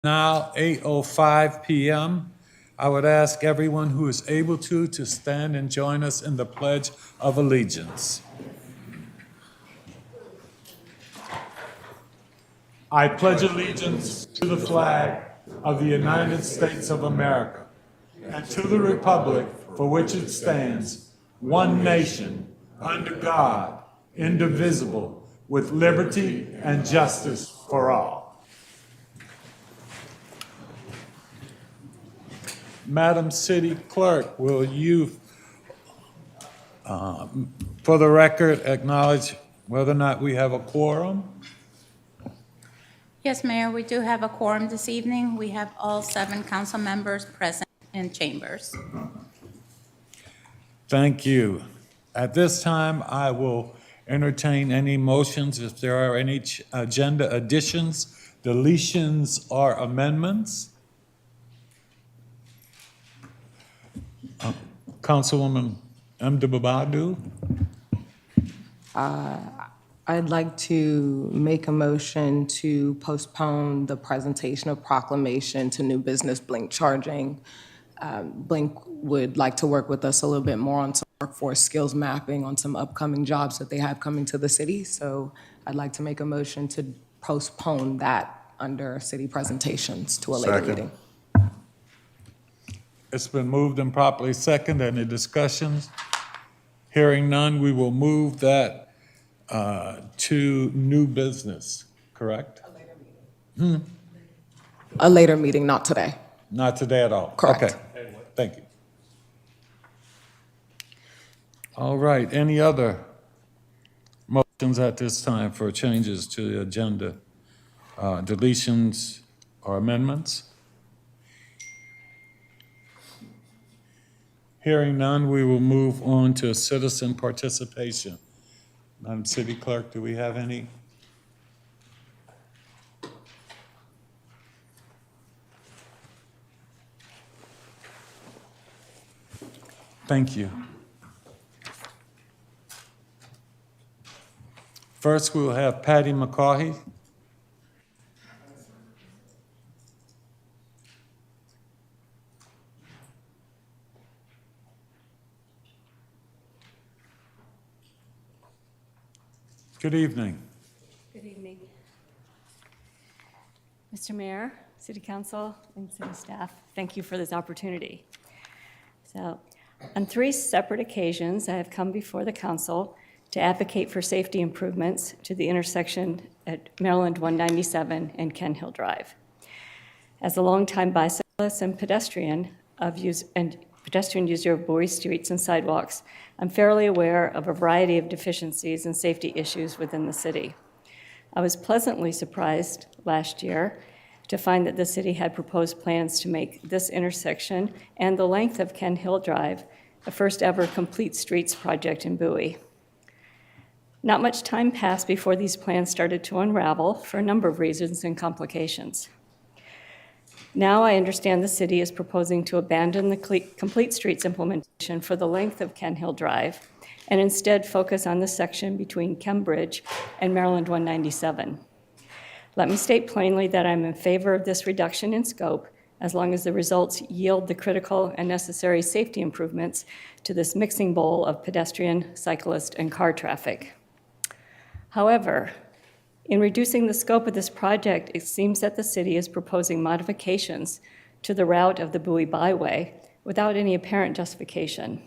Now 8:05 p.m. I would ask everyone who is able to stand and join us in the Pledge of Allegiance. I pledge allegiance to the flag of the United States of America and to the republic for which it stands, one nation, under God, indivisible, with liberty and justice for all. Madam City Clerk, will you, for the record, acknowledge whether or not we have a quorum? Yes, Mayor, we do have a quorum this evening. We have all 7 council members present in chambers. Thank you. At this time, I will entertain any motions if there are any agenda additions, deletions, or amendments. Councilwoman Mdabadu. I'd like to make a motion to postpone the presentation of Proclamation to new business Blink charging. Blink would like to work with us a little bit more on some workforce skills mapping on some upcoming jobs that they have coming to the city. So I'd like to make a motion to postpone that under city presentations to a later meeting. It's been moved and properly seconded. Any discussions? Hearing none, we will move that to new business, correct? A later meeting. A later meeting, not today. Not today at all? Correct. Okay, thank you. All right, any other motions at this time for changes to the agenda, deletions or amendments? Hearing none, we will move on to citizen participation. Madam City Clerk, do we have any? Thank you. First, we will have Patty McCaughey. Good evening. Good evening. Mr. Mayor, City Council, and City staff, thank you for this opportunity. So, on 3 separate occasions, I have come before the council to advocate for safety improvements to the intersection at Maryland 197 and Ken Hill Drive. As a longtime bicyclist and pedestrian user of Bowie streets and sidewalks, I'm fairly aware of a variety of deficiencies and safety issues within the city. I was pleasantly surprised last year to find that the city had proposed plans to make this intersection and the length of Ken Hill Drive a first ever complete streets project in Bowie. Not much time passed before these plans started to unravel for a number of reasons and complications. Now I understand the city is proposing to abandon the complete streets implementation for the length of Ken Hill Drive and instead focus on the section between Cambridge and Maryland 197. Let me state plainly that I'm in favor of this reduction in scope as long as the results yield the critical and necessary safety improvements to this mixing bowl of pedestrian, cyclist, and car traffic. However, in reducing the scope of this project, it seems that the city is proposing modifications to the route of the Bowie Byway without any apparent justification.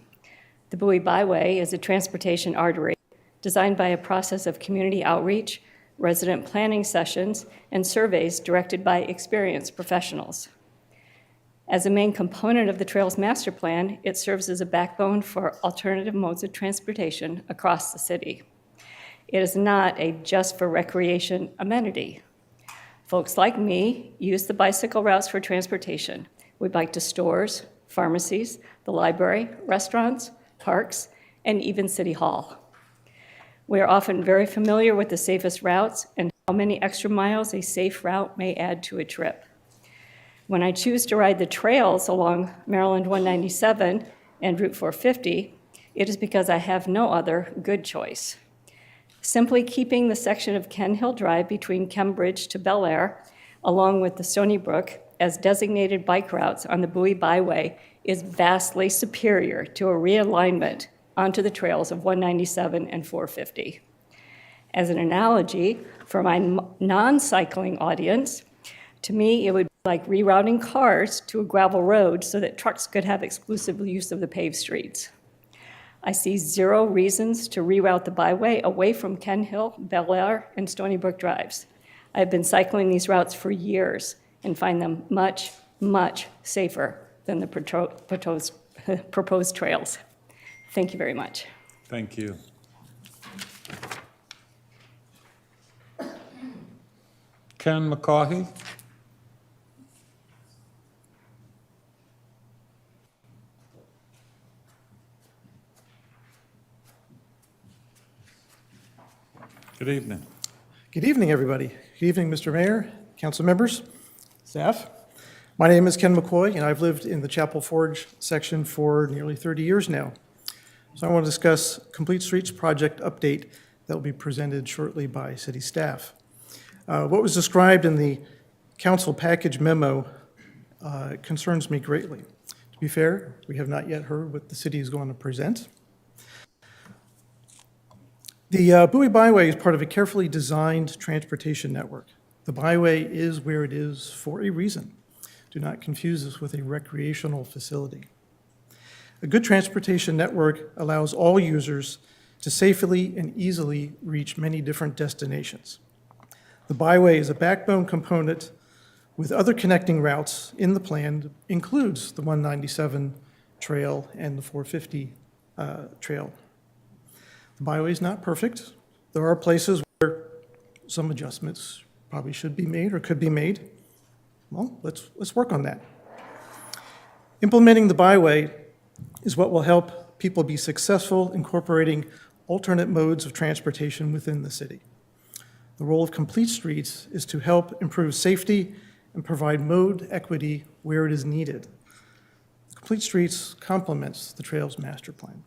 The Bowie Byway is a transportation artery designed by a process of community outreach, resident planning sessions, and surveys directed by experienced professionals. As a main component of the Trails Master Plan, it serves as a backbone for alternative modes of transportation across the city. It is not a just for recreation amenity. Folks like me use the bicycle routes for transportation. We bike to stores, pharmacies, the library, restaurants, parks, and even City Hall. We are often very familiar with the safest routes and how many extra miles a safe route may add to a trip. When I choose to ride the trails along Maryland 197 and Route 450, it is because I have no other good choice. Simply keeping the section of Ken Hill Drive between Cambridge to Bel Air along with the Stony Brook, as designated bike routes on the Bowie Byway is vastly superior to a realignment onto the trails of 197 and 450. As an analogy, for my non-cycling audience, to me, it would be like rerouting cars to a gravel road so that trucks could have exclusive use of the paved streets. I see zero reasons to reroute the byway away from Ken Hill, Bel Air, and Stony Brook drives. I've been cycling these routes for years and find them much, much safer than the proposed trails. Thank you very much. Thank you. Ken McCarthy? Good evening. Good evening, everybody. Good evening, Mr. Mayor, council members, staff. My name is Ken McCoy, and I've lived in the Chapel Forge section for nearly 30 years now. So I want to discuss Complete Streets project update that will be presented shortly by city staff. What was described in the council package memo concerns me greatly. To be fair, we have not yet heard what the city is going to present. The Bowie Byway is part of a carefully designed transportation network. The byway is where it is for a reason. Do not confuse this with a recreational facility. A good transportation network allows all users to safely and easily reach many different destinations. The byway is a backbone component with other connecting routes in the plan, includes the 197 trail and the 450 trail. The byway is not perfect. There are places where some adjustments probably should be made or could be made. Well, let's work on that. Implementing the byway is what will help people be successful incorporating alternate modes of transportation within the city. The role of Complete Streets is to help improve safety and provide mode equity where it is needed. Complete Streets complements the Trails Master Plan.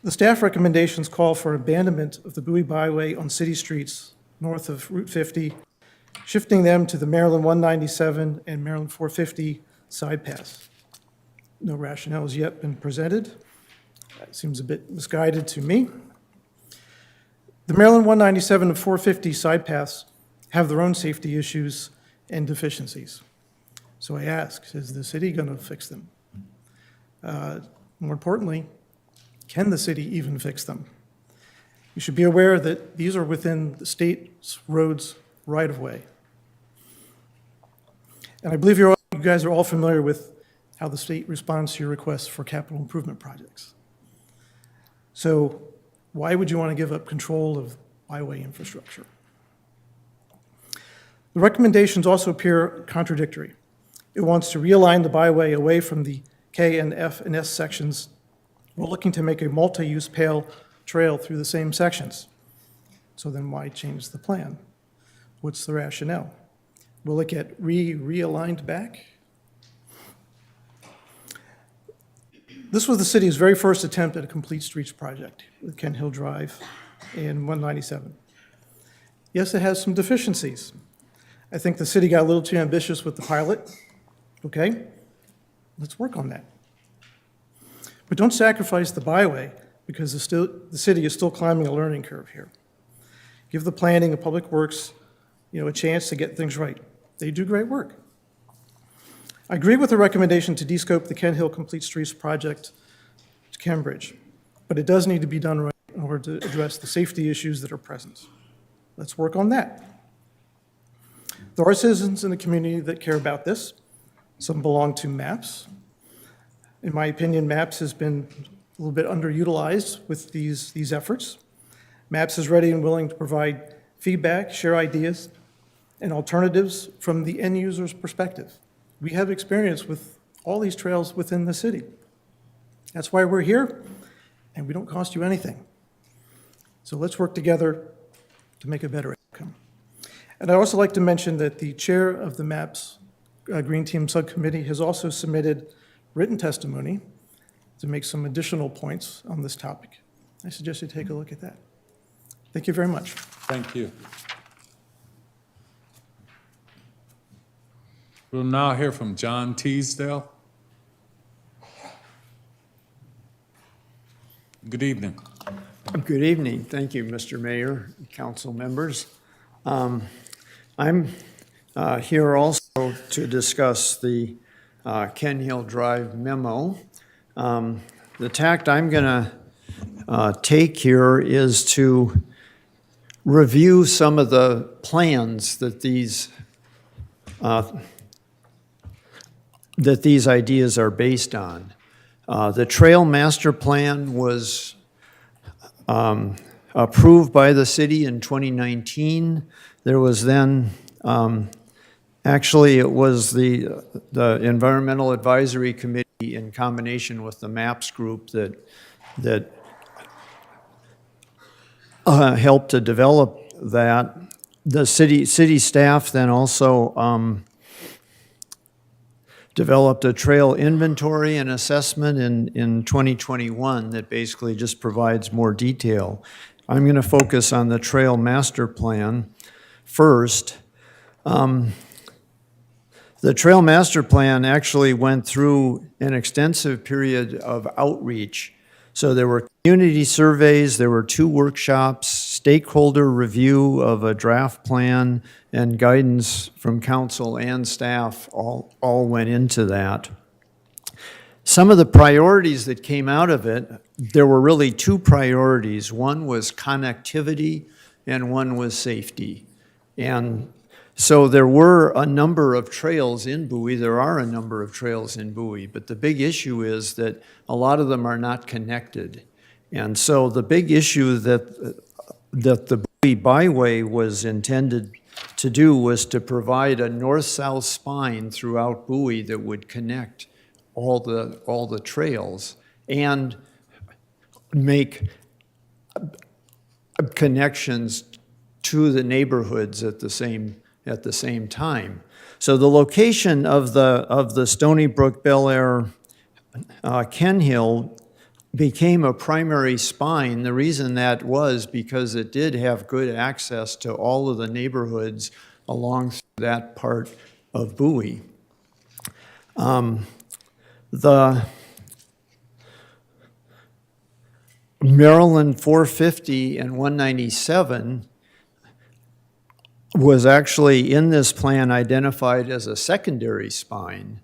The staff recommendations call for abandonment of the Bowie Byway on city streets north of Route 50, shifting them to the Maryland 197 and Maryland 450 side paths. No rationale has yet been presented. That seems a bit misguided to me. The Maryland 197 and 450 side paths have their own safety issues and deficiencies. So I ask, is the city going to fix them? More importantly, can the city even fix them? You should be aware that these are within the state's roads right-of-way. And I believe you guys are all familiar with how the state responds to your requests for capital improvement projects. So why would you want to give up control of byway infrastructure? The recommendations also appear contradictory. It wants to realign the byway away from the K and F and S sections. We're looking to make a multi-use trail through the same sections. So then why change the plan? What's the rationale? Will it get realigned back? This was the city's very first attempt at a Complete Streets project with Kent Hill Drive and 197. Yes, it has some deficiencies. I think the city got a little too ambitious with the pilot. Okay, let's work on that. But don't sacrifice the byway because the city is still climbing a learning curve here. Give the planning and public works, a chance to get things right. They do great work. I agree with the recommendation to descope the Kent Hill Complete Streets project to Cambridge, but it does need to be done right in order to address the safety issues that are present. Let's work on that. There are citizens in the community that care about this. Some belong to MAPS. In my opinion, MAPS has been a little bit underutilized with these efforts. MAPS is ready and willing to provide feedback, share ideas, and alternatives from the end user's perspective. We have experience with all these trails within the city. That's why we're here, and we don't cost you anything. So let's work together to make a better outcome. And I'd also like to mention that the chair of the MAPS Green Team Subcommittee has also submitted written testimony to make some additional points on this topic. I suggest you take a look at that. Thank you very much. Thank you. We'll now hear from John Teasdale. Good evening. Good evening. Thank you, Mr. Mayor, council members. I'm here also to discuss the Ken Hill Drive memo. The tact I'm going to take here is to review some of the plans that these ideas are based on. The Trail Master Plan was approved by the city in 2019. There was then, actually, it was the Environmental Advisory Committee in combination with the MAPS group that helped to develop that. The city staff then also developed a trail inventory and assessment in 2021 that basically just provides more detail. I'm going to focus on the Trail Master Plan first. The Trail Master Plan actually went through an extensive period of outreach. So there were community surveys, there were 2 workshops, stakeholder review of a draft plan, and guidance from council and staff all went into that. Some of the priorities that came out of it, there were really 2 priorities. One was connectivity and one was safety. And so there were a number of trails in Bowie. There are a number of trails in Bowie, but the big issue is that a lot of them are not connected. And so the big issue that the Bowie Byway was intended to do was to provide a north-south spine throughout Bowie that would connect all the trails and make connections to the neighborhoods at the same time. So the location of the Stony Brook, Bel Air, Ken Hill became a primary spine. The reason that was because it did have good access to all of the neighborhoods along that part of Bowie. The Maryland 450 and 197 was actually in this plan identified as a secondary spine.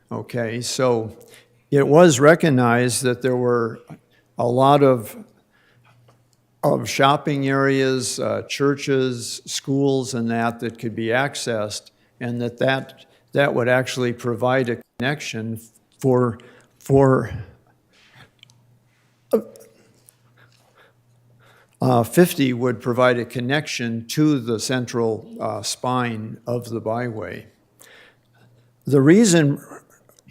Okay, so it was recognized that there were a lot of shopping areas, churches, schools, and that could be accessed, and that would actually provide a connection for 50 would provide a connection to the central spine of the byway. The reason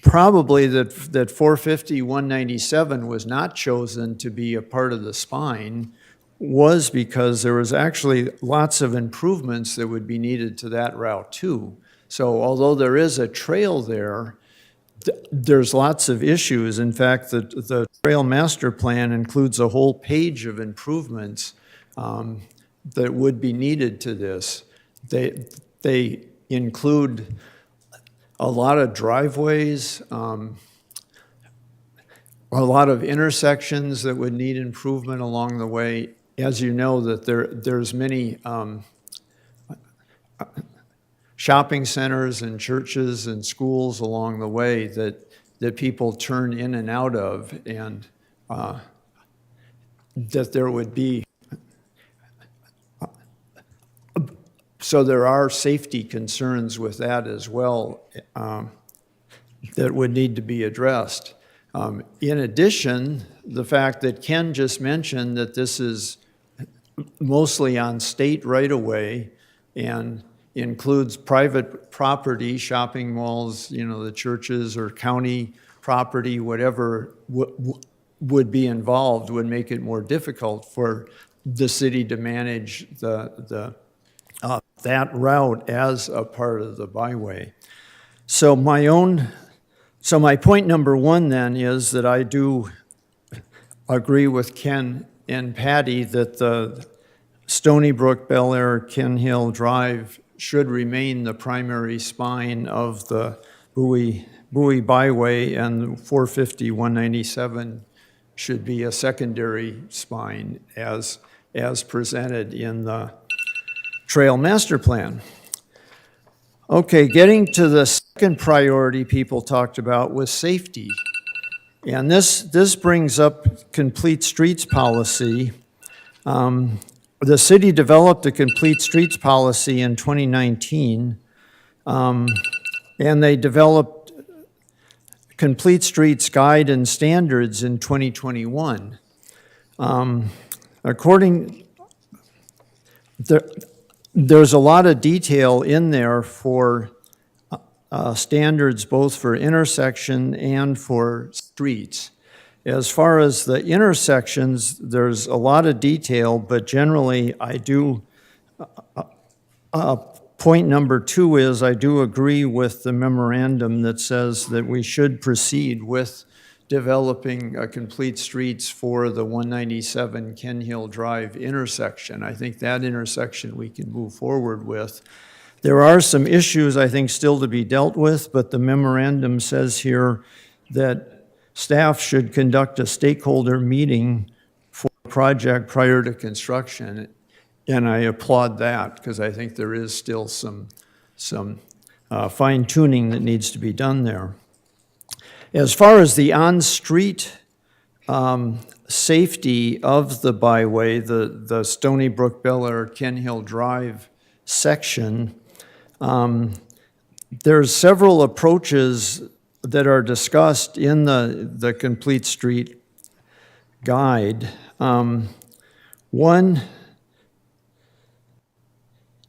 probably that 450, 197 was not chosen to be a part of the spine was because there was actually lots of improvements that would be needed to that route too. So although there is a trail there, there's lots of issues. In fact, the Trail Master Plan includes a whole page of improvements that would be needed to this. They include a lot of driveways, a lot of intersections that would need improvement along the way. As you know, that there's many shopping centers and churches and schools along the way that people turn in and out of, and that there would be, so there are safety concerns with that as well that would need to be addressed. In addition, the fact that Ken just mentioned that this is mostly on state right-of-way and includes private property, shopping malls, the churches, or county property, whatever would be involved, would make it more difficult for the city to manage that route as a part of the byway. So my point number 1 then is that I do agree with Ken and Patty that the Stony Brook, Bel Air, Ken Hill Drive should remain the primary spine of the Bowie Byway, and 450, 197 should be a secondary spine as presented in the Trail Master Plan. Okay, getting to the second priority people talked about was safety. And this brings up complete streets policy. The city developed a complete streets policy in 2019, and they developed complete streets guide and standards in 2021. There's a lot of detail in there for standards both for intersection and for streets. As far as the intersections, there's a lot of detail, but generally I do, point number 2 is I do agree with the memorandum that says that we should proceed with developing a complete streets for the 197 Ken Hill Drive intersection. I think that intersection we can move forward with. There are some issues I think still to be dealt with, but the memorandum says here that staff should conduct a stakeholder meeting for the project prior to construction, and I applaud that because I think there is still some fine-tuning that needs to be done there. As far as the on-street safety of the byway, the Stony Brook Bel Air Ken Hill Drive section, there's several approaches that are discussed in the Complete Street Guide. One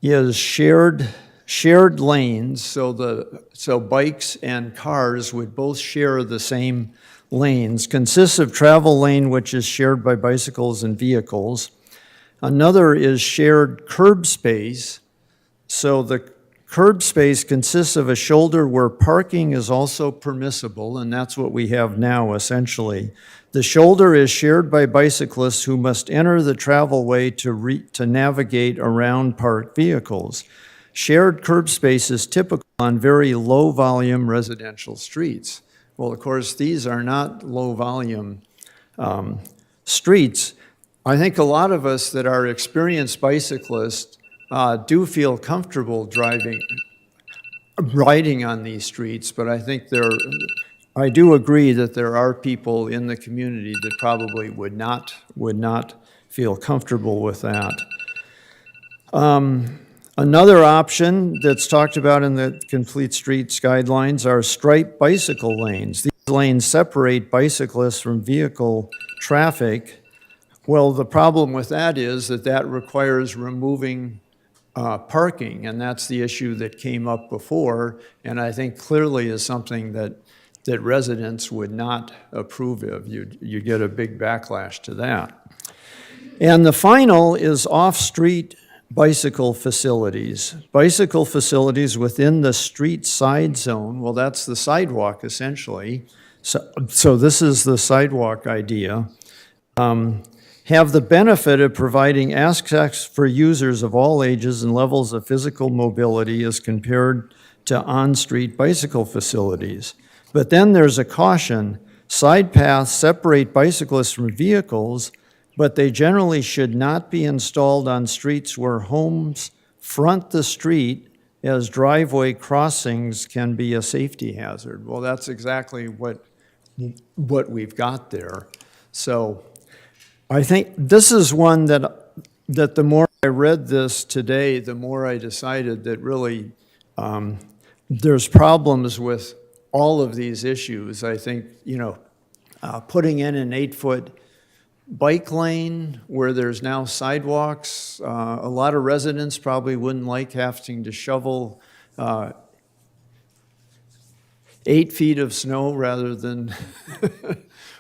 is shared lanes, so bikes and cars would both share the same lanes. Consists of travel lane, which is shared by bicycles and vehicles. Another is shared curb space. So the curb space consists of a shoulder where parking is also permissible, and that's what we have now, essentially. The shoulder is shared by bicyclists who must enter the travel way to navigate around parked vehicles. Shared curb space is typical on very low-volume residential streets. Well, of course, these are not low-volume streets. I think a lot of us that are experienced bicyclists do feel comfortable riding on these streets, but I think I do agree that there are people in the community that probably would not feel comfortable with that. Another option that's talked about in the Complete Streets Guidelines are striped bicycle lanes. These lanes separate bicyclists from vehicle traffic. Well, the problem with that is that requires removing parking, and that's the issue that came up before, and I think clearly is something that residents would not approve of. You get a big backlash to that. And the final is off-street bicycle facilities. Bicycle facilities within the street side zone, well, that's the sidewalk essentially. So this is the sidewalk idea. Have the benefit of providing access for users of all ages and levels of physical mobility as compared to on-street bicycle facilities. But then there's a caution. Side paths separate bicyclists from vehicles, but they generally should not be installed on streets where homes front the street, as driveway crossings can be a safety hazard. Well, that's exactly what we've got there. So I think this is one that the more I read this today, the more I decided that really there's problems with all of these issues. I think, putting in an 8-foot bike lane where there's now sidewalks, a lot of residents probably wouldn't like having to shovel 8 feet of snow rather than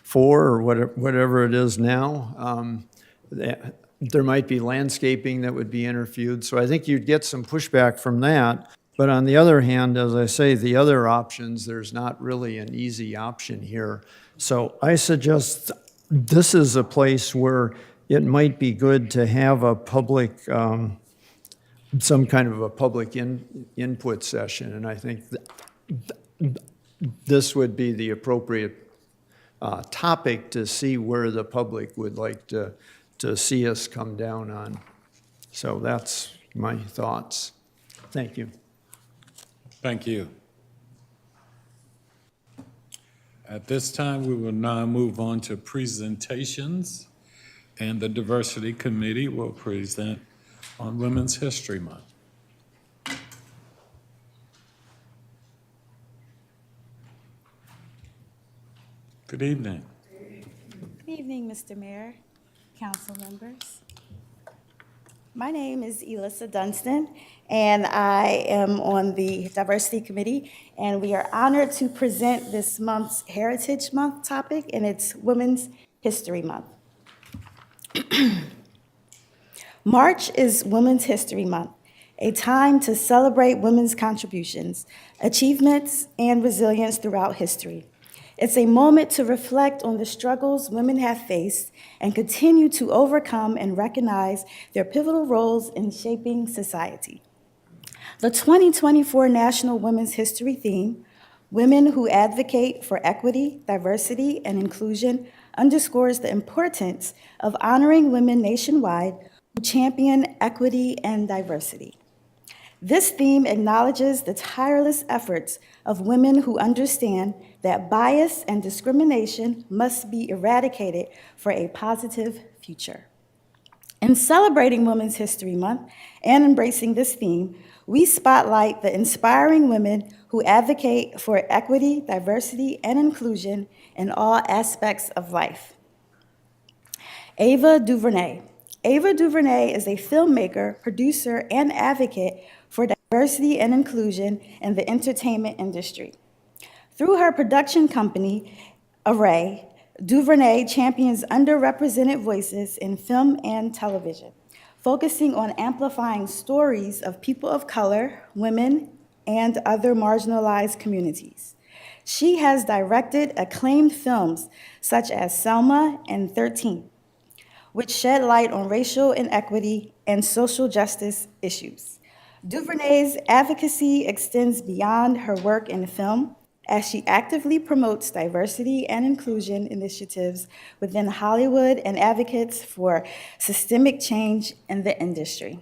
4 or whatever it is now. There might be landscaping that would be interviewed, so I think you'd get some pushback from that. But on the other hand, as I say, the other options, there's not really an easy option here. So I suggest this is a place where it might be good to have a public some kind of a public input session, and I think this would be the appropriate topic to see where the public would like to see us come down on. So that's my thoughts. Thank you. Thank you. At this time, we will now move on to presentations, and the Diversity Committee will present on Women's History Month. Good evening. Good evening, Mr. Mayor, council members. My name is Elissa Dunstan, and I am on the Diversity Committee, and we are honored to present this month's Heritage Month topic, and it's Women's History Month. March is Women's History Month, a time to celebrate women's contributions, achievements, and resilience throughout history. It's a moment to reflect on the struggles women have faced and continue to overcome and recognize their pivotal roles in shaping society. The 2024 National Women's History theme, Women Who Advocate for Equity, Diversity, and Inclusion, underscores the importance of honoring women nationwide who champion equity and diversity. This theme acknowledges the tireless efforts of women who understand that bias and discrimination must be eradicated for a positive future. In celebrating Women's History Month and embracing this theme, we spotlight the inspiring women who advocate for equity, diversity, and inclusion in all aspects of life. Ava DuVernay. Ava DuVernay is a filmmaker, producer, and advocate for diversity and inclusion in the entertainment industry. Through her production company, Array, DuVernay champions underrepresented voices in film and television, focusing on amplifying stories of people of color, women, and other marginalized communities. She has directed acclaimed films such as Selma and 13, which shed light on racial inequity and social justice issues. DuVernay's advocacy extends beyond her work in film, as she actively promotes diversity and inclusion initiatives within Hollywood and advocates for systemic change in the industry.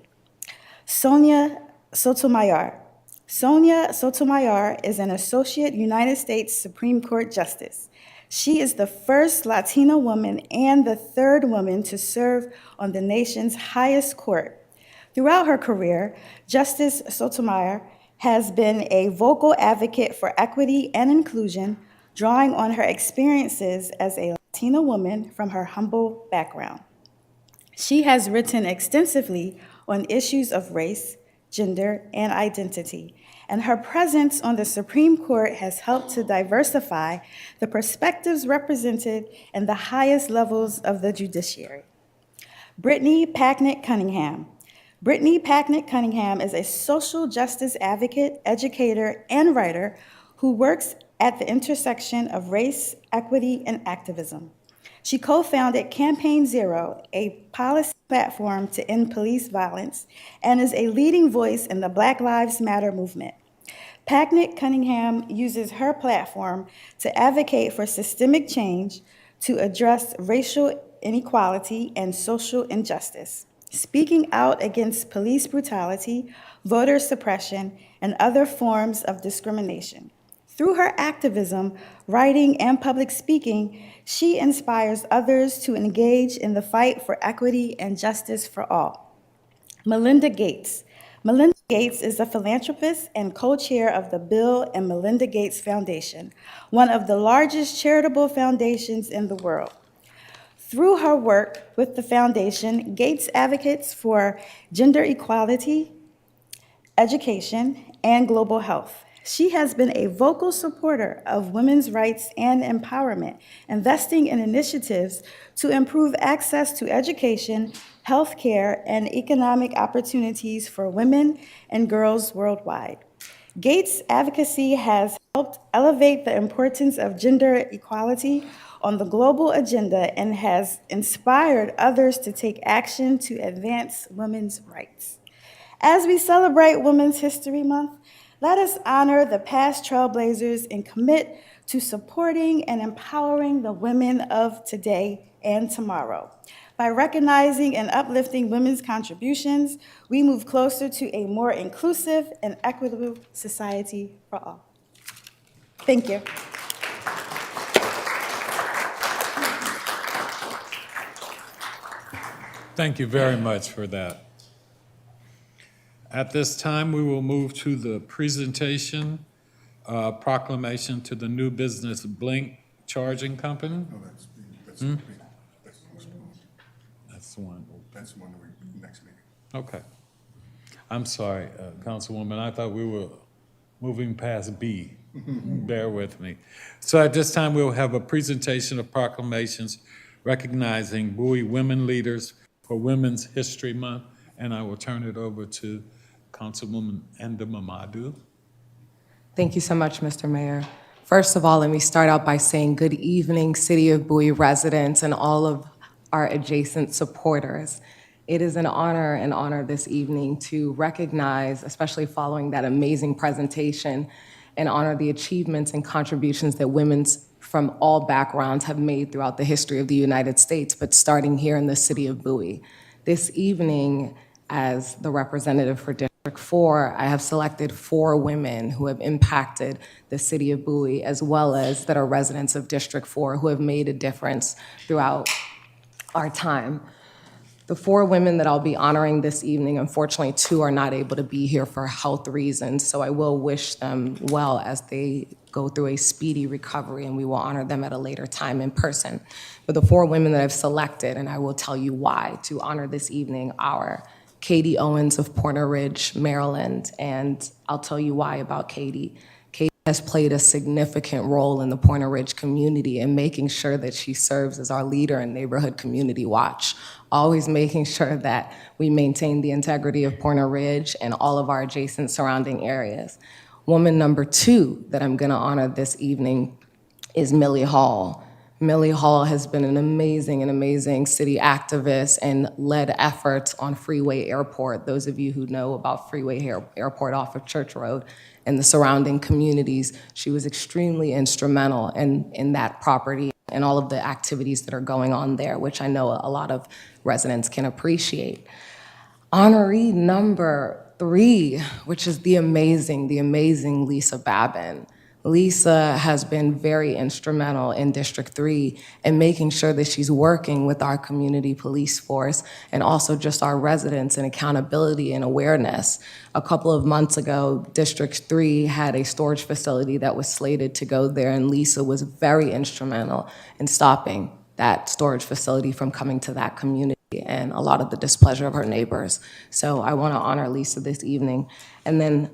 Sonia Sotomayor. Sonia Sotomayor is an Associate United States Supreme Court Justice. She is the first Latina woman and the third woman to serve on the nation's highest court. Throughout her career, Justice Sotomayor has been a vocal advocate for equity and inclusion, drawing on her experiences as a Latina woman from her humble background. She has written extensively on issues of race, gender, and identity, and her presence on the Supreme Court has helped to diversify the perspectives represented in the highest levels of the judiciary. Brittany Packnett Cunningham. Brittany Packnett Cunningham is a social justice advocate, educator, and writer who works at the intersection of race, equity, and activism. She co-founded Campaign Zero, a policy platform to end police violence, and is a leading voice in the Black Lives Matter movement. Packnett Cunningham uses her platform to advocate for systemic change to address racial inequality and social injustice, speaking out against police brutality, voter suppression, and other forms of discrimination. Through her activism, writing, and public speaking, she inspires others to engage in the fight for equity and justice for all. Melinda Gates. Melinda Gates is a philanthropist and co-chair of the Bill and Melinda Gates Foundation, one of the largest charitable foundations in the world. Through her work with the foundation, Gates advocates for gender equality, education, and global health. She has been a vocal supporter of women's rights and empowerment, investing in initiatives to improve access to education, healthcare, and economic opportunities for women and girls worldwide. Gates' advocacy has helped elevate the importance of gender equality on the global agenda and has inspired others to take action to advance women's rights. As we celebrate Women's History Month, let us honor the past trailblazers and commit to supporting and empowering the women of today and tomorrow. By recognizing and uplifting women's contributions, we move closer to a more inclusive and equitable society for all. Thank you. Thank you very much for that. At this time, we will move to the presentation, proclamation to the new business Blink Charging Company. No, that's postponed. That's the one. That's the one we, next meeting. Okay. I'm sorry, Councilwoman, I thought we were moving past B. Bear with me. So at this time, we'll have a presentation of proclamations recognizing Bowie women leaders for Women's History Month, and I will turn it over to Councilwoman Enda Mamadu. Thank you so much, Mr. Mayor. First of all, let me start out by saying good evening, City of Bowie residents and all of our adjacent supporters. It is an honor this evening to recognize, especially following that amazing presentation, and honor the achievements and contributions that women from all backgrounds have made throughout the history of the United States, but starting here in the City of Bowie. This evening, as the representative for District 4, I have selected 4 women who have impacted the City of Bowie, as well as that are residents of District 4 who have made a difference throughout our time. The 4 women that I'll be honoring this evening, unfortunately 2 are not able to be here for health reasons, so I will wish them well as they go through a speedy recovery, and we will honor them at a later time in person. But the 4 women that I've selected, and I will tell you why, to honor this evening are Katie Owens of Pointer Ridge, Maryland, and I'll tell you why about Katie. Katie has played a significant role in the Pointer Ridge community in making sure that she serves as our leader in Neighborhood Community Watch, always making sure that we maintain the integrity of Pointer Ridge and all of our adjacent surrounding areas. Woman number 2 that I'm gonna honor this evening is Millie Hall. Millie Hall has been an amazing city activist and led efforts on Freeway Airport. Those of you who know about Freeway Airport off of Church Road and the surrounding communities, she was extremely instrumental in that property and all of the activities that are going on there, which I know a lot of residents can appreciate. Honoree number 3, which is the amazing Lisa Babin. Lisa has been very instrumental in District 3 in making sure that she's working with our community police force and also just our residents in accountability and awareness. A couple of months ago, District 3 had a storage facility that was slated to go there, and Lisa was very instrumental in stopping that storage facility from coming to that community and a lot of the displeasure of her neighbors. So I want to honor Lisa this evening. And then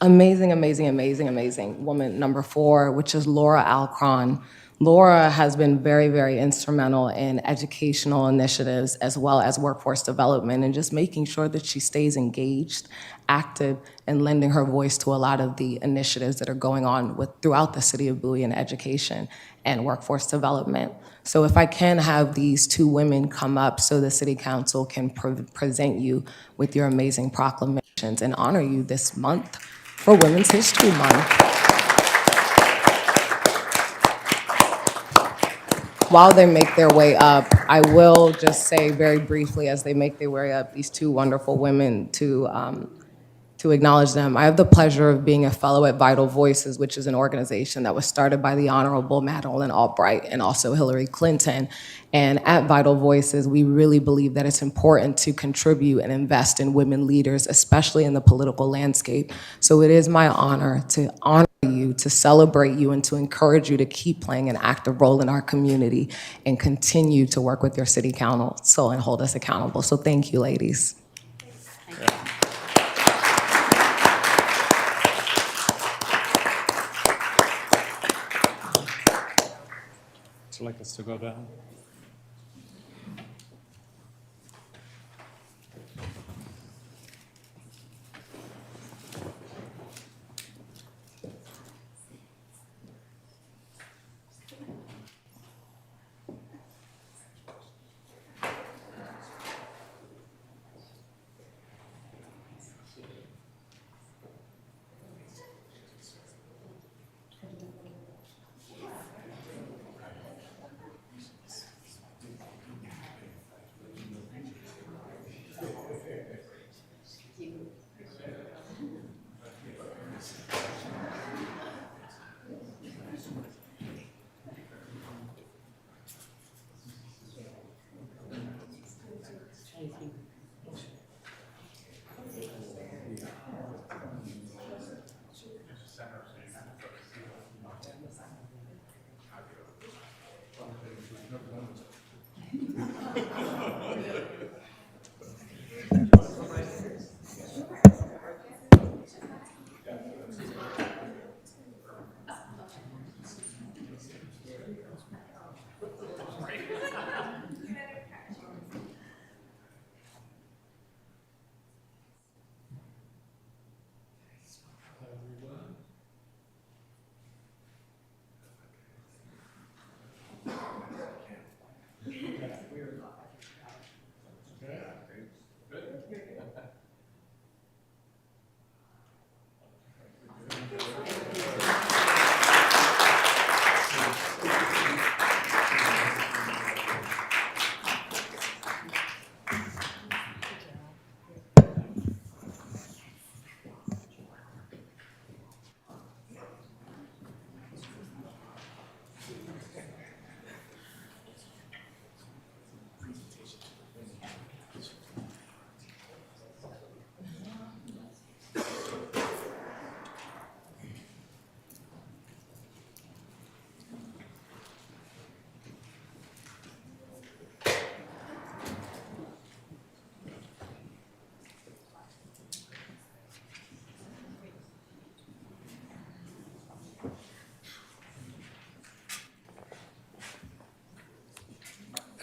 amazing woman number 4, which is Laura Alcron. Laura has been very instrumental in educational initiatives as well as workforce development and just making sure that she stays engaged, active, and lending her voice to a lot of the initiatives that are going on throughout the City of Bowie in education and workforce development. So if I can have these 2 women come up so the City Council can present you with your amazing proclamations and honor you this month for Women's History Month. While they make their way up, I will just say very briefly as they make their way up, these 2 wonderful women to acknowledge them. I have the pleasure of being a fellow at Vital Voices, which is an organization that was started by the Honorable Madeleine Albright and also Hillary Clinton. And at Vital Voices, we really believe that it's important to contribute and invest in women leaders, especially in the political landscape. So it is my honor to honor you, to celebrate you, and to encourage you to keep playing an active role in our community and continue to work with your city council and hold us accountable. So thank you, ladies. Would you like us to go down?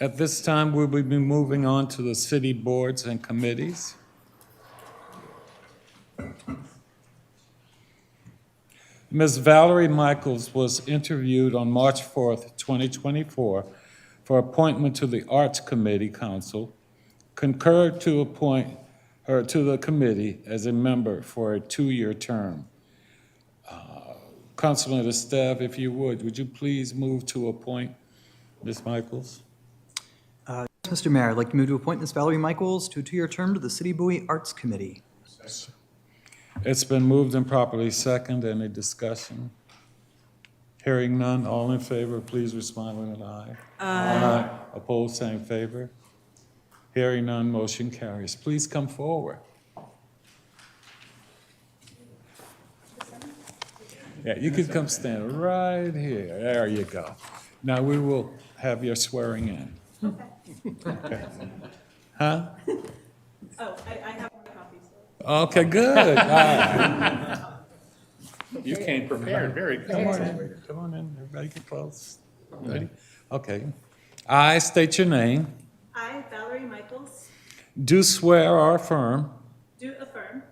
At this time, we will be moving on to the city boards and committees. Ms. Valerie Michaels was interviewed on March 4th, 2024, for appointment to the Arts Committee Council, concurred to appoint her to the committee as a member for a 2-year term. Councilman Esteve, if you would you please move to appoint Ms. Michaels? Mr. Mayor, I'd like to move to appoint Ms. Valerie Michaels to a 2-year term to the City of Bowie Arts Committee. It's been moved and properly seconded. Any discussion? Hearing none, all in favor, please respond with an aye. Aye. Opposed, same favor. Hearing none, motion carries. Please come forward. Yeah, you can come stand right here. There you go. Now we will have your swearing in. Okay. Huh? Oh, I have copies. Okay, good. All right. You came prepared, very good. Come on in, everybody get close. Ready? Okay. I state your name, I, Valerie Michaels, do swear or affirm do affirm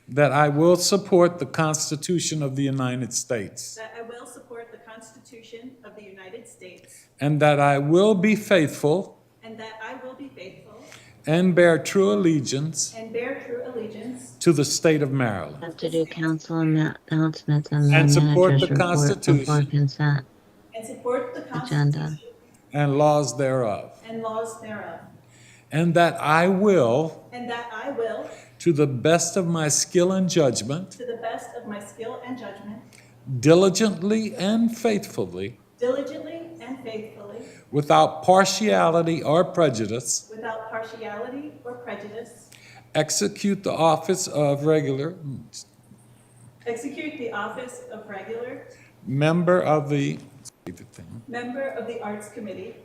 that I will support the Constitution of the United States that I will support the Constitution of the United States and that I will be faithful and that I will be faithful and bear true allegiance and bear true allegiance to the state of Maryland Have to do council announcements and and then support manager's the report Constitution before consent and support the agenda. Constitution and laws thereof, and laws thereof, and that I will, and that I will, to the best of my skill and judgment, to the best of my skill and judgment, diligently and faithfully, diligently and faithfully, without partiality or prejudice, without partiality or prejudice, execute the office of regular execute the office of regular member of the member of the Arts Committee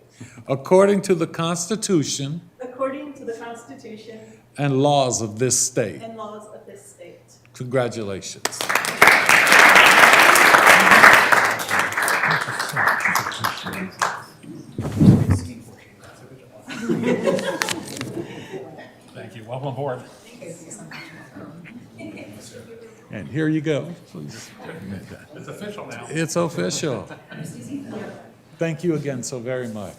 according to the Constitution according to the Constitution and laws of this state. and laws of this state. Congratulations. Thank you, welcome aboard. And here you go. Please. It's official now. It's official. Thank you again so very much.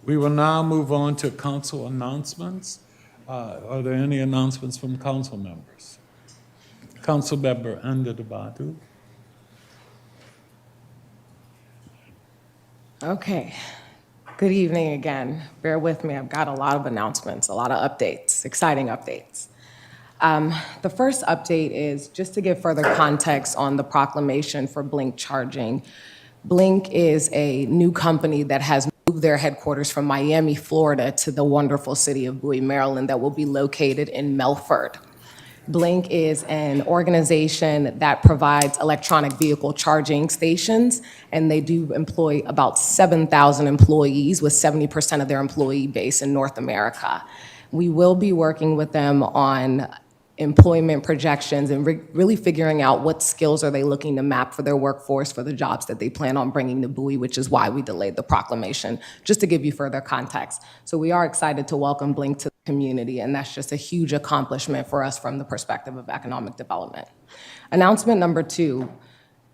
We will now move on to council announcements. Are there any announcements from council members? Council member Andadabadu. Okay. Good evening again. Bear with me. I've got a lot of announcements, a lot of updates, exciting updates. The first update is just to give further context on the proclamation for Blink charging. Blink is a new company that has moved their headquarters from Miami, Florida to the wonderful city of Bowie, Maryland that will be located in Melford. Blink is an organization that provides electronic vehicle charging stations, and they do employ about 7,000 employees, with 70% of their employee base in North America. We will be working with them on employment projections and really figuring out what skills are they looking to map for their workforce for the jobs that they plan on bringing to Bowie, which is why we delayed the proclamation, just to give you further context. So we are excited to welcome Blink to the community, and that's just a huge accomplishment for us from the perspective of economic development. Announcement number 2,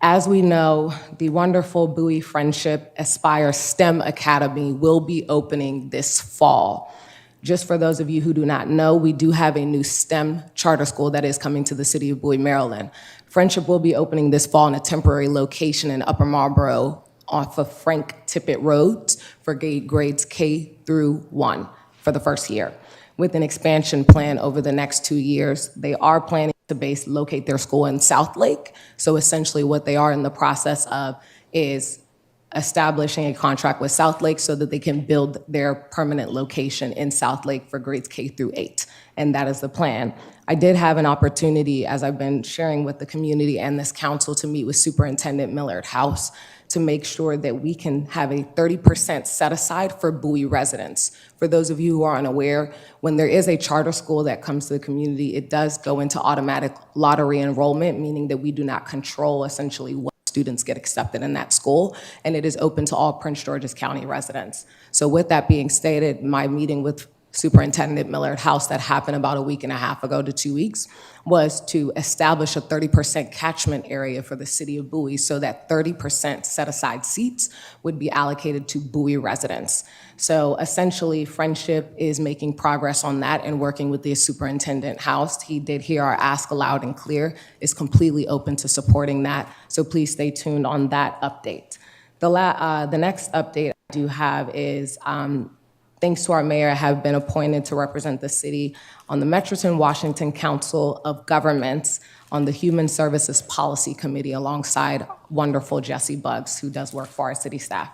as we know, the wonderful Bowie Friendship Aspire STEM Academy will be opening this fall. Just for those of you who do not know, we do have a new STEM charter school that is coming to the city of Bowie, Maryland. Friendship will be opening this fall in a temporary location in Upper Marlboro off of Frank Tippett Road for grades K through 1 for the first year. With an expansion plan over the next 2 years, they are planning to locate their school in Southlake. So essentially what they are in the process of is establishing a contract with Southlake so that they can build their permanent location in Southlake for grades K through 8. And that is the plan. I did have an opportunity, as I've been sharing with the community and this council, to meet with Superintendent Millard House to make sure that we can have a 30% set aside for Bowie residents. For those of you who are unaware, when there is a charter school that comes to the community, it does go into automatic lottery enrollment, meaning that we do not control essentially what students get accepted in that school, and it is open to all Prince George's County residents. So with that being stated, my meeting with Superintendent Millard House that happened about a week and a half ago to 2 weeks was to establish a 30% catchment area for the city of Bowie so that 30% set-aside seats would be allocated to Bowie residents. So essentially, Friendship is making progress on that and working with the Superintendent House. He did hear our ask loud and clear, is completely open to supporting that. So please stay tuned on that update. The next update I do have is thanks to our mayor, have been appointed to represent the city on the Metropolitan Washington Council of Governments on the Human Services Policy Committee alongside wonderful Jesse Buggs, who does work for our city staff.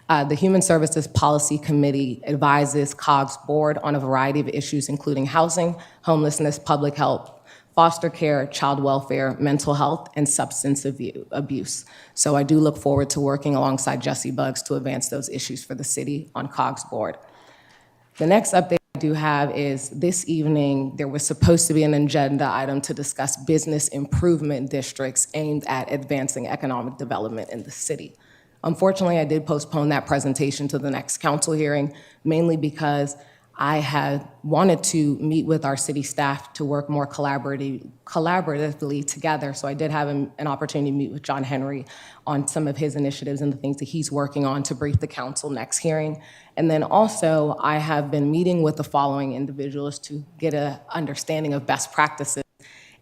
The Human Services Policy Committee advises COG's board on a variety of issues, including housing, homelessness, public health, foster care, child welfare, mental health, and substance abuse. So I do look forward to working alongside Jesse Buggs to advance those issues for the city on COG's board. The next update I do have is this evening, there was supposed to be an agenda item to discuss business improvement districts aimed at advancing economic development in the city. Unfortunately, I did postpone that presentation to the next council hearing, mainly because I had wanted to meet with our city staff to work more collaboratively together. So I did have an opportunity to meet with John Henry on some of his initiatives and the things that he's working on to brief the council next hearing. And then also, I have been meeting with the following individuals to get an understanding of best practices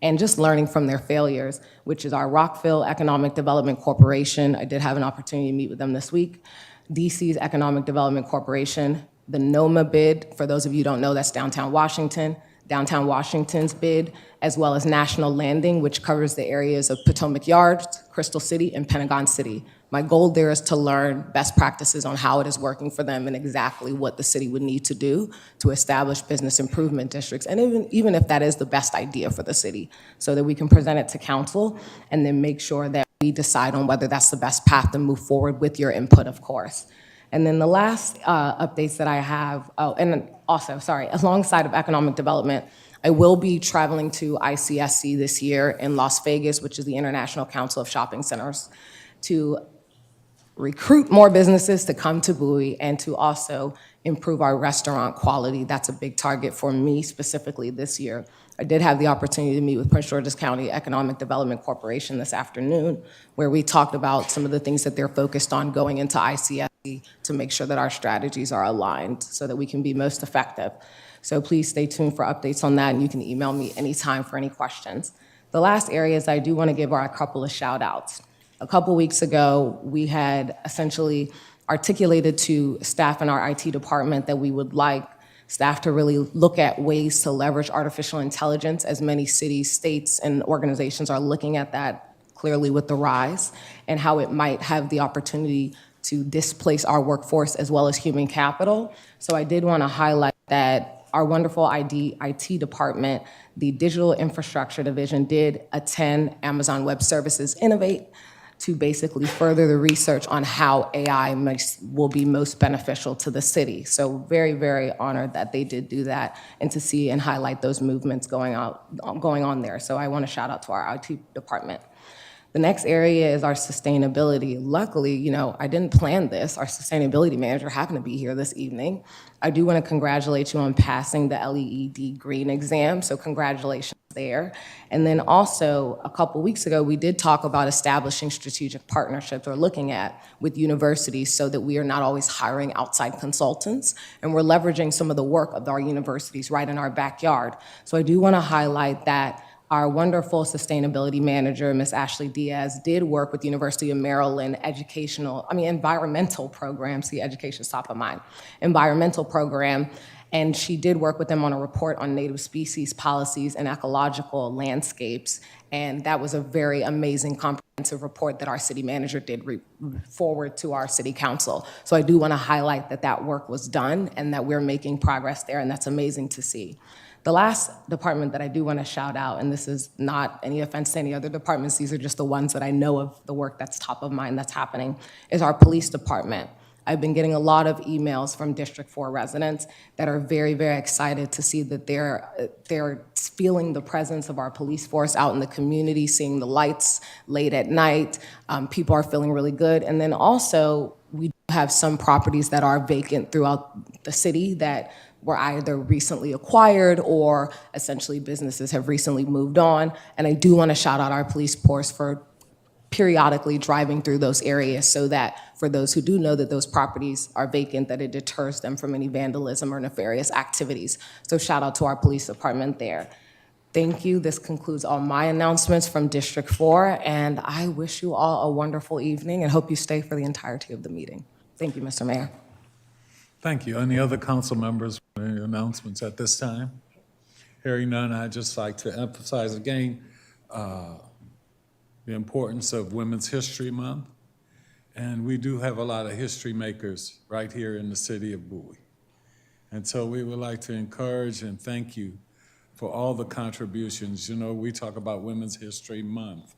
and just learning from their failures, which is our Rockville Economic Development Corporation. I did have an opportunity to meet with them this week. DC's Economic Development Corporation, the NOMA bid, for those of you who don't know, that's downtown Washington's bid, as well as National Landing, which covers the areas of Potomac Yards, Crystal City, and Pentagon City. My goal there is to learn best practices on how it is working for them and exactly what the city would need to do to establish business improvement districts, and even if that is the best idea for the city, so that we can present it to council and then make sure that we decide on whether that's the best path to move forward with your input, of course. And then the last updates that I have, alongside of economic development, I will be traveling to ICSC this year in Las Vegas, which is the International Council of Shopping Centers, to recruit more businesses to come to Bowie and to also improve our restaurant quality. That's a big target for me specifically this year. I did have the opportunity to meet with Prince George's County Economic Development Corporation this afternoon, where we talked about some of the things that they're focused on going into ICSC to make sure that our strategies are aligned so that we can be most effective. So please stay tuned for updates on that, and you can email me anytime for any questions. The last areas I do want to give are a couple of shout outs. A couple weeks ago, we had essentially articulated to staff in our IT department that we would like staff to really look at ways to leverage artificial intelligence, as many cities, states, and organizations are looking at that clearly with the rise, and how it might have the opportunity to displace our workforce as well as human capital. So I did want to highlight that our wonderful IT department, the Digital Infrastructure Division, did attend Amazon Web Services Innovate to basically further the research on how AI will be most beneficial to the city. So very, very honored that they did do that and to see and highlight those movements going on there. So I want to shout out to our IT department. The next area is our sustainability. Luckily, I didn't plan this. Our sustainability manager happened to be here this evening. I do want to congratulate you on passing the LEED green exam, so congratulations there. And then also, a couple weeks ago, we did talk about establishing strategic partnerships or looking at with universities so that we are not always hiring outside consultants, and we're leveraging some of the work of our universities right in our backyard. So I do want to highlight that our wonderful sustainability manager, Ms. Ashley Diaz, did work with the University of Maryland environmental program, see, education's top of mind, environmental program, and she did work with them on a report on native species policies and ecological landscapes, and that was a very amazing comprehensive report that our city manager did forward to our city council. So I do want to highlight that that work was done and that we're making progress there, and that's amazing to see. The last department that I do want to shout out, and this is not any offense to any other departments, these are just the ones that I know of the work that's top of mind that's happening, is our police department. I've been getting a lot of emails from District 4 residents that are very, very excited to see that they're feeling the presence of our police force out in the community, seeing the lights late at night. People are feeling really good. And then also, we do have some properties that are vacant throughout the city that were either recently acquired or essentially businesses have recently moved on. And I do want to shout out our police force for periodically driving through those areas so that for those who do know that those properties are vacant, that it deters them from any vandalism or nefarious activities. So shout out to our police department there. Thank you. This concludes all my announcements from District 4, and I wish you all a wonderful evening and hope you stay for the entirety of the meeting. Thank you, Mr. Mayor. Thank you. Any other council members with any announcements at this time? Hearing none, I'd just like to emphasize again the importance of Women's History Month. And we do have a lot of history makers right here in the city of Bowie. And so we would like to encourage and thank you for all the contributions. You know, we talk about Women's History Month,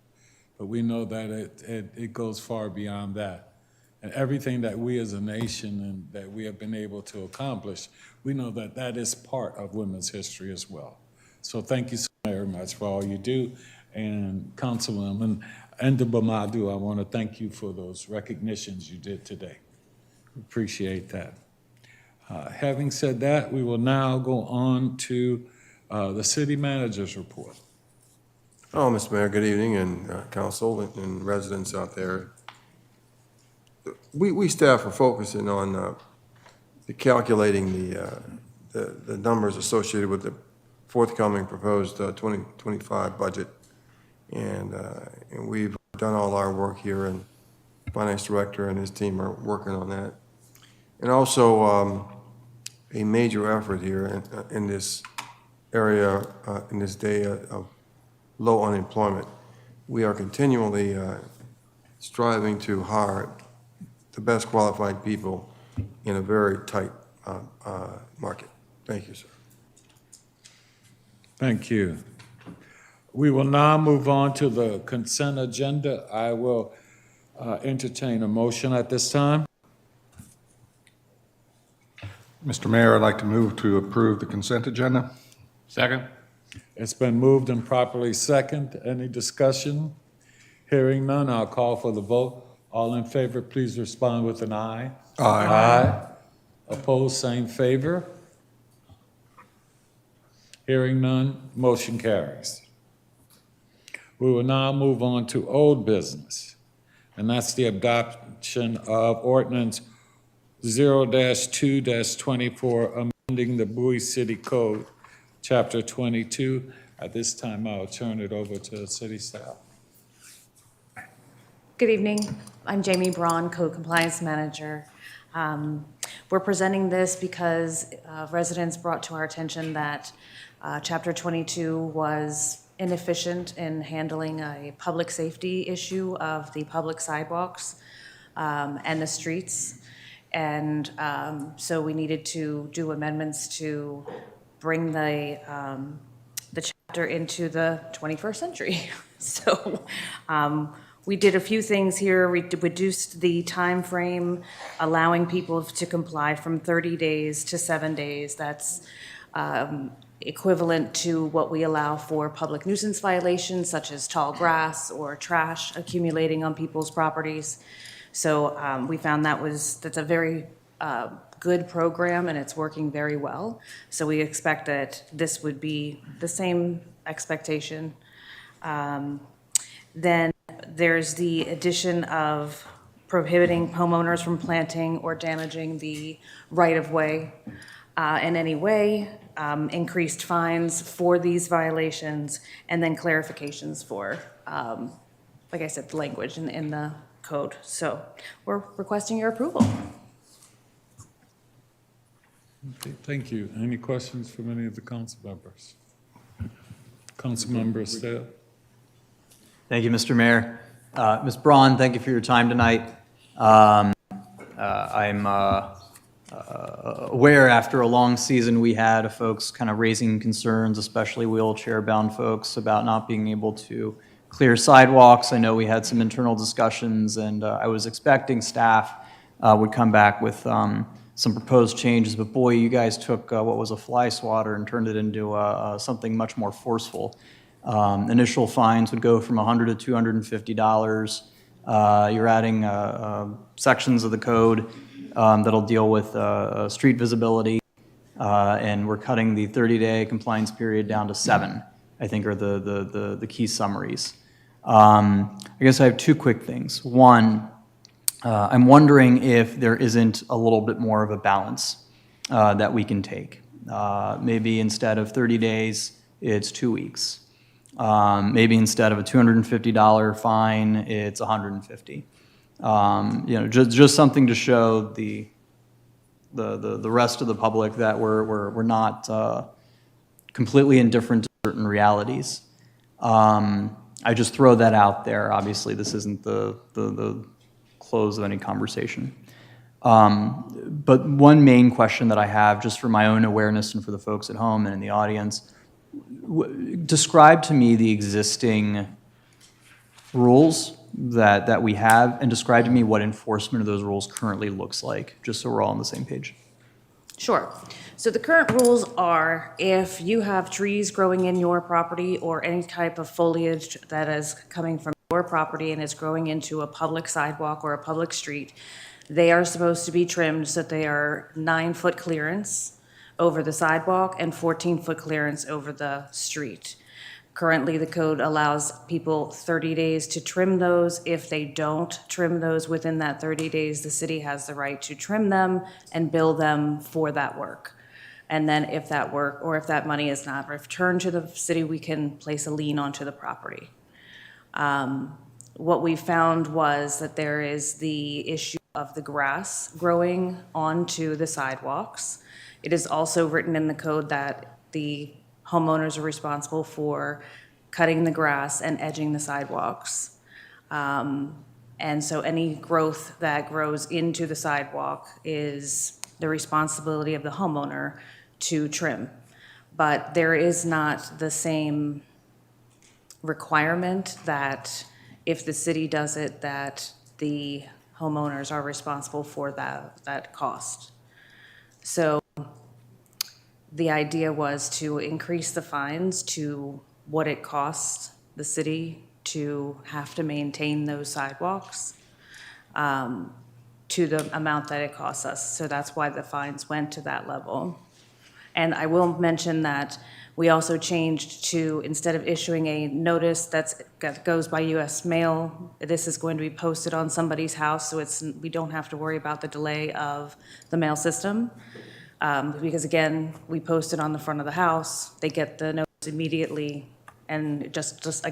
but we know that it goes far beyond that. And everything that we as a nation and that we have been able to accomplish, we know that that is part of women's history as well. So thank you so very much for all you do. And Councilwoman Ndubamadu, I want to thank you for those recognitions you did today. Appreciate that. Having said that, we will now go on to the city manager's report. Oh, Mr. Mayor, good evening, and council and residents out there. We staff are focusing on calculating the numbers associated with the forthcoming proposed 2025 budget. And we've done all our work here, and Finance Director and his team are working on that. And also a major effort here in this area, in this day of low unemployment. We are continually striving to hire the best qualified people in a very tight market. Thank you, sir. Thank you. We will now move on to the consent agenda. I will entertain a motion at this time. Mr. Mayor, I'd like to move to approve the consent agenda. Second? It's been moved and properly second. Any discussion? Hearing none, I'll call for the vote. All in favor, please respond with an aye. Aye. Aye. Opposed, same favor. Hearing none, motion carries. We will now move on to old business, and that's the adoption of ordinance 0-2-24, amending the Bowie City Code, Chapter 22. At this time, I'll turn it over to city staff. Good evening. I'm Jamie Braun, Code Compliance Manager. We're presenting this because residents brought to our attention that Chapter 22 was inefficient in handling a public safety issue of the public sidewalks and the streets. And so we needed to do amendments to bring the chapter into the 21st century. So we did a few things here. We reduced the time frame, allowing people to comply from 30 days to 7 days. That's equivalent to what we allow for public nuisance violations, such as tall grass or trash accumulating on people's properties. So we found that's a very good program, and it's working very well. So we expect that this would be the same expectation. Then there's the addition of prohibiting homeowners from planting or damaging the right-of-way in any way, increased fines for these violations, and then clarifications for, like I said, the language in the code. So we're requesting your approval. Okay, thank you. Any questions from any of the council members? Council member Estelle? Thank you, Mr. Mayor. Ms. Braun, thank you for your time tonight. I'm aware after a long season we had of folks kind of raising concerns, especially wheelchair-bound folks, about not being able to clear sidewalks. I know we had some internal discussions, and I was expecting staff would come back with some proposed changes. But boy, you guys took what was a fly swatter and turned it into something much more forceful. Initial fines would go from $100 to $250. You're adding sections of the code that'll deal with street visibility, and we're cutting the 30-day compliance period down to 7, I think are the key summaries. I guess I have 2 quick things. One, I'm wondering if there isn't a little bit more of a balance that we can take. Maybe instead of 30 days, it's 2 weeks. Maybe instead of a $250 fine, it's $150. Just something to show the rest of the public that we're not completely indifferent to certain realities. I just throw that out there. Obviously, this isn't the close of any conversation. But one main question that I have, just for my own awareness and for the folks at home and in the audience, describe to me the existing rules that we have, and describe to me what enforcement of those rules currently looks like, just so we're all on the same page. Sure. So the current rules are, if you have trees growing in your property or any type of foliage that is coming from your property and is growing into a public sidewalk or a public street, they are supposed to be trimmed so that they are 9-foot clearance over the sidewalk and 14-foot clearance over the street. Currently, the code allows people 30 days to trim those. If they don't trim those within that 30 days, the city has the right to trim them and bill them for that work. And then if that work, or if that money is not returned to the city, we can place a lien onto the property. What we found was that there is the issue of the grass growing onto the sidewalks. It is also written in the code that the homeowners are responsible for cutting the grass and edging the sidewalks. And so any growth that grows into the sidewalk is the responsibility of the homeowner to trim. But there is not the same requirement that if the city does it, that the homeowners are responsible for that cost. So the idea was to increase the fines to what it costs the city to have to maintain those sidewalks, to the amount that it costs us. So that's why the fines went to that level. And I will mention that we also changed to, instead of issuing a notice that goes by US mail, this is going to be posted on somebody's house, so we don't have to worry about the delay of the mail system. Because again, we post it on the front of the house, they get the notice immediately, and just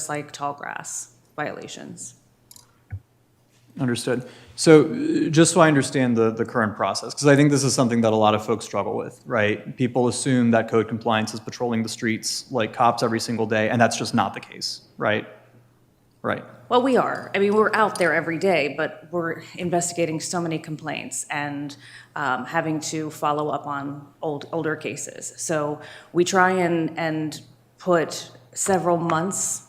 like tall grass violations. Understood. So just so I understand the current process, because I think this is something that a lot of folks struggle with, right? People assume that code compliance is patrolling the streets like cops every single day, and that's just not the case, right? Right. Well, we are. I mean, we're out there every day, but we're investigating so many complaints and having to follow up on older cases. So we try and put several months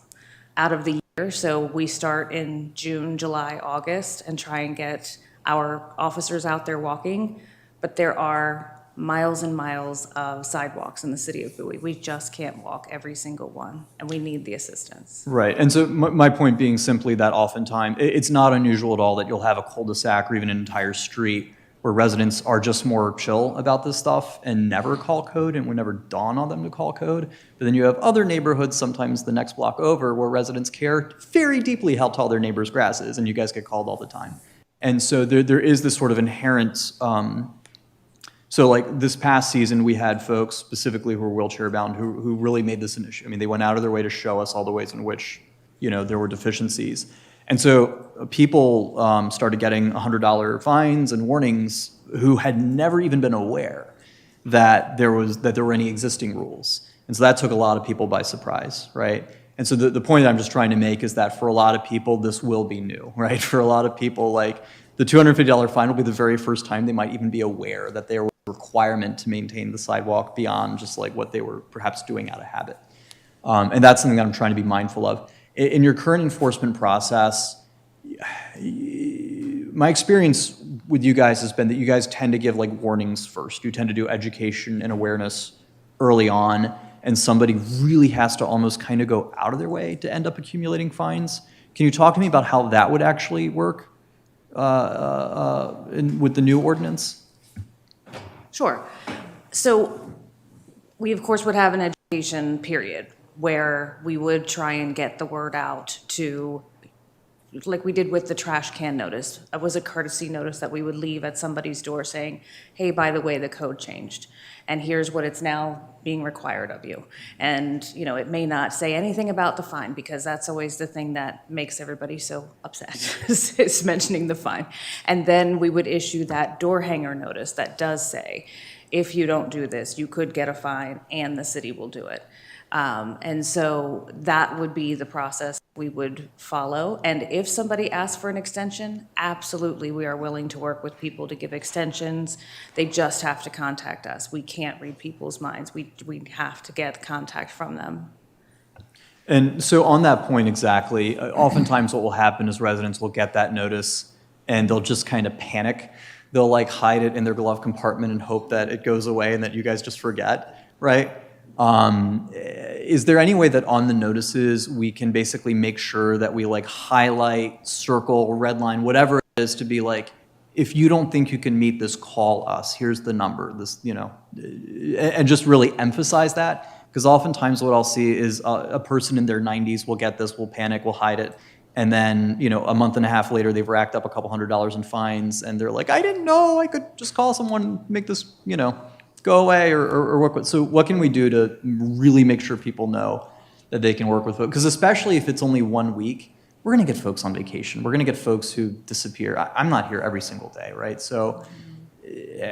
out of the year. So we start in June, July, August, and try and get our officers out there walking. But there are miles and miles of sidewalks in the city of Bowie. We just can't walk every single one, and we need the assistance. Right. And so my point being simply that oftentimes it's not unusual at all that you'll have a cul-de-sac or even an entire street where residents are just more chill about this stuff and never call code, and would never dawn on them to call code. But then you have other neighborhoods, sometimes the next block over, where residents care very deeply how tall their neighbor's grass is, and you guys get called all the time. And so there is this sort of inherent, so like this past season, we had folks specifically who were wheelchair bound who really made this an issue. I mean, they went out of their way to show us all the ways in which, there were deficiencies. And so people started getting $100 fines and warnings who had never even been aware that there were any existing rules. And so that took a lot of people by surprise, right? And so the point that I'm just trying to make is that for a lot of people, this will be new, right? For a lot of people, like the $250 fine will be the very first time they might even be aware that there was a requirement to maintain the sidewalk beyond just like what they were perhaps doing out of habit. And that's something that I'm trying to be mindful of. In your current enforcement process, my experience with you guys has been that you guys tend to give like warnings first. You tend to do education and awareness early on, and somebody really has to almost kind of go out of their way to end up accumulating fines. Can you talk to me about how that would actually work with the new ordinance? Sure. So we, of course, would have an education period where we would try and get the word out to, like we did with the trash can notice. It was a courtesy notice that we would leave at somebody's door saying, hey, by the way, the code changed, and here's what it's now being required of you. And, you know, it may not say anything about the fine, because that's always the thing that makes everybody so upset, is mentioning the fine. And then we would issue that door hanger notice that does say, if you don't do this, you could get a fine and the city will do it. And so that would be the process we would follow. And if somebody asks for an extension, absolutely, we are willing to work with people to give extensions. They just have to contact us. We can't read people's minds. We have to get contact from them. And so on that point exactly, oftentimes what will happen is residents will get that notice and they'll just kind of panic. They'll like hide it in their glove compartment and hope that it goes away and that you guys just forget, right? Is there any way that on the notices we can basically make sure that we like highlight, circle, redline, whatever it is, to be like, if you don't think you can meet this, call us. Here's the number. This, you know, and just really emphasize that, because oftentimes what I'll see is a person in their 90s will get this, will panic, will hide it, and then, you know, a month and a half later they've racked up a couple $100s in fines, and they're like, I didn't know I could just call someone, make this, you know, go away, or work with. So what can we do to really make sure people know that they can work with folks? Because especially if it's only 1 week, we're going to get folks on vacation. We're going to get folks who disappear. I'm not here every single day, right? So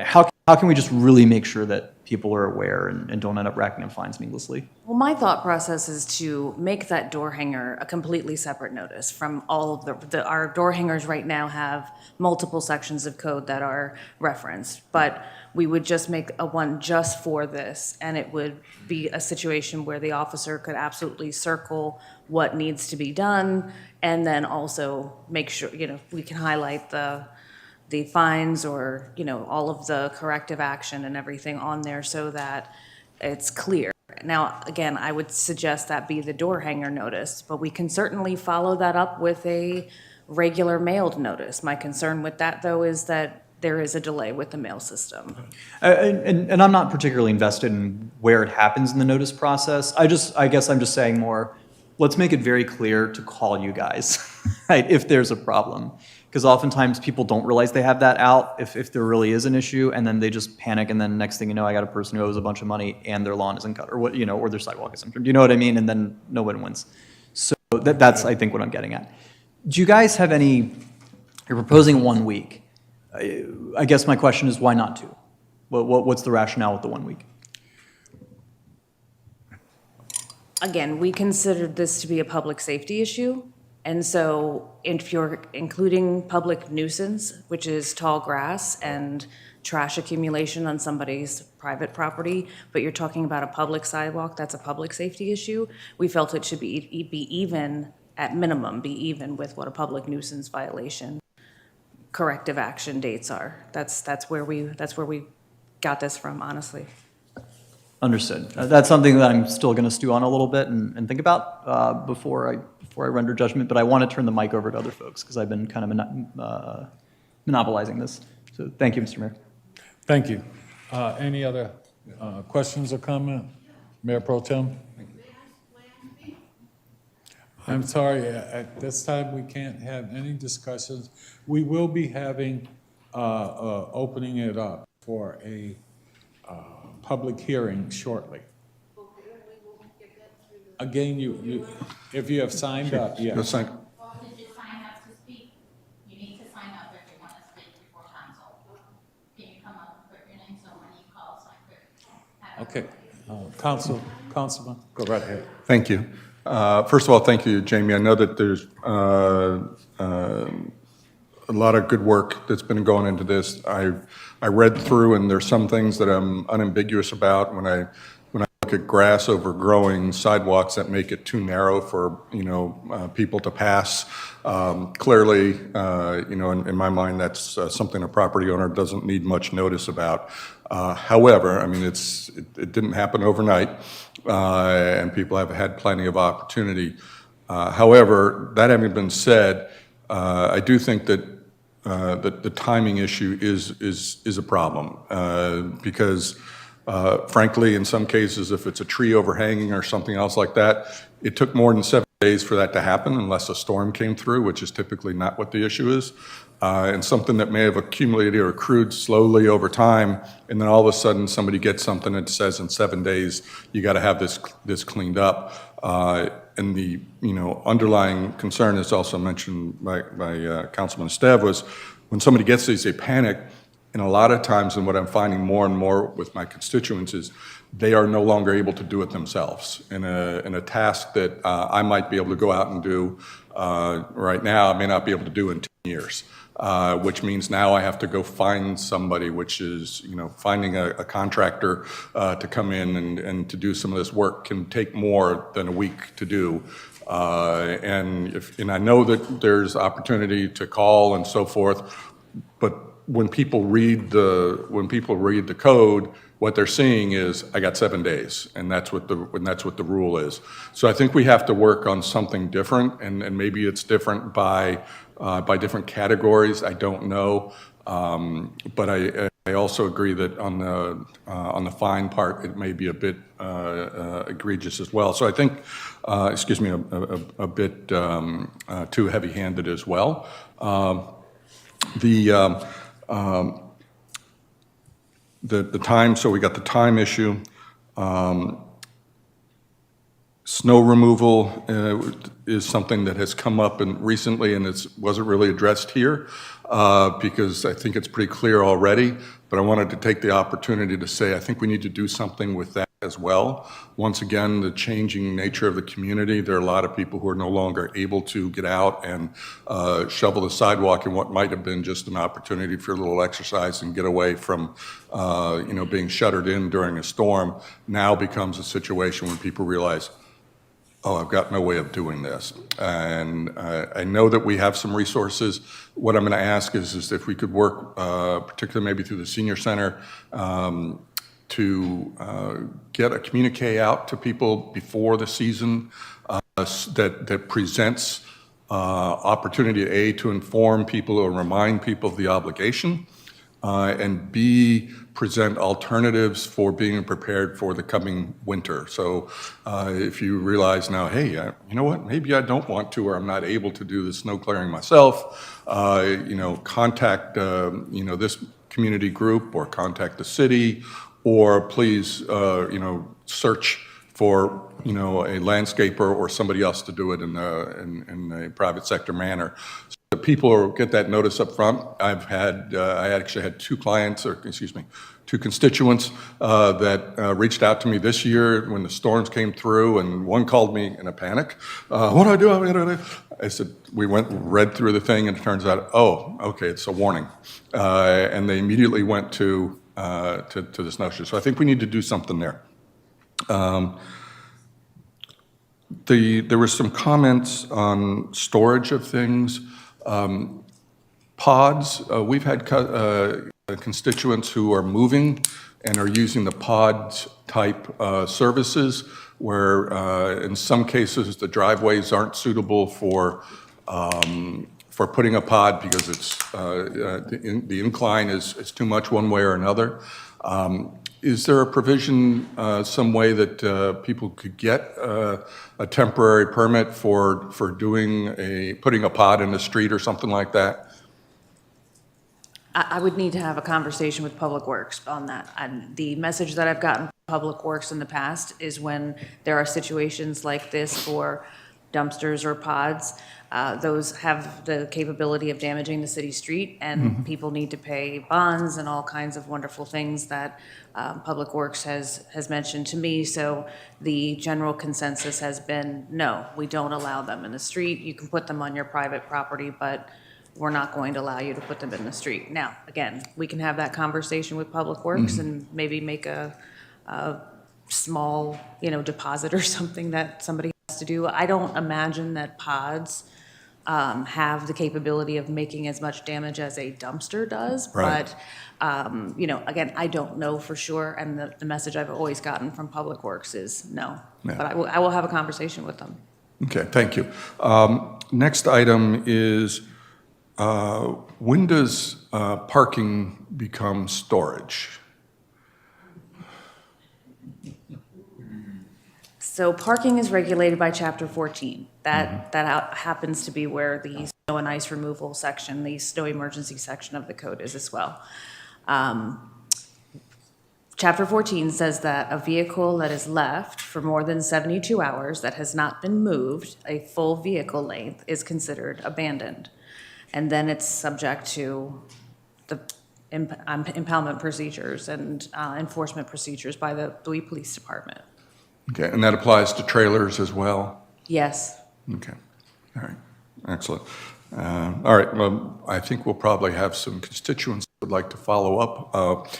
how can we just really make sure that people are aware and don't end up racking up fines needlessly? Well, my thought process is to make that door hanger a completely separate notice from all of our door hangers right now have multiple sections of code that are referenced, but we would just make a one just for this, and it would be a situation where the officer could absolutely circle what needs to be done, and then also make sure, you know, we can highlight the fines, or, you know, all of the corrective action and everything on there so that it's clear. Now, again, I would suggest that be the door hanger notice, but we can certainly follow that up with a regular mailed notice. My concern with that, though, is that there is a delay with the mail system. And I'm not particularly invested in where it happens in the notice process. I guess I'm just saying more, let's make it very clear to call you guys, right, if there's a problem. Because oftentimes people don't realize they have that out if there really is an issue, and then they just panic, and then next thing you know, I got a person who owes a bunch of money and their lawn isn't cut, or what, you know, or their sidewalk isn't trimmed. You know what I mean? And then no one wins. So that's I think what I'm getting at. Do you guys have any? You're proposing 1 week. I guess my question is, why not 2? What's the rationale with the 1 week? Again, we considered this to be a public safety issue. And so if you're including public nuisance, which is tall grass and trash accumulation on somebody's private property, but you're talking about a public sidewalk, that's a public safety issue, we felt it should be even, at minimum, be even with what a public nuisance violation corrective action dates are. That's where we got this from, honestly. Understood. That's something that I'm still going to stew on a little bit and think about before I render judgment, but I want to turn the mic over to other folks because I've been kind of monopolizing this. So thank you, Mr. Mayor. Thank you. Any other questions or comment? Mayor Pro Tem? I'm sorry, at this time we can't have any discussions. We will be having, opening it up for a public hearing shortly. Again, if you have signed up, yes. Well, did you sign up to speak? You need to sign up if you want to speak before council. Can you come up and put your name so when you call, so I could have Okay, Councilman, go right ahead. Thank you. First of all, thank you, Jamie. I know that there's a lot of good work that's been going into this. I read through, and there's some things that I'm unambiguous about when I look look at grass overgrowing sidewalks that make it too narrow for, people to pass. Clearly, in my mind, that's something a property owner doesn't need much notice about. However, I mean, it didn't happen overnight, and people have had plenty of opportunity. However, that having been said, I do think that the timing issue is a problem, because frankly, in some cases, if it's a tree overhanging or something else like that, it took more than 7 days for that to happen unless a storm came through, which is typically not what the issue is. And something that may have accumulated or accrued slowly over time, and then all of a sudden somebody gets something that says in 7 days you got to have this cleaned up. And the underlying concern is also mentioned by Councilman Estev was when somebody gets these, they panic. And a lot of times, and what I'm finding more and more with my constituents is they are no longer able to do it themselves. In a task that I might be able to go out and do right now, I may not be able to do in 10 years. Which means now I have to go find somebody, which is, finding a contractor to come in and to do some of this work can take more than a week to do. And I know that there's opportunity to call and so forth, but when people read the code, what they're seeing is I got 7 days, and that's what the rule is. So I think we have to work on something different, and maybe it's different by different categories. I don't know, but I also agree that on the fine part, it may be a bit egregious as well. So I think, a bit too heavy-handed as well. The time, so we got the time issue. Snow removal is something that has come up recently, and it wasn't really addressed here because I think it's pretty clear already, but I wanted to take the opportunity to say I think we need to do something with that as well. Once again, the changing nature of the community, there are a lot of people who are no longer able to get out and shovel the sidewalk in what might have been just an opportunity for a little exercise and get away from being shuttered in during a storm, now becomes a situation when people realize, oh, I've got no way of doing this. And I know that we have some resources. What I'm going to ask is if we could work, particularly maybe through the senior center, to get a communique out to people before the season that presents opportunity, to inform people or remind people of the obligation, and B, present alternatives for being prepared for the coming winter. So if you realize now, hey, you know what, maybe I don't want to, or I'm not able to do the snow clearing myself, contact, this community group or contact the city, or please, search for, a landscaper or somebody else to do it in a private sector manner. So people get that notice up front. I actually had two constituents that reached out to me this year when the storms came through, and one called me in a panic. What do I do? I said, we went and read through the thing, and it turns out, oh, okay, it's a warning. And they immediately went to the snow shoe. So I think we need to do something there. There were some comments on storage of things. Pods, we've had constituents who are moving and are using the pod type services where in some cases the driveways aren't suitable for putting a pod because it's the incline is too much one way or another. Is there a provision, some way that people could get a temporary permit for putting a pod in the street or something like that? I would need to have a conversation with Public Works on that. And the message that I've gotten from Public Works in the past is when there are situations like this for dumpsters or pods, those have the capability of damaging the city street, and people need to pay bonds and all kinds of wonderful things that Public Works has mentioned to me. So the general consensus has been, no, we don't allow them in the street. You can put them on your private property, but we're not going to allow you to put them in the street. Now, again, we can have that conversation with Public Works and maybe make a small, deposit or something that somebody has to do. I don't imagine that pods have the capability of making as much damage as a dumpster does. Right. But, again, I don't know for sure, and the message I've always gotten from Public Works is no. Yeah. But I will have a conversation with them. Okay, thank you. Next item is, when does parking become storage? So parking is regulated by Chapter 14. That happens to be where the snow and ice removal section, the snow emergency section of the code is as well. Chapter 14 says that a vehicle that is left for more than 72 hours that has not been moved, a full vehicle length, is considered abandoned. And then it's subject to the impoundment procedures and enforcement procedures by the Bowie Police Department. Okay, and that applies to trailers as well? Yes. Okay, all right, excellent. All right, well, I think we'll probably have some constituents who would like to follow up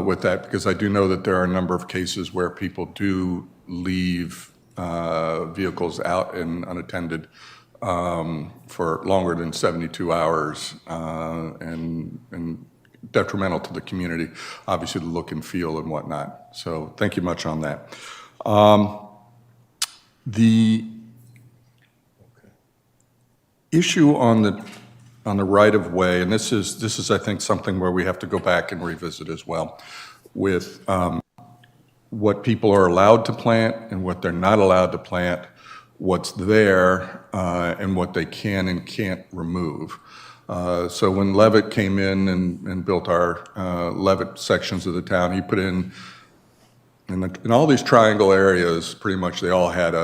with that, because I do know that there are a number of cases where people do leave vehicles out and unattended for longer than 72 hours, and detrimental to the community, obviously the look and feel and whatnot. So thank you much on that. The issue on the right-of-way, and this is I think something where we have to go back and revisit as well, with what people are allowed to plant and what they're not allowed to plant, what's there, and what they can and can't remove. So when Levitt came in and built our Levitt sections of the town, he put in all these triangle areas, pretty much they all had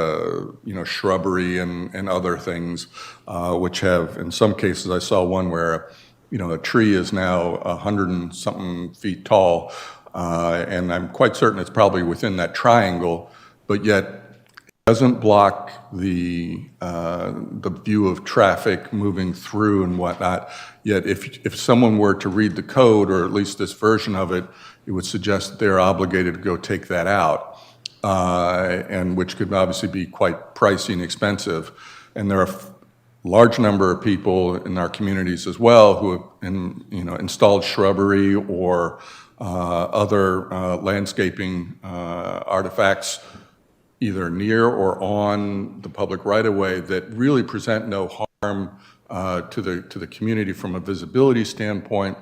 shrubbery and other things, which have, in some cases, I saw one where, a tree is now 100 and something feet tall, and I'm quite certain it's probably within that triangle, but yet it doesn't block the view of traffic moving through and whatnot. Yet if someone were to read the code, or at least this version of it, it would suggest that they're obligated to go take that out, and which could obviously be quite pricey and expensive. And there are a large number of people in our communities as well who have installed shrubbery or other landscaping artifacts either near or on the public right-of-way that really present no harm to the community from a visibility standpoint.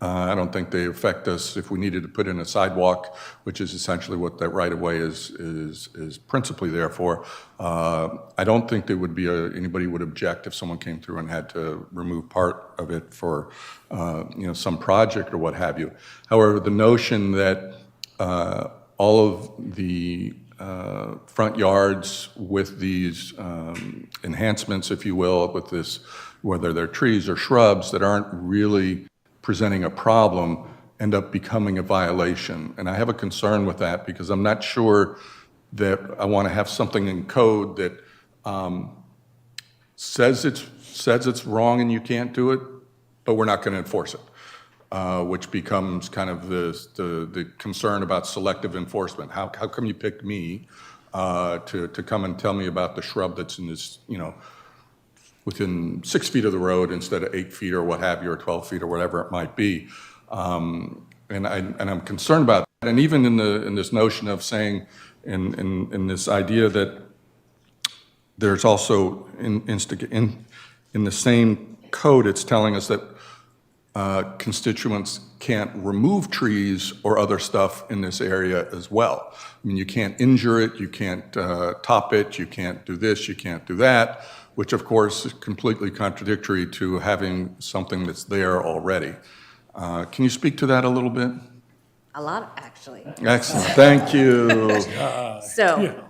I don't think they affect us if we needed to put in a sidewalk, which is essentially what that right-of-way is principally there for. I don't think there would be anybody would object if someone came through and had to remove part of it for some project or what have you. However, the notion that all of the front yards with these enhancements, if you will, with this, whether they're trees or shrubs that aren't really presenting a problem, end up becoming a violation. And I have a concern with that, because I'm not sure that I want to have something in code that says it's wrong and you can't do it, but we're not going to enforce it, which becomes kind of the concern about selective enforcement. How come you picked me to come and tell me about the shrub that's in this, within 6 feet of the road instead of 8 feet or what have you, or 12 feet or whatever it might be. And I'm concerned about that. And even in this notion of saying, in this idea that there's also in the same code, it's telling us that constituents can't remove trees or other stuff in this area as well. I mean, you can't injure it, you can't top it, you can't do this, you can't do that, which of course is completely contradictory to having something that's there already. Can you speak to that a little bit? A lot, actually. Excellent, thank you. So,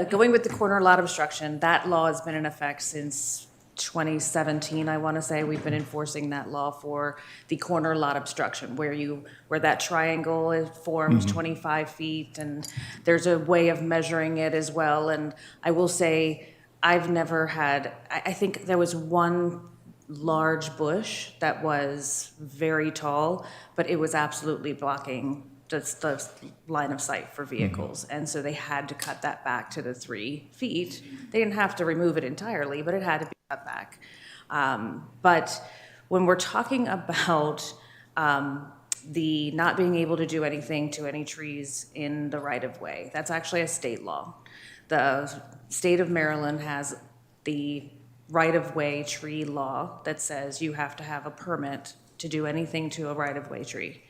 going with the corner lot obstruction, that law has been in effect since 2017, I want to say. We've been enforcing that law for the corner lot obstruction, where that triangle forms 25 feet, and there's a way of measuring it as well. And I will say, I've never had, I think there was one large bush that was very tall, but it was absolutely blocking that's the line of sight for vehicles. And so they had to cut that back to the 3 feet. They didn't have to remove it entirely, but it had to be cut back. But when we're talking about the not being able to do anything to any trees in the right-of-way, that's actually a state law. The state of Maryland has the right-of-way tree law that says you have to have a permit to do anything to a right-of-way tree.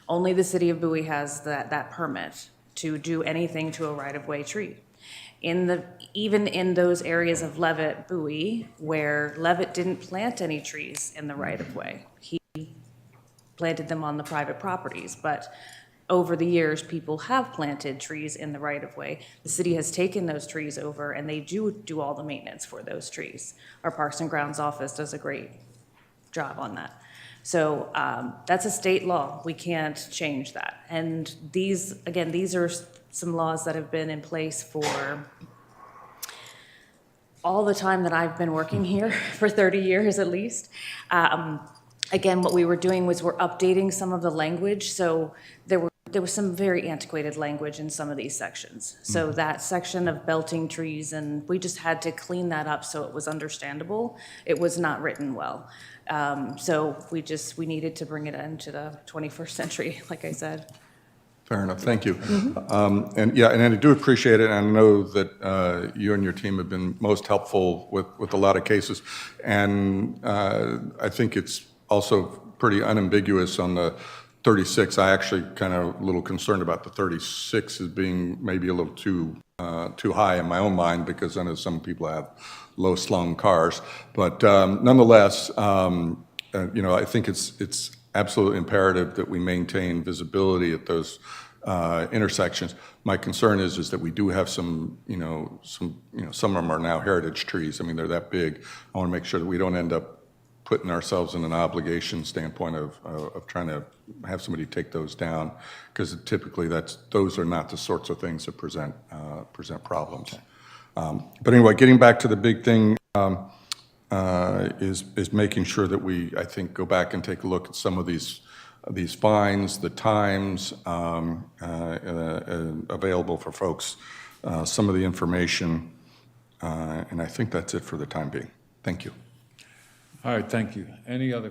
Only the city of Bowie has that permit to do anything to a right-of-way tree. Even in those areas of Levitt, Bowie, where Levitt didn't plant any trees in the right-of-way, he planted them on the private properties, but over the years, people have planted trees in the right-of-way. The city has taken those trees over, and they do all the maintenance for those trees. Our Parks and Grounds office does a great job on that. So that's a state law. We can't change that. And these are some laws that have been in place for all the time that I've been working here, for 30 years at least. Again, what we were doing was we're updating some of the language. So there was some very antiquated language in some of these sections. So that section of belting trees, and we just had to clean that up so it was understandable. It was not written well. So we needed to bring it into the 21st century, like I said. Fair enough, thank you. And I do appreciate it, and I know that you and your team have been most helpful with a lot of cases. And I think it's also pretty unambiguous on the 36. I actually kind of a little concerned about the 36 as being maybe a little too high in my own mind, because I know some people have low-slung cars. But nonetheless, I think it's absolutely imperative that we maintain visibility at those intersections. My concern is that we do have some of them are now heritage trees. I mean, they're that big. I want to make sure that we don't end up putting ourselves in an obligation standpoint of trying to have somebody take those down, because typically those are not the sorts of things that present problems. But anyway, getting back to the big thing is making sure that we, I think, go back and take a look at some of these fines, the times available for folks, some of the information, and I think that's it for the time being. Thank you. All right, thank you. Any other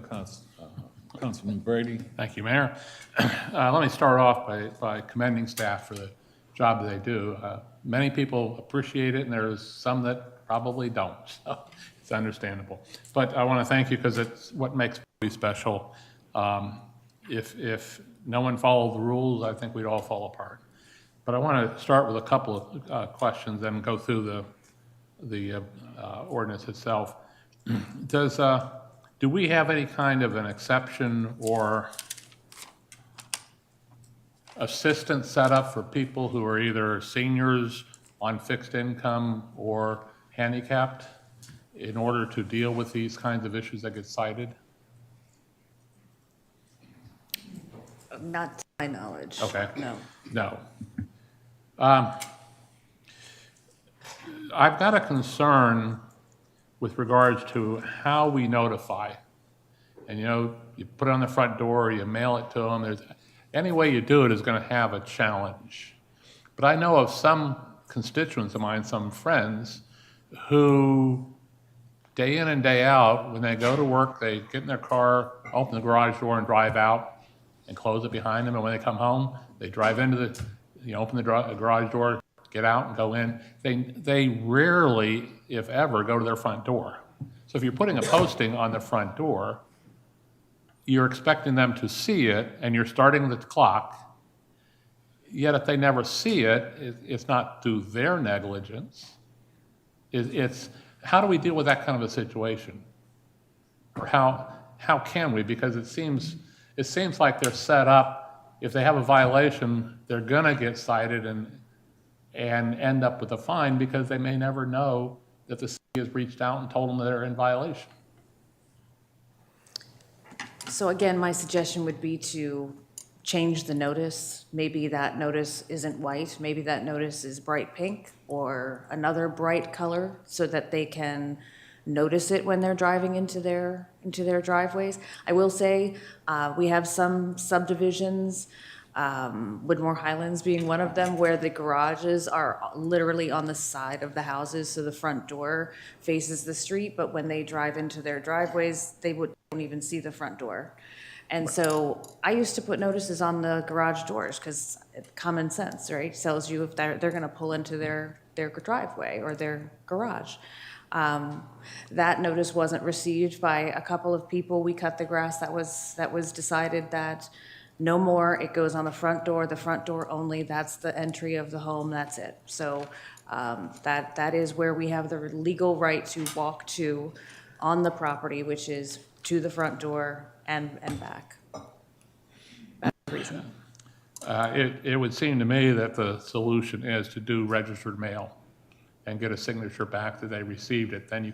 Councilman Brady? Thank you, Mayor. Let me start off by commending staff for the job that they do. Many people appreciate it, and there's some that probably don't, so it's understandable. But I want to thank you, because it's what makes Bowie special. If no one followed the rules, I think we'd all fall apart. But I want to start with a couple of questions and go through the ordinance itself. Do we have any kind of an exception or assistance set up for people who are either seniors on fixed income or handicapped in order to deal with these kinds of issues that get cited? Not to my knowledge. Okay. No. I've got a concern with regards to how we notify. And you put it on the front door, you mail it to them. Any way you do it is going to have a challenge. But I know of some constituents of mine, some friends, who day in and day out, when they go to work, they get in their car, open the garage door and drive out and close it behind them. And when they come home, they drive into open the garage door, get out and go in. They rarely, if ever, go to their front door. So if you're putting a posting on the front door, you're expecting them to see it, and you're starting the clock. Yet if they never see it, it's not through their negligence. It's how do we deal with that kind of a situation? Or how can we? Because it seems like they're set up. If they have a violation, they're going to get cited and end up with a fine, because they may never know that the city has reached out and told them that they're in violation. So again, my suggestion would be to change the notice. Maybe that notice isn't white. Maybe that notice is bright pink or another bright color, so that they can notice it when they're driving into their driveways. I will say we have some subdivisions Woodmore Highlands being one of them, where the garages are literally on the side of the houses, so the front door faces the street, but when they drive into their driveways, they don't even see the front door. And so I used to put notices on the garage doors, because common sense, right, tells you if they're gonna pull into their driveway or their garage. That notice wasn't received by a couple of people. We cut the grass. That was decided that no more. It goes on the front door only. That's the entry of the home. That's it. So that is where we have the legal right to walk to on the property, which is to the front door and back. That's the reason. It would seem to me that the solution is to do registered mail and get a signature back that they received it. Then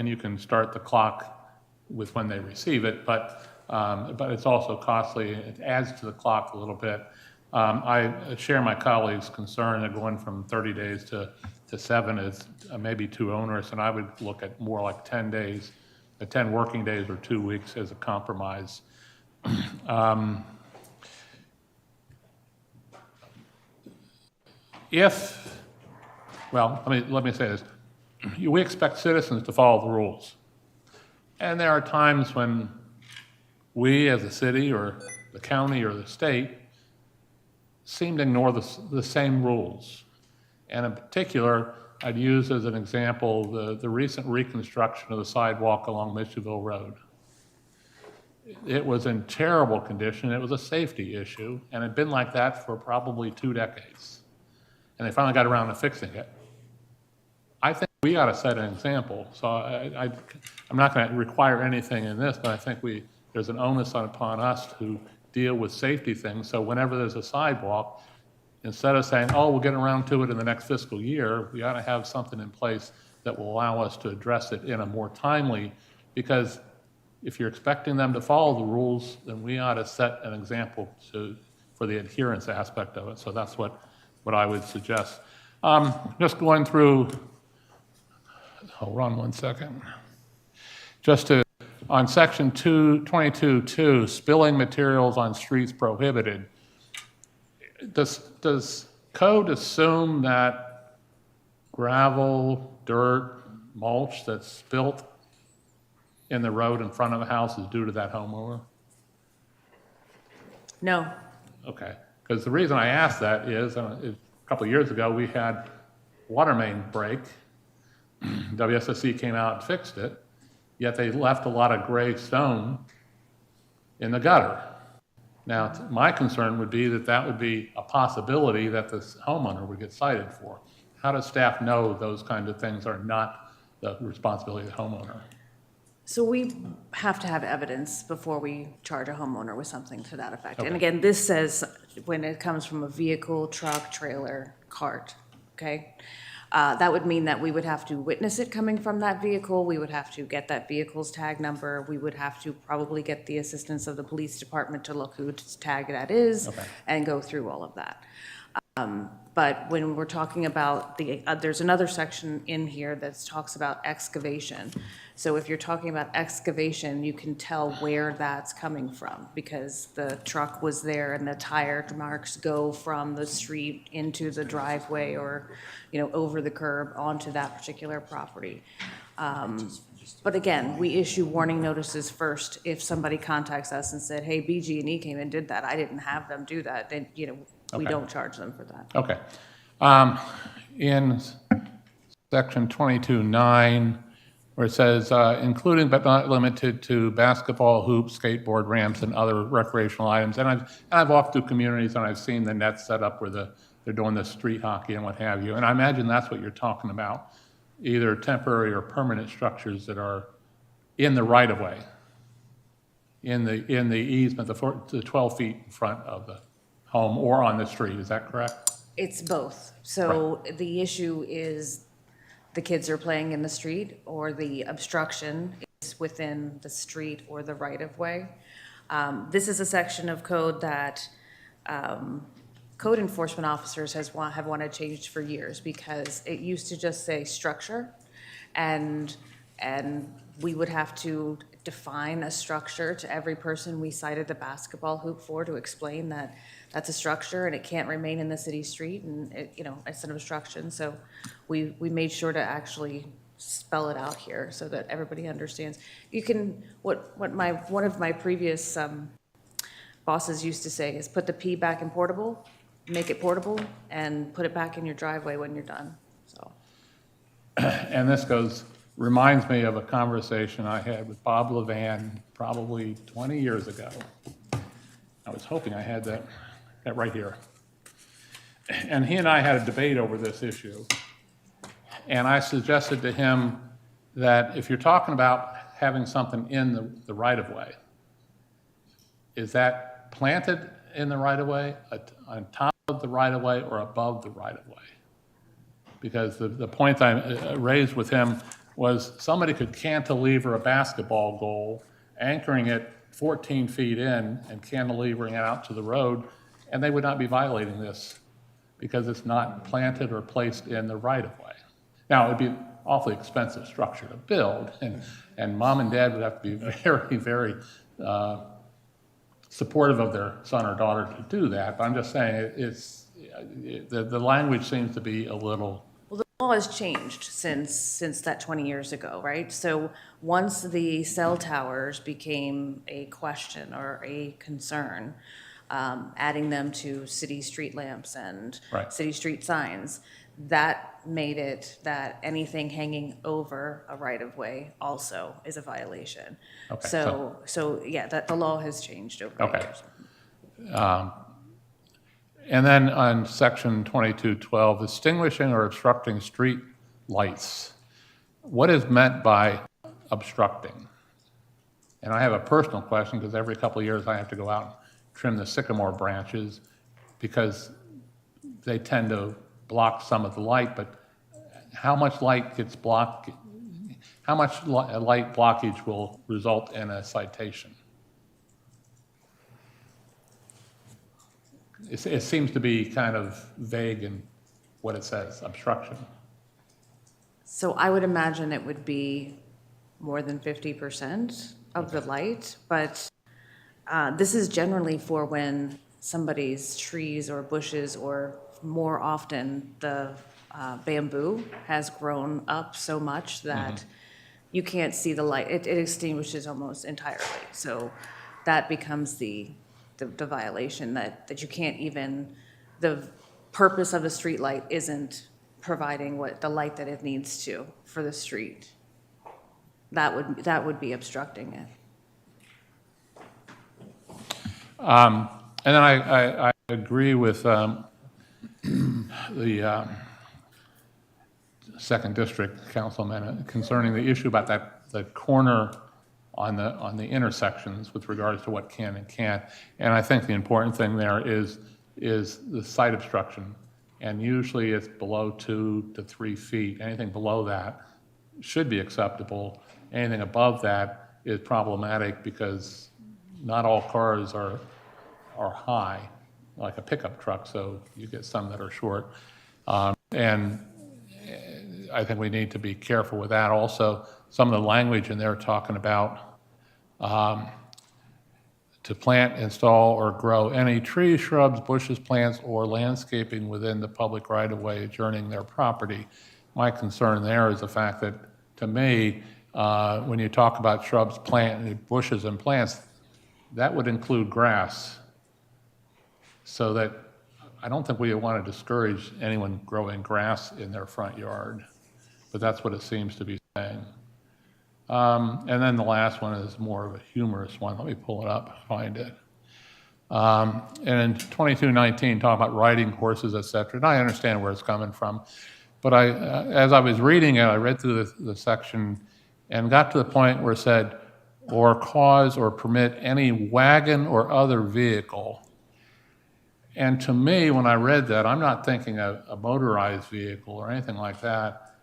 you can start the clock with when they receive it, but it's also costly. It adds to the clock a little bit. I share my colleagues' concern that going from 30 days to 7 is maybe too onerous, and I would look at more like 10 days, 10 working days or 2 weeks as a compromise. Let me say this. We expect citizens to follow the rules. And there are times when we as a city or the county or the state seem to ignore the same rules. And in particular, I'd use as an example the recent reconstruction of the sidewalk along Mitchellville Road. It was in terrible condition. It was a safety issue, and it had been like that for probably 2 decades. And they finally got around to fixing it. I think we ought to set an example. So I'm not going to require anything in this, but I think there's an onus upon us to deal with safety things. So whenever there's a sidewalk, instead of saying, oh, we'll get around to it in the next fiscal year, we ought to have something in place that will allow us to address it in a more timely, because if you're expecting them to follow the rules, then we ought to set an example for the adherence aspect of it. So that's what I would suggest. Just going through, hold on one second. On section 22.2, spilling materials on streets prohibited. Does code assume that gravel, dirt, mulch that's spilt in the road in front of a house is due to that homeowner? No. Okay, because the reason I asked that is a couple of years ago we had water main break. WSSC came out and fixed it, yet they left a lot of gray stone in the gutter. Now, my concern would be that would be a possibility that this homeowner would get cited for. How does staff know those kinds of things are not the responsibility of the homeowner? So we have to have evidence before we charge a homeowner with something to that effect. Okay. And again, this says when it comes from a vehicle, truck, trailer, cart, okay? That would mean that we would have to witness it coming from that vehicle. We would have to get that vehicle's tag number. We would have to probably get the assistance of the police department to look whose tag that is, Okay. and go through all of that. But when we're talking about there's another section in here that talks about excavation. So if you're talking about excavation, you can tell where that's coming from, because the truck was there and the tire marks go from the street into the driveway or, over the curb onto that particular property. But again, we issue warning notices first. If somebody contacts us and said, hey, BG&E came and did that, I didn't have them do that, then, we Okay. don't charge them for that. Okay. In section 22.9, where it says, including but not limited to basketball, hoops, skateboard ramps, and other recreational items. And I've walked through communities and I've seen the nets set up where they're doing the street hockey and what have you. And I imagine that's what you're talking about, either temporary or permanent structures that are in the right-of-way, in the easement, the 12 feet in front of the home or on the street. Is that correct? It's both. So the issue is the kids are playing in the street, or the obstruction is within the street or the right-of-way. This is a section of code that code enforcement officers have wanted changed for years, because it used to just say structure, and we would have to define a structure to every person we cited the basketball hoop for, to explain that that's a structure and it can't remain in the city street and it's an obstruction. So we made sure to actually spell it out here so that everybody understands. You can, one of my previous bosses used to say is put the P back in portable, make it portable, and put it back in your driveway when you're done, so. And this reminds me of a conversation I had with Bob Levan probably 20 years ago. I was hoping I had that right here. And he and I had a debate over this issue. And I suggested to him that if you're talking about having something in the right-of-way, is that planted in the right-of-way, on top of the right-of-way, or above the right-of-way? Because the point I raised with him was somebody could cantilever a basketball goal, anchoring it 14 feet in and cantilevering it out to the road, and they would not be violating this because it's not planted or placed in the right-of-way. Now, it would be an awfully expensive structure to build, and mom and dad would have to be very, very supportive of their son or daughter to do that. But I'm just saying, the language seems to be a little. Well, the law has changed since that 20 years ago, right? So once the cell towers became a question or a concern, adding them to city street lamps and Right. city street signs, that made it that anything hanging over a right-of-way also is a violation. Okay, So yeah, the law has changed over the Okay. years. And then on section 2212, extinguishing or obstructing street lights. What is meant by obstructing? And I have a personal question because every couple of years I have to go out and trim the sycamore branches because they tend to block some of the light, but how much light gets blocked? How much light blockage will result in a citation? It seems to be kind of vague in what it says, obstruction. So I would imagine it would be more than 50% of the light, but this is generally for when somebody's trees or bushes, or more often the bamboo has grown up so much that you can't see the light. It extinguishes almost entirely. So that becomes the violation, that you can't even, the purpose of a street light isn't providing what the light that it needs to for the street. That would be obstructing it. And then I agree with the second district councilman concerning the issue about the corner on the intersections with regards to what can and can't. And I think the important thing there is the site obstruction. And usually it's below 2 to 3 feet. Anything below that should be acceptable. Anything above that is problematic because not all cars are high, like a pickup truck, so you get some that are short. And I think we need to be careful with that. Also, some of the language in there talking about to plant, install, or grow any trees, shrubs, bushes, plants, or landscaping within the public right-of-way adjoining their property. My concern there is the fact that, to me, when you talk about shrubs, bushes, and plants, that would include grass. So that I don't think we want to discourage anyone growing grass in their front yard, but that's what it seems to be saying. And then the last one is more of a humorous one. Let me pull it up, find it. And in 2219, talking about riding horses, et cetera, and I understand where it's coming from, but as I was reading it, I read through the section and got to the point where it said, or cause or permit any wagon or other vehicle. And to me, when I read that, I'm not thinking of a motorized vehicle or anything like that.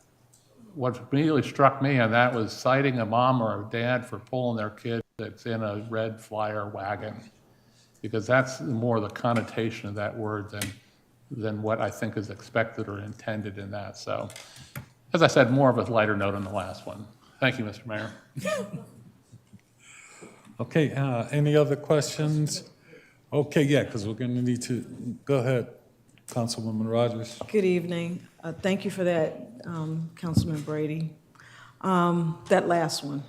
What immediately struck me on that was citing a mom or a dad for pulling their kid that's in a red Flyer wagon, because that's more the connotation of that word than what I think is expected or intended in that. So, as I said, more of a lighter note on the last one. Thank you, Mr. Mayor. Okay, any other questions Okay, yeah, because we're going to need to, go ahead, Councilwoman Rogers. Good evening. Thank you for that, Councilman Brady. That last one.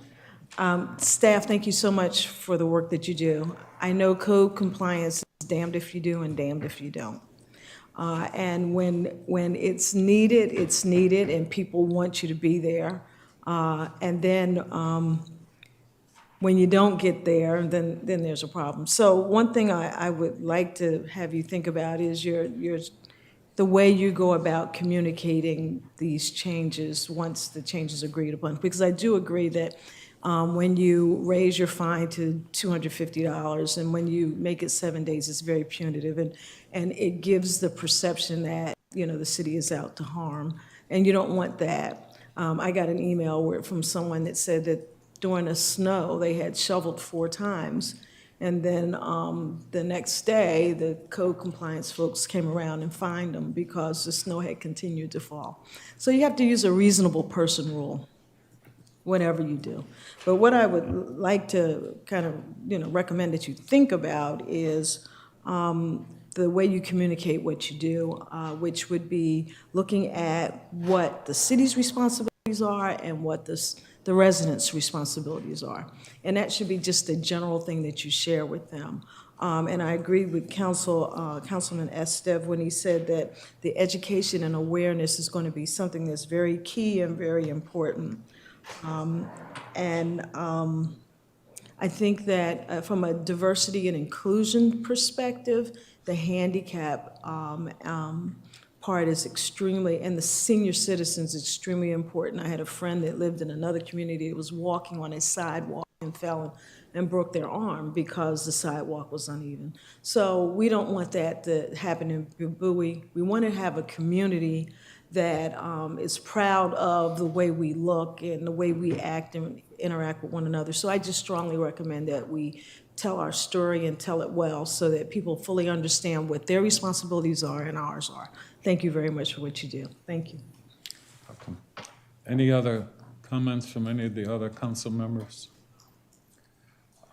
Staff, thank you so much for the work that you do. I know code compliance is damned if you do and damned if you don't. And when it's needed, and people want you to be there. And then when you don't get there, then there's a problem. So one thing I would like to have you think about is the way you go about communicating these changes once the changes are agreed upon. Because I do agree that when you raise your fine to $250 and when you make it 7 days, it's very punitive, and it gives the perception that, the city is out to harm, and you don't want that. I got an email from someone that said that during the snow, they had shoveled 4 times, and then the next day, the code compliance folks came around and fined them because the snow had continued to fall. So you have to use a reasonable person rule whatever you do. But what I would like to kind of, recommend that you think about is the way you communicate what you do, which would be looking at what the city's responsibilities are and what the residents' responsibilities are. And that should be just a general thing that you share with them. And I agree with Councilman Esteve when he said that the education and awareness is going to be something that's very key and very important. I think that from a diversity and inclusion perspective, the handicap part is extremely, and the senior citizens, extremely important. I had a friend that lived in another community that was walking on a sidewalk and fell and broke their arm because the sidewalk was uneven. So we don't want that to happen in Bowie. We want to have a community that is proud of the way we look and the way we act and interact with one another. So I just strongly recommend that we tell our story and tell it well so that people fully understand what their responsibilities are and ours are. Thank you very much for what you do. Thank you. Welcome. Any other comments from any of the other council members?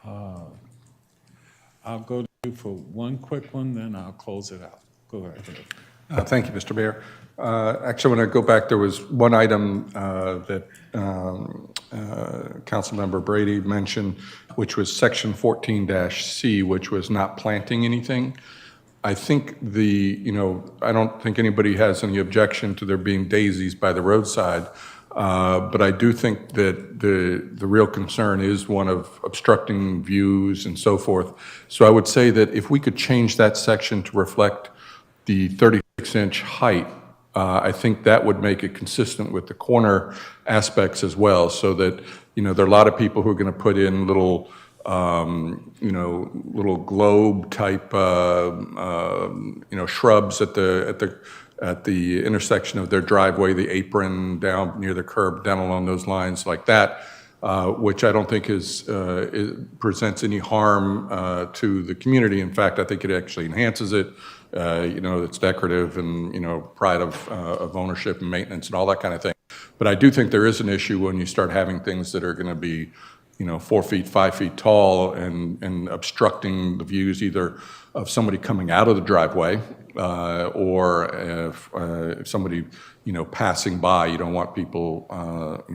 I'll go to you for one quick one, then I'll close it out. Go ahead. Thank you, Mr. Mayor. Actually, when I go back, there was one item that Councilmember Brady mentioned, which was Section 14-C, which was not planting anything. I think I don't think anybody has any objection to there being daisies by the roadside, but I do think that the real concern is one of obstructing views and so forth. So I would say that if we could change that section to reflect the 36-inch height, I think that would make it consistent with the corner aspects as well, so that, there are a lot of people who are going to put in little, little globe type, shrubs at the intersection of their driveway, the apron down near the curb, down along those lines like that, which I don't think presents any harm to the community. In fact, I think it actually enhances it. It's decorative and, pride of ownership and maintenance and all that kind of thing. But I do think there is an issue when you start having things that are going to be, 4 feet, 5 feet tall and obstructing the views either of somebody coming out of the driveway or if somebody, passing by. You don't want people,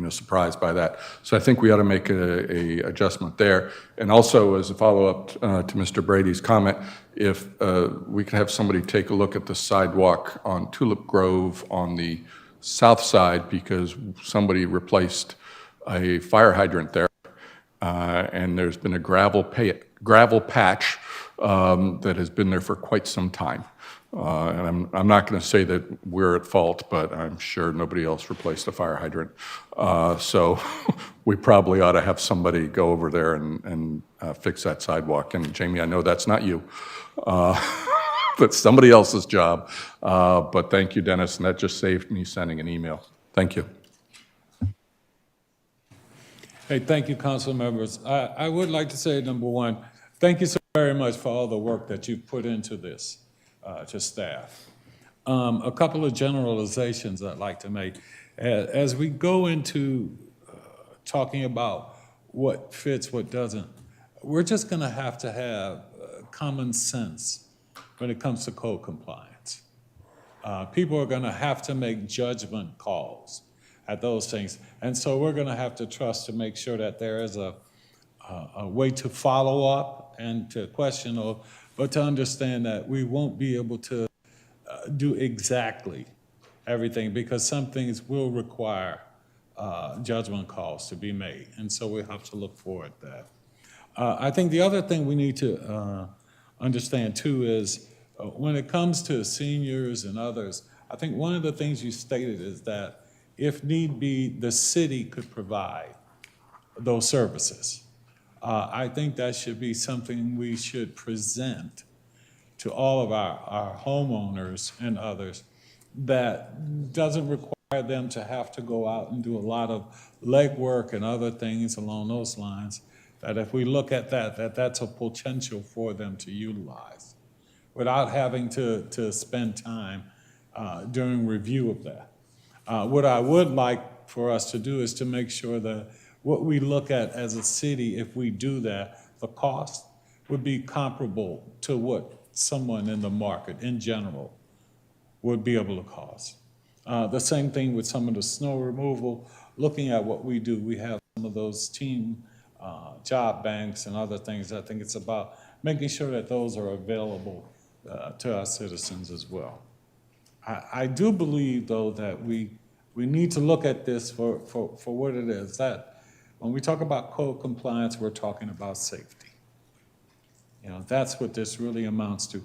surprised by that. So I think we ought to make a adjustment there. And also, as a follow-up to Mr. Brady's comment, if we could have somebody take a look at the sidewalk on Tulip Grove on the south side, because somebody replaced a fire hydrant there, and there's been a gravel patch that has been there for quite some time. And I'm not going to say that we're at fault, but I'm sure nobody else replaced a fire hydrant. So we probably ought to have somebody go over there and fix that sidewalk. And Jamie, I know that's not you. That's somebody else's job. But thank you, Dennis, and that just saved me sending an email. Thank you. Hey, thank you, council members. I would like to say, number one, thank you so very much for all the work that you've put into this, to staff. A couple of generalizations I'd like to make. As we go into talking about what fits, what doesn't, we're just going to have common sense when it comes to code compliance. People are going to have to make judgment calls at those things. And so we're going to have to trust to make sure that there is a way to follow up and to question, but to understand that we won't be able to do exactly everything, because some things will require judgment calls to be made. And so we have to look forward at that. I think the other thing we need to understand too is when it comes to seniors and others, I think one of the things you stated is that if need be, the city could provide those services. I think that should be something we should present to all of our homeowners and others, that doesn't require them to have to go out and do a lot of legwork and other things along those lines, that if we look at that's a potential for them to utilize without having to spend time during review of that. What I would like for us to do is to make sure that what we look at as a city, if we do that, the cost would be comparable to what someone in the market in general would be able to cost. The same thing with some of the snow removal. Looking at what we do, we have some of those team job banks and other things. I think it's about making sure that those are available to our citizens as well. I do believe, though, that we need to look at this for what it is. That when we talk about code compliance, we're talking about safety. You know, that's what this really amounts to.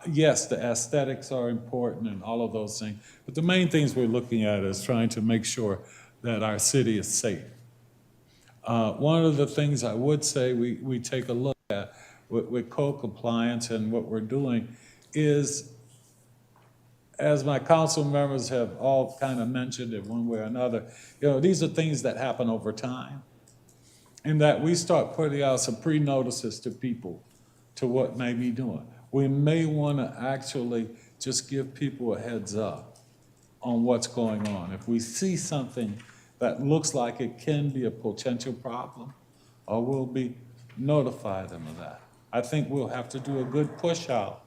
Yes, the aesthetics are important and all of those things, but the main things we're looking at is trying to make sure that our city is safe. One of the things I would say we take a look at with code compliance and what we're doing is, as my council members have all kind of mentioned it one way or another, you know, these are things that happen over time, and that we start putting out some pre-notices to people to what may be doing. We may want to actually just give people a heads up on what's going on. If we see something that looks like it can be a potential problem, or we'll be notify them of that. I think we'll have to do a good push out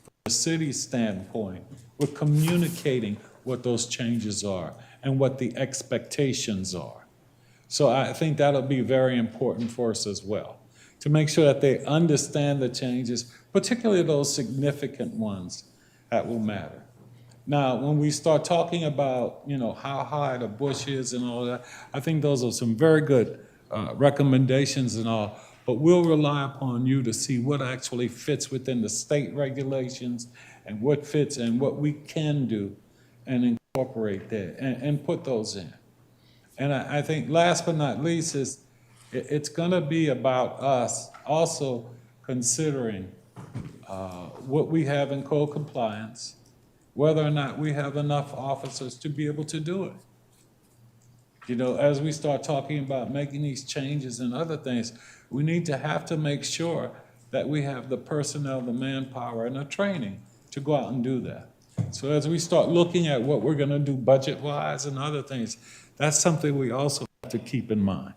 from the city's standpoint with communicating what those changes are and what the expectations are. So I think that'll be very important for us as well, to make sure that they understand the changes, particularly those significant ones that will matter. Now, when we start talking about, you know, how high the bush is and all that, I think those are some very good recommendations and all, but we'll rely upon you to see what actually fits within the state regulations and what fits and what we can do and incorporate that and put those in. And I think last but not least is it's going to be about us also considering what we have in code compliance, whether or not we have enough officers to be able to do it. You know, as we start talking about making these changes and other things, we need to have to make sure that we have the personnel, the manpower, and the training to go out and do that. So as we start looking at what we're going to do budget-wise and other things, that's something we also have to keep in mind.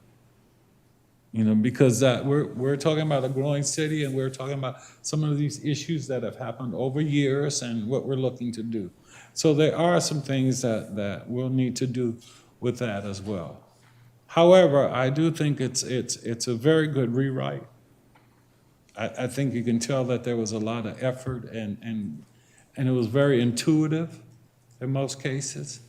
You know, because we're talking about a growing city, and we're talking about some of these issues that have happened over years and what we're looking to do. So there are some things that we'll need to do with that as well. However, I do think it's a very good rewrite. I think you can tell that there was a lot of effort and it was very intuitive in most cases.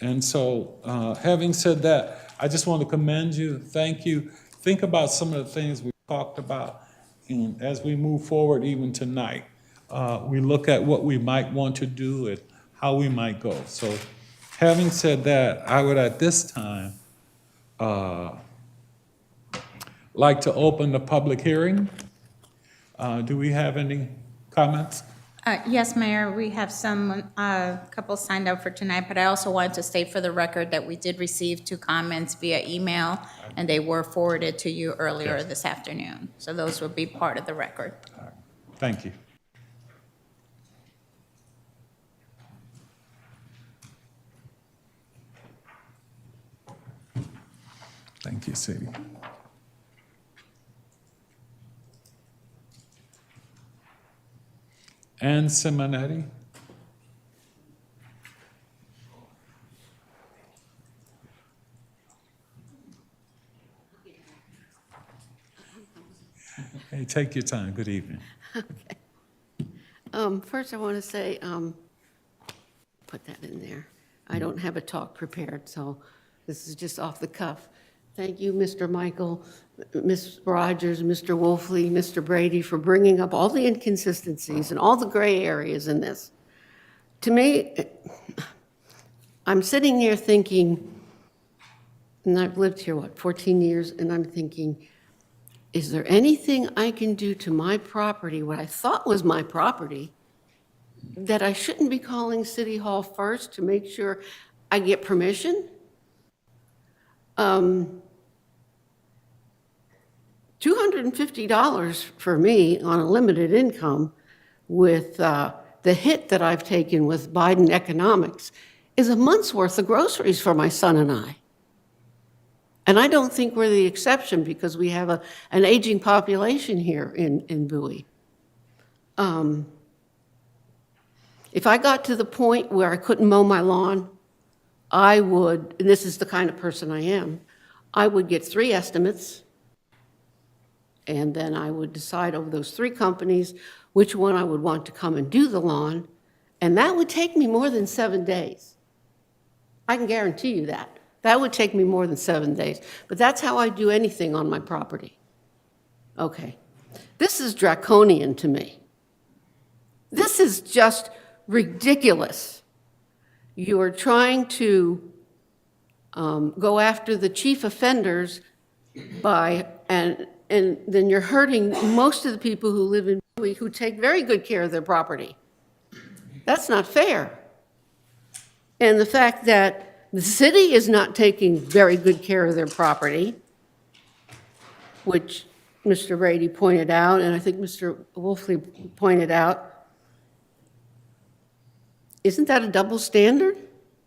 And so having said that, I just want to commend you, thank you. Think about some of the things we talked about, and as we move forward even tonight, we look at what we might want to do and how we might go. So having said that, I would at this time like to open the public hearing. Do we have any comments? Yes, Mayor, we have a couple signed up for tonight, but I also wanted to state for the record that we did receive 2 comments via email, and they were forwarded to you earlier this afternoon. So those will be part of the record. All right. Thank you. Thank you, City. Ann Simonetti. Hey, take your time. Good evening. First, I want to say, put that in there. I don't have a talk prepared, so this is just off the cuff. Thank you, Mr. Michael, Ms. Rogers, Mr. Wolfley, Mr. Brady, for bringing up all the inconsistencies and all the gray areas in this. To me, I'm sitting here thinking, and I've lived here, 14 years, and I'm thinking, is there anything I can do to my property, what I thought was my property, that I shouldn't be calling City Hall first to make sure I get permission? $250 for me on a limited income with the hit that I've taken with Biden economics is a month's worth of groceries for my son and I. And I don't think we're the exception because we have an aging population here in Bowie. If I got to the point where I couldn't mow my lawn, I would, and this is the kind of person I am, I would get 3 estimates, and then I would decide over those 3 companies which one I would want to come and do the lawn, and that would take me more than 7 days. I can guarantee you that. That would take me more than 7 days, but that's how I do anything on my property. Okay, this is draconian to me. This is just ridiculous. You are trying to go after the chief offenders and then you're hurting most of the people who live in Bowie who take very good care of their property. That's not fair. And the fact that the city is not taking very good care of their property, which Mr. Brady pointed out, and I think Mr. Wolfley pointed out, isn't that a double standard?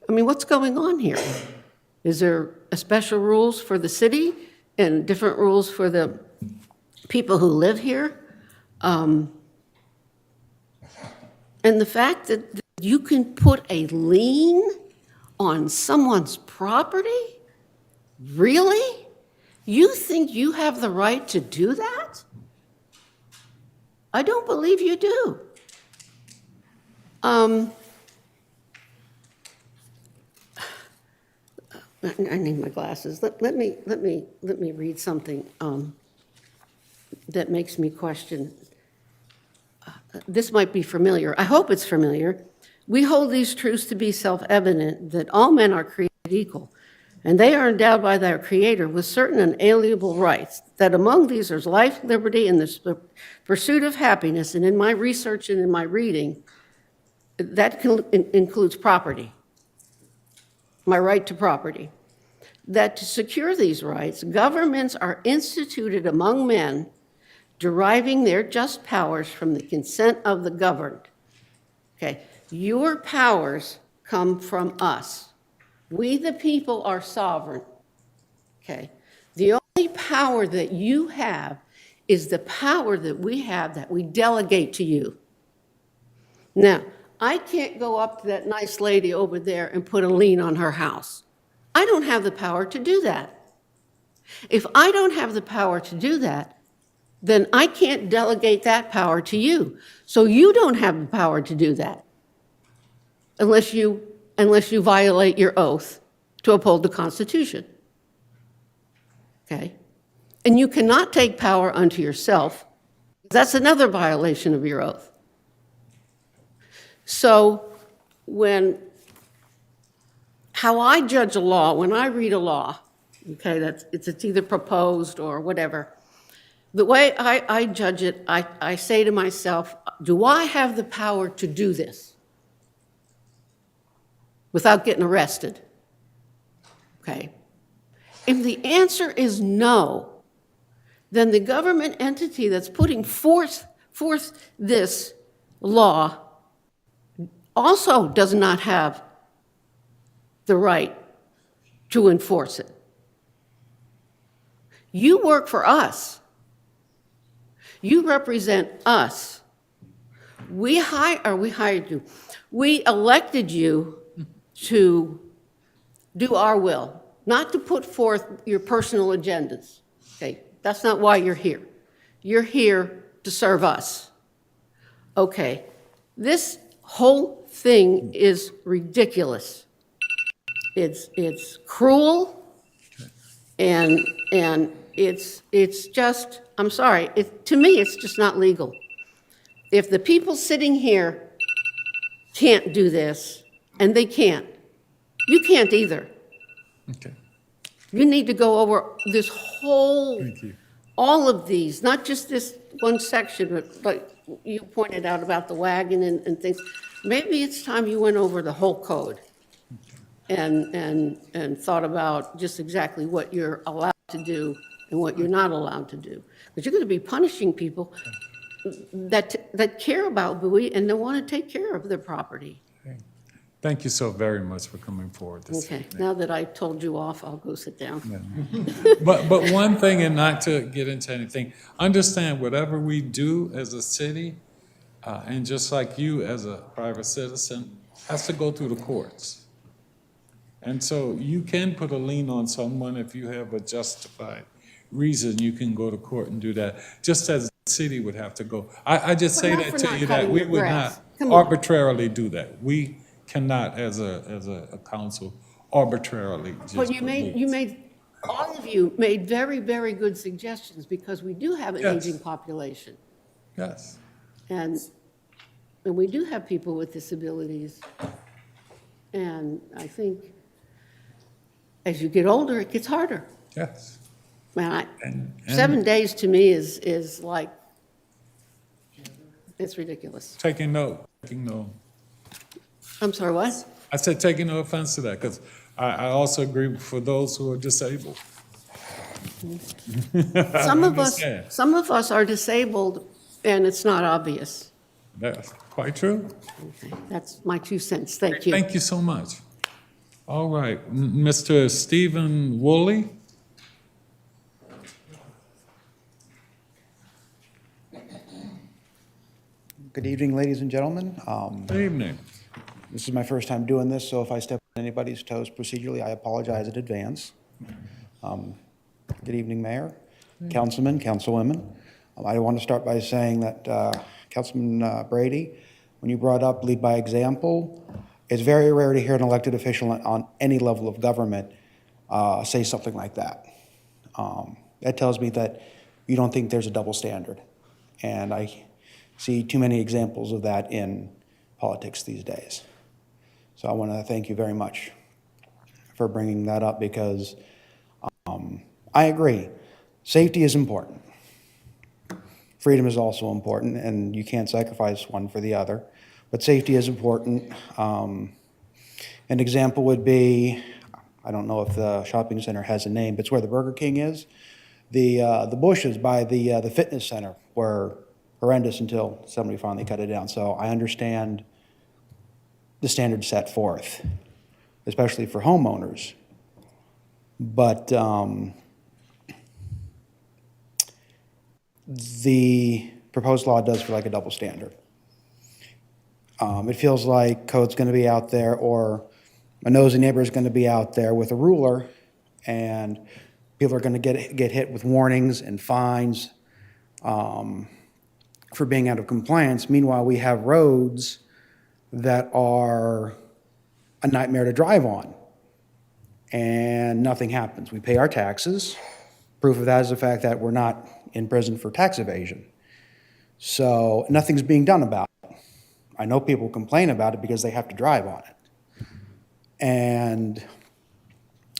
I mean, what's going on here? Is there a special rules for the city and different rules for the people who live here? And the fact that you can put a lien on someone's property? Really? You think you have the right to do that? I don't believe you do. I need my glasses. Let me read something that makes me question. This might be familiar. I hope it's familiar. We hold these truths to be self-evident that all men are created equal, and they are endowed by their Creator with certain inalienable rights, that among these is life, liberty, and the pursuit of happiness. And in my research and in my reading, that includes property, my right to property. That to secure these rights, governments are instituted among men, deriving their just powers from the consent of the governed. Okay, your powers come from us. We, the people, are sovereign. Okay, the only power that you have is the power that we have that we delegate to you. Now, I can't go up to that nice lady over there and put a lien on her house. I don't have the power to do that. If I don't have the power to do that, then I can't delegate that power to you. So you don't have the power to do that unless you violate your oath to uphold the Constitution. Okay? And you cannot take power unto yourself. That's another violation of your oath. So how I judge a law, when I read a law, okay, it's either proposed or whatever, the way I judge it, I say to myself, do I have the power to do this without getting arrested? Okay. If the answer is no, then the government entity that's putting forth this law also does not have the right to enforce it. You work for us. You represent us. We hired you. We elected you to do our will, not to put forth your personal agendas. Okay, that's not why you're here. You're here to serve us. Okay, this whole thing is ridiculous. It's cruel, and it's just, I'm sorry, to me, it's just not legal. If the people sitting here can't do this, and they can't, you can't either. Okay, You need to go over this whole, thank you. all of these, not just this one section, but like you pointed out about the wagon and things. Maybe it's time you went over the whole code and thought about just exactly what you're allowed to do and what you're not allowed to do. But you're going to be punishing people that care about Bowie and they want to take care of their property. Thank you so very much for coming forward this Okay, evening. now that I told you off, I'll go sit down. But one thing, and not to get into anything, understand whatever we do as a city, and just like you as a private citizen, has to go through the courts. And so you can put a lien on someone if you have a justified reason, you can go to court and do that, just as the city would have to go. I just But say not that for to not you, that cutting we your would grass. not Come on. arbitrarily do that. We cannot, as a council, arbitrarily just But put all of you made very, very good suggestions because we do have an Yes. aging population. Yes. And we do have people with disabilities. And I think as you get older, it gets harder. Yes. Man, And 7 days to me is like, it's ridiculous. taking no. I'm sorry, what? I said taking no offense to that, because I also agree for those who are disabled. Some of us, understand. some of us are disabled and it's not obvious. That's quite true. That's my 2 cents. Thank you. Thank you so much. All right, Mr. Stephen Woolley? Good evening, ladies and gentlemen. Good evening. This is my first time doing this, so if I step on anybody's toes procedurally, I apologize in advance. Good evening, Mayor, Councilmen, Councilwomen. I want to start by saying that Councilman Brady, when you brought up lead by example, it's very rare to hear an elected official on any level of government say something like that. That tells me that you don't think there's a double standard. And I see too many examples of that in politics these days. So I want to thank you very much for bringing that up because I agree, safety is important. Freedom is also important, and you can't sacrifice one for the other, but safety is important. An example would be, I don't know if the shopping center has a name, but it's where the Burger King is. The bushes by the fitness center were horrendous until somebody finally cut it down. So I understand the standards set forth, especially for homeowners. But the proposed law does feel like a double standard. It feels like code's going to be out there, or a nosy neighbor is going to be out there with a ruler, and people are going to get hit with warnings and fines for being out of compliance. Meanwhile, we have roads that are a nightmare to drive on, and nothing happens. We pay our taxes. Proof of that is the fact that we're not in prison for tax evasion. So nothing's being done about it. I know people complain about it because they have to drive on it. And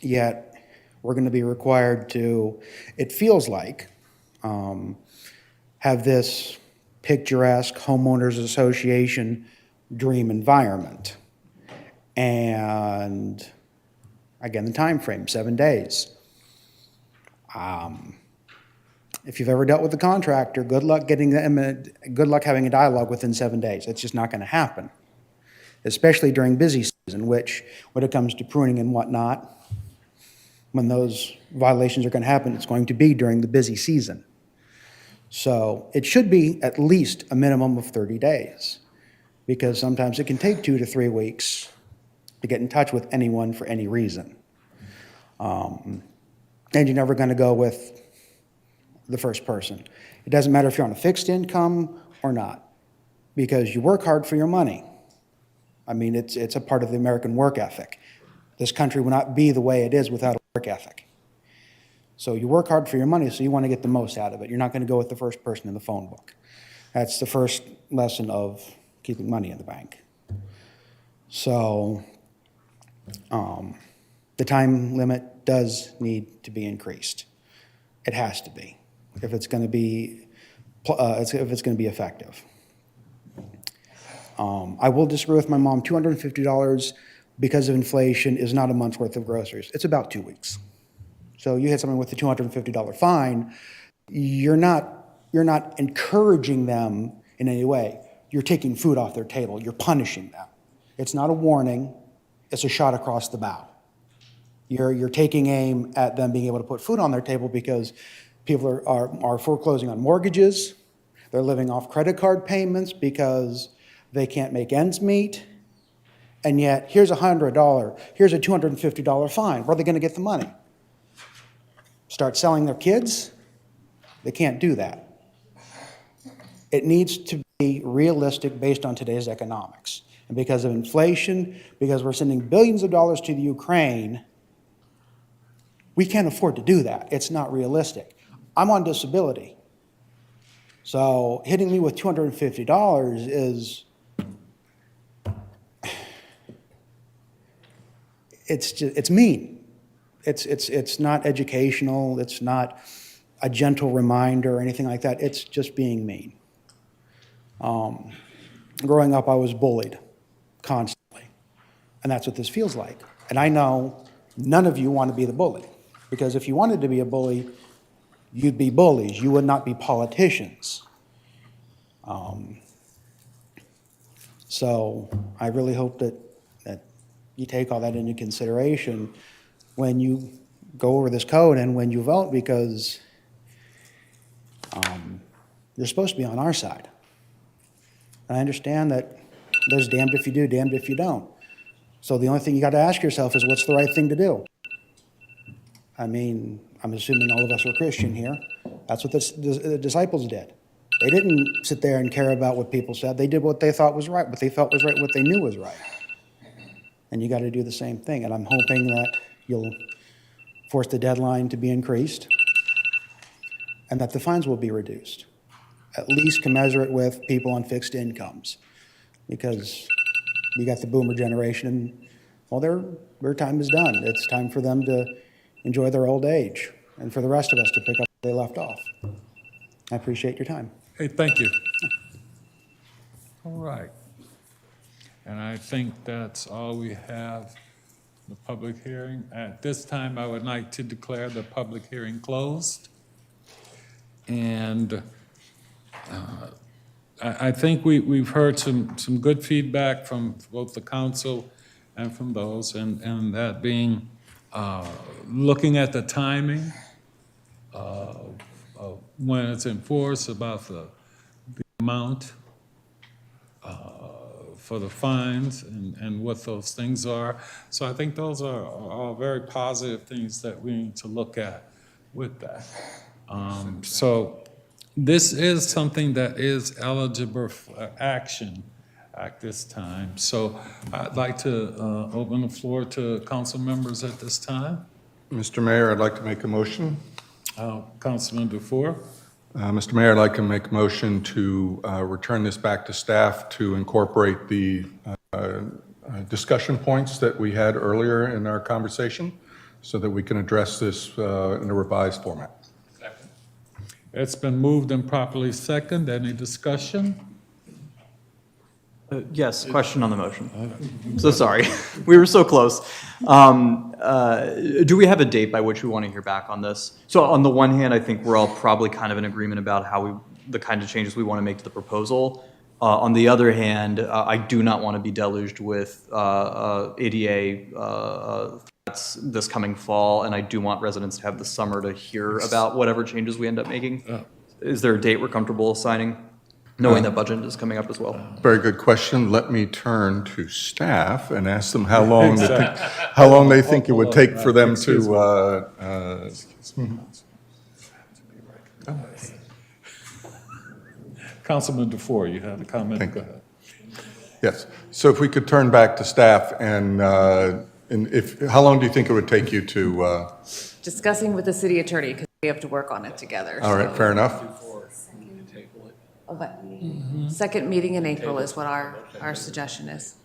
yet, we're going to be required to, it feels like, have this picturesque homeowners association dream environment. And again, the time frame, 7 days. If you've ever dealt with a contractor, good luck getting them, good luck having a dialogue within 7 days. It's just not going to happen, especially during busy season, which when it comes to pruning and whatnot, when those violations are going to happen, it's going to be during the busy season. So it should be at least a minimum of 30 days, because sometimes it can take 2 to 3 weeks to get in touch with anyone for any reason. And you're never going to go with the first person. It doesn't matter if you're on a fixed income or not, because you work hard for your money. I mean, it's a part of the American work ethic. This country would not be the way it is without a work ethic. So you work hard for your money, so you want to get the most out of it. You're not going to go with the first person in the phone book. That's the first lesson of keeping money in the bank. So the time limit does need to be increased. It has to be, if it's going to be effective. I will disagree with my mom. $250 because of inflation is not a month's worth of groceries. It's about 2 weeks. So you hit someone with a $250 fine, you're not encouraging them in any way. You're taking food off their table. You're punishing them. It's not a warning. It's a shot across the bow. You're taking aim at them being able to put food on their table because people are foreclosing on mortgages. They're living off credit card payments because they can't make ends meet. And yet, here's $100, here's a $250 fine. Where are they going to get the money? Start selling their kids? They can't do that. It needs to be realistic based on today's economics. And because of inflation, because we're sending billions of dollars to the Ukraine, we can't afford to do that. It's not realistic. I'm on disability. So hitting me with $250 is, it's mean. It's not educational. It's not a gentle reminder or anything like that. It's just being mean. Growing up, I was bullied constantly, and that's what this feels like. And I know none of you want to be the bully, because if you wanted to be a bully, you'd be bullies. You would not be politicians. So I really hope that you take all that into consideration when you go over this code and when you vote, because you're supposed to be on our side. And I understand that there's damned if you do, damned if you don't. So the only thing you got to ask yourself is, what's the right thing to do? I mean, I'm assuming all of us are Christian here. That's what the disciples did. They didn't sit there and care about what people said. They did what they thought was right, what they felt was right, what they knew was right. And you got to do the same thing. And I'm hoping that you'll force the deadline to be increased and that the fines will be reduced, at least commensurate with people on fixed incomes. Because you got the boomer generation, and, well, their time is done. It's time for them to enjoy their old age, and for the rest of us to pick up where they left off. I appreciate your time. Hey, thank you. All right. And I think that's all we have for the public hearing. At this time, I would like to declare the public hearing closed. And I think we've heard some good feedback from both the council and from those, and that being looking at the timing of when it's enforced, about the amount for the fines and what those things are. So I think those are all very positive things that we need to look at with that. So this is something that is eligible for action at this time. So I'd like to open the floor to council members at this time. Mr. Mayor, I'd like to make a motion. Councilman Dufour. Mr. Mayor, I'd like to make a motion to return this back to staff to incorporate the discussion points that we had earlier in our conversation so that we can address this in a revised format. Second. It's been moved and properly second. Any discussion? Yes, question on the motion. So sorry, we were so close. Do we have a date by which we want to hear back on this? So on the one hand, I think we're all probably kind of in agreement about how the kind of changes we want to make to the proposal. On the other hand, I do not want to be deluged with ADA threats this coming fall, and I do want residents to have the summer to hear about whatever changes we end up making. is there a date we're comfortable assigning, knowing that budget is coming up as well? Very good question. Let me turn to staff and ask them how long they think it would take for them to, Councilman DeFore, you had a comment? Thank Go you. ahead. yes. So if we could turn back to staff and how long do you think it would take you to, Discussing with the city attorney, because we have to work on it together. all right, fair enough? Second meeting in April is what our suggestion is.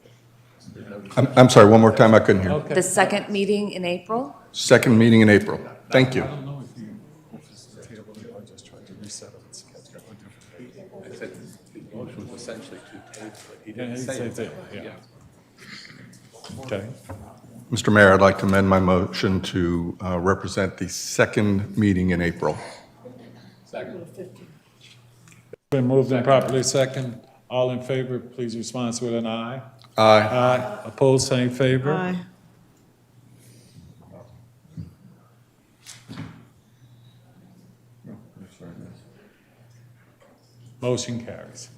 I'm sorry, one more time, I couldn't hear. The second meeting in April? Second meeting in April. Thank you. Motion was essentially to table it. He Yeah, didn't say it. yeah. Okay. Mr. Mayor, I'd like to amend my motion to represent the second meeting in April. Been moved and properly second. All in favor, please respond with an aye. Aye. Aye. Opposed, same favor. Aye. Motion carries.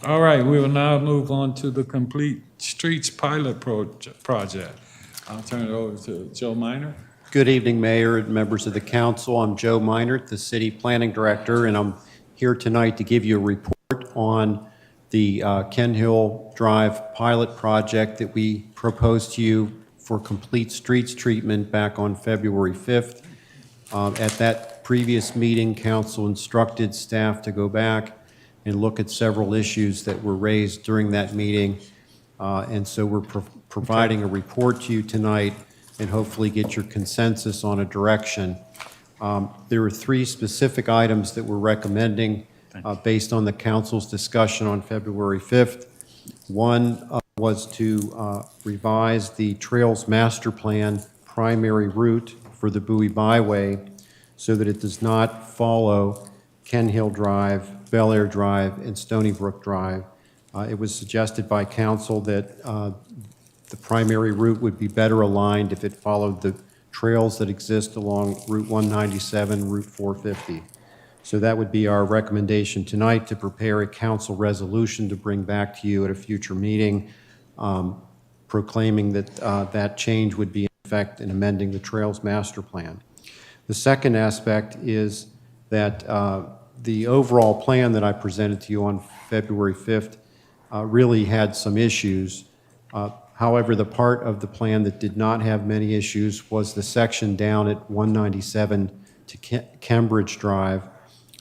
All right, we will now move on to the Complete Streets Pilot Project. I'll turn it over to Joe Minor. Good evening, Mayor and members of the council. I'm Joe Minert, the City Planning Director, and I'm here tonight to give you a report on the Ken Hill Drive pilot project that we proposed to you for complete streets treatment back on February 5th. At that previous meeting, council instructed staff to go back and look at several issues that were raised during that meeting. And so we're providing a report to you tonight and hopefully get your consensus on a direction. There are three specific items that we're recommending based on the council's discussion on February 5th. One was to revise the Trails Master Plan primary route for the Bowie Byway so that it does not follow Ken Hill Drive, Bel Air Drive, and Stony Brook Drive. It was suggested by council that the primary route would be better aligned if it followed the trails that exist along Route 197, Route 450. So that would be our recommendation tonight, to prepare a council resolution to bring back to you at a future meeting, proclaiming that that change would be in effect in amending the Trails Master Plan. The second aspect is that the overall plan that I presented to you on February 5th really had some issues. However, the part of the plan that did not have many issues was the section down at 197 to Cambridge Drive,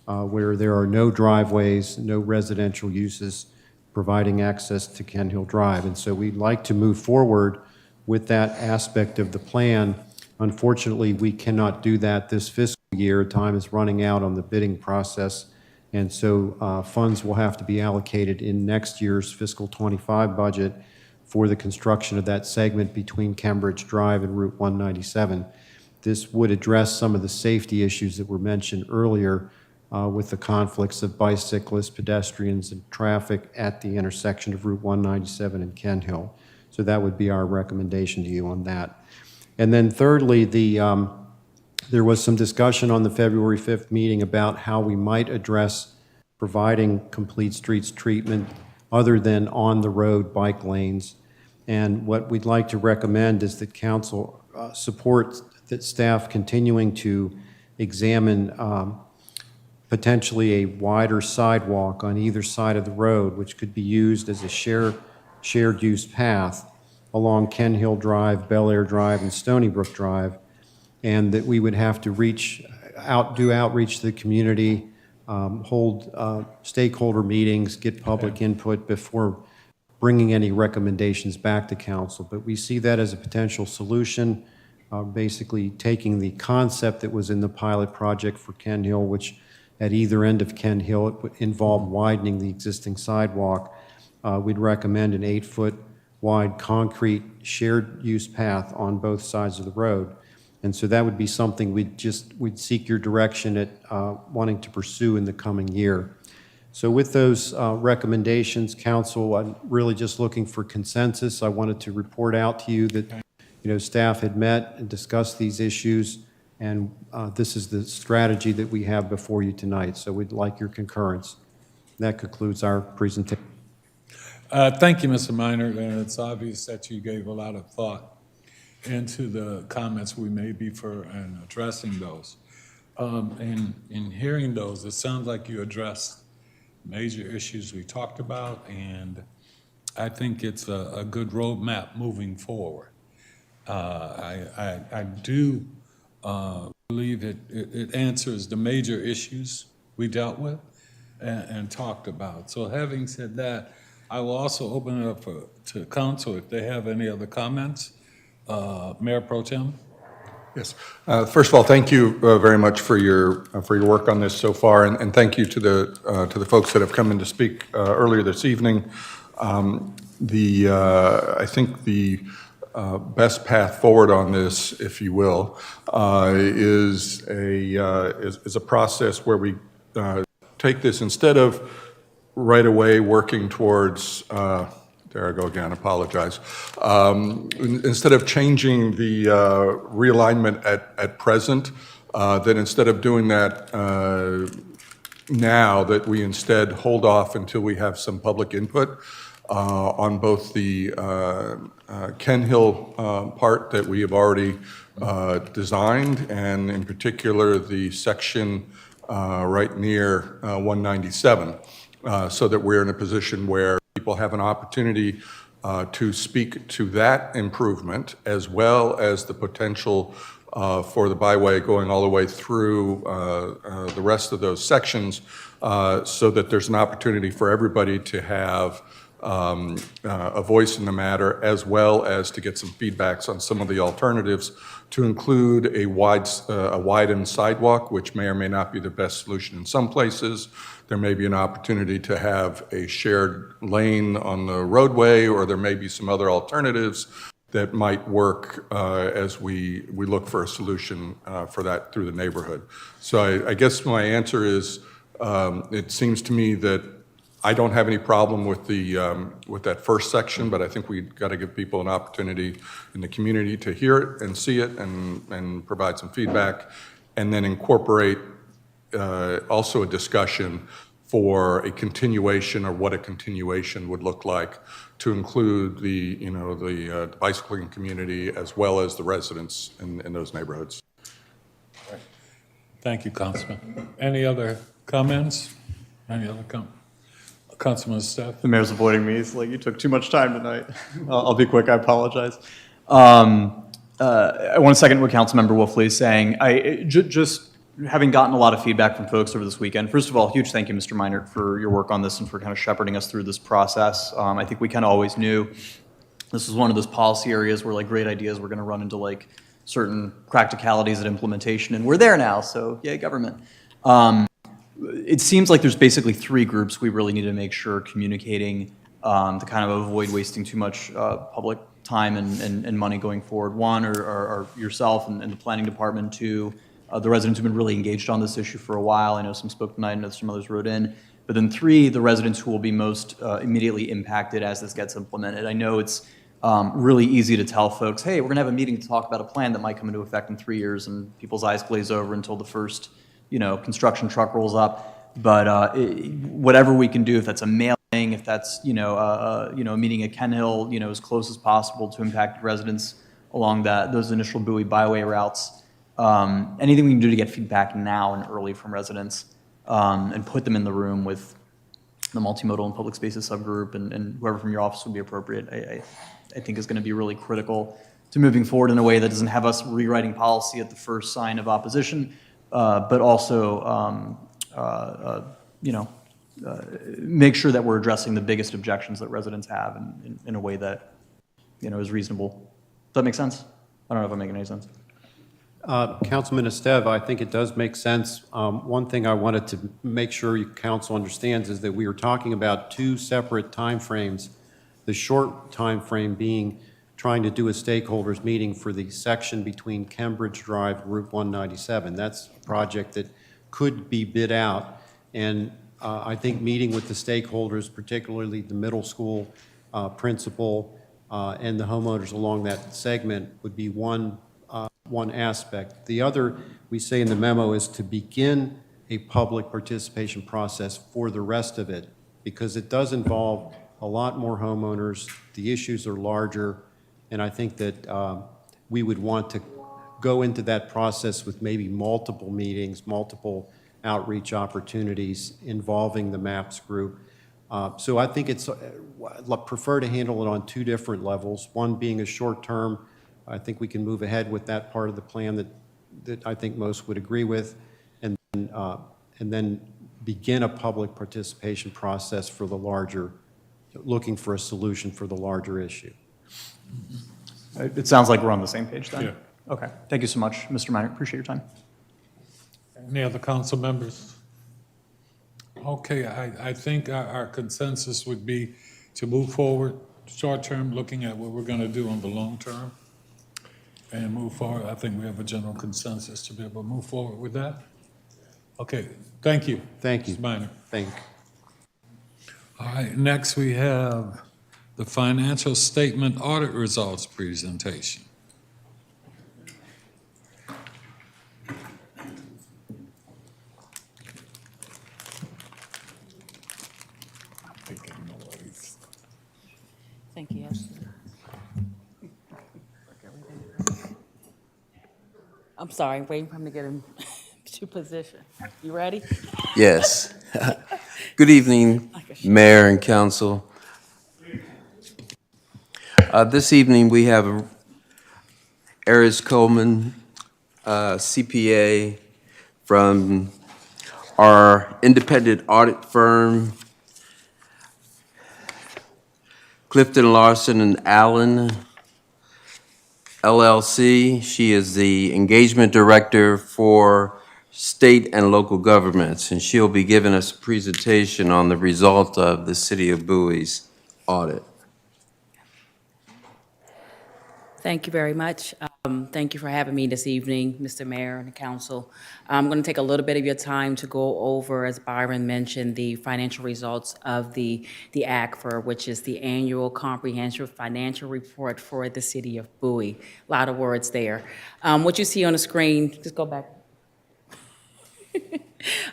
where there are no driveways, no residential uses providing access to Ken Hill Drive. And so we'd like to move forward with that aspect of the plan. Unfortunately, we cannot do that this fiscal year. Time is running out on the bidding process. And so funds will have to be allocated in next year's fiscal 25 budget for the construction of that segment between Cambridge Drive and Route 197. This would address some of the safety issues that were mentioned earlier with the conflicts of bicyclists, pedestrians, and traffic at the intersection of Route 197 and Ken Hill. So that would be our recommendation to you on that. And then thirdly, there was some discussion on the February 5th meeting about how we might address providing complete streets treatment other than on-the-road bike lanes. And what we'd like to recommend is that council support that staff continuing to examine potentially a wider sidewalk on either side of the road, which could be used as a shared use path along Ken Hill Drive, Bel Air Drive, and Stony Brook Drive, and that we would have to do outreach to the community, hold stakeholder meetings, get public input before bringing any recommendations back to council. But we see that as a potential solution, basically taking the concept that was in the pilot project for Ken Hill, which at either end of Ken Hill, it would involve widening the existing sidewalk. We'd recommend an 8-foot wide concrete shared use path on both sides of the road. And so that would be something we'd seek your direction at wanting to pursue in the coming year. So with those recommendations, council, I'm really just looking for consensus. I wanted to report out to you that staff had met and discussed these issues And this is the strategy that we have before you tonight, so we'd like your concurrence. That concludes our presentation. Thank you, Mr. Minor, and it's obvious that you gave a lot of thought into the comments we made before and addressing those. In hearing those, it sounds like you addressed major issues we talked about, and I think it's a good roadmap moving forward. I do believe it answers the major issues we dealt with and talked about. So having said that, I will also open it up to council if they have any other comments. Mayor Pro Tem? Yes. First of all, thank you very much for your work on this so far, and thank you to the folks that have come in to speak earlier this evening. I think the best path forward on this, if you will, is a process where we take this instead of right away working towards. There I go again, apologize. Instead of changing the realignment at present, that instead of doing that now, that we instead hold off until we have some public input on both the Ken Hill part that we have already designed, and in particular the section right near 197, so that we're in a position where people have an opportunity to speak to that improvement, as well as the potential for the byway going all the way through the rest of those sections, so that there's an opportunity for everybody to have a voice in the matter, as well as to get some feedbacks on some of the alternatives, to include a widened sidewalk, which may or may not be the best solution in some places. There may be an opportunity to have a shared lane on the roadway, or there may be some other alternatives that might work as we look for a solution for that through the neighborhood. So I guess my answer is, it seems to me that I don't have any problem with that first section, but I think we've got to give people an opportunity in the community to hear it and see it and provide some feedback, and then incorporate also a discussion for a continuation, or what a continuation would look like, to include the bicycling community as well as the residents in those neighborhoods. Thank you, Councilman. Any other comments? Any other comments? Councilman Steph? The mayor's avoiding me. It's like, you took too much time tonight. I'll be quick. I apologize. I want to second what Councilmember Wolfley is saying. Just having gotten a lot of feedback from folks over this weekend, first of all, huge thank you, Mr. Minert, for your work on this and for kind of shepherding us through this process. I think we kind of always knew this was one of those policy areas where, like, great ideas were going to run into, like, certain practicalities at implementation, and we're there now, so yay, government. It seems like there's basically three groups we really need to make sure are communicating to kind of avoid wasting too much public time and money going forward. One are yourself and the planning department. Two, the residents who've been really engaged on this issue for a while. I know some spoke tonight, I know some others wrote in. But then three, the residents who will be most immediately impacted as this gets implemented. I know it's really easy to tell folks, hey, we're gonna have a meeting to talk about a plan that might come into effect in 3 years, and people's eyes glaze over until the first construction truck rolls up. But whatever we can do, if that's a mailing, if that's a meeting at Ken Hill, as close as possible to impact residents along those initial Bowie byway routes. Anything we can do to get feedback now and early from residents, and put them in the room with the multimodal and public spaces subgroup and whoever from your office would be appropriate, I think is going to be really critical to moving forward in a way that doesn't have us rewriting policy at the first sign of opposition, but also make sure that we're addressing the biggest objections that residents have in a way that is reasonable. Does that make sense? I don't know if I'm making any sense. Councilman Esteve, I think it does make sense. One thing I wanted to make sure council understands is that we are talking about two separate timeframes. The short timeframe being trying to do a stakeholders meeting for the section between Cambridge Drive and Route 197. That's a project that could be bid out. And I think meeting with the stakeholders, particularly the middle school principal and the homeowners along that segment, would be one one aspect. The other, we say in the memo, is to begin a public participation process for the rest of it, because it does involve a lot more homeowners, the issues are larger, and I think that we would want to go into that process with maybe multiple meetings, multiple outreach opportunities involving the MAPS group. So I think it's, I'd prefer to handle it on two different levels, one being a short-term. I think we can move ahead with that part of the plan that I think most would agree with, and then begin a public participation process for the larger, looking for a solution for the larger issue. It sounds like we're on the same page then. Yeah. Okay, thank you so much, Mr. Minor, appreciate your time. Any other council members? Okay, I think our consensus would be to move forward, short-term, looking at what we're going to do on the long term, and move forward. I think we have a general consensus to be able to move forward with that. Okay, thank you. Thank you. Mr. Minor. Thank you. All right, next we have the financial statement audit results presentation. Thank you. I'm sorry, waiting for him to get into position. You ready? Yes. Good evening, Mayor and Council. This evening, we have Aris Coleman, CPA from our independent audit firm, Clifton Larson and Allen, LLC. She is the engagement director for state and local governments, and she'll be giving us a presentation on the result of the City of Bowie's audit. Thank you very much. Thank you for having me this evening, Mr. Mayor and the council. I'm going to take a little bit of your time to go over, as Byron mentioned, the financial results of the ACFR, which is the Annual Comprehensive Financial Report for the City of Bowie. A lot of words there. What you see on the screen, just go back.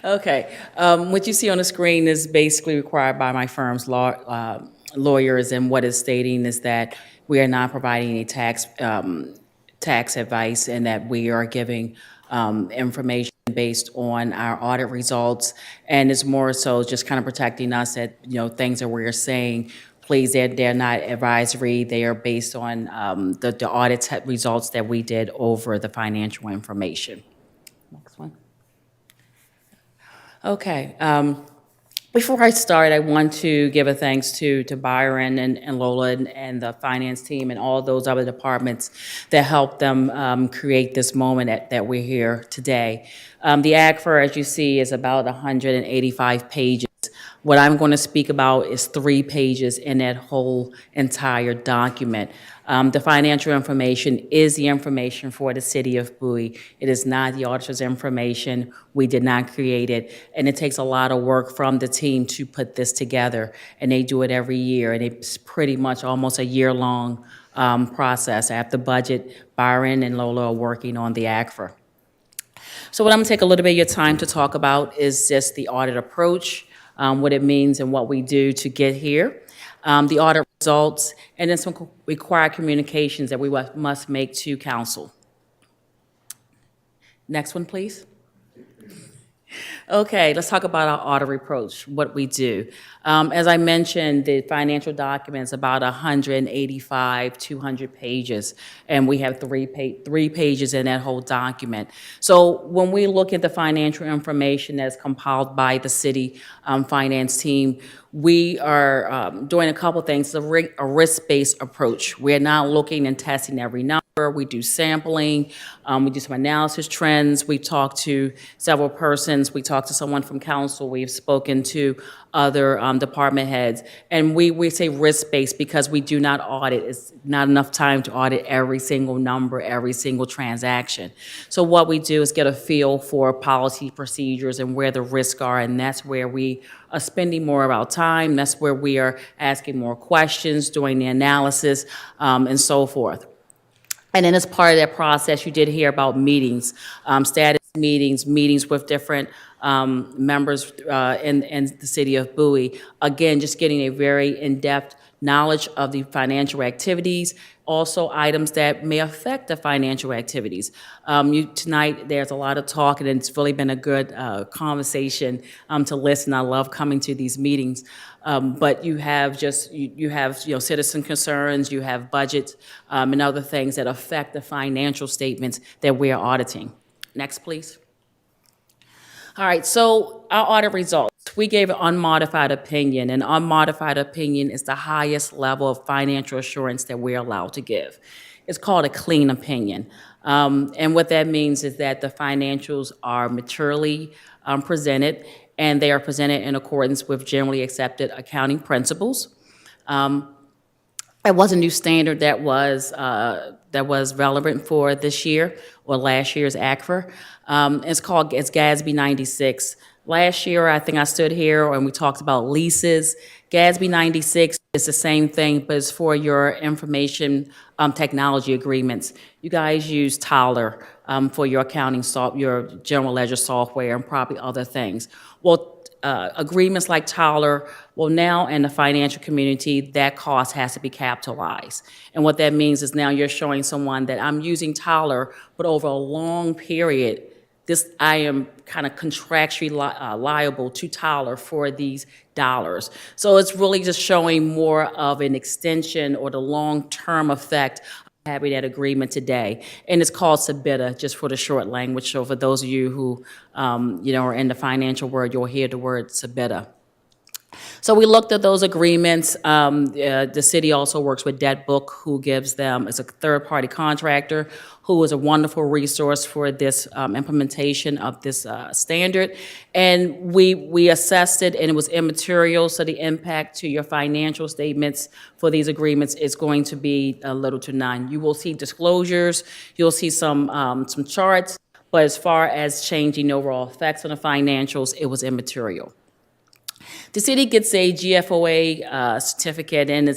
Okay. What you see on the screen is basically required by my firm's lawyers, and what it's stating is that we are not providing any tax advice, and that we are giving information based on our audit results, and it's more so just kind of protecting us that, things that we're saying, please, they're not advisory, they are based on the audit results that we did over the financial information. Next one. Okay. Before I start, I want to give a thanks to Byron and Lola and the finance team and all those other departments that helped them create this moment that we're here today. The ACFR, as you see, is about 185 pages. What I'm going to speak about is 3 pages in that whole entire document. The financial information is the information for the City of Bowie. It is not the auditor's information. We did not create it, and it takes a lot of work from the team to put this together, and they do it every year, and it's pretty much almost a year-long process. After budget, Byron and Lola are working on the ACFR. So what I'm going to take a little bit of your time to talk about is just the audit approach, what it means and what we do to get here, the audit results, and then some required communications that we must make to council. Next one, please. Okay, let's talk about our audit approach, what we do. As I mentioned, the financial document is about 185, 200 pages, and we have three pages in that whole document. So when we look at the financial information that's compiled by the city finance team, we are doing a couple things. It's a risk-based approach. We're not looking and testing every number. We do sampling. We do some analysis trends. We talk to several persons. We talk to someone from council. We've spoken to other department heads. And we say risk-based because we do not audit. It's not enough time to audit every single number, every single transaction. So what we do is get a feel for policy procedures and where the risks are, and that's where we are spending more of our time. That's where we are asking more questions, doing the analysis, and so forth. And then as part of that process, you did hear about meetings, status meetings, meetings with different members in the city of Bowie. Again, just getting a very in-depth knowledge of the financial activities, also items that may affect the financial activities. Tonight, there's a lot of talk, and it's really been a good conversation to listen. I love coming to these meetings. But you have citizen concerns, you have budgets, and other things that affect the financial statements that we're auditing. Next, please. All right, so our audit results. We gave an unmodified opinion. An unmodified opinion is the highest level of financial assurance that we're allowed to give. It's called a clean opinion. And what that means is that the financials are maturely presented, and they are presented in accordance with generally accepted accounting principles. It was a new standard that was relevant for this year or last year's ACFR. It's GASB 96. Last year, I think I stood here and we talked about leases. GASB 96 is the same thing, but it's for your information technology agreements. You guys use Tyler for your accounting your general ledger software and probably other things. Well, agreements like Tyler, well, now in the financial community, that cost has to be capitalized. And what that means is now you're showing someone that I'm using Tyler, but over a long period, I am kind of contractually liable to Tyler for these dollars. So it's really just showing more of an extension or the long-term effect of having that agreement today. And it's called SBITA, just for the short language. So for those of you who are in the financial world, you'll hear the word SBITA. So we looked at those agreements. The city also works with DebtBook, who gives them, as a third-party contractor, who is a wonderful resource for this implementation of this standard. And we assessed it, and it was immaterial, so the impact to your financial statements for these agreements is going to be little to none. You will see disclosures, you'll see some charts, but as far as changing overall effects on the financials, it was immaterial. The city gets a GFOA certificate, and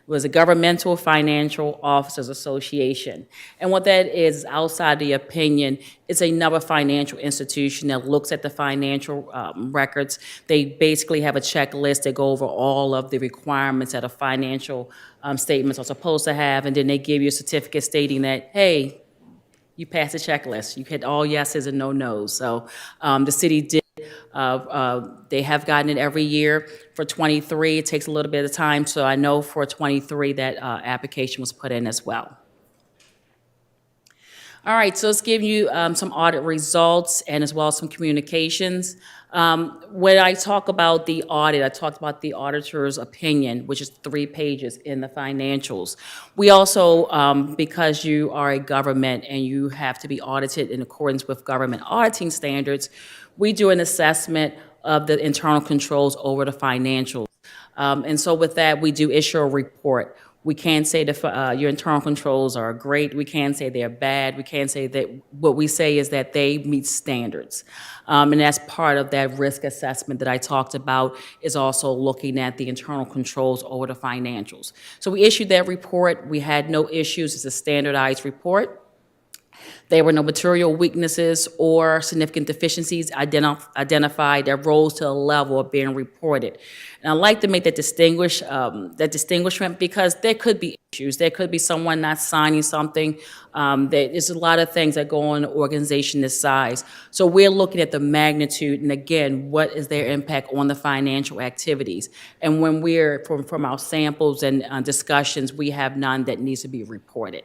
was a Governmental Financial Officers Association. And what that is, outside the opinion, it's another financial institution that looks at the financial records. They basically have a checklist that go over all of the requirements that a financial statements are supposed to have, and then they give you a certificate stating that, hey, you passed the checklist. You hit all yeses and no nos. So the city did. They have gotten it every year. For 23, it takes a little bit of time, so I know for 23 that application was put in as well. All right, so let's give you some audit results and as well as some communications. When I talk about the audit, I talked about the auditor's opinion, which is 3 pages in the financials. We also, because you are a government and you have to be audited in accordance with government auditing standards, we do an assessment of the internal controls over the financials. And so with that, we do issue a report. We can't say your internal controls are great. We can't say they're bad. We can't say that. What we say is that they meet standards. And that's part of that risk assessment that I talked about, is also looking at the internal controls over the financials. So we issued that report. We had no issues. It's a standardized report. There were no material weaknesses or significant deficiencies identified that rose to a level of being reported. And I like to make that distinguishment because there could be issues. There could be someone not signing something. There's a lot of things that go on in an organization this size. So we're looking at the magnitude, and again, what is their impact on the financial activities? And when we're, from our samples and discussions, we have none that needs to be reported.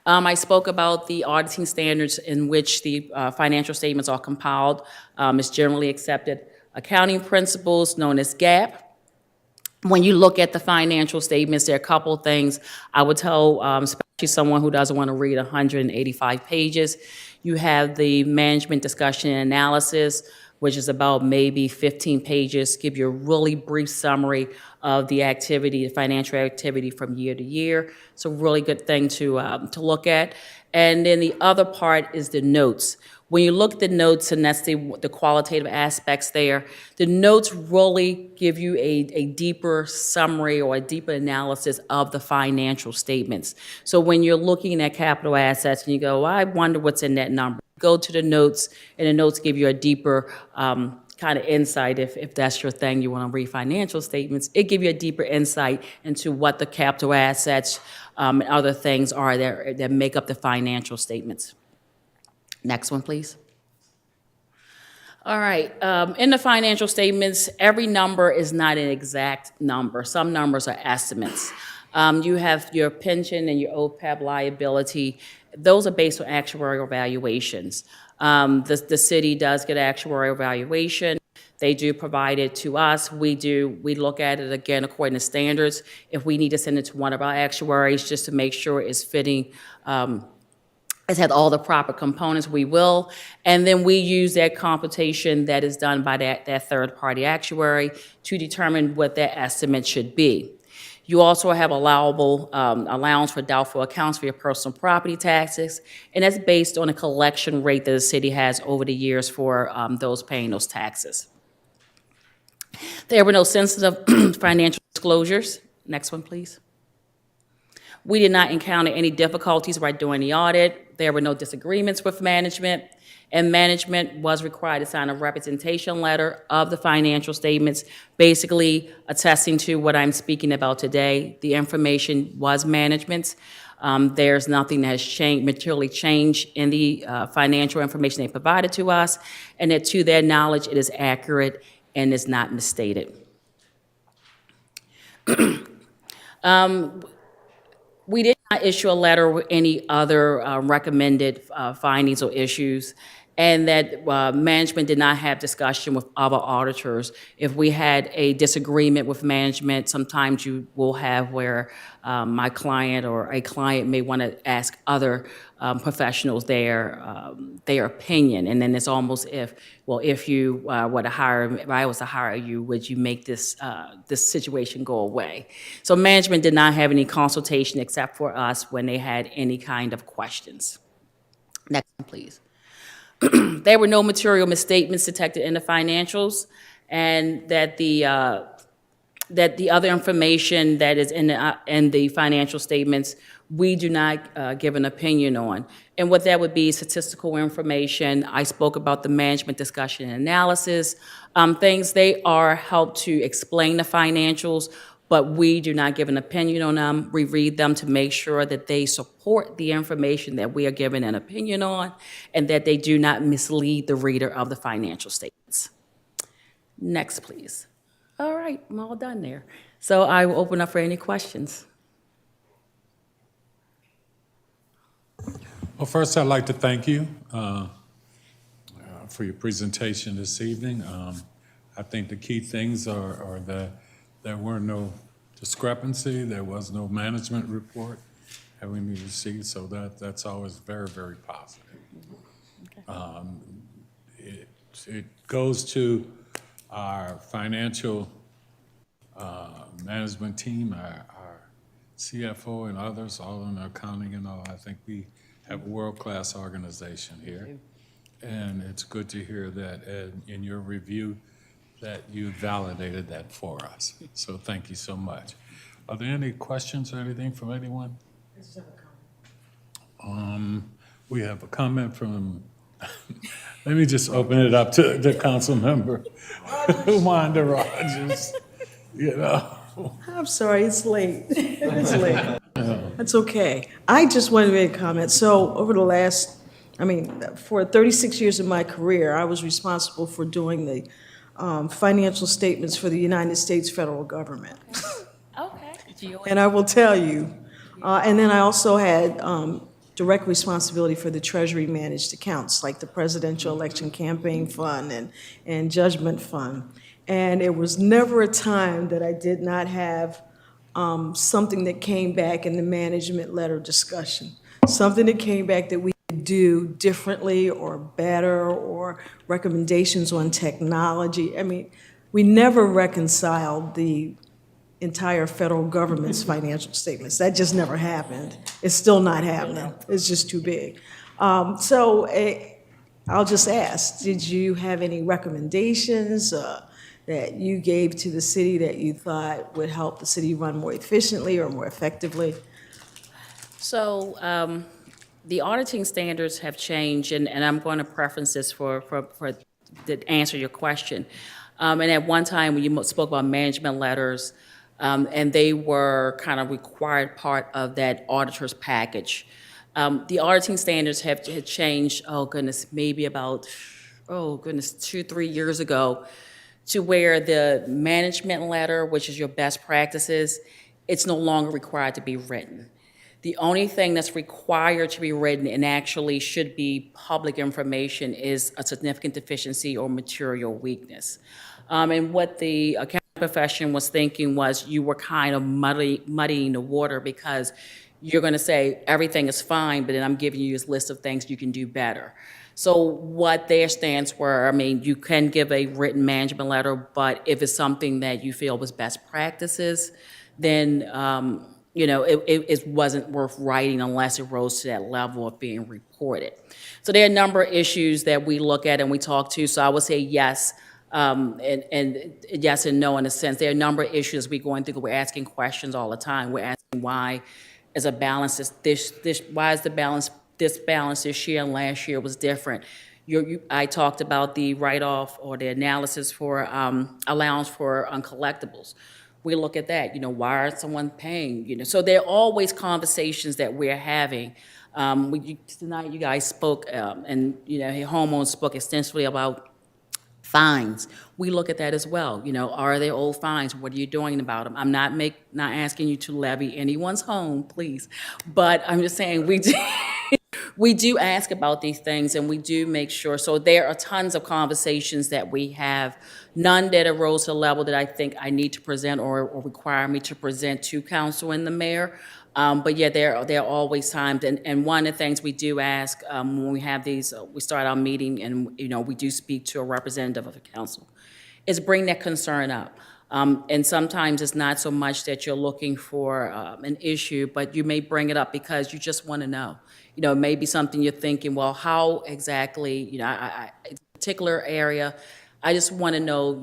I spoke about the auditing standards in which the financial statements are compiled. It's generally accepted accounting principles known as GAAP. When you look at the financial statements, there are a couple of things I would tell, especially someone who doesn't want to read 185 pages. You have the management discussion and analysis, which is about maybe 15 pages, give you a really brief summary of the activity, the financial activity from year to year. It's a really good thing to look at. And then the other part is the notes. When you look at the notes, and that's the qualitative aspects there, the notes really give you a deeper summary or a deeper analysis of the financial statements. So when you're looking at capital assets and you go, well, I wonder what's in that number, go to the notes, and the notes give you a deeper kind of insight. If that's your thing, you want to read financial statements, it gives you a deeper insight into what the capital assets and other things are that make up the financial statements. Next one, please. All right, in the financial statements, every number is not an exact number. Some numbers are estimates. You have your pension and your OPEB liability. Those are based on actuarial valuations. The city does get actuarial valuation. They do provide it to us. We look at it again according to standards. If we need to send it to one of our actuaries just to make sure it's fitting, it's had all the proper components, we will. And then we use that computation that is done by that third-party actuary to determine what that estimate should be. You also have allowable allowance for doubtful accounts for your personal property taxes, and that's based on a collection rate that the city has over the years for those paying those taxes. There were no sensitive financial disclosures. Next one, please. We did not encounter any difficulties by doing the audit. There were no disagreements with management, and management was required to sign a representation letter of the financial statements, basically attesting to what I'm speaking about today. The information was management's. There's nothing that has changed, materially changed in the financial information they provided to us, and that to their knowledge, it is accurate and is not misstated. We did not issue a letter with any other recommended findings or issues, and that management did not have discussion with other auditors. If we had a disagreement with management, sometimes you will have where my client or a client may want to ask other professionals their opinion, and then it's almost if you were to hire, if I was to hire you, would you make this situation go away? So management did not have any consultation except for us when they had any kind of questions. Next one, please. There were no material misstatements detected in the financials, and that the other information that is in the financial statements, we do not give an opinion on. And what that would be statistical information. I spoke about the management discussion and analysis. Things they are help to explain the financials, but we do not give an opinion on them. We read them to make sure that they support the information that we are giving an opinion on, and that they do not mislead the reader of the financial statements. Next, please. All right, I'm all done there. So I will open up for any questions. Well, first, I'd like to thank you for your presentation this evening. I think the key things are that there were no discrepancy, there was no management report that we need to see, so that's always very, very positive. Okay. It goes to our financial management team, our CFO and others, all in accounting and all. I think we have a world-class organization here. And it's good to hear that in your review that you validated that for us. So thank you so much. Are there any questions or anything from anyone? We have a comment from, let me just open it up to the council member, Wanda Rogers, you know. I'm sorry, it's late. It's late. That's okay. I just wanted to make a comment. So over the last, for 36 years of my career, I was responsible for doing the financial statements for the United States federal government. Okay. And I will tell you. And then I also had direct responsibility for the Treasury managed accounts, like the Presidential Election Campaign Fund and Judgment Fund. And it was never a time that I did not have something that came back in the management letter discussion, something that came back that we could do differently or better, or recommendations on technology. I mean, we never reconciled the entire federal government's financial statements. That just never happened. It's still not happening. It's just too big. I'll just ask, did you have any recommendations that you gave to the city that you thought would help the city run more efficiently or more effectively? So the auditing standards have changed, and I'm going to preference this to answer your question. And at one time, when you spoke about management letters, and they were kind of required part of that auditor's package. The auditing standards have changed, maybe about, 2-3 years ago, to where the management letter, which is your best practices, it's no longer required to be written. The only thing that's required to be written and actually should be public information is a significant deficiency or material weakness. And what the accounting profession was thinking was you were kind of muddying the water, because you're going to say everything is fine, but then I'm giving you this list of things you can do better. So what their stance were, I mean, you can give a written management letter, but if it's something that you feel was best practices, then it wasn't worth writing unless it rose to that level of being reported. So there are a number of issues that we look at and we talk to. So I would say yes, and yes and no in a sense. There are a number of issues we're going through. We're asking questions all the time. We're asking why is a balance why is the balance this year and last year was different. I talked about the write-off or the analysis for allowance for uncollectibles. We look at that, why is someone paying, so there are always conversations that we're having. Tonight you guys spoke, and homeowners spoke extensively about fines. We look at that as well. Are there old fines? What are you doing about them? I'm not asking you to levy anyone's home, please, but I'm just saying we do ask about these things, and we do make sure. So there are tons of conversations that we have, none that arose to the level that I think I need to present or require me to present to council and the mayor. But yeah, there are always times, and one of the things we do ask when we have these, we start our meeting and we do speak to a representative of the council, is bring that concern up. And sometimes it's not so much that you're looking for an issue, but you may bring it up because you just want to know. It may be something you're thinking, well, how exactly, a particular area, I just want to know,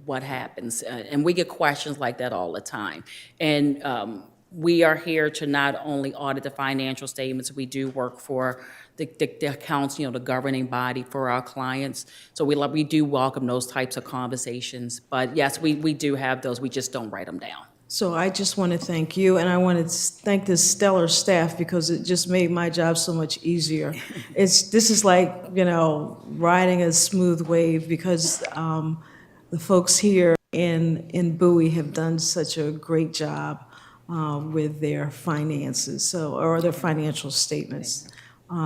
what happens. And we get questions like that all the time. And we are here to not only audit the financial statements, we do work for the accounts, the governing body for our clients. So we do welcome those types of conversations. But yes, we do have those, we just don't write them down. So I just want to thank you, and I want to thank this stellar staff because it just made my job so much easier. This is like, riding a smooth wave because the folks here in Bowie have done such a great job with their finances, or their financial statements.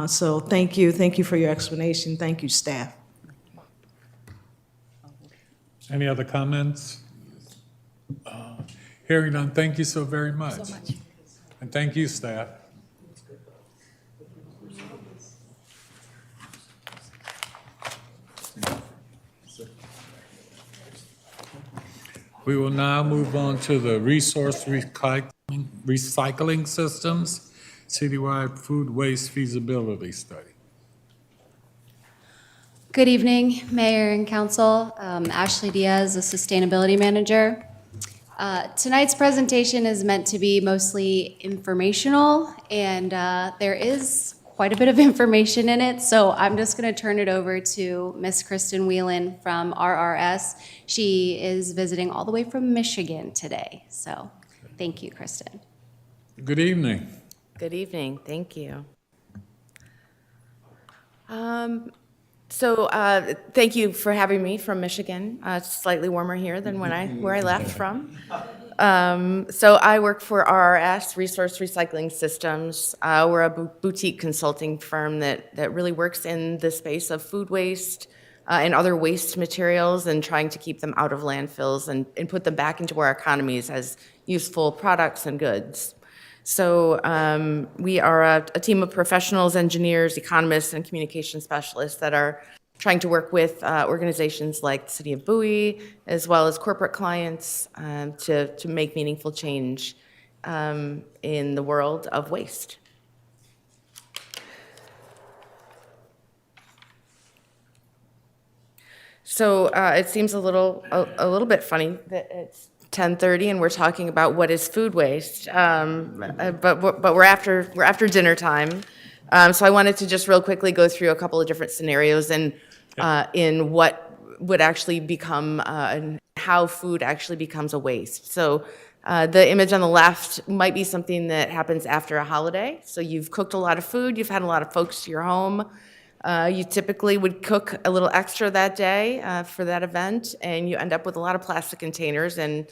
So thank you for your explanation. Thank you, staff. Any other comments? Hearing none, thank you so very much. And thank you, staff. We will now move on to the resource recycling systems, citywide food waste feasibility study. Good evening, Mayor and Council. Ashley Diaz, the Sustainability Manager. Tonight's presentation is meant to be mostly informational, and there is quite a bit of information in it, so I'm just going to turn it over to Miss Kristen Whelan from RRS. She is visiting all the way from Michigan today, so thank you, Kristen. Good evening. Good evening, thank you. Thank you for having me from Michigan. It's slightly warmer here than where I left from. So I work for RRS, Resource Recycling Systems. We're a boutique consulting firm that really works in the space of food waste and other waste materials and trying to keep them out of landfills and put them back into our economies as useful products and goods. So we are a team of professionals, engineers, economists, and communication specialists that are trying to work with organizations like the City of Bowie, as well as corporate clients, to make meaningful change in the world of waste. So it seems a little bit funny that it's 10:30 and we're talking about what is food waste, but we're after dinner time. So I wanted to just real quickly go through a couple of different scenarios and in what would actually become and how food actually becomes a waste. So the image on the left might be something that happens after a holiday. So you've cooked a lot of food, you've had a lot of folks to your home. You typically would cook a little extra that day for that event, and you end up with a lot of plastic containers and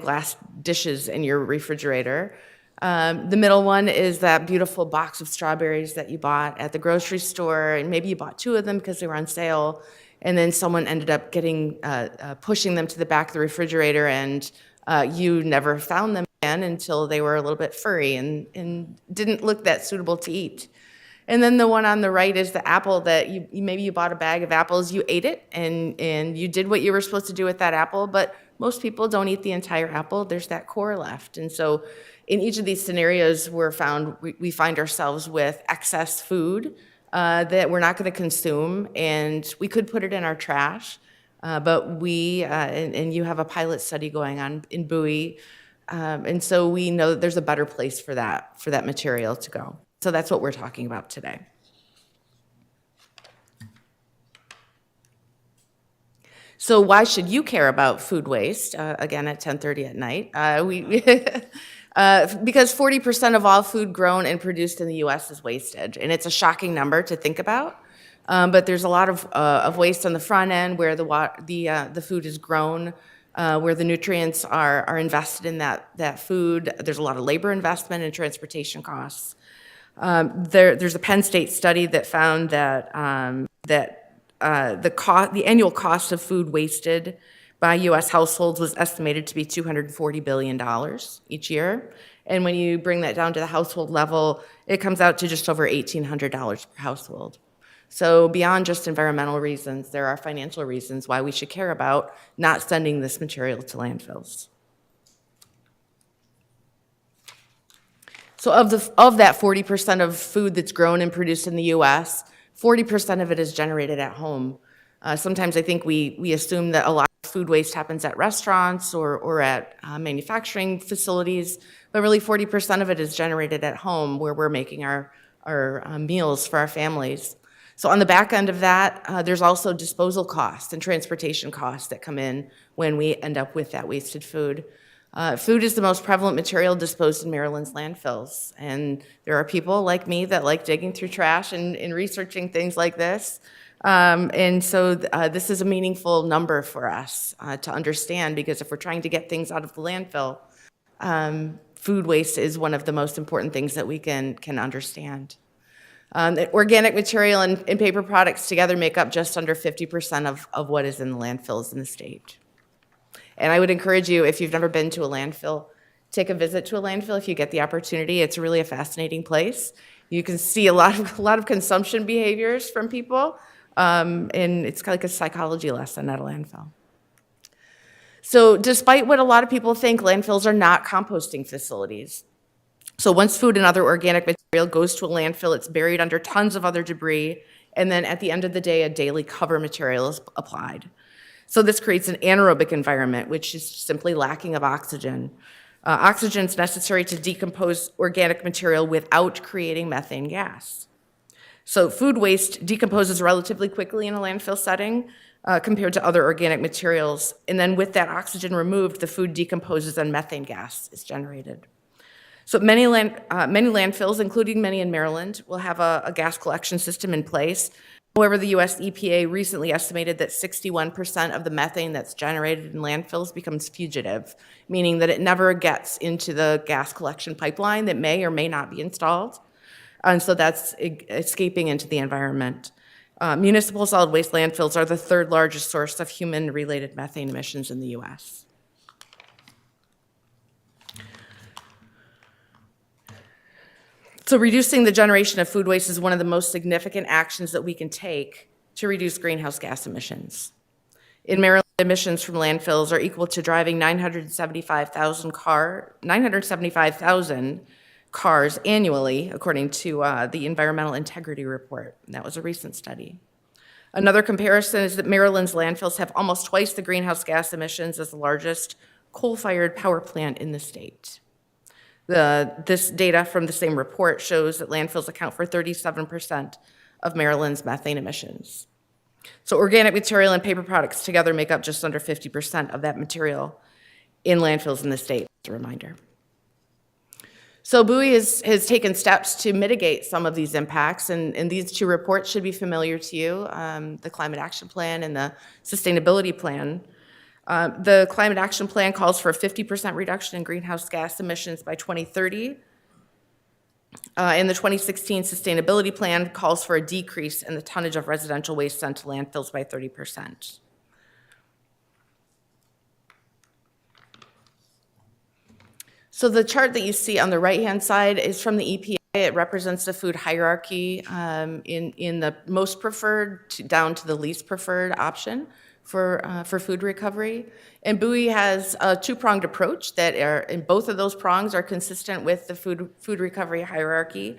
glass dishes in your refrigerator. The middle one is that beautiful box of strawberries that you bought at the grocery store, and maybe you bought 2 of them because they were on sale, and then someone ended up pushing them to the back of the refrigerator, and you never found them again until they were a little bit furry and didn't look that suitable to eat. And then the one on the right is the apple that maybe you bought a bag of apples, you ate it, and you did what you were supposed to do with that apple, but most people don't eat the entire apple. There's that core left. And so in each of these scenarios, we find ourselves with excess food that we're not going to consume, and we could put it in our trash, but and you have a pilot study going on in Bowie, and so we know that there's a better place for that material to go. So that's what we're talking about today. So why should you care about food waste, again, at 10:30 at night? Because 40% of all food grown and produced in the U.S. is wasted, and it's a shocking number to think about. But there's a lot of waste on the front end where the food is grown, where the nutrients are invested in that food. There's a lot of labor investment and transportation costs. There's a Penn State study that found that the annual cost of food wasted by U.S. households was estimated to be $240 billion each year. And when you bring that down to the household level, it comes out to just over $1,800 per household. So beyond just environmental reasons, there are financial reasons why we should care about not sending this material to landfills. So of that 40% of food that's grown and produced in the U.S., 40% of it is generated at home. Sometimes I think we assume that a lot of food waste happens at restaurants or at manufacturing facilities, but really 40% of it is generated at home where we're making our meals for our families. So on the back end of that, there's also disposal costs and transportation costs that come in when we end up with that wasted food. Food is the most prevalent material disposed in Maryland's landfills, and there are people like me that like digging through trash and researching things like this. And so this is a meaningful number for us to understand, because if we're trying to get things out of the landfill, food waste is one of the most important things that we can understand. Organic material and paper products together make up just under 50% of what is in the landfills in the state. And I would encourage you, if you've never been to a landfill, take a visit to a landfill if you get the opportunity. It's really a fascinating place. You can see a lot of consumption behaviors from people, and it's kind of like a psychology lesson at a landfill. So despite what a lot of people think, landfills are not composting facilities. So once food and other organic material goes to a landfill, it's buried under tons of other debris, and then at the end of the day, a daily cover material is applied. So this creates an anaerobic environment, which is simply lacking of oxygen. Oxygen is necessary to decompose organic material without creating methane gas. So food waste decomposes relatively quickly in a landfill setting compared to other organic materials. And then with that oxygen removed, the food decomposes and methane gas is generated. So many landfills, including many in Maryland, will have a gas collection system in place. However, the US EPA recently estimated that 61% of the methane that's generated in landfills becomes fugitive, meaning that it never gets into the gas collection pipeline that may or may not be installed. And so that's escaping into the environment. Municipal solid waste landfills are the third largest source of human-related methane emissions in the US. So reducing the generation of food waste is one of the most significant actions that we can take to reduce greenhouse gas emissions. In Maryland, emissions from landfills are equal to driving 975,000 cars annually, according to the Environmental Integrity Report. And that was a recent study. Another comparison is that Maryland's landfills have almost twice the greenhouse gas emissions as the largest coal-fired power plant in the state. This data from the same report shows that landfills account for 37% of Maryland's methane emissions. So organic material and paper products together make up just under 50% of that material in landfills in the state, as a reminder. So Bowie has taken steps to mitigate some of these impacts, and these two reports should be familiar to you, the Climate Action Plan and the Sustainability Plan. The Climate Action Plan calls for a 50% reduction in greenhouse gas emissions by 2030. And the 2016 Sustainability Plan calls for a decrease in the tonnage of residential waste sent to landfills by 30%. So the chart that you see on the right-hand side is from the EPA. It represents the food hierarchy in the most preferred down to the least preferred option for food recovery. And Bowie has a two-pronged approach that and both of those prongs are consistent with the food recovery hierarchy.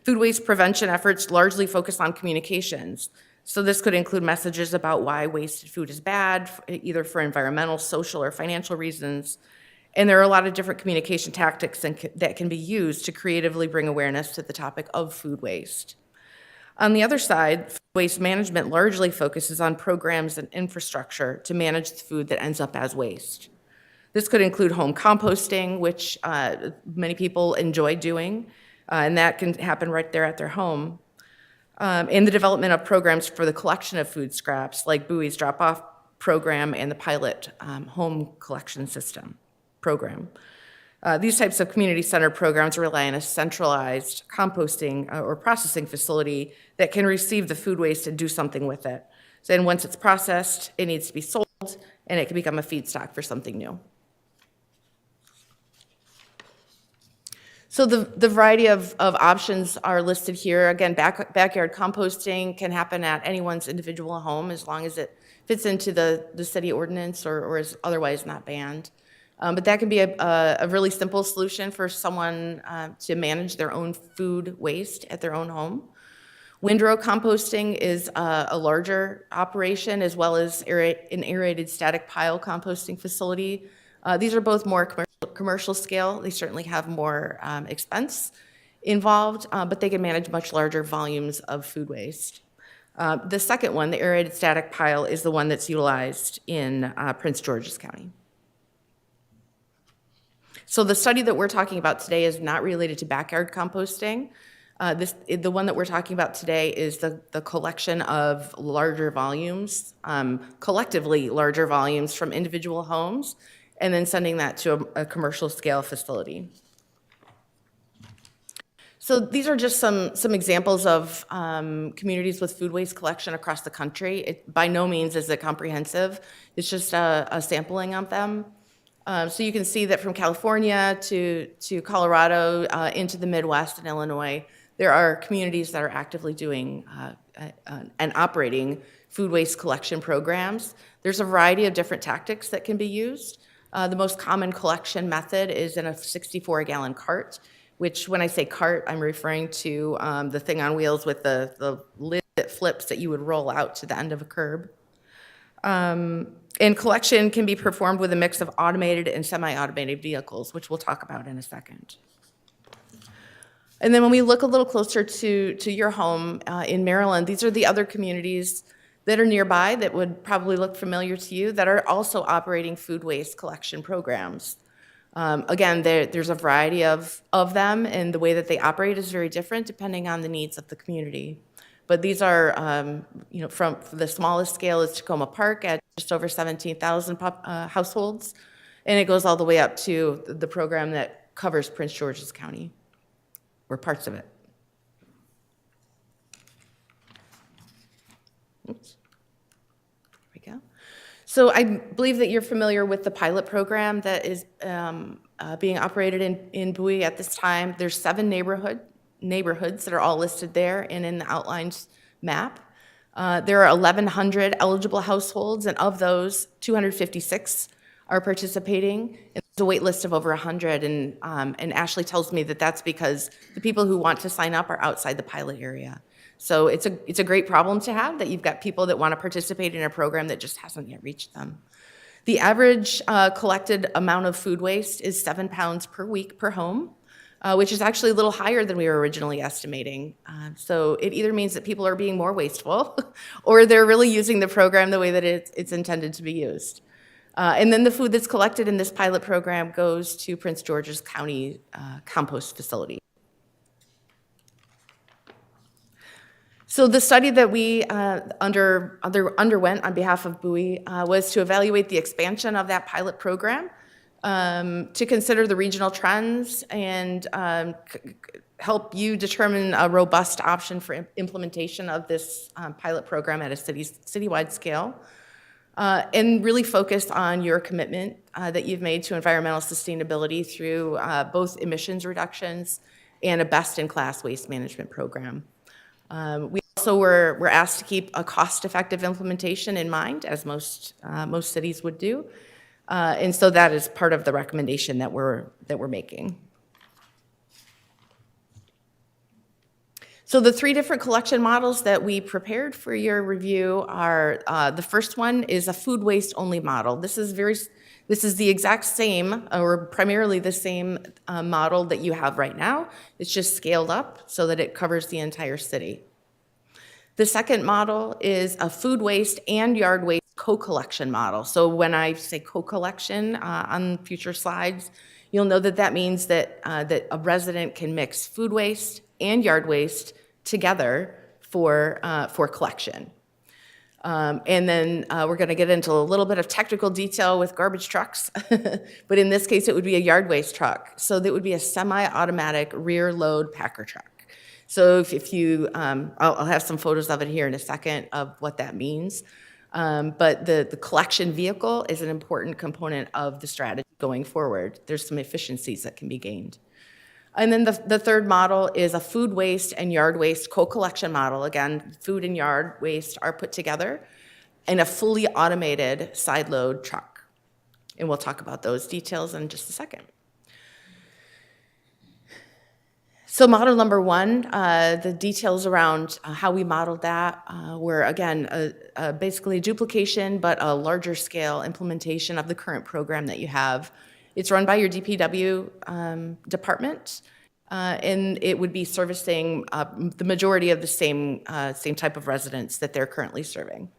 Food waste prevention efforts largely focus on communications. So this could include messages about why wasted food is bad, either for environmental, social, or financial reasons. And there are a lot of different communication tactics that can be used to creatively bring awareness to the topic of food waste. On the other side, food waste management largely focuses on programs and infrastructure to manage the food that ends up as waste. This could include home composting, which many people enjoy doing, and that can happen right there at their home. And the development of programs for the collection of food scraps, like Bowie's drop-off program and the pilot home collection system program. These types of community-centered programs rely on a centralized composting or processing facility that can receive the food waste and do something with it. So then once it's processed, it needs to be sold, and it can become a feedstock for something new. So the variety of options are listed here. Again, backyard composting can happen at anyone's individual home as long as it fits into the city ordinance or is otherwise not banned. But that can be a really simple solution for someone to manage their own food waste at their own home. Windrow composting is a larger operation, as well as an aerated static pile composting facility. These are both more commercial scale. They certainly have more expense involved, but they can manage much larger volumes of food waste. The second one, the aerated static pile, is the one that's utilized in Prince George's County. So the study that we're talking about today is not related to backyard composting. The one that we're talking about today is the collection of larger volumes, collectively larger volumes from individual homes, and then sending that to a commercial scale facility. So these are just some examples of communities with food waste collection across the country. It by no means is it comprehensive. It's just a sampling of them. So you can see that from California to Colorado into the Midwest and Illinois, there are communities that are actively doing and operating food waste collection programs. There's a variety of different tactics that can be used. The most common collection method is in a 64-gallon cart, which when I say cart, I'm referring to the thing on wheels with the lid that flips that you would roll out to the end of a curb. And collection can be performed with a mix of automated and semi-automated vehicles, which we'll talk about in a second. And then when we look a little closer to your home in Maryland, these are the other communities that are nearby that would probably look familiar to you that are also operating food waste collection programs. Again, there's a variety of them, and the way that they operate is very different depending on the needs of the community. But these are, from the smallest scale is Tacoma Park at just over 17,000 households, and it goes all the way up to the program that covers Prince George's County, or parts of it. Oops. There we go. So I believe that you're familiar with the pilot program that is being operated in Bowie at this time. There's 7 neighborhoods neighborhoods that are all listed there and in the outlined map. There are 1,100 eligible households, and of those, 256 are participating. And there's a wait list of over 100, and Ashley tells me that that's because the people who want to sign up are outside the pilot area. So it's a great problem to have, that you've got people that want to participate in a program that just hasn't yet reached them. The average collected amount of food waste is 7 pounds per week per home, which is actually a little higher than we were originally estimating. So it either means that people are being more wasteful or they're really using the program the way that it's intended to be used. And then the food that's collected in this pilot program goes to Prince George's County compost facility. So the study that we underwent on behalf of Bowie was to evaluate the expansion of that pilot program, to consider the regional trends and help you determine a robust option for implementation of this pilot program at a citywide scale, and really focus on your commitment that you've made to environmental sustainability through both emissions reductions and a best-in-class waste management program. We also were asked to keep a cost-effective implementation in mind, as most cities would do, and so that is part of the recommendation that we're making. So the 3 different collection models that we prepared for your review are, the first one is a food waste only model. This is the exact same, or primarily the same model that you have right now. It's just scaled up so that it covers the entire city. The second model is a food waste and yard waste co-collection model. So when I say co-collection on future slides, you'll know that that means that a resident can mix food waste and yard waste together for collection. And then we're going to get into a little bit of technical detail with garbage trucks, but in this case, it would be a yard waste truck. So that would be a semi-automatic rear load packer truck. So if you, I'll have some photos of it here in a second of what that means. But the collection vehicle is an important component of the strategy going forward. There's some efficiencies that can be gained. And then the third model is a food waste and yard waste co-collection model. Again, food and yard waste are put together in a fully automated side load truck. And we'll talk about those details in just a second. So model number 1, the details around how we modeled that were, again, basically a duplication, but a larger scale implementation of the current program that you have. It's run by your DPW department, and it would be servicing the majority of the same type of residents that they're currently serving.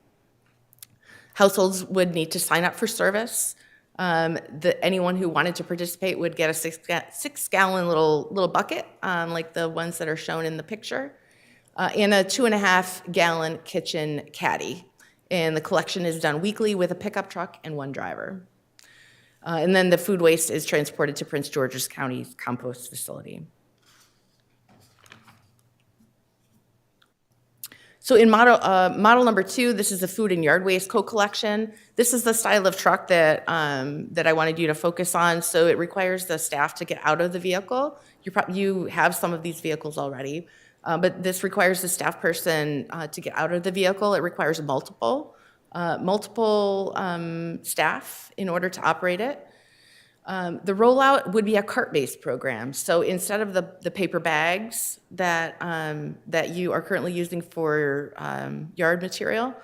Households would need to sign up for service. Anyone who wanted to participate would get a 6-gallon little bucket, like the ones that are shown in the picture, and a 2.5-gallon kitchen caddy. And the collection is done weekly with a pickup truck and 1 driver. And then the food waste is transported to Prince George's County compost facility. So in model number 2, this is the food and yard waste co-collection. This is the style of truck that I wanted you to focus on. So it requires the staff to get out of the vehicle. You have some of these vehicles already, but this requires the staff person to get out of the vehicle. It requires multiple staff in order to operate it. The rollout would be a cart-based program. So instead of the paper bags that you are currently using for yard material,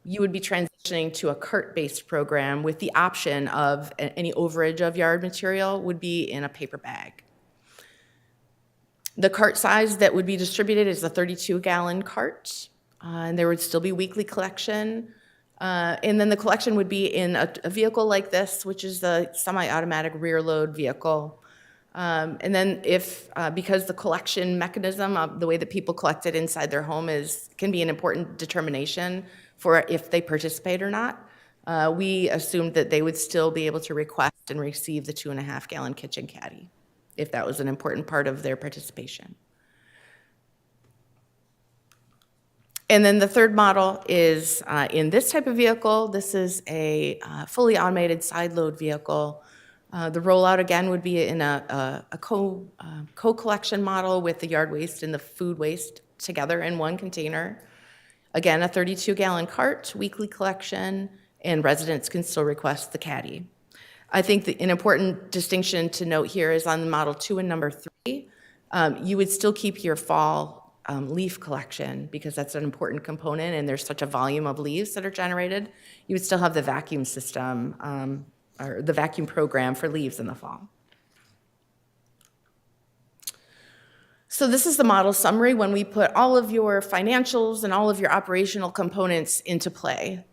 you would be transitioning to a cart-based program with the option of any overage of yard material would be in a paper bag. The cart size that would be distributed is a 32-gallon cart, and there would still be weekly collection. And then the collection would be in a vehicle like this, which is the semi-automatic rear load vehicle. And then because the collection mechanism of the way that people collect it inside their home can be an important determination for if they participate or not, we assumed that they would still be able to request and receive the 2.5-gallon kitchen caddy, if that was an important part of their participation. And then the third model is in this type of vehicle. This is a fully automated side load vehicle The rollout, again, would be in a co-collection model with the yard waste and the food waste together in one container. Again, a 32-gallon cart, weekly collection, and residents can still request the caddy. I think an important distinction to note here is on Model 2 and Number 3, you would still keep your fall leaf collection because that's an important component and there's such a volume of leaves that are generated. You would still have the vacuum system or the vacuum program for leaves in the fall. So this is the model summary when we put all of your financials and all of your operational components into play.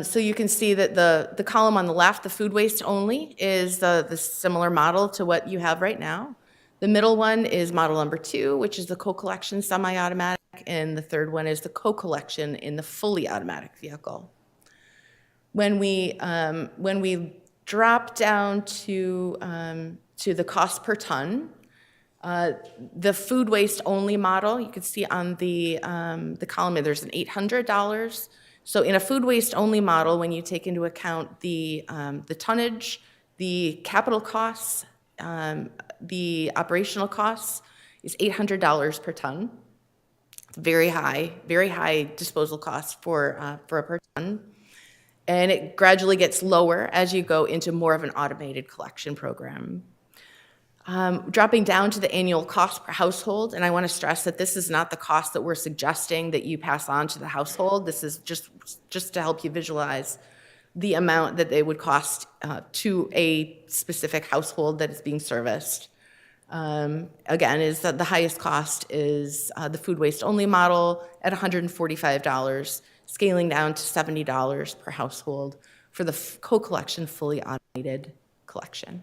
So you can see that the column on the left, the food waste only, is the similar model to what you have right now. The middle one is model number 2, which is the co-collection semi-automatic, and the third one is the co-collection in the fully automatic vehicle. When we drop down to the cost per ton, the food waste only model, you can see on the column there's an $800. So in a food waste only model, when you take into account the tonnage, the capital costs, the operational costs, is $800 per ton. It's very high disposal cost for a per ton. And it gradually gets lower as you go into more of an automated collection program. Dropping down to the annual cost per household, and I want to stress that this is not the cost that we're suggesting that you pass on to the household. This is just to help you visualize the amount that they would cost to a specific household that is being serviced. Again, is that the highest cost is the food waste only model at $145, scaling down to $70 per household for the co-collection fully automated collection.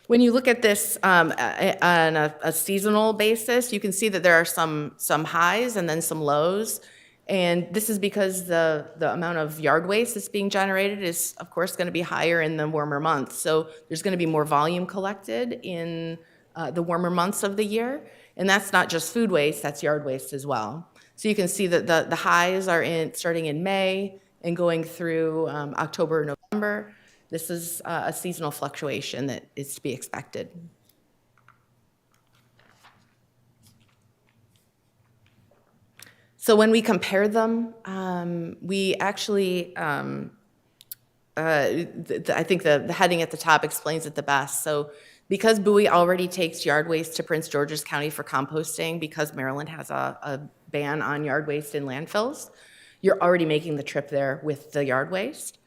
When you look at this on a seasonal basis, you can see that there are some highs and then some lows. And this is because the amount of yard waste that's being generated is, of course, going to be higher in the warmer months. So there's going to be more volume collected in the warmer months of the year. And that's not just food waste, that's yard waste as well. So you can see that the highs are starting in May and going through October, November. This is a seasonal fluctuation that is to be expected. So when we compare them, we actually, I think the heading at the top explains it the best. So because Bowie already takes yard waste to Prince George's County for composting, because Maryland has a ban on yard waste in landfills, you're already making the trip there with the yard waste.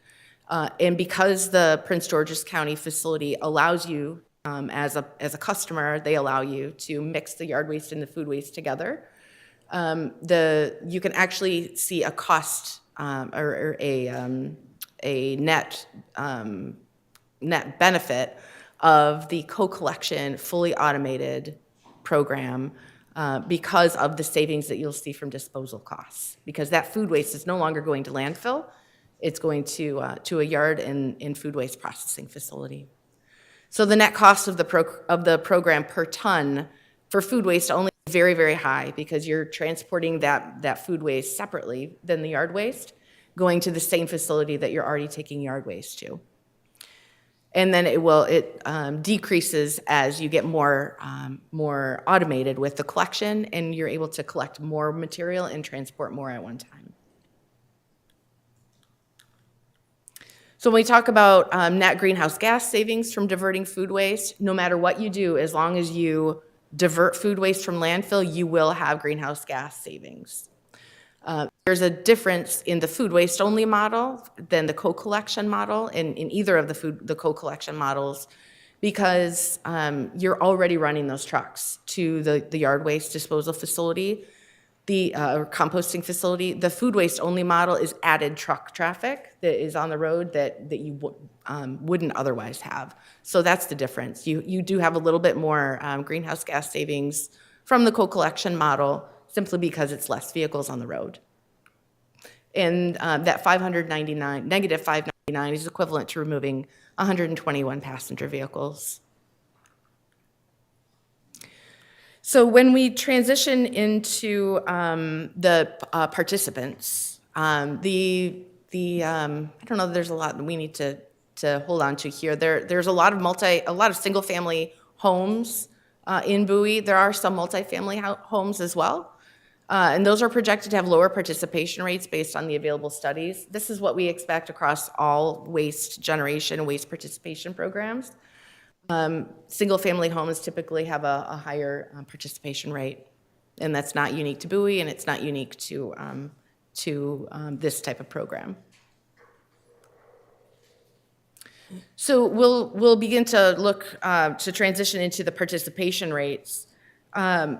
And because the Prince George's County facility allows you, as a customer, they allow you to mix the yard waste and the food waste together, you can actually see a cost or a net benefit of the co-collection fully automated program because of the savings that you'll see from disposal costs. Because that food waste is no longer going to landfill. It's going to a yard and food waste processing facility. So the net cost of the program per ton for food waste only is very, very high because you're transporting that food waste separately than the yard waste, going to the same facility that you're already taking yard waste to. And then it decreases as you get more automated with the collection, and you're able to collect more material and transport more at one time. So when we talk about net greenhouse gas savings from diverting food waste, no matter what you do, as long as you divert food waste from landfill, you will have greenhouse gas savings. There's a difference in the food waste only model than the co-collection model in either of the co-collection models because you're already running those trucks to the yard waste disposal facility, the composting facility. The food waste only model is added truck traffic that is on the road that you wouldn't otherwise have. So that's the difference. You do have a little bit more greenhouse gas savings from the co-collection model simply because it's less vehicles on the road. And that negative 599 is equivalent to removing 121 passenger vehicles. So when we transition into the participants, I don't know, there's a lot that we need to hold on to here. There's a lot of single-family homes in Bowie. There are some multifamily homes as well. And those are projected to have lower participation rates based on the available studies. This is what we expect across all waste generation and waste participation programs. Single-family homes typically have a higher participation rate, and that's not unique to Bowie, and it's not unique to this type of program. So we'll begin to look to transition into the participation rates.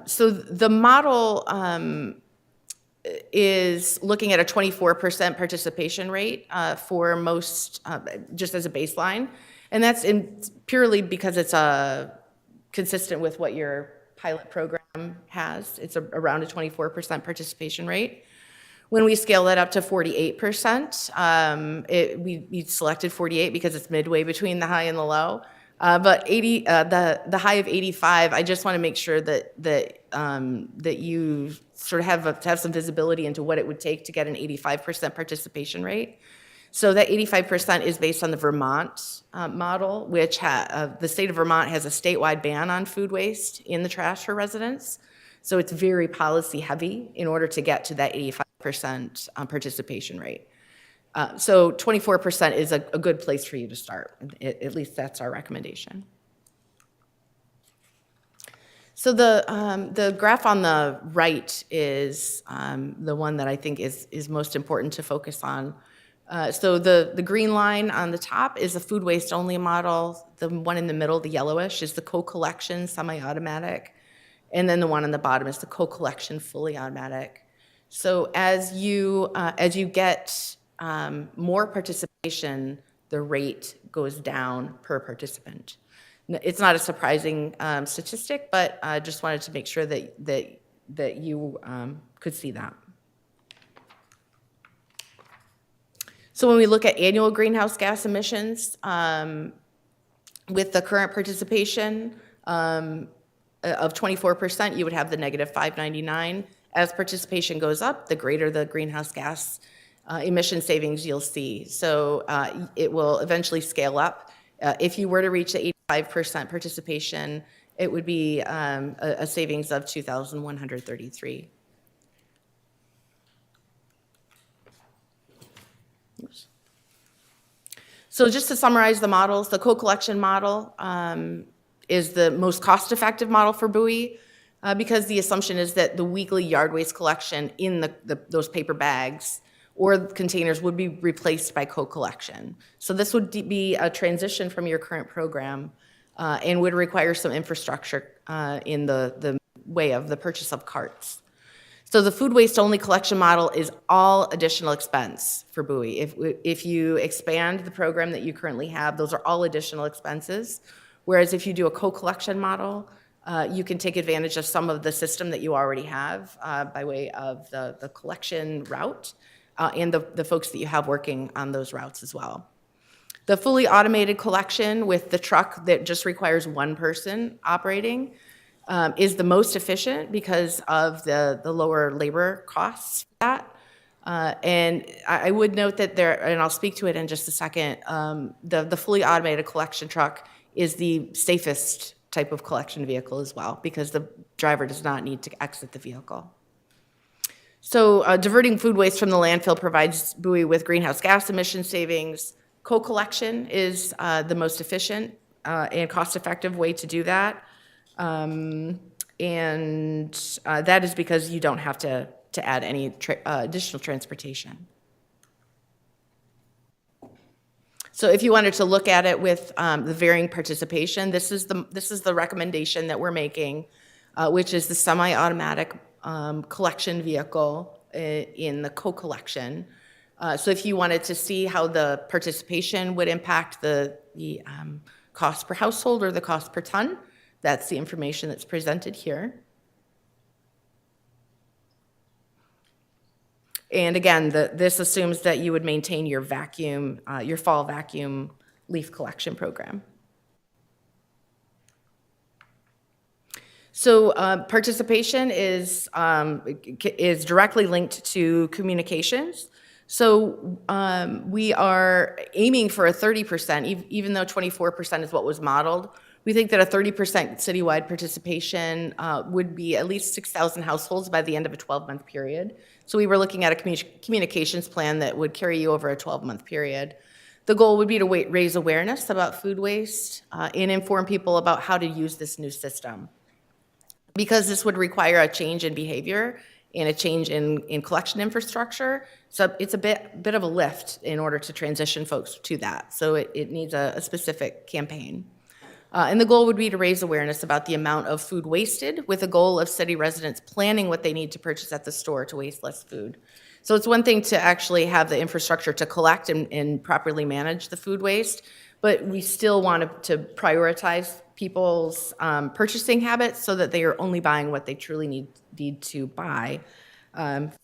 So the model is looking at a 24% participation rate for most, just as a baseline. And that's purely because it's consistent with what your pilot program has. It's around a 24% participation rate. When we scale that up to 48%, we selected 48 because it's midway between the high and the low. But the high of 85, I just want to make sure that you sort of have some visibility into what it would take to get an 85% participation rate. So that 85% is based on the Vermont model, which the state of Vermont has a statewide ban on food waste in the trash for residents. So it's very policy heavy in order to get to that 85% participation rate. So 24% is a good place for you to start. At least that's our recommendation. So the graph on the right is the one that I think is most important to focus on. So the green line on the top is a food waste only model. The one in the middle, the yellowish, is the co-collection semi-automatic. And then the one on the bottom is the co-collection fully automatic. So as you get more participation, the rate goes down per participant. It's not a surprising statistic, but I just wanted to make sure that you could see that. So when we look at annual greenhouse gas emissions, with the current participation of 24%, you would have the negative 599. As participation goes up, the greater the greenhouse gas emission savings you'll see. So it will eventually scale up. If you were to reach the 85% participation, it would be a savings of 2,133. Oops. So just to summarize the models, the co-collection model is the most cost-effective model for Bowie because the assumption is that the weekly yard waste collection in those paper bags or containers would be replaced by co-collection. So this would be a transition from your current program and would require some infrastructure in the way of the purchase of carts. So the food waste only collection model is all additional expense for Bowie. If you expand the program that you currently have, those are all additional expenses. Whereas if you do a co-collection model, you can take advantage of some of the system that you already have by way of the collection route and the folks that you have working on those routes as well. The fully automated collection with the truck that just requires one person operating is the most efficient because of the lower labor costs for that. And I would note that and I'll speak to it in just a second, the fully automated collection truck is the safest type of collection vehicle as well because the driver does not need to exit the vehicle. So diverting food waste from the landfill provides Bowie with greenhouse gas emission savings. Co-collection is the most efficient and cost-effective way to do that. And that is because you don't have to add any additional transportation. So if you wanted to look at it with the varying participation, this is the recommendation that we're making, which is the semi-automatic collection vehicle in the co-collection. So if you wanted to see how the participation would impact the cost per household or the cost per ton, that's the information that's presented here. And again, this assumes that you would maintain your fall vacuum leaf collection program. So participation is directly linked to communications. So we are aiming for a 30%, even though 24% is what was modeled. We think that a 30% citywide participation would be at least 6,000 households by the end of a 12-month period. So we were looking at a communications plan that would carry you over a 12-month period. The goal would be to raise awareness about food waste and inform people about how to use this new system. Because this would require a change in behavior and a change in collection infrastructure, so it's a bit of a lift in order to transition folks to that. So it needs a specific campaign. And the goal would be to raise awareness about the amount of food wasted, with a goal of city residents planning what they need to purchase at the store to waste less food. So it's one thing to actually have the infrastructure to collect and properly manage the food waste, but we still want to prioritize people's purchasing habits so that they are only buying what they truly need to buy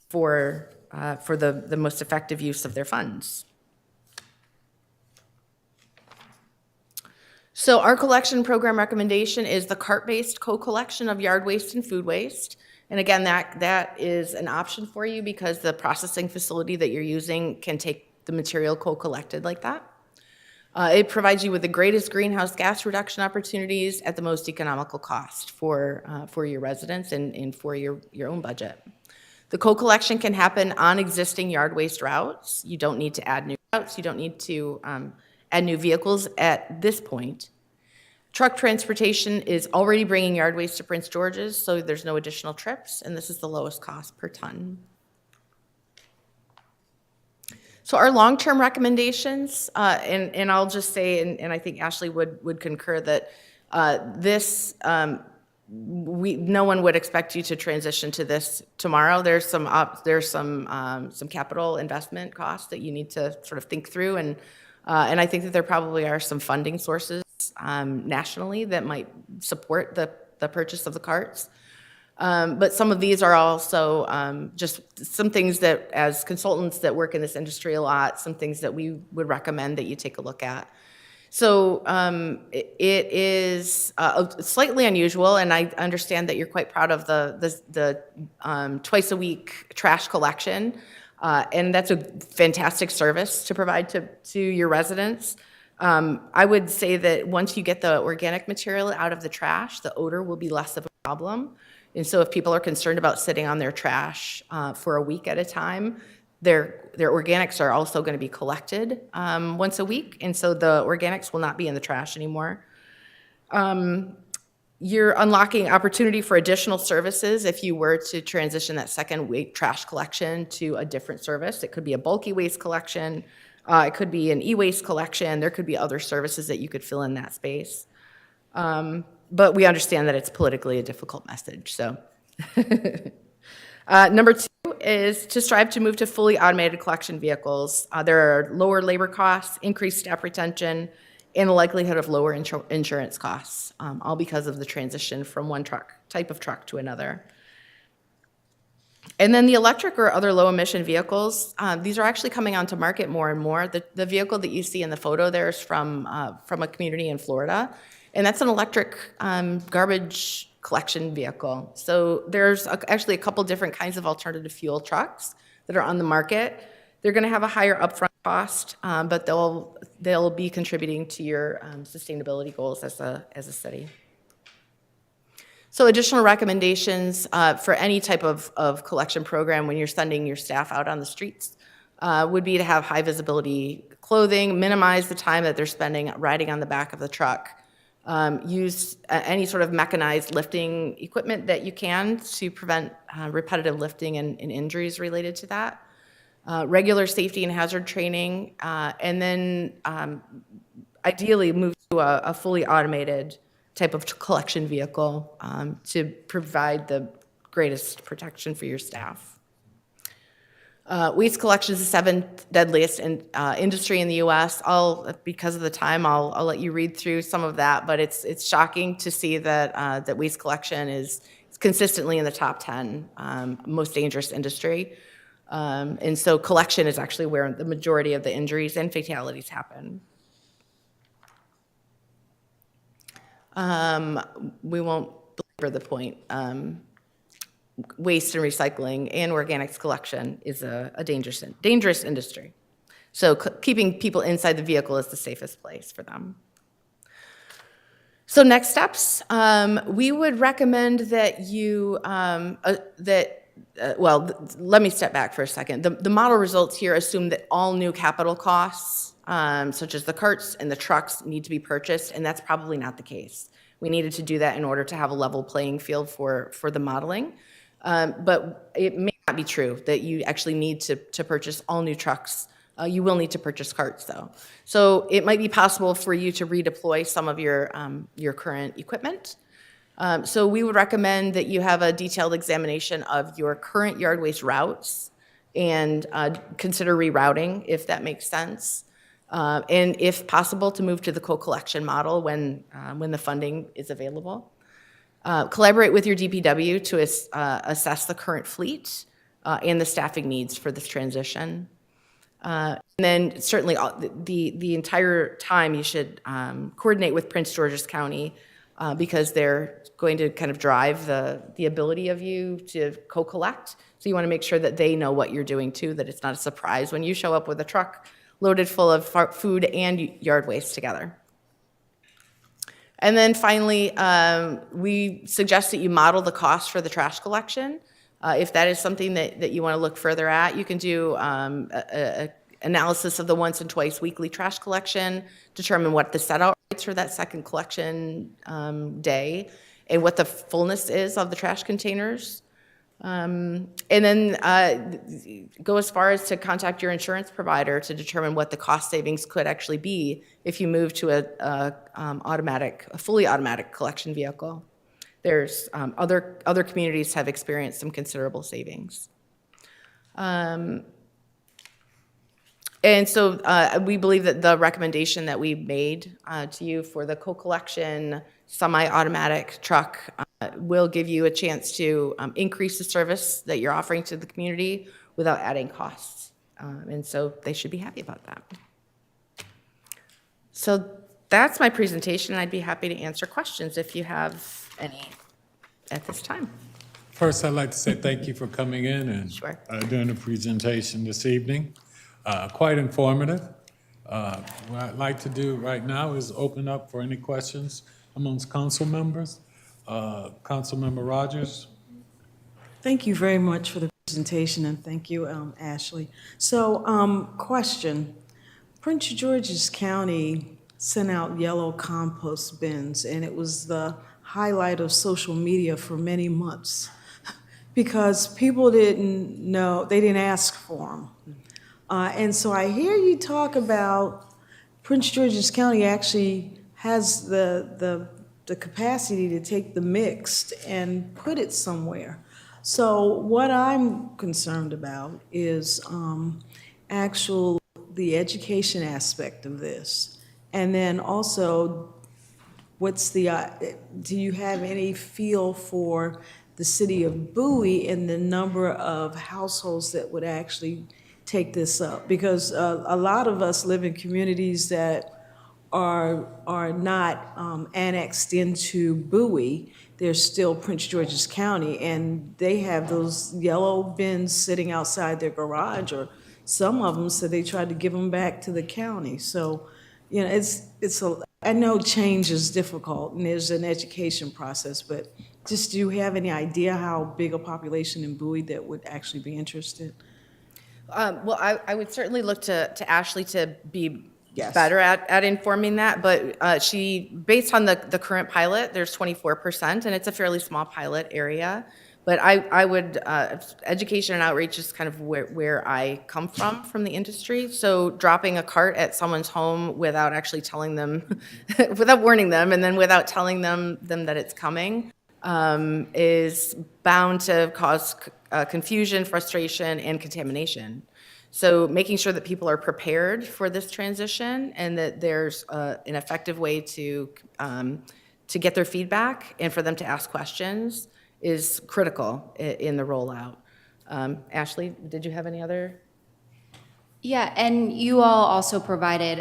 for the most effective use of their funds. So our collection program recommendation is the cart-based co-collection of yard waste and food waste. And again, that is an option for you because the processing facility that you're using can take the material co-collected like that. It provides you with the greatest greenhouse gas reduction opportunities at the most economical cost for your residents and for your own budget. The co-collection can happen on existing yard waste routes. You don't need to add new routes. You don't need to add new vehicles at this point. Truck transportation is already bringing yard waste to Prince George's, so there's no additional trips, and this is the lowest cost per ton. So our long-term recommendations, and I'll just say, and I think Ashley would concur that no one would expect you to transition to this tomorrow. There's some capital investment costs that you need to sort of think through, and I think that there probably are some funding sources nationally that might support the purchase of the carts. But some of these are also just some things that, as consultants that work in this industry a lot, some things that we would recommend that you take a look at. So it is slightly unusual, and I understand that you're quite proud of the twice a week trash collection, and that's a fantastic service to provide to your residents. I would say that once you get the organic material out of the trash, the odor will be less of a problem. And so if people are concerned about sitting on their trash for a week at a time, their organics are also going to be collected once a week, and so the organics will not be in the trash anymore. You're unlocking opportunity for additional services if you were to transition that second week trash collection to a different service. It could be a bulky waste collection, it could be an e-waste collection, there could be other services that you could fill in that space. But we understand that it's politically a difficult message, so. Number 2 is to strive to move to fully automated collection vehicles. There are lower labor costs, increased staff retention, and the likelihood of lower insurance costs, all because of the transition from one type of truck to another. And then the electric or other low-emission vehicles, these are actually coming onto market more and more. The vehicle that you see in the photo there is from a community in Florida, and that's an electric garbage collection vehicle. So there's actually a couple different kinds of alternative fuel trucks that are on the market. They're going to have a higher upfront cost, but they'll be contributing to your sustainability goals as a city. So additional recommendations for any type of collection program when you're sending your staff out on the streets would be to have high visibility clothing, minimize the time that they're spending riding on the back of the truck, use any sort of mechanized lifting equipment that you can to prevent repetitive lifting and injuries related to that, regular safety and hazard training, and then ideally move to a fully automated type of collection vehicle to provide the greatest protection for your staff. Waste collection is the 7th deadliest industry in the U.S. Because of the time, I'll let you read through some of that, but it's shocking to see that waste collection is consistently in the top 10 most dangerous industry. And so collection is actually where the majority of the injuries and fatalities happen. We won't belabor the point. waste and recycling and organics collection is a dangerous industry. So keeping people inside the vehicle is the safest place for them. So next steps, we would recommend that you, let me step back for a second. The model results here assume that all new capital costs, such as the carts and the trucks, need to be purchased, and that's probably not the case. We needed to do that in order to have a level playing field for the modeling. But it may not be true that you actually need to purchase all new trucks. You will need to purchase carts, though. So it might be possible for you to redeploy some of your current equipment. So we would recommend that you have a detailed examination of your current yard waste routes and consider rerouting if that makes sense. And if possible, to move to the co-collection model when the funding is available. Collaborate with your DPW to assess the current fleet and the staffing needs for this transition. And then certainly the entire time you should coordinate with Prince George's County because they're going to kind of drive the ability of you to co-collect. So you want to make sure that they know what you're doing too, that it's not a surprise when you show up with a truck loaded full of food and yard waste together. And then finally, we suggest that you model the cost for the trash collection. If that is something that you want to look further at, you can do a analysis of the once and twice weekly trash collection, determine what the set-out rates for that second collection day, and what the fullness is of the trash containers. And then go as far as to contact your insurance provider to determine what the cost savings could actually be if you move to a fully automatic collection vehicle. There's other communities have experienced some considerable savings. And so we believe that the recommendation that we made to you for the co-collection semi-automatic truck will give you a chance to increase the service that you're offering to the community without adding costs. And so they should be happy about that. So that's my presentation. I'd be happy to answer questions if you have any at this time. First, I'd like to say thank you for coming in and Sure. doing the presentation this evening. Quite informative. What I'd like to do right now is open up for any questions amongst council members. Councilmember Rogers. Thank you very much for the presentation, and thank you, Ashley. So, question. Prince George's County sent out yellow compost bins, and it was the highlight of social media for many months because people didn't know, they didn't ask for them. And so I hear you talk about Prince George's County actually has the capacity to take the mixed and put it somewhere. So what I'm concerned about is the education aspect of this. And then also, do you have any feel for the city of Bowie and the number of households that would actually take this up? Because a lot of us live in communities that are not annexed into Bowie. They're still Prince George's County, and they have those yellow bins sitting outside their garage, or some of them said they tried to give them back to the county. So, you know, I know change is difficult, and there's an education process, but just do you have any idea how big a population in Bowie that would actually be interested? Well, I would certainly look to Ashley to be Yes. better at informing that, but based on the current pilot, there's 24%, and it's a fairly small pilot area. But I would, education and outreach is kind of where I come from the industry. So dropping a cart at someone's home without actually telling them, without warning them, and then without telling them that it's coming, is bound to cause confusion, frustration, and contamination. So making sure that people are prepared for this transition and that there's an effective way to get their feedback and for them to ask questions is critical in the rollout. Ashley, did you have any other? Yeah, and you all also provided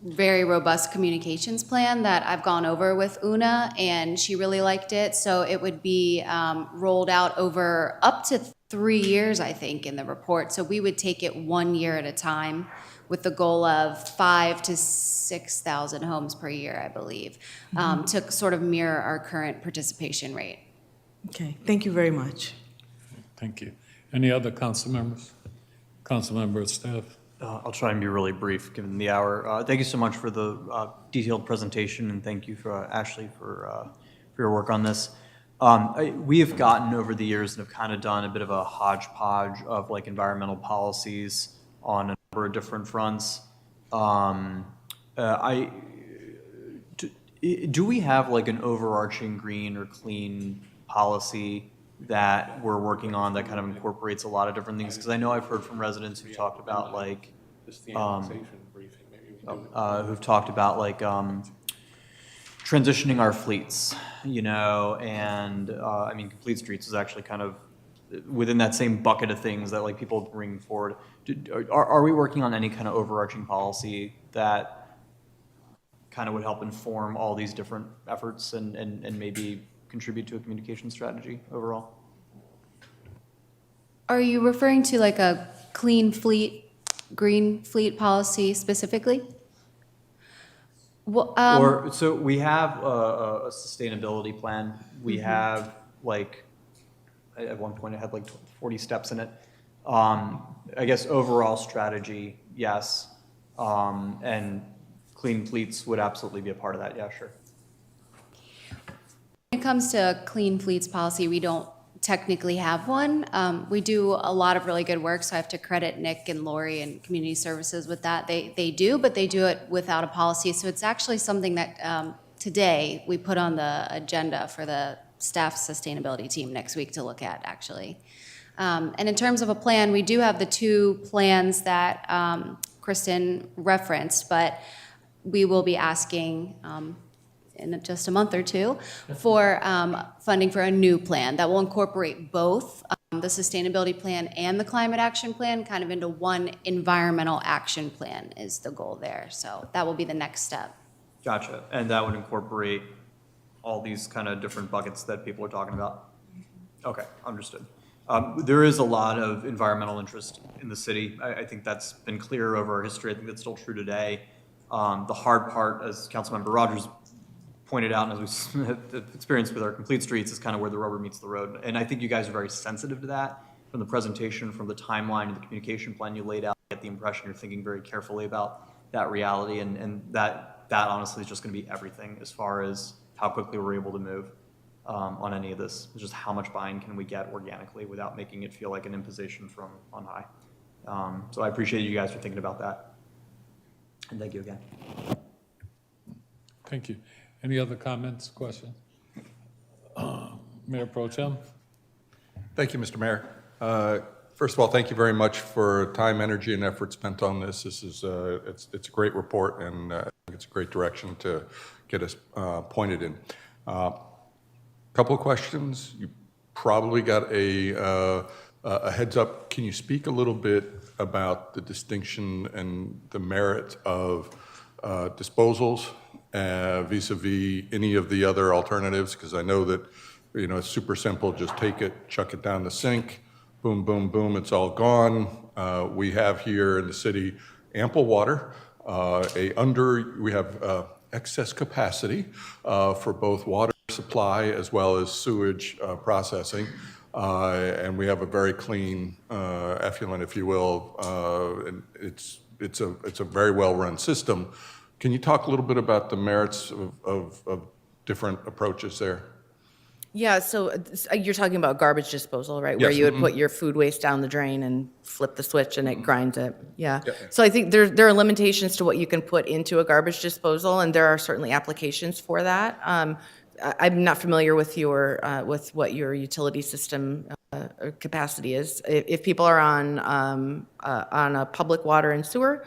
very robust communications plan that I've gone over with Una, and she really liked it. So it would be rolled out over up to 3 years, I think, in the report. So we would take it 1 year at a time with the goal of 5,000 to 6,000 homes per year, I believe, to sort of mirror our current participation rate. Okay, thank you very much. Thank you. Any other council members? Council members, staff? I'll try and be really brief, given the hour. Thank you so much for the detailed presentation, and thank you for Ashley for your work on this. We have gotten over the years and have kind of done a bit of a hodgepodge of like environmental policies on a number of different fronts. Do we have like an overarching green or clean policy that we're working on that kind of incorporates a lot of different things? Because I know I've heard from residents who talked about like, transitioning our fleets, you know, and I mean, Complete Streets is actually kind of within that same bucket of things that like people bring forward. Are we working on any kind of overarching policy that kind of would help inform all these different efforts and maybe contribute to a communication strategy overall? Are you referring to like a clean fleet, green fleet policy specifically? Well, So we have a sustainability plan. We have like, at one point it had like 40 steps in it. I guess overall strategy, yes. And clean fleets would absolutely be a part of that, yeah, sure. When it comes to clean fleets policy, we don't technically have one. We do a lot of really good work, so I have to credit Nick and Lori and Community Services with that. They do, but they do it without a policy. So it's actually something that today we put on the agenda for the staff sustainability team next week to look at, actually. And in terms of a plan, we do have the 2 plans that Kristen referenced, but we will be asking in just a month or 2 for funding for a new plan that will incorporate both the sustainability plan and the climate action plan kind of into one environmental action plan is the goal there. So that will be the next step. Gotcha. And that would incorporate all these kind of different buckets that people are talking about? Okay, understood. There is a lot of environmental interest in the city. I think that's been clear over our history. I think that's still true today. The hard part, as Councilmember Rogers pointed out, and as we've experienced with our Complete Streets, is kind of where the rubber meets the road. And I think you guys are very sensitive to that. From the presentation, from the timeline and the communication plan you laid out, I get the impression you're thinking very carefully about that reality, and that honestly is just going to be everything as far as how quickly we're able to move on any of this. It's just how much buy-in can we get organically without making it feel like an imposition from on high. So I appreciate you guys for thinking about that. And thank you again. Thank you. Any other comments, questions? Mayor Pro Tem? Thank you, Mr. Mayor. First of all, thank you very much for time, energy, and effort spent on this. This is it's a great report, and I think it's a great direction to get us pointed in. Couple of questions. You probably got a heads up. Can you speak a little bit about the distinction and the merit of disposals vis-a-vis any of the other alternatives? Because I know that, you know, it's super simple. Just take it, chuck it down the sink, boom, boom, boom, it's all gone. We have here in the city ample water. We have excess capacity for both water supply as well as sewage processing. And we have a very clean effluent, if you will. And it's a very well-run system. Can you talk a little bit about the merits of different approaches there? Yeah, so you're talking about garbage disposal, right? Yes. Where you would put your food waste down the drain and flip the switch and it grinds it. Yeah. Yeah. So I think there are limitations to what you can put into a garbage disposal, and there are certainly applications for that. I'm not familiar with what your utility system capacity is. If people are on a public water and sewer,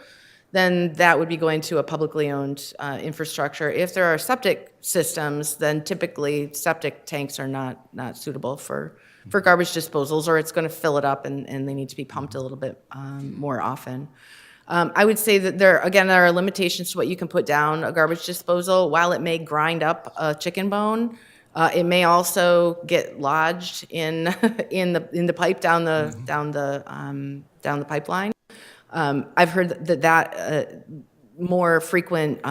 then that would be going to a publicly owned infrastructure. If there are septic systems, then typically septic tanks are not suitable for garbage disposals, or it's going to fill it up and they need to be pumped a little bit more often. I would say that there are limitations to what you can put down a garbage disposal. While it may grind up a chicken bone, it may also get lodged in in the pipe down the pipeline. I've heard that more frequent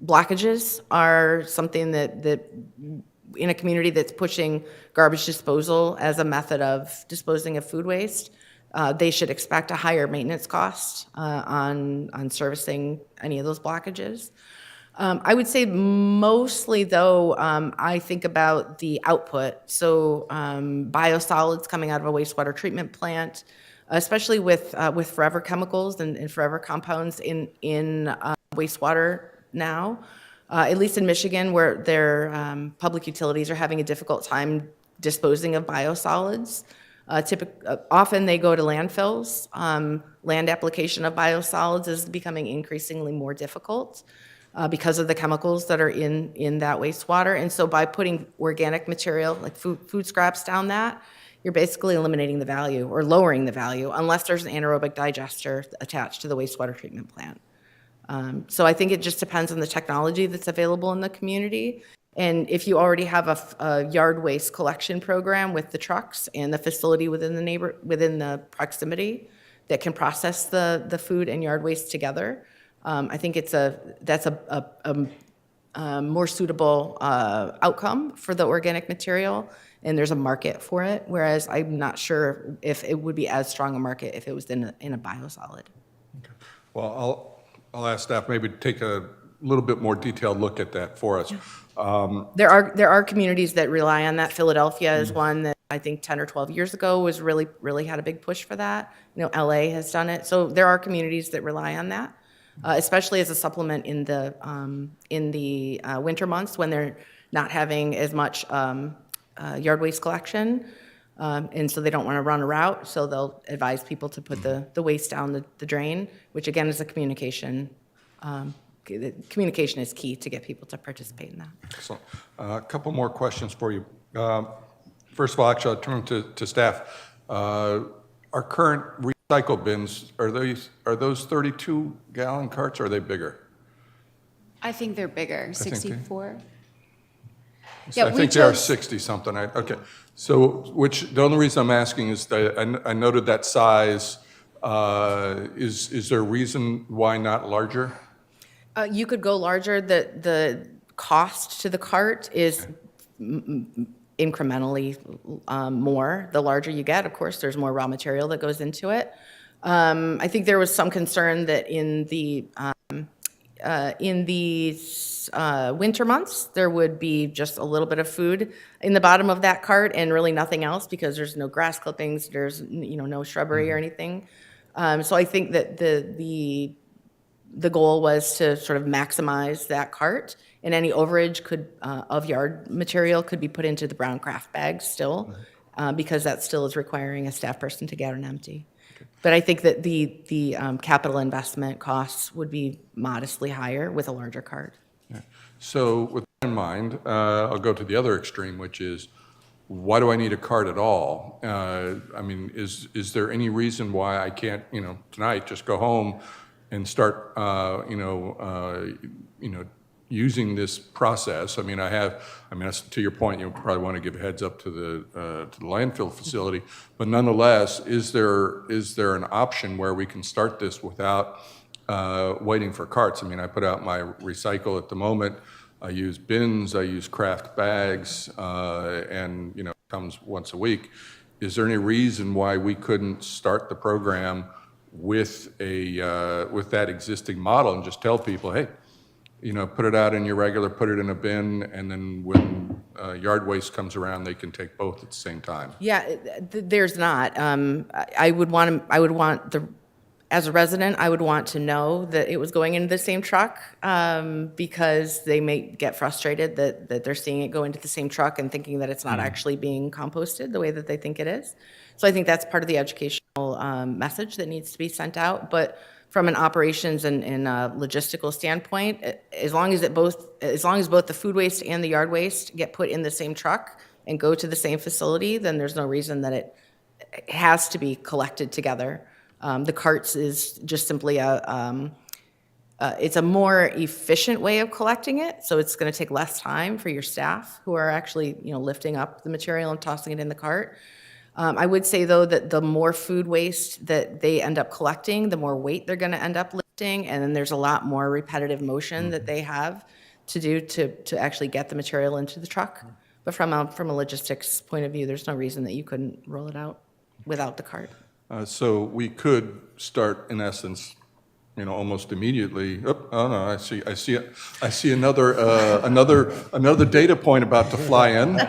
blockages are something that in a community that's pushing garbage disposal as a method of disposing of food waste, they should expect a higher maintenance cost on servicing any of those blockages. I would say mostly, though, I think about the output. So biosolids coming out of a wastewater treatment plant, especially with forever chemicals and forever compounds in wastewater now. At least in Michigan, where their public utilities are having a difficult time disposing of biosolids. Often they go to landfills. Land application of biosolids is becoming increasingly more difficult because of the chemicals that are in that wastewater. And so by putting organic material, like food scraps down that, you're basically eliminating the value or lowering the value unless there's an anaerobic digester attached to the wastewater treatment plant. So I think it just depends on the technology that's available in the community. And if you already have a yard waste collection program with the trucks and the facility within the proximity that can process the food and yard waste together, I think that's a more suitable outcome for the organic material, and there's a market for it. Whereas I'm not sure if it would be as strong a market if it was in a biosolid. Okay. Well, I'll ask staff maybe to take a little bit more detailed look at that for us. There are communities that rely on that. Philadelphia is one that I think 10 or 12 years ago was really had a big push for that. LA has done it. So there are communities that rely on that, especially as a supplement in the winter months when they're not having as much yard waste collection. And so they don't want to run a route, so they'll advise people to put the waste down the drain, which again is a communication. Communication is key to get people to participate in that. Excellent. A couple more questions for you. First of all, actually, I'll turn to staff. Our current recycle bins, are those 32-gallon carts, or are they bigger? I think they're bigger, I think 64. So I think they are 60-something. Okay. So the only reason I'm asking is that I noted that size. Is there a reason why not larger? You could go larger. The cost to the cart is incrementally more. The larger you get, of course, there's more raw material that goes into it. I think there was some concern that in the winter months, there would be just a little bit of food in the bottom of that cart and really nothing else because there's no grass clippings, there's no shrubbery or anything. So I think that the goal was to sort of maximize that cart, and any overage of yard material could be put into the brown craft bags still, because that still is requiring a staff person to get and empty. But I think that the capital investment costs would be modestly higher with a larger cart. Yeah. So with that in mind, I'll go to the other extreme, which is, why do I need a cart at all? I mean, is there any reason why I can't, tonight just go home and start, using this process? I mean, that's to your point, you probably want to give a heads up to the landfill facility, but nonetheless, is there an option where we can start this without waiting for carts? I mean, I put out my recycle at the moment. I use bins, I use craft bags, and it comes once a week. Is there any reason why we couldn't start the program with that existing model and just tell people, hey, put it out in your regular, put it in a bin, and then when yard waste comes around, they can take both at the same time? Yeah, there's not. As a resident, I would want to know that it was going into the same truck, because they may get frustrated that they're seeing it go into the same truck and thinking that it's not actually being composted the way that they think it is. So I think that's part of the educational message that needs to be sent out. But from an operations and logistical standpoint, as long as both the food waste and the yard waste get put in the same truck and go to the same facility, then there's no reason that it has to be collected together. The carts is just simply it's a more efficient way of collecting it, so it's going to take less time for your staff who are actually, lifting up the material and tossing it in the cart. I would say, though, that the more food waste that they end up collecting, the more weight they're going to end up lifting, and then there's a lot more repetitive motion that they have to do to actually get the material into the truck. But from a logistics point of view, there's no reason that you couldn't roll it out without the cart. So we could start, in essence, almost immediately. Oh no, I see another data point about to fly in.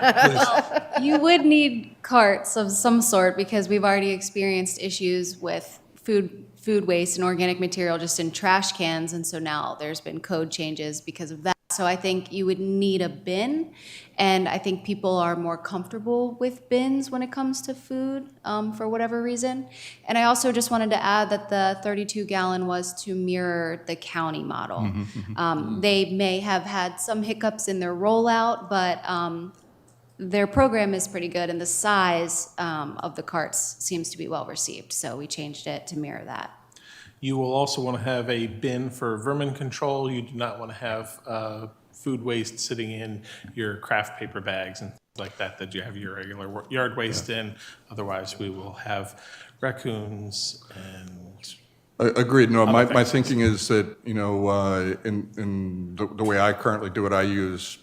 You would need carts of some sort because we've already experienced issues with food waste and organic material just in trash cans, and so now there's been code changes because of that. So I think you would need a bin, and I think people are more comfortable with bins when it comes to food for whatever reason. And I also just wanted to add that the 32-gallon was to mirror the county model. They may have had some hiccups in their rollout, but their program is pretty good, and the size of the carts seems to be well received. So we changed it to mirror that. You will also want to have a bin for vermin control. You do not want to have food waste sitting in your craft paper bags and things like that you have your regular yard waste in. Otherwise, we will have raccoons and... Agreed. No, my thinking is that, in the way I currently do it, I use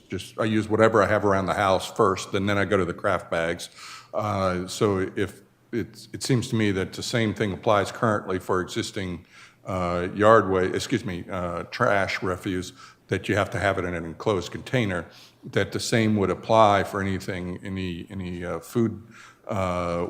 whatever I have around the house first, and then I go to the craft bags. So if it seems to me that the same thing applies currently for existing trash refuse, that you have to have it in an enclosed container, that the same would apply for any food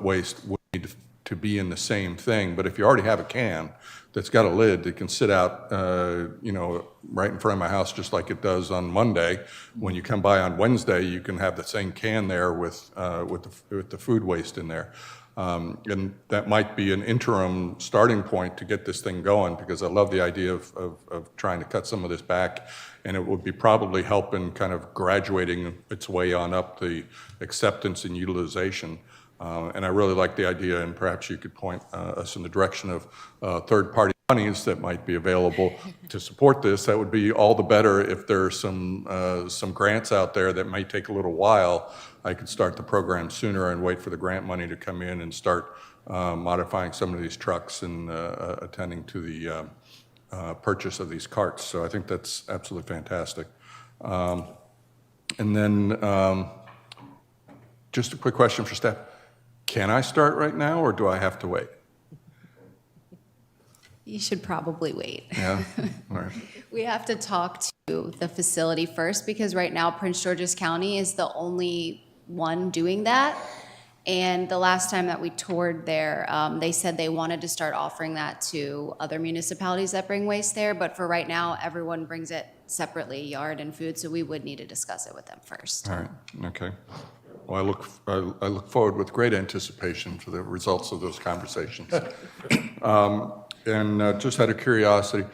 waste would need to be in the same thing. But if you already have a can that's got a lid that can sit out, right in front of my house, just like it does on Monday, when you come by on Wednesday, you can have the same can there with the food waste in there. And that might be an interim starting point to get this thing going, because I love the idea of trying to cut some of this back, and it would be probably helping kind of graduating its way on up the acceptance and utilization. And I really like the idea, and perhaps you could point us in the direction of third-party monies that might be available to support this. That would be all the better if there are some grants out there that might take a little while. I could start the program sooner and wait for the grant money to come in and start modifying some of these trucks and attending to the purchase of these carts. So I think that's absolutely fantastic. And then just a quick question for staff. Can I start right now, or do I have to wait? You should probably wait. Yeah, all right. We have to talk to the facility first, because right now Prince George's County is the only one doing that. And the last time that we toured there, they said they wanted to start offering that to other municipalities that bring waste there. But for right now, everyone brings it separately, yard and food, so we would need to discuss it with them first. All right, okay. Well, I look forward with great anticipation to the results of those conversations. And just out of curiosity,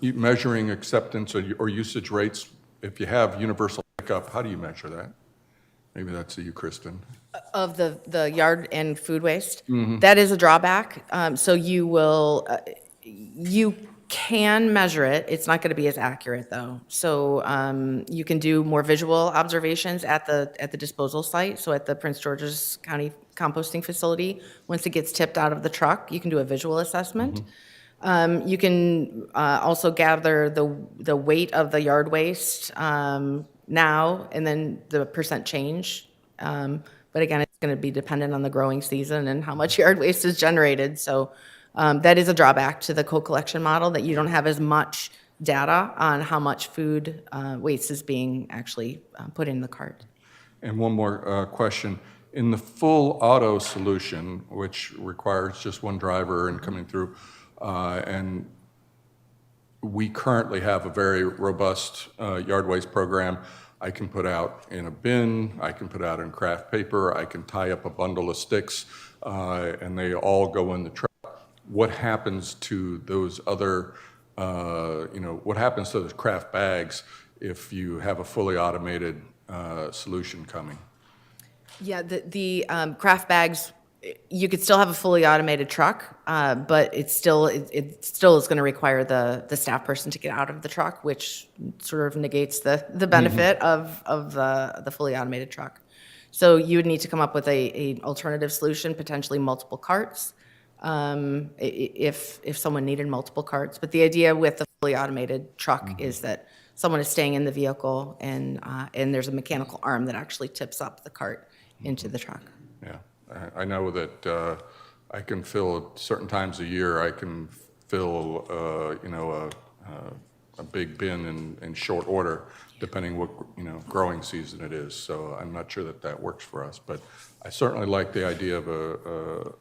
measuring acceptance or usage rates, if you have universal pickup, how do you measure that? Maybe that's you, Kristen. Of the yard and food waste, that is a drawback. So you can measure it. It's not going to be as accurate, though. So you can do more visual observations at the disposal site. So at the Prince George's County composting facility, once it gets tipped out of the truck, you can do a visual assessment. You can also gather the weight of the yard waste now, and then the percent change. But again, it's going to be dependent on the growing season and how much yard waste is generated. So that is a drawback to the co-collection model, that you don't have as much data on how much food waste is being actually put in the cart. And one more question. In the full auto solution, which requires just one driver and coming through, and we currently have a very robust yard waste program. I can put out in a bin, I can put out in craft paper, I can tie up a bundle of sticks, and they all go in the truck. What happens to those other, what happens to those craft bags if you have a fully automated solution coming? Yeah, the craft bags You could still have a fully automated truck, but it still is going to require the staff person to get out of the truck, which sort of negates the benefit of the fully automated truck. So you would need to come up with a alternative solution, potentially multiple carts, if someone needed multiple carts. But the idea with the fully automated truck is that someone is staying in the vehicle, and there's a mechanical arm that actually tips up the cart into the truck. Yeah, I know that I can fill at certain times a year, I can fill, a big bin in short order, depending what, growing season it is. So I'm not sure that works for us, but I certainly like the idea of a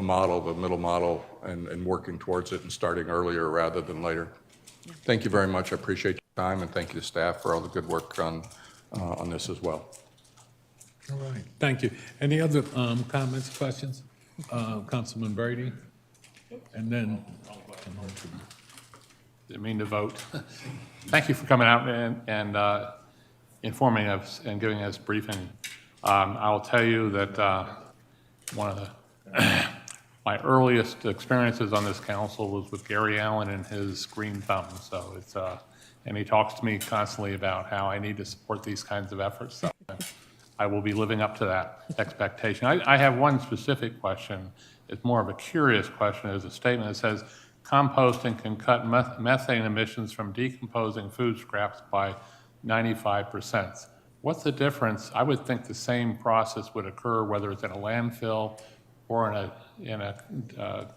model, the middle model, and working towards it and starting earlier rather than later. Thank you very much. I appreciate your time, and thank you to staff for all the good work on this as well. All right, thank you. Any other comments, questions? Councilman Brady? And then, Didn't mean to vote. Thank you for coming out and informing us and giving us a briefing. I'll tell you that one of my earliest experiences on this council was with Gary Allen and his green thumb. So it's and he talks to me constantly about how I need to support these kinds of efforts. So I will be living up to that expectation. I have one specific question. It's more of a curious question. There's a statement that says, composting can cut methane emissions from decomposing food scraps by 95%. What's the difference? I would think the same process would occur whether it's in a landfill or in a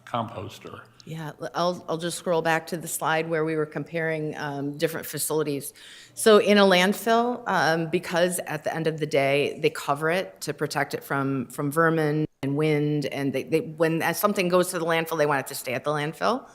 composter. Yeah, I'll just scroll back to the slide where we were comparing different facilities. So in a landfill, because at the end of the day, they cover it to protect it from vermin and wind, and when something goes to the landfill, they want it to stay at the landfill.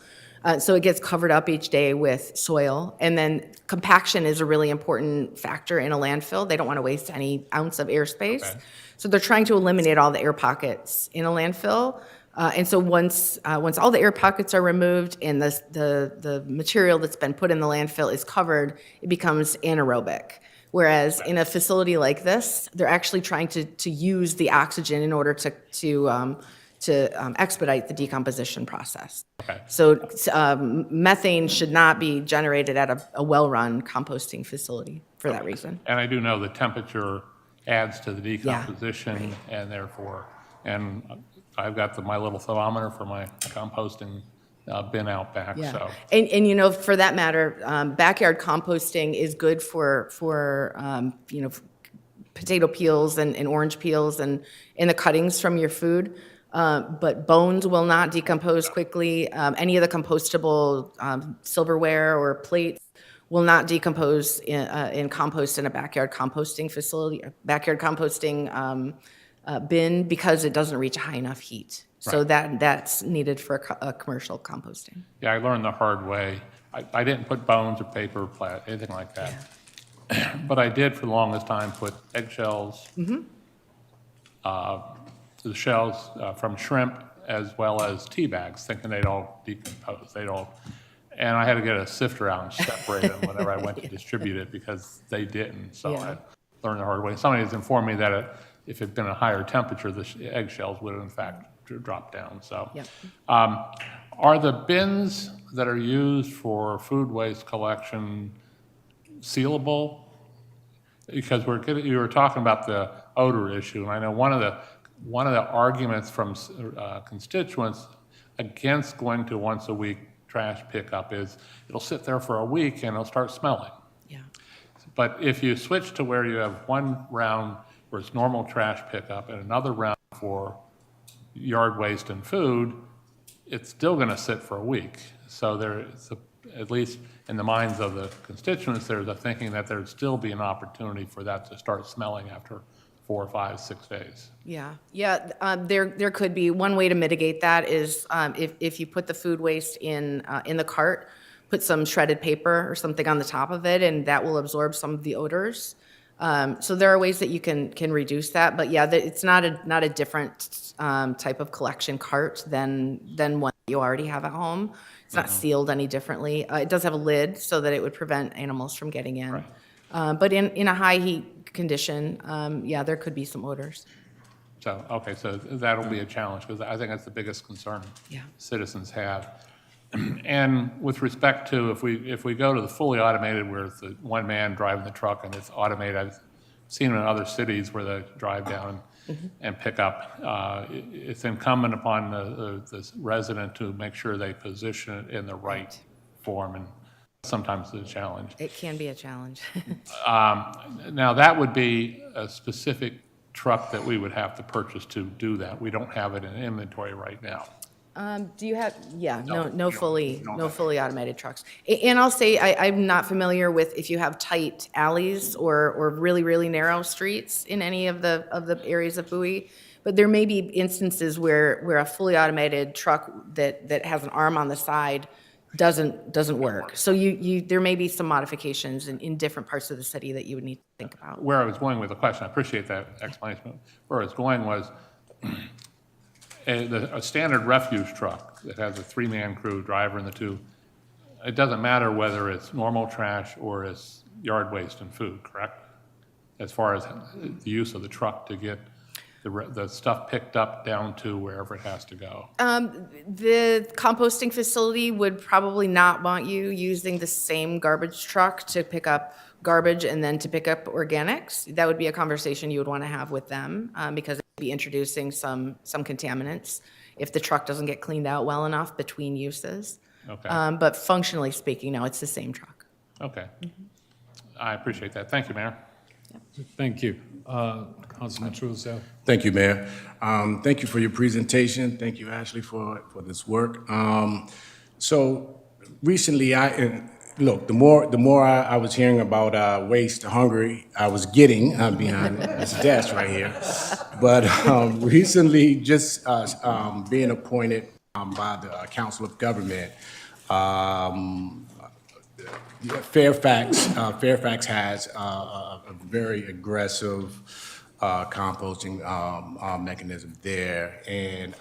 So it gets covered up each day with soil. And then compaction is a really important factor in a landfill. They don't want to waste any ounce of airspace. Okay. So they're trying to eliminate all the air pockets in a landfill. And so once all the air pockets are removed and the material that's been put in the landfill is covered, it becomes anaerobic. Whereas in a facility like this, they're actually trying to use the oxygen in order to expedite the decomposition process. Okay. So methane should not be generated at a well-run composting facility for that reason. And I do know the temperature adds to the decomposition, and therefore, and I've got my little thermometer for my composting bin out back. Yeah. So. And for that matter, backyard composting is good for potato peels and orange peels and the cuttings from your food. But bones will not decompose quickly. Any of the compostable silverware or plates will not decompose in compost in a backyard composting facility, backyard composting bin, because it doesn't reach a high enough heat. Right. So that's needed for a commercial composting. Yeah, I learned the hard way. I didn't put bones or paper, plat, anything like that. Yeah. But I did for the longest time put eggshells, the shells from shrimp, as well as tea bags, thinking they'd all decompose. And I had to get a sifter out and separate them whenever I went to distribute it, because they didn't. So I learned the hard way. Somebody has informed me that if it had been a higher temperature, the eggshells would have in fact dropped down. So, are the bins that are used for food waste collection sealable? Because you were talking about the odor issue, and I know one of the arguments from constituents against going to once a week trash pickup is it'll sit there for a week and it'll start smelling. Yeah. But if you switch to where you have one round where it's normal trash pickup and another round for yard waste and food, it's still going to sit for a week. So there's at least in the minds of the constituents, there's a thinking that there'd still be an opportunity for that to start smelling after 4, 5, 6 days. Yeah. There could be one way to mitigate that is if you put the food waste in the cart, put some shredded paper or something on the top of it, and that will absorb some of the odors. So there are ways that you can reduce that, but it's not a different type of collection cart than one that you already have at home. It's not sealed any differently. It does have a lid so that it would prevent animals from getting in. Right. But in a high heat condition, there could be some odors. So, okay, so that'll be a challenge, because I think that's the biggest concern Yeah. citizens have. And with respect to, if we go to the fully automated, where it's the one man driving the truck and it's automated, I've seen in other cities where they drive down and pick up. It's incumbent upon the resident to make sure they position it in the right form, and sometimes it's a challenge. It can be a challenge. Now, that would be a specific truck that we would have to purchase to do that. We don't have it in inventory right now. Do you have, yeah, no No, fully, don't no have- fully automated trucks. And I'll say, I'm not familiar with if you have tight alleys or really, really narrow streets in any of the areas of Bowie, but there may be instances where a fully automated truck that has an arm on the side doesn't work. So there may be some modifications in different parts of the city that you would need to think about. Where I was going with the question, I appreciate that explanation. Where I was going was, a standard refuse truck that has a three-man crew, driver and the two, it doesn't matter whether it's normal trash or it's yard waste and food, correct? As far as the use of the truck to get the stuff picked up down to wherever it has to go. The composting facility would probably not want you using the same garbage truck to pick up garbage and then to pick up organics. That would be a conversation you would want to have with them, because it would be introducing some contaminants if the truck doesn't get cleaned out well enough between uses. Okay. But functionally speaking, no, it's the same truck. Okay. I appreciate that. Thank you, Mayor. Thank you. Councilman Truesdale. Thank you, Mayor. Thank you for your presentation. Thank you, Ashley, for this work. So recently, look, the more I was hearing about waste, the hungry I was getting behind this desk right here. But recently, just being appointed by the Council of Government, Fairfax has a very aggressive composting mechanism there, and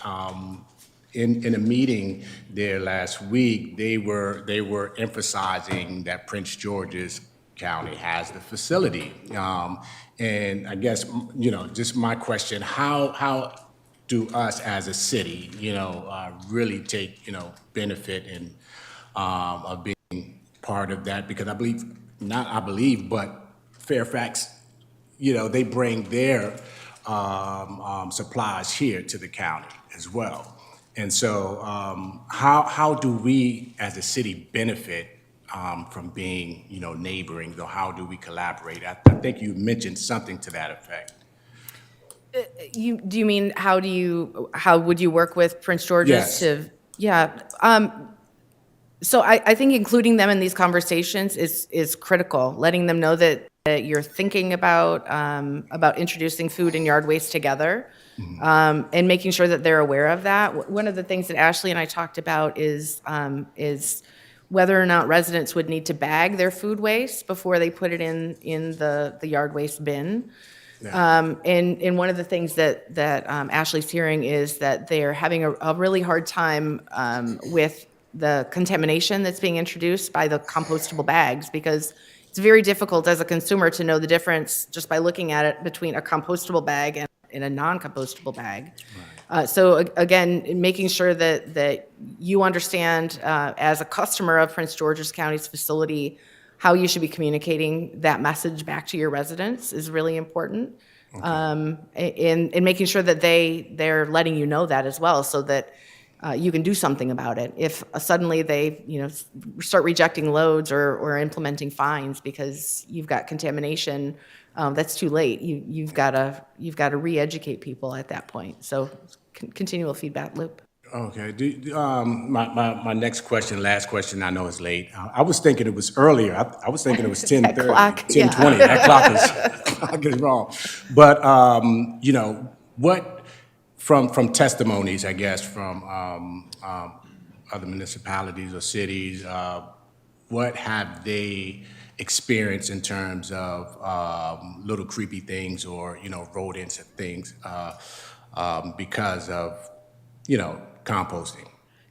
in a meeting there last week, they were emphasizing that Prince George's County has the facility, and I guess just my question: how do us as a city, really take benefit in of being part of that? Because but Fairfax, they bring their supplies here to the county as well. And so how do we as a city benefit from being, neighboring, though? How do we collaborate? I think you mentioned something to that effect. Do you mean how would you work with Prince George's? Yes. Yeah. So I think including them in these conversations is critical. Letting them know that you're thinking about introducing food and yard waste together, and making sure that they're aware of that. One of the things that Ashley and I talked about is whether or not residents would need to bag their food waste before they put it in the yard waste bin. Yeah. And one of the things that Ashley's hearing is that they're having a really hard time with the contamination that's being introduced by the compostable bags, because it's very difficult as a consumer to know the difference just by looking at it between a compostable bag and a non-compostable bag. Right. So again, making sure that you understand as a customer of Prince George's County's facility how you should be communicating that message back to your residents is really important. Okay. And making sure that they're letting you know that as well, so that you can do something about it. If suddenly they, start rejecting loads or implementing fines because you've got contamination, that's too late. You've got to re-educate people at that point. So continual feedback loop. Okay. My next question, last question, I know it's late. I was thinking it was earlier. I was thinking it was 10:30, 10:20. That clock is wrong. But, what, from testimonies, I guess, from other municipalities or cities, what have they experienced in terms of little creepy things or, rodents and things because of, composting?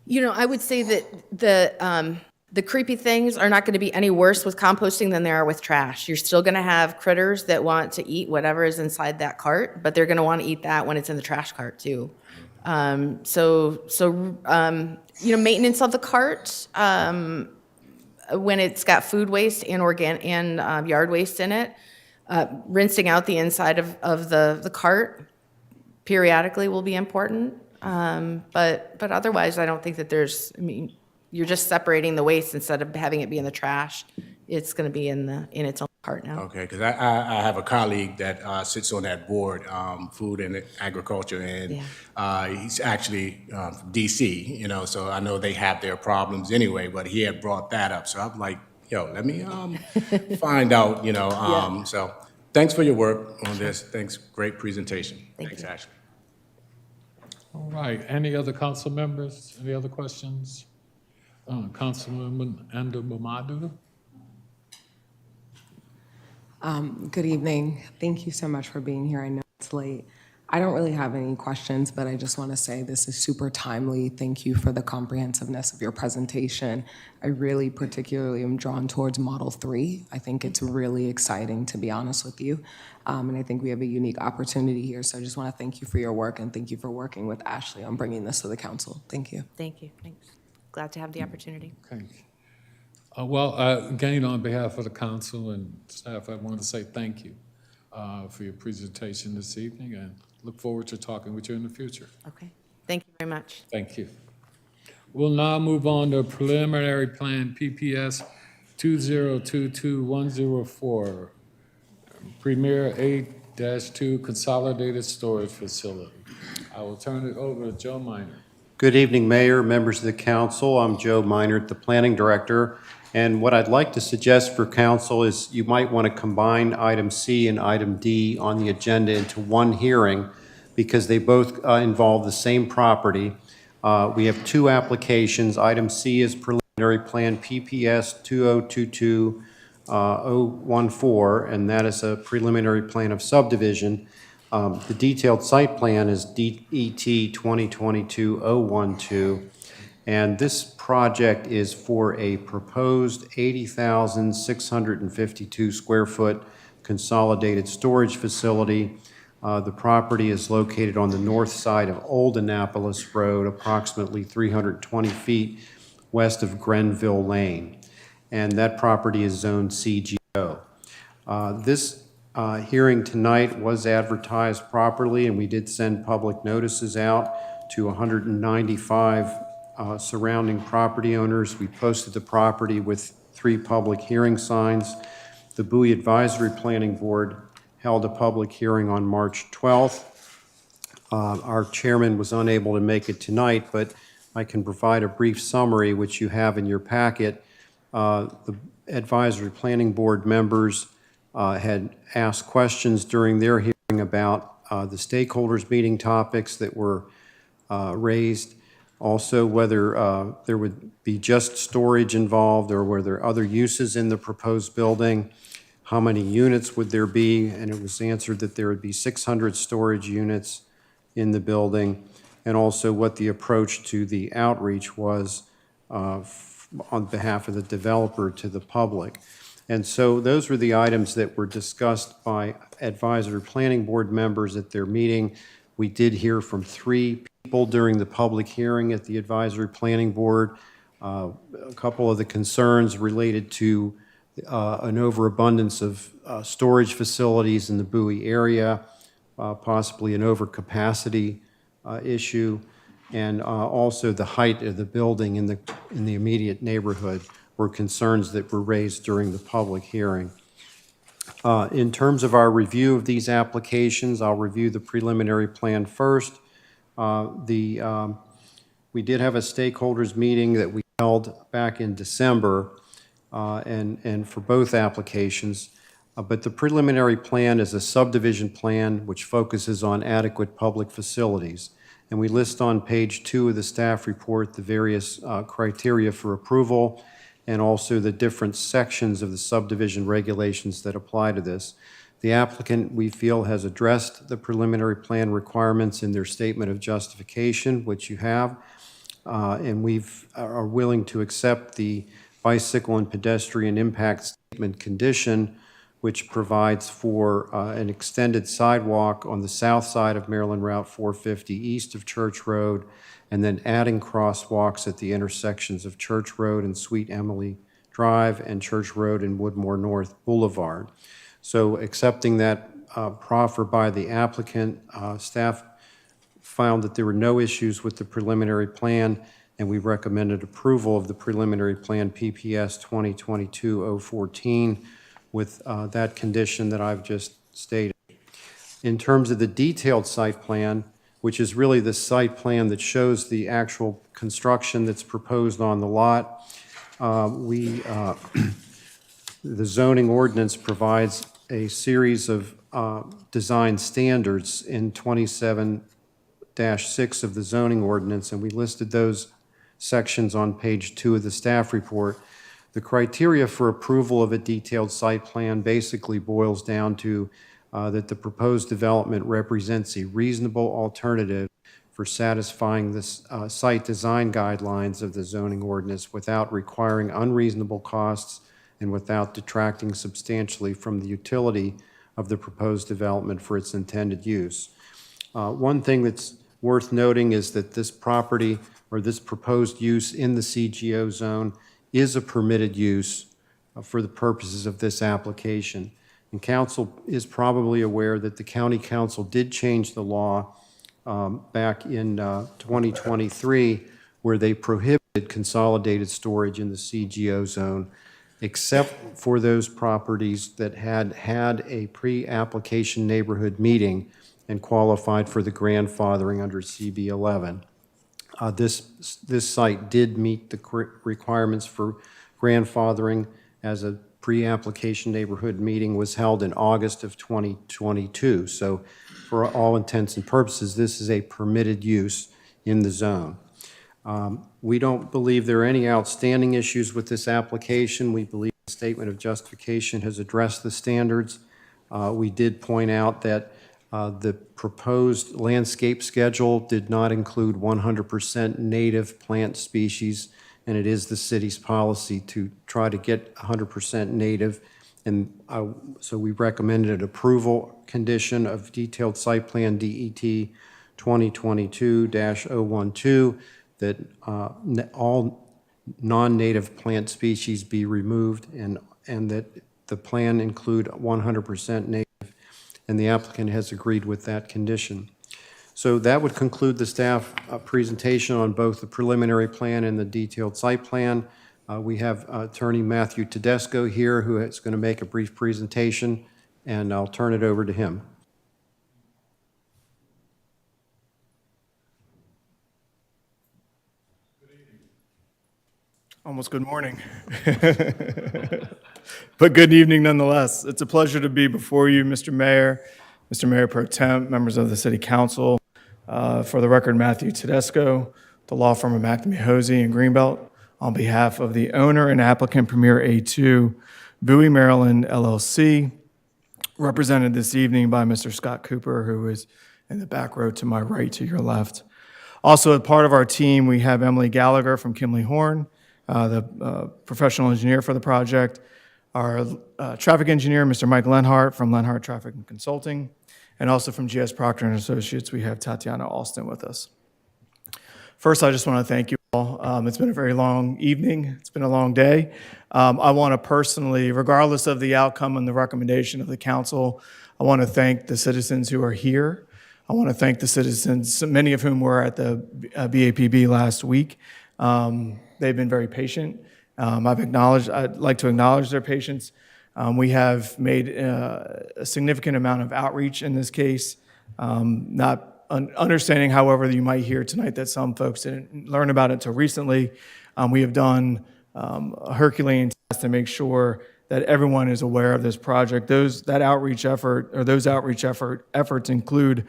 I would say that The creepy things are not going to be any worse with composting than they are with trash. You're still going to have critters that want to eat whatever is inside that cart, but they're going to want to eat that when it's in the trash cart too. Maintenance of the cart, when it's got food waste and yard waste in it, rinsing out the inside of the cart periodically will be important. But otherwise, I don't think that you're just separating the waste instead of having it be in the trash. It's going to be in its own cart now. Okay, because I have a colleague that sits on that board, Food and Agriculture, and he's actually from DC, so I know they have their problems anyway, but he had brought that up. So I'm like, let me find out, So thanks for your work on this. Thanks, great presentation. Thanks, Ashley. All right, any other council members? Any other questions? Councilwoman Anda Mamadu? Good evening. Thank you so much for being here. I know it's late. I don't really have any questions, but I just want to say this is super timely. Thank you for the comprehensiveness of your presentation. I really particularly am drawn towards Model 3. I think it's really exciting, to be honest with you. And I think we have a unique opportunity here. So I just want to thank you for your work and thank you for working with Ashley on bringing this to the council. Thank you. Thank you. Thanks. Glad to have the opportunity. Okay. Again, on behalf of the council and staff, I want to say thank you for your presentation this evening and look forward to talking with you in the future. Okay. Thank you very much. Thank you. We'll now move on to preliminary plan PPS 2022104, Premier 8-2 Consolidated Storage Facility. I will turn it over to Joe Minor. Good evening, Mayor, members of the council. I'm Joe Minert, the Planning Director. And what I'd like to suggest for council is you might want to combine item C and item D on the agenda into one hearing because they both involve the same property. We have two applications. Item C is preliminary plan PPS 2022014, and that is a preliminary plan of subdivision. The detailed site plan is DET 2022-012, and this project is for a proposed 80,652 square foot consolidated storage facility. The property is located on the north side of Old Annapolis Road, approximately 320 feet west of Grenville Lane, and that property is zoned CGO. This hearing tonight was advertised properly, and we did send public notices out to 195 surrounding property owners. We posted the property with 3 public hearing signs. The Bowie Advisory Planning Board held a public hearing on March 12th. Our chairman was unable to make it tonight, but I can provide a brief summary, which you have in your packet. The Advisory Planning Board members had asked questions during their hearing about the stakeholders meeting topics that were raised. Also, whether there would be just storage involved or were there other uses in the proposed building, how many units would there be, and it was answered that there would be 600 storage units in the building, and also what the approach to the outreach was on behalf of the developer to the public. And so those were the items that were discussed by Advisory Planning Board members at their meeting. We did hear from 3 people during the public hearing at the Advisory Planning Board. A couple of the concerns related to an overabundance of storage facilities in the Bowie area, possibly an overcapacity issue, and also the height of the building in the immediate neighborhood were concerns that were raised during the public hearing. In terms of our review of these applications, I'll review the preliminary plan first. We did have a stakeholders meeting that we held back in December, and for both applications. But the preliminary plan is a subdivision plan which focuses on adequate public facilities. And we list on page 2 of the staff report the various criteria for approval and also the different sections of the subdivision regulations that apply to this. The applicant, we feel, has addressed the preliminary plan requirements in their statement of justification, which you have, and we are willing to accept the bicycle and pedestrian impact statement condition, which provides for an extended sidewalk on the south side of Maryland Route 450 east of Church Road, and then adding crosswalks at the intersections of Church Road and Sweet Emily Drive and Church Road and Woodmore North Boulevard. So accepting that proffer by the applicant, staff found that there were no issues with the preliminary plan, and we recommended approval of the preliminary plan PPS 2022-014 with that condition that I've just stated. In terms of the detailed site plan, which is really the site plan that shows the actual construction that's proposed on the lot, the zoning ordinance provides a series of design standards in 27-6 of the zoning ordinance, and we listed those sections on page 2 of the staff report. The criteria for approval of a detailed site plan basically boils down to that the proposed development represents a reasonable alternative for satisfying the site design guidelines of the zoning ordinance without requiring unreasonable costs and without detracting substantially from the utility of the proposed development for its intended use. One thing that's worth noting is that this property or this proposed use in the CGO zone is a permitted use for the purposes of this application. And council is probably aware that the county council did change the law back in 2023 where they prohibited consolidated storage in the CGO zone except for those properties that had a pre-application neighborhood meeting and qualified for the grandfathering under CB 11. This site did meet the requirements for grandfathering as a pre-application neighborhood meeting was held in August of 2022. So for all intents and purposes, this is a permitted use in the zone. We don't believe there are any outstanding issues with this application. We believe the statement of justification has addressed the standards. We did point out that the proposed landscape schedule did not include 100% native plant species, and it is the city's policy to try to get 100% native. And so we recommended an approval condition of detailed site plan DET 2022-012 that all non-native plant species be removed and that the plan include 100% native, and the applicant has agreed with that condition. So that would conclude the staff presentation on both the preliminary plan and the detailed site plan. We have Attorney Matthew Tedesco here who is going to make a brief presentation, and I'll turn it over to him. Almost good morning. But good evening nonetheless. It's a pleasure to be before you, Mr. Mayor Pro Tem, members of the City Council. For the record, Matthew Tedesco, the law firm of McNamee Hosey and Greenbelt, on behalf of the owner and applicant Premier A2, Bowie, Maryland, LLC, represented this evening by Mr. Scott Cooper, who is in the back row to my right, to your left. Also, as part of our team, we have Emily Gallagher from Kimley Horn, the professional engineer for the project, our traffic engineer, Mr. Mike Lenhart from Lenhart Traffic and Consulting, and also from GS Proctor & Associates, we have Tatiana Alston with us. First, I just want to thank you all. It's been a very long evening. It's been a long day. I want to personally, regardless of the outcome and the recommendation of the council, I want to thank the citizens who are here. I want to thank the citizens, many of whom were at the BAPB last week. They've been very patient. I'd like to acknowledge their patience. We have made a significant amount of outreach in this case, understanding, however, that you might hear tonight that some folks didn't learn about it until recently. We have done a Herculean task to make sure that everyone is aware of this project. Those outreach efforts include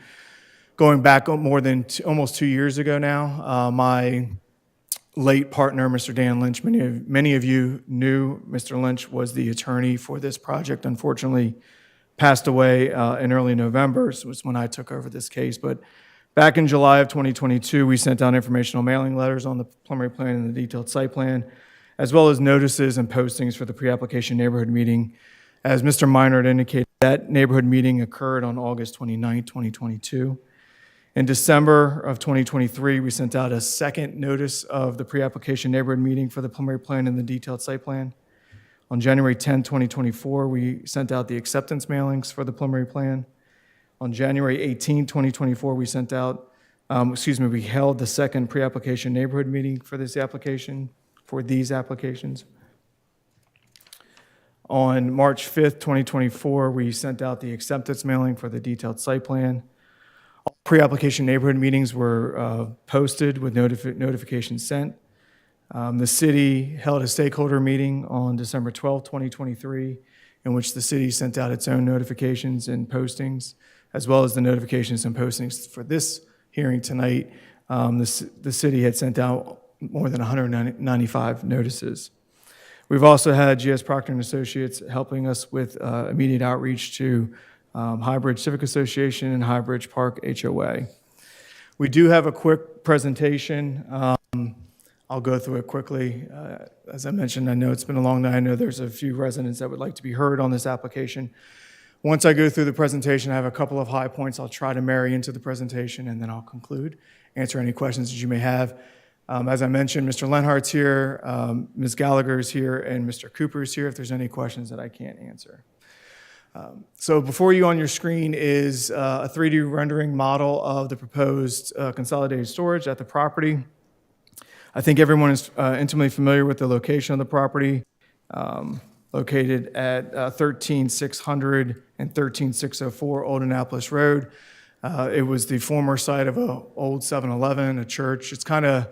going back more than almost 2 years ago now. My late partner, Mr. Dan Lynch, many of you knew Mr. Lynch was the attorney for this project. Unfortunately, passed away in early November, so it's when I took over this case. But back in July of 2022, we sent out informational mailing letters on the preliminary plan and the detailed site plan, as well as notices and postings for the pre-application neighborhood meeting. As Mr. Minor indicated, that neighborhood meeting occurred on August 29, 2022. In December of 2023, we sent out a second notice of the pre-application neighborhood meeting for the preliminary plan and the detailed site plan. On January 10, 2024, we sent out the acceptance mailings for the preliminary plan. On January 18, 2024, we we held the second pre-application neighborhood meeting for these applications. On March 5th, 2024, we sent out the acceptance mailing for the detailed site plan. All pre-application neighborhood meetings were posted with notifications sent. The city held a stakeholder meeting on December 12, 2023, in which the city sent out its own notifications and postings, as well as the notifications and postings for this hearing tonight. The city had sent out more than 195 notices. We've also had GS Proctor & Associates helping us with immediate outreach to Highbridge Civic Association and Highbridge Park HOA. We do have a quick presentation. I'll go through it quickly. As I mentioned, I know it's been a long night. I know there's a few residents that would like to be heard on this application. Once I go through the presentation, I have a couple of high points I'll try to marry into the presentation, and then I'll conclude, answer any questions that you may have. As I mentioned, Mr. Lenhart's here, Ms. Gallagher's here, and Mr. Cooper's here if there's any questions that I can't answer. So before you on your screen is a 3D rendering model of the proposed consolidated storage at the property. I think everyone is intimately familiar with the location of the property, located at 13600 and 13604 Old Annapolis Road. It was the former site of an old 7-Eleven, a church. It's kind of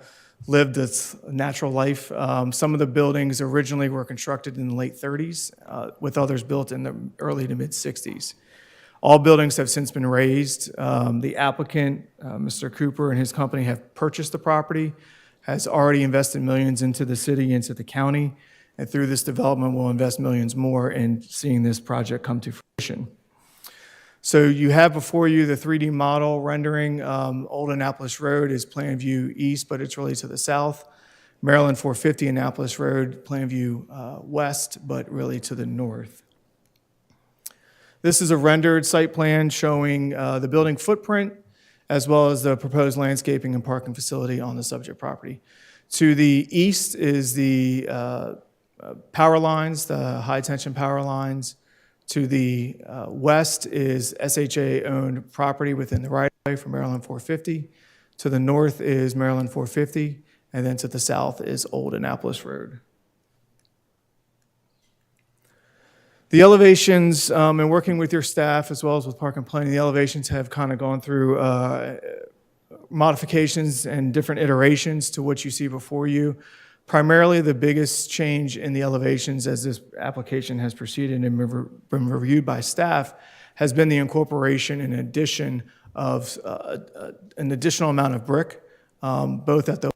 lived its natural life. Some of the buildings originally were constructed in the late 30s, with others built in the early to mid 60s. All buildings have since been razed. The applicant, Mr. Cooper and his company, have purchased the property, has already invested millions into the city, into the county, and through this development will invest millions more in seeing this project come to fruition. So you have before you the 3D model rendering. Old Annapolis Road is plan view east, but it's really to the south. Maryland 450 Annapolis Road, plan view west, but really to the north. This is a rendered site plan showing the building footprint, as well as the proposed landscaping and parking facility on the subject property. To the east is the power lines, the high-tension power lines. To the west is SHA-owned property within the right-of-way for Maryland 450. To the north is Maryland 450, and then to the south is Old Annapolis Road. The elevations, and working with your staff as well as with Park and Planning, the elevations have kind of gone through modifications and different iterations to what you see before you. Primarily, the biggest change in the elevations as this application has proceeded and been reviewed by staff has been the incorporation and addition of an additional amount of brick, both at the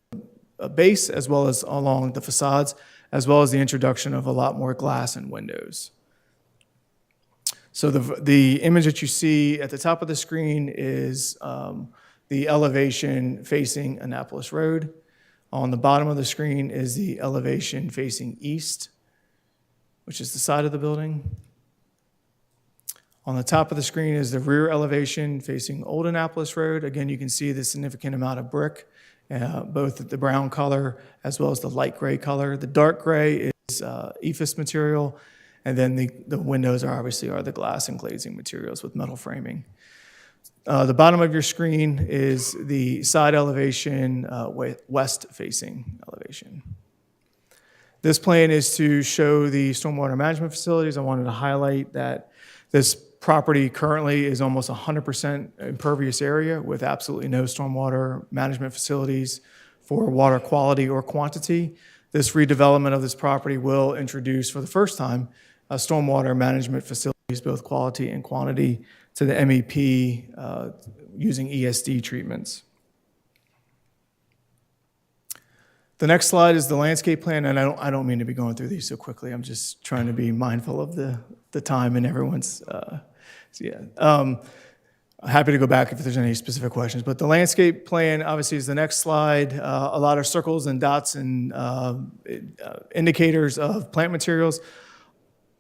base as well as along the facades, as well as the introduction of a lot more glass and windows. So the image that you see at the top of the screen is the elevation facing Annapolis Road. On the bottom of the screen is the elevation facing east, which is the side of the building. On the top of the screen is the rear elevation facing Old Annapolis Road. Again, you can see the significant amount of brick, both the brown color as well as the light gray color. The dark gray is EIFS material, and then the windows are obviously the glass and glazing materials with metal framing. The bottom of your screen is the side elevation, west-facing elevation. This plan is to show the stormwater management facilities. I wanted to highlight that this property currently is almost 100% impervious area with absolutely no stormwater management facilities for water quality or quantity. This redevelopment of this property will introduce for the first time stormwater management facilities, both quality and quantity, to the MEP using ESD treatments. The next slide is the landscape plan, and I don't mean to be going through these so quickly. I'm just trying to be mindful of the time and everyone's, Happy to go back if there's any specific questions. But the landscape plan obviously is the next slide. A lot of circles and dots and indicators of plant materials.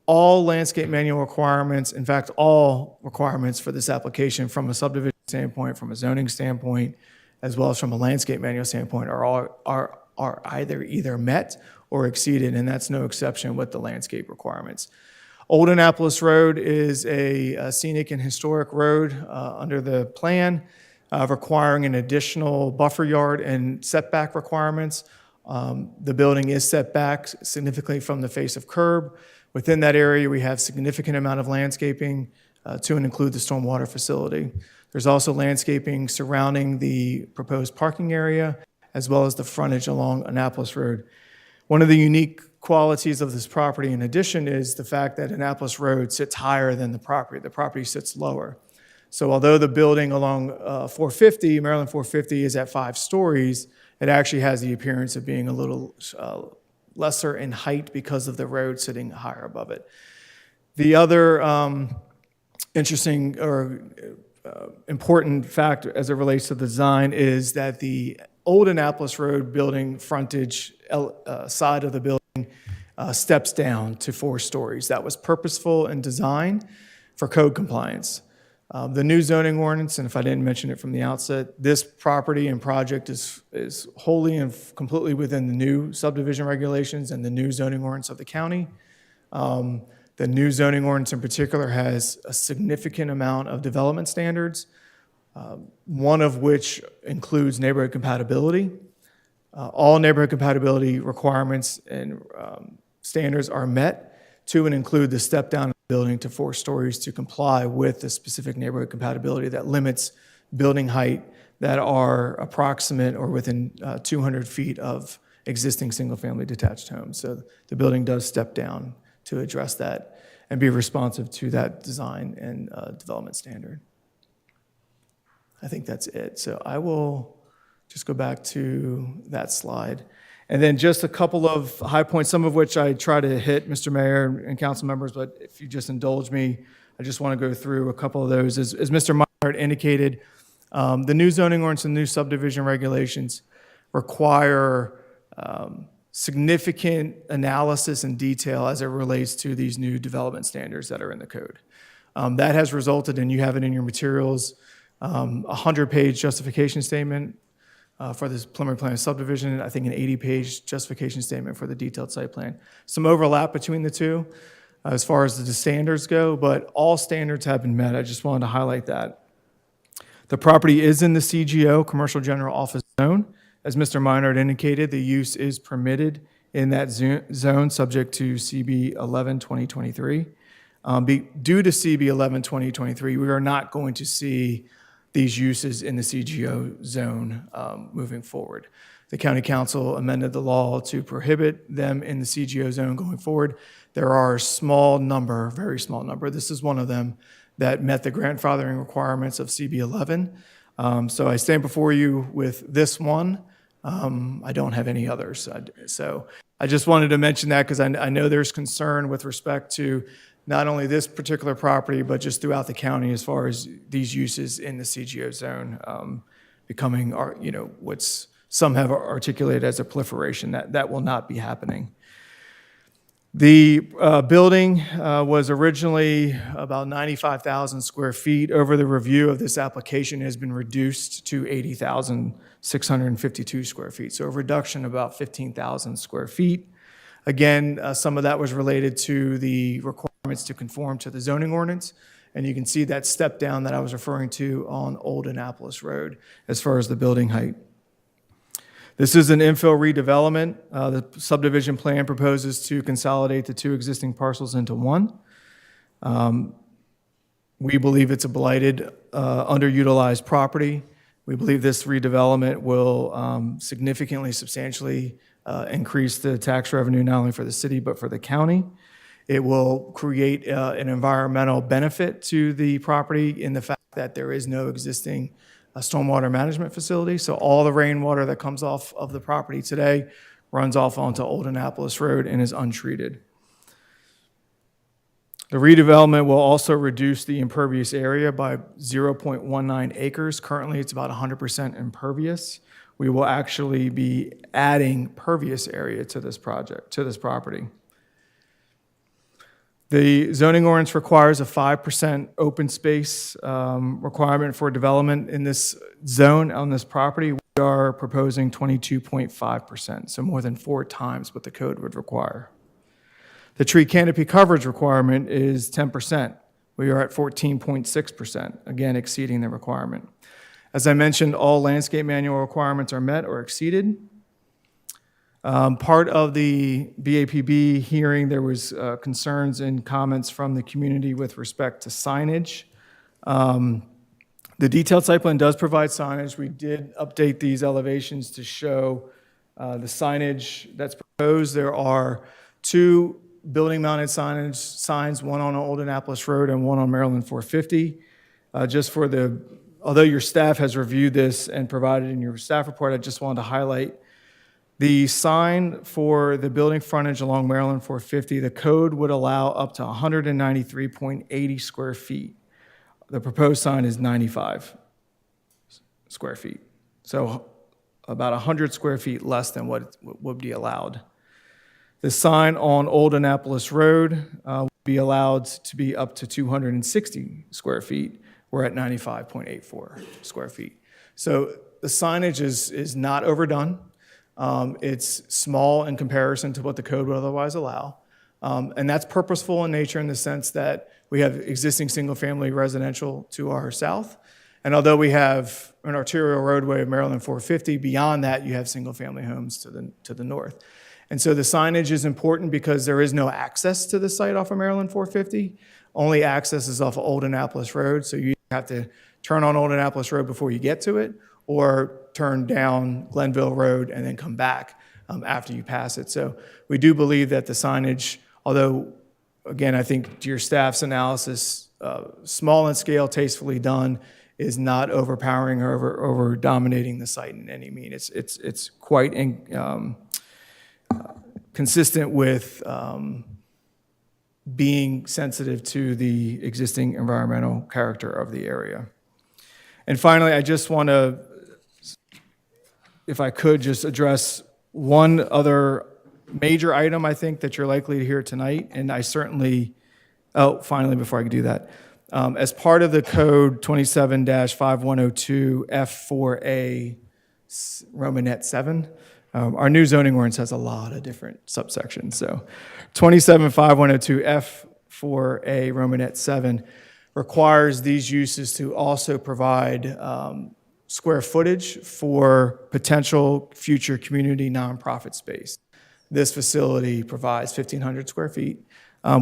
All landscape manual requirements, in fact, all requirements for this application from a subdivision standpoint, from a zoning standpoint, as well as from a landscape manual standpoint, are either met or exceeded, and that's no exception with the landscape requirements. Old Annapolis Road is a scenic and historic road under the plan, requiring an additional buffer yard and setback requirements. The building is set back significantly from the face of curb. Within that area, we have significant amount of landscaping to and include the stormwater facility. There's also landscaping surrounding the proposed parking area, as well as the frontage along Annapolis Road. One of the unique qualities of this property, in addition, is the fact that Annapolis Road sits higher than the property sits lower. So although the building along Maryland 450 is at 5 stories, it actually has the appearance of being a little lesser in height because of the road sitting higher above it. The other interesting or important fact as it relates to the design is that the old Annapolis Road building frontage side of the building steps down to 4 stories. That was purposeful and designed for code compliance. The new zoning ordinance, and if I didn't mention it from the outset, this property and project is wholly and completely within the new subdivision regulations and the new zoning ordinance of the county. The new zoning ordinance in particular has a significant amount of development standards, one of which includes neighborhood compatibility. All neighborhood compatibility requirements and standards are met to and include the step down of the building to 4 stories to comply with the specific neighborhood compatibility that limits building height that are approximate or within 200 feet of existing single-family detached homes. So the building does step down to address that and be responsive to that design and development standard. I think that's it. So I will just go back to that slide. And then just a couple of high points, some of which I try to hit, Mr. Mayor and council members, but if you just indulge me, I just want to go through a couple of those. As Mr. Meyer indicated, the new zoning ordinance and new subdivision regulations require significant analysis and detail as it relates to these new development standards that are in the code. That has resulted in, you have it in your materials, a 100-page justification statement for this preliminary plan of subdivision, I think an 80-page justification statement for the detailed site plan. Some overlap between the two as far as the standards go, but all standards have been met. I just wanted to highlight that. The property is in the CGO, Commercial General Office Zone. As Mr. Minard indicated, the use is permitted in that zone subject to CB 11-2023. Due to CB 11-2023, we are not going to see these uses in the CGO zone moving forward. The county council amended the law to prohibit them in the CGO zone going forward. There are a small number, very small number, this is one of them, that met the grandfathering requirements of CB 11. So I stand before you with this one. I don't have any others. So I just wanted to mention that because I know there's concern with respect to not only this particular property, but just throughout the county as far as these uses in the CGO zone becoming, what's some have articulated as a proliferation. That will not be happening. The building was originally about 95,000 square feet. Over the review of this application, it has been reduced to 80,652 square feet. So a reduction of about 15,000 square feet. Again, some of that was related to the requirements to conform to the zoning ordinance. And you can see that step down that I was referring to on Old Annapolis Road as far as the building height. This is an infill redevelopment. The subdivision plan proposes to consolidate the 2 existing parcels into one. We believe it's a blighted, underutilized property. We believe this redevelopment will significantly, substantially increase the tax revenue not only for the city but for the county. It will create an environmental benefit to the property in the fact that there is no existing stormwater management facility. So all the rainwater that comes off of the property today runs off onto Old Annapolis Road and is untreated. The redevelopment will also reduce the impervious area by 0.19 acres. Currently, it's about 100% impervious. We will actually be adding pervious area to this project, to this property. The zoning ordinance requires a 5% open space requirement for development in this zone on this property. We are proposing 22.5%, so more than 4 times what the code would require. The tree canopy coverage requirement is 10%. We are at 14.6%, again exceeding the requirement. As I mentioned, all landscape manual requirements are met or exceeded. Part of the BAPB hearing, there was concerns and comments from the community with respect to signage. The detailed site plan does provide signage. We did update these elevations to show the signage that's proposed. There are 2 building-mounted signs, one on Old Annapolis Road and one on Maryland 450. Although your staff has reviewed this and provided in your staff report, I just wanted to highlight the sign for the building frontage along Maryland 450. The code would allow up to 193.80 square feet. The proposed sign is 95 square feet. So about 100 square feet less than what would be allowed. The sign on Old Annapolis Road would be allowed to be up to 260 square feet. We're at 95.84 square feet. So the signage is not overdone. It's small in comparison to what the code would otherwise allow. And that's purposeful in nature in the sense that we have existing single-family residential to our south. And although we have an arterial roadway of Maryland 450, beyond that you have single-family homes to the north. And so the signage is important because there is no access to the site off of Maryland 450. Only access is off of Old Annapolis Road, so you have to turn on Old Annapolis Road before you get to it, or turn down Glenville Road and then come back after you pass it. So we do believe that the signage, although, again, I think to your staff's analysis, small in scale, tastefully done, is not overpowering or over dominating the site in any means. It's quite consistent with being sensitive to the existing environmental character of the area. And finally, I just want to, if I could, just address one other major item I think that you're likely to hear tonight, and I certainly, finally, before I do that, as part of the code 27-5102 F4A Romanet 7, our new zoning ordinance has a lot of different subsections. So 27-5102 F4A Romanet 7 requires these uses to also provide square footage for potential future community nonprofit space. This facility provides 1,500 square feet.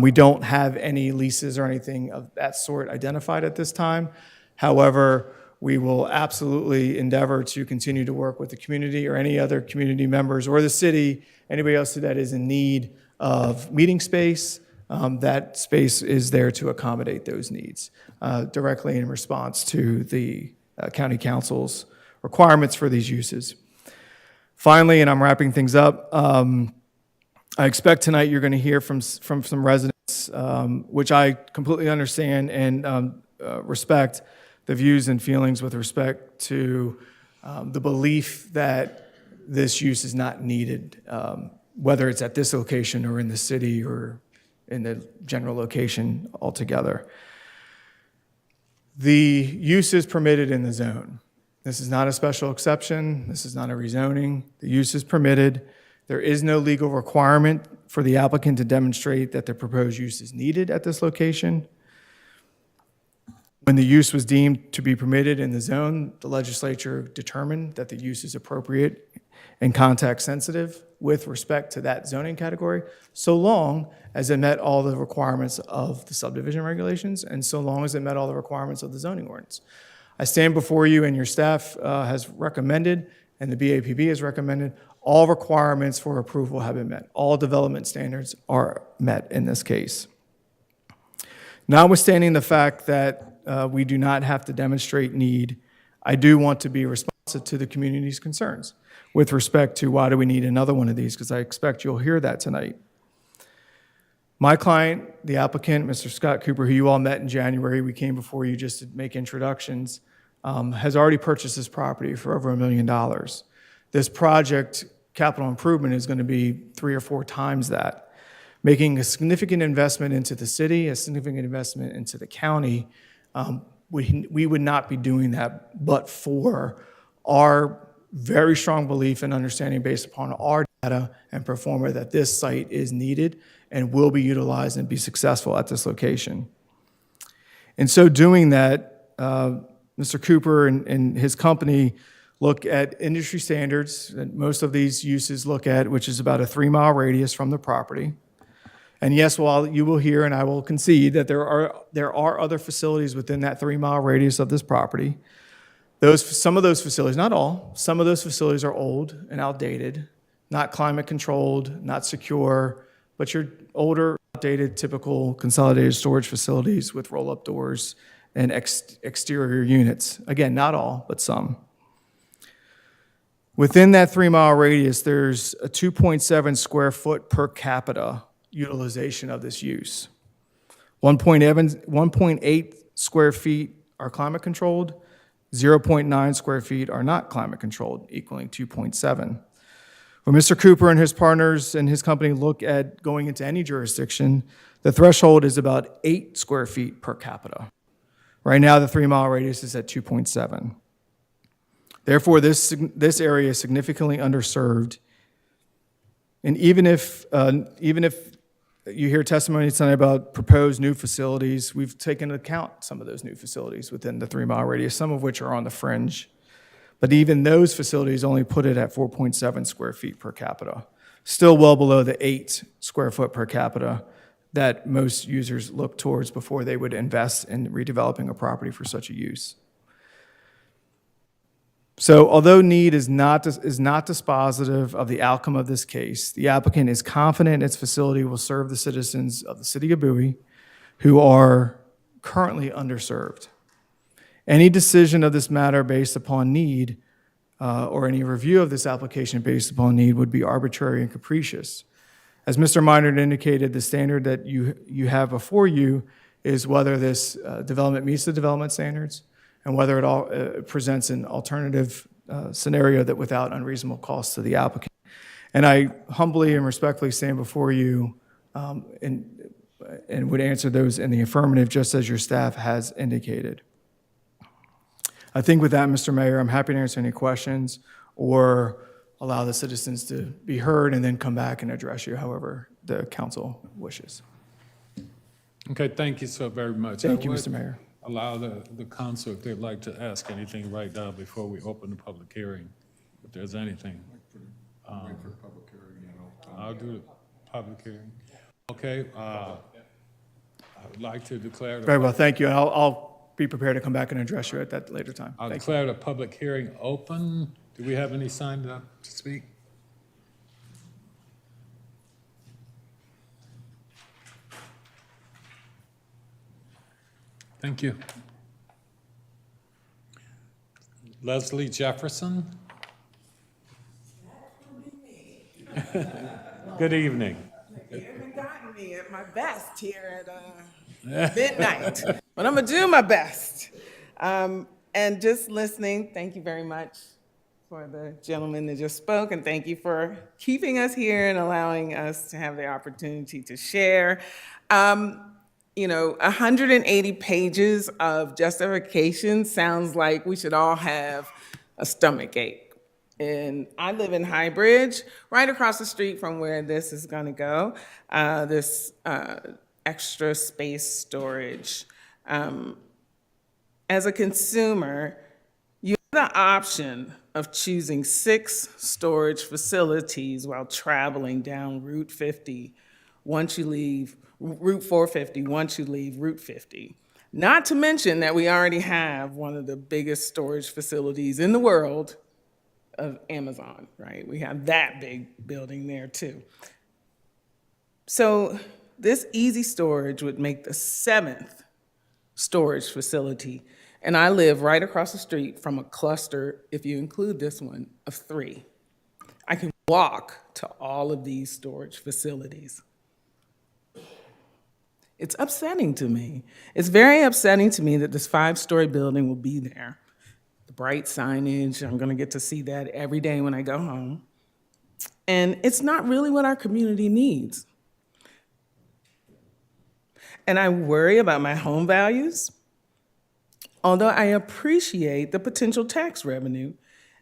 We don't have any leases or anything of that sort identified at this time. However, we will absolutely endeavor to continue to work with the community or any other community members or the city, anybody else that is in need of meeting space. That space is there to accommodate those needs directly in response to the county council's requirements for these uses. Finally, and I'm wrapping things up, I expect tonight you're going to hear from some residents, which I completely understand and respect the views and feelings with respect to the belief that this use is not needed, whether it's at this location or in the city or in the general location altogether. The use is permitted in the zone. This is not a special exception. This is not a rezoning. The use is permitted. There is no legal requirement for the applicant to demonstrate that the proposed use is needed at this location. When the use was deemed to be permitted in the zone, the legislature determined that the use is appropriate and context sensitive with respect to that zoning category, so long as it met all the requirements of the subdivision regulations and so long as it met all the requirements of the zoning ordinance. I stand before you and your staff has recommended, and the BAPB has recommended, all requirements for approval have been met. All development standards are met in this case. Notwithstanding the fact that we do not have to demonstrate need, I do want to be responsive to the community's concerns with respect to why do we need another one of these, because I expect you'll hear that tonight. My client, the applicant, Mr. Scott Cooper, who you all met in January, we came before you just to make introductions, has already purchased this property for over $1 million. This project, capital improvement, is going to be 3 or 4 times that, making a significant investment into the city, a significant investment into the county. We would not be doing that but for our very strong belief and understanding based upon our data and pro forma that this site is needed and will be utilized and be successful at this location. In so doing that, Mr. Cooper and his company look at industry standards that most of these uses look at, which is about a 3-mile radius from the property. And yes, while you will hear, and I will concede, that there are other facilities within that 3-mile radius of this property. Some of those facilities, not all, some of those facilities are old and outdated, not climate controlled, not secure, but your older, outdated, typical consolidated storage facilities with roll-up doors and exterior units. Again, not all, but some. Within that 3-mile radius, there's a 2.7 square foot per capita utilization of this use. 1.8 square feet are climate controlled, 0.9 square feet are not climate controlled, equaling 2.7. When Mr. Cooper and his partners and his company look at going into any jurisdiction, the threshold is about 8 square feet per capita. Right now, the 3-mile radius is at 2.7. Therefore, this area is significantly underserved. And even if you hear testimony tonight about proposed new facilities, we've taken into account some of those new facilities within the 3-mile radius, some of which are on the fringe. But even those facilities only put it at 4.7 square feet per capita, still well below the 8 square foot per capita that most users look towards before they would invest in redeveloping a property for such a use. So although need is not dispositive of the outcome of this case, the applicant is confident its facility will serve the citizens of the city of Bowie who are currently underserved. Any decision of this matter based upon need or any review of this application based upon need would be arbitrary and capricious. As Mr. Minard indicated, the standard that you have before you is whether this development meets the development standards and whether it presents an alternative scenario that without unreasonable cost to the applicant. And I humbly and respectfully stand before you and would answer those in the affirmative, just as your staff has indicated. I think with that, Mr. Mayor, I'm happy to answer any questions or allow the citizens to be heard and then come back and address you however the council wishes. Okay, thank you so very much. Thank you, Mr. Mayor. Allow the council if they'd like to ask anything right now before we open the public hearing, if there's anything. I'll do the public hearing. Okay, I would like to declare. Very well, thank you. And I'll be prepared to come back and address you at that later time. I'll Thank you. declare the public hearing open. Do we have any signed up to speak? Thank you. Leslie Jefferson. Good evening. You haven't gotten me at my best here at midnight, but I'm gonna do my best. And just listening, thank you very much for the gentleman that just spoke, and thank you for keeping us here and allowing us to have the opportunity to share. 180 pages of justification sounds like we should all have a stomachache. And I live in High Bridge, right across the street from where this is gonna go, this extra space storage. As a consumer, you have the option of choosing 6 storage facilities while traveling down Route 50 once you leave Route 450 once you leave Route 50. Not to mention that we already have one of the biggest storage facilities in the world of Amazon, right? We have that big building there too. So this easy storage would make the 7th storage facility. And I live right across the street from a cluster, if you include this one, of 3. I can walk to all of these storage facilities. It's upsetting to me. It's very upsetting to me that this 5-story building will be there. The bright signage, I'm gonna get to see that every day when I go home. And it's not really what our community needs. And I worry about my home values, although I appreciate the potential tax revenue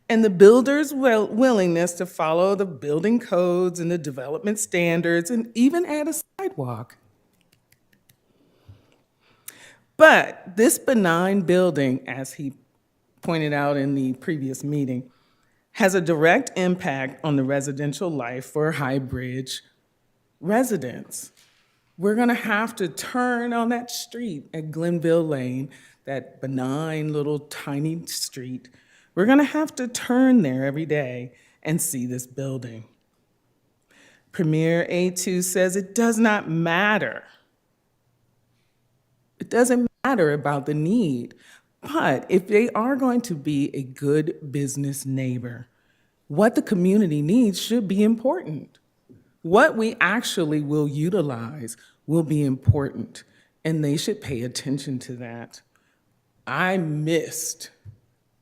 and the builder's willingness to follow the building codes and the development standards and even add a sidewalk. But this benign building, as he pointed out in the previous meeting, has a direct impact on the residential life for High Bridge residents. We're gonna have to turn on that street at Glenville Lane, that benign little tiny street. We're gonna have to turn there every day and see this building. Premier A2 says it does not matter. It doesn't matter about the need, but if they are going to be a good business neighbor, what the community needs should be important. What we actually will utilize will be important, and they should pay attention to that. I missed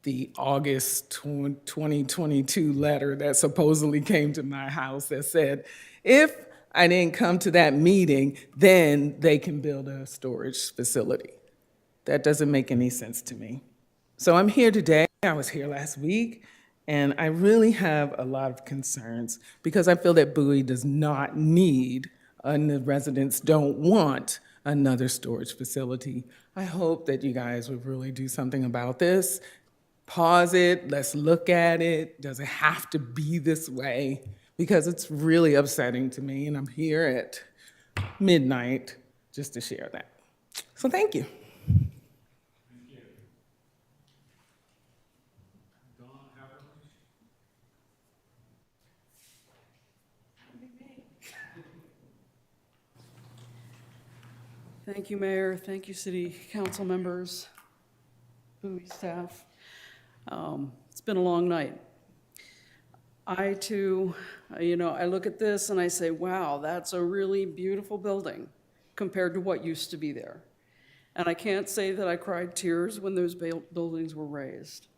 the August 2022 letter that supposedly came to my house that said, if I didn't come to that meeting, then they can build a storage facility. That doesn't make any sense to me. So I'm here today. I was here last week, and I really have a lot of concerns because I feel that Bowie does not need, and the residents don't want, another storage facility. I hope that you guys would really do something about this. Pause it, let's look at it. Does it have to be this way? Because it's really upsetting to me, and I'm here at midnight just to share that. So thank you. Thank you, Mayor. Thank you, City Council members, Bowie staff. It's been a long night. I too, I look at this and I say, wow, that's a really beautiful building compared to what used to be there. And I can't say that I cried tears when those buildings were raised.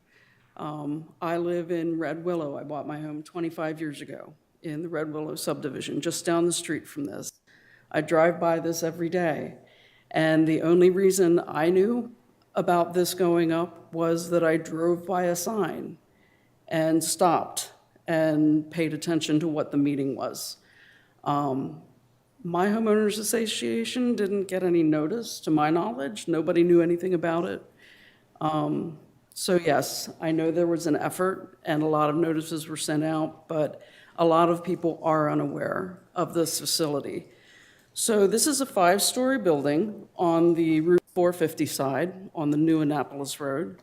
I live in Red Willow. I bought my home 25 years ago in the Red Willow subdivision, just down the street from this. I drive by this every day. And the only reason I knew about this going up was that I drove by a sign and stopped and paid attention to what the meeting was. My homeowners association didn't get any notice, to my knowledge. Nobody knew anything about it. So yes, I know there was an effort and a lot of notices were sent out, but a lot of people are unaware of this facility. So this is a 5-story building on the Route 450 side on the New Annapolis Road.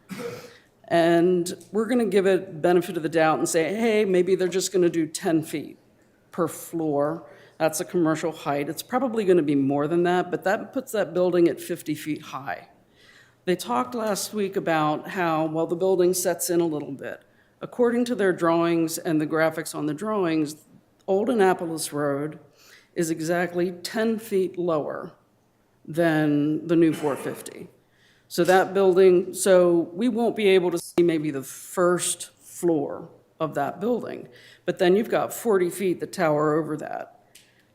And we're gonna give it benefit of the doubt and say, hey, maybe they're just gonna do 10 feet per floor. That's a commercial height. It's probably gonna be more than that, but that puts that building at 50 feet high. They talked last week about how, well, the building sets in a little bit. According to their drawings and the graphics on the drawings, Old Annapolis Road is exactly 10 feet lower than the new 450. So that building, so we won't be able to see maybe the first floor of that building, but then you've got 40 feet that tower over that.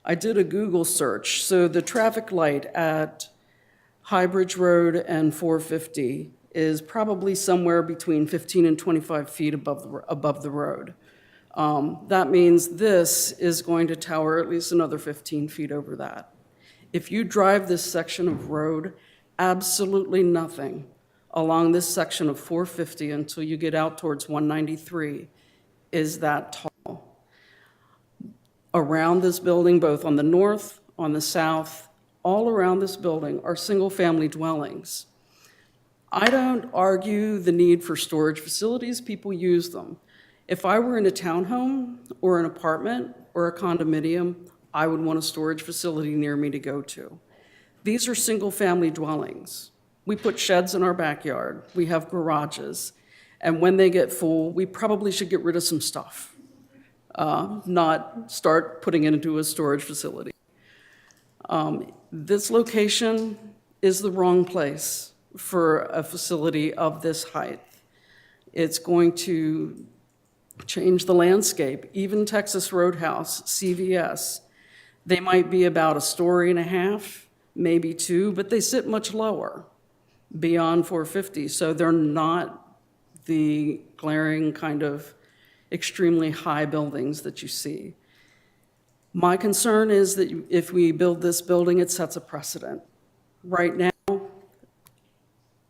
I did a Google search. So the traffic light at High Bridge Road and 450 is probably somewhere between 15 and 25 feet above the road. That means this is going to tower at least another 15 feet over that. If you drive this section of road, absolutely nothing along this section of 450 until you get out towards 193 is that tall. Around this building, both on the north, on the south, all around this building are single-family dwellings. I don't argue the need for storage facilities. People use them. If I were in a townhome or an apartment or a condominium, I would want a storage facility near me to go to. These are single-family dwellings. We put sheds in our backyard. We have garages. And when they get full, we probably should get rid of some stuff, not start putting it into a storage facility. This location is the wrong place for a facility of this height. It's going to change the landscape. Even Texas Roadhouse, CVS, they might be about a story and a half, maybe two, but they sit much lower, beyond 450. So they're not the glaring kind of extremely high buildings that you see. My concern is that if we build this building, it sets a precedent. Right now,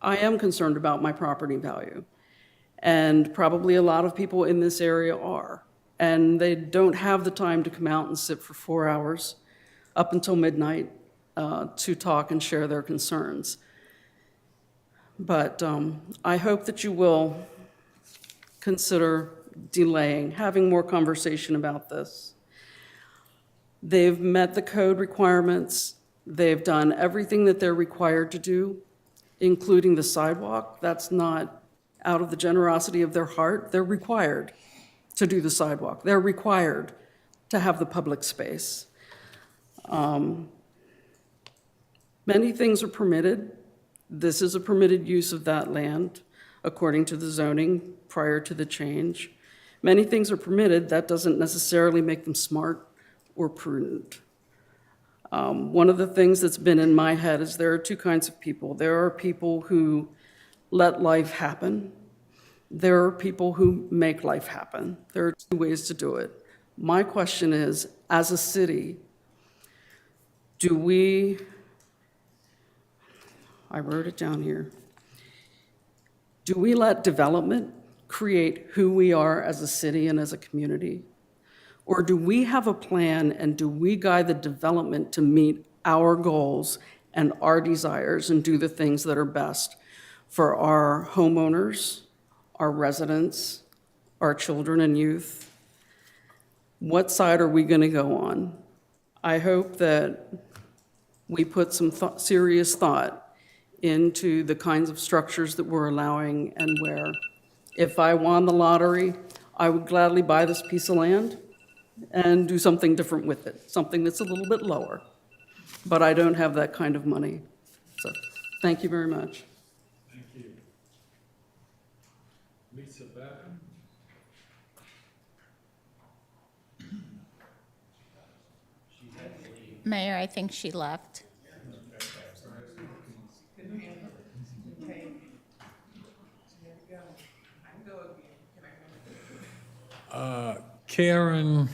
I am concerned about my property value, and probably a lot of people in this area are. And they don't have the time to come out and sit for 4 hours up until midnight to talk and share their concerns. But I hope that you will consider delaying, having more conversation about this. They've met the code requirements. They've done everything that they're required to do, including the sidewalk. That's not out of the generosity of their heart. They're required to do the sidewalk. They're required to have the public space. Many things are permitted. This is a permitted use of that land according to the zoning prior to the change. Many things are permitted. That doesn't necessarily make them smart or prudent. One of the things that's been in my head is there are two kinds of people. There are people who let life happen. There are people who make life happen. There are two ways to do it. My question is, as a city, I wrote it down here. Do we let development create who we are as a city and as a community? Or do we have a plan and do we guide the development to meet our goals and our desires and do the things that are best for our homeowners, our residents, our children and youth? What side are we going to go on? I hope that we put some serious thought into the kinds of structures that we're allowing and where. If I won the lottery, I would gladly buy this piece of land and do something different with it, something that's a little bit lower. But I don't have that kind of money. So, thank you very much. Thank you. Lisa Bevan? Mayor, I think she left. Karen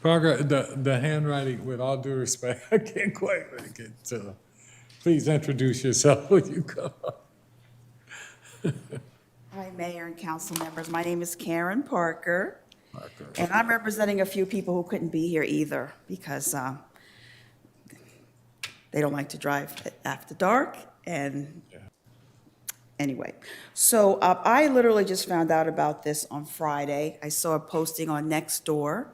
Parker, the handwriting, with all due respect, I can't quite make it to. Please introduce yourself when you come up. Hi, Mayor and council members. My name is Karen Parker, and I'm representing a few people who couldn't be here either because they don't like to drive after dark. And anyway, so I literally just found out about this on Friday. I saw a posting on Nextdoor,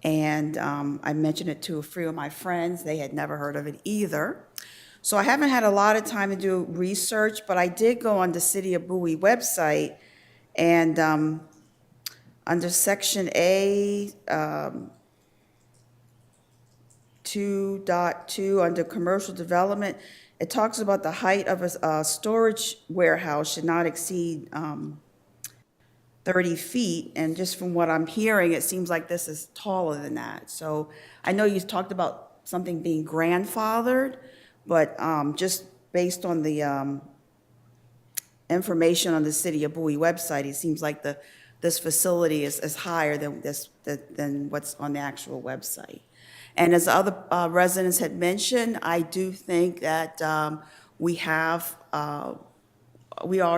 and I mentioned it to a few of my friends. They had never heard of it either. So I haven't had a lot of time to do research, but I did go on the City of Bowie website, and under Section A, 2.2, under commercial development, it talks about the height of a storage warehouse should not exceed 30 feet. And just from what I'm hearing, it seems like this is taller than that. So I know you talked about something being grandfathered, but just based on the information on the City of Bowie website, it seems like this facility is higher than what's on the actual website. And as other residents had mentioned, I do think that we are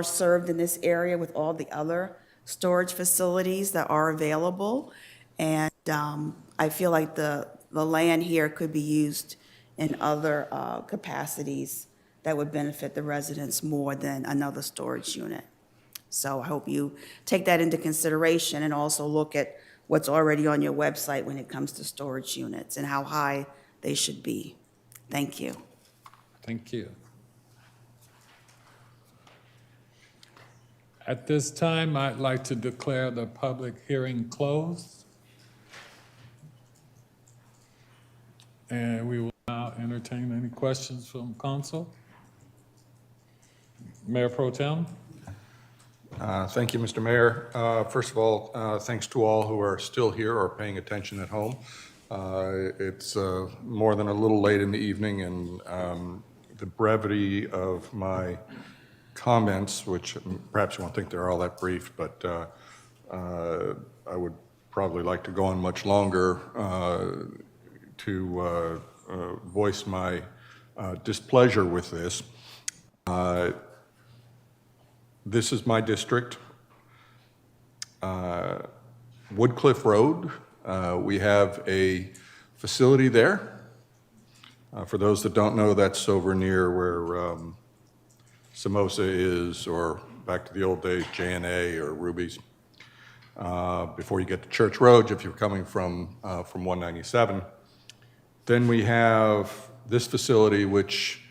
served in this area with all the other storage facilities that are available. And I feel like the land here could be used in other capacities that would benefit the residents more than another storage unit. So I hope you take that into consideration and also look at what's already on your website when it comes to storage units and how high they should be. Thank you. Thank you. At this time, I'd like to declare the public hearing closed. And we will now entertain any questions from council. Mayor Pro Tem? Thank you, Mr. Mayor. First of all, thanks to all who are still here or paying attention at home. It's more than a little late in the evening, and the brevity of my comments, which perhaps you won't think they're all that brief, but I would probably like to go on much longer to voice my displeasure with this. This is my district. Woodcliff Road, we have a facility there. For those that don't know, that's over near where Samosa is, or back to the old days, J&A or Ruby's. Before you get to Church Road, if you're coming from 197. Then we have this facility, which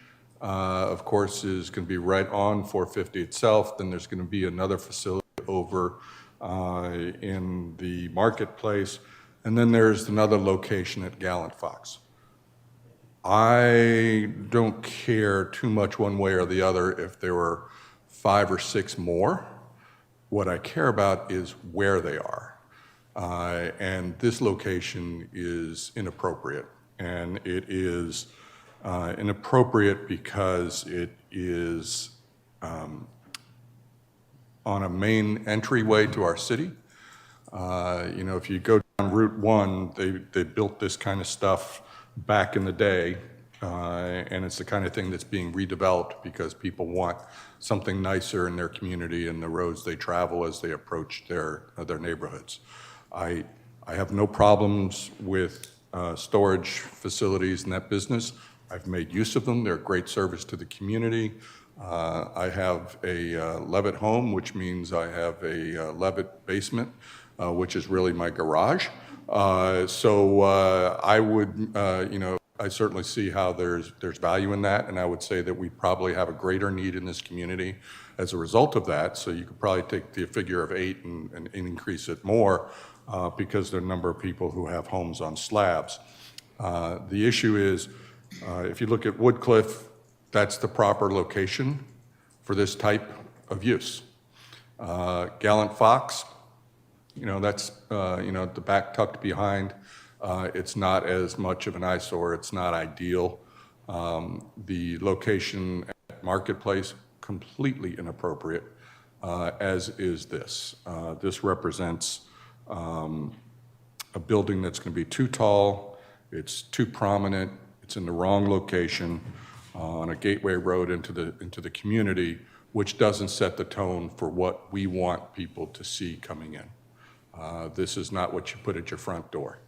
of course is going to be right on 450 itself. Then there's going to be another facility over in the marketplace. And then there's another location at Gallant Fox. I don't care too much one way or the other if there were 5 or 6 more. What I care about is where they are. And this location is inappropriate. And it is inappropriate because it is on a main entryway to our city. You know, if you go down Route 1, they built this kind of stuff back in the day, and it's the kind of thing that's being redeveloped because people want something nicer in their community and the roads they travel as they approach their neighborhoods. I have no problems with storage facilities in that business. I've made use of them. They're a great service to the community. I have a Levitt home, which means I have a Levitt basement, which is really my garage. So I would, you know, I certainly see how there's value in that, and I would say that we probably have a greater need in this community as a result of that. So you could probably take the figure of 8 and increase it more because there are a number of people who have homes on slabs. The issue is, if you look at Woodcliff, that's the proper location for this type of use. Gallant Fox, you know, that's, you know, the back tucked behind. It's not as much of an eyesore. It's not ideal. The location at Marketplace, completely inappropriate, as is this. This represents a building that's going to be too tall. It's too prominent. It's in the wrong location on a gateway road into the community, which doesn't set the tone for what we want people to see coming in. This is not what you put at your front door.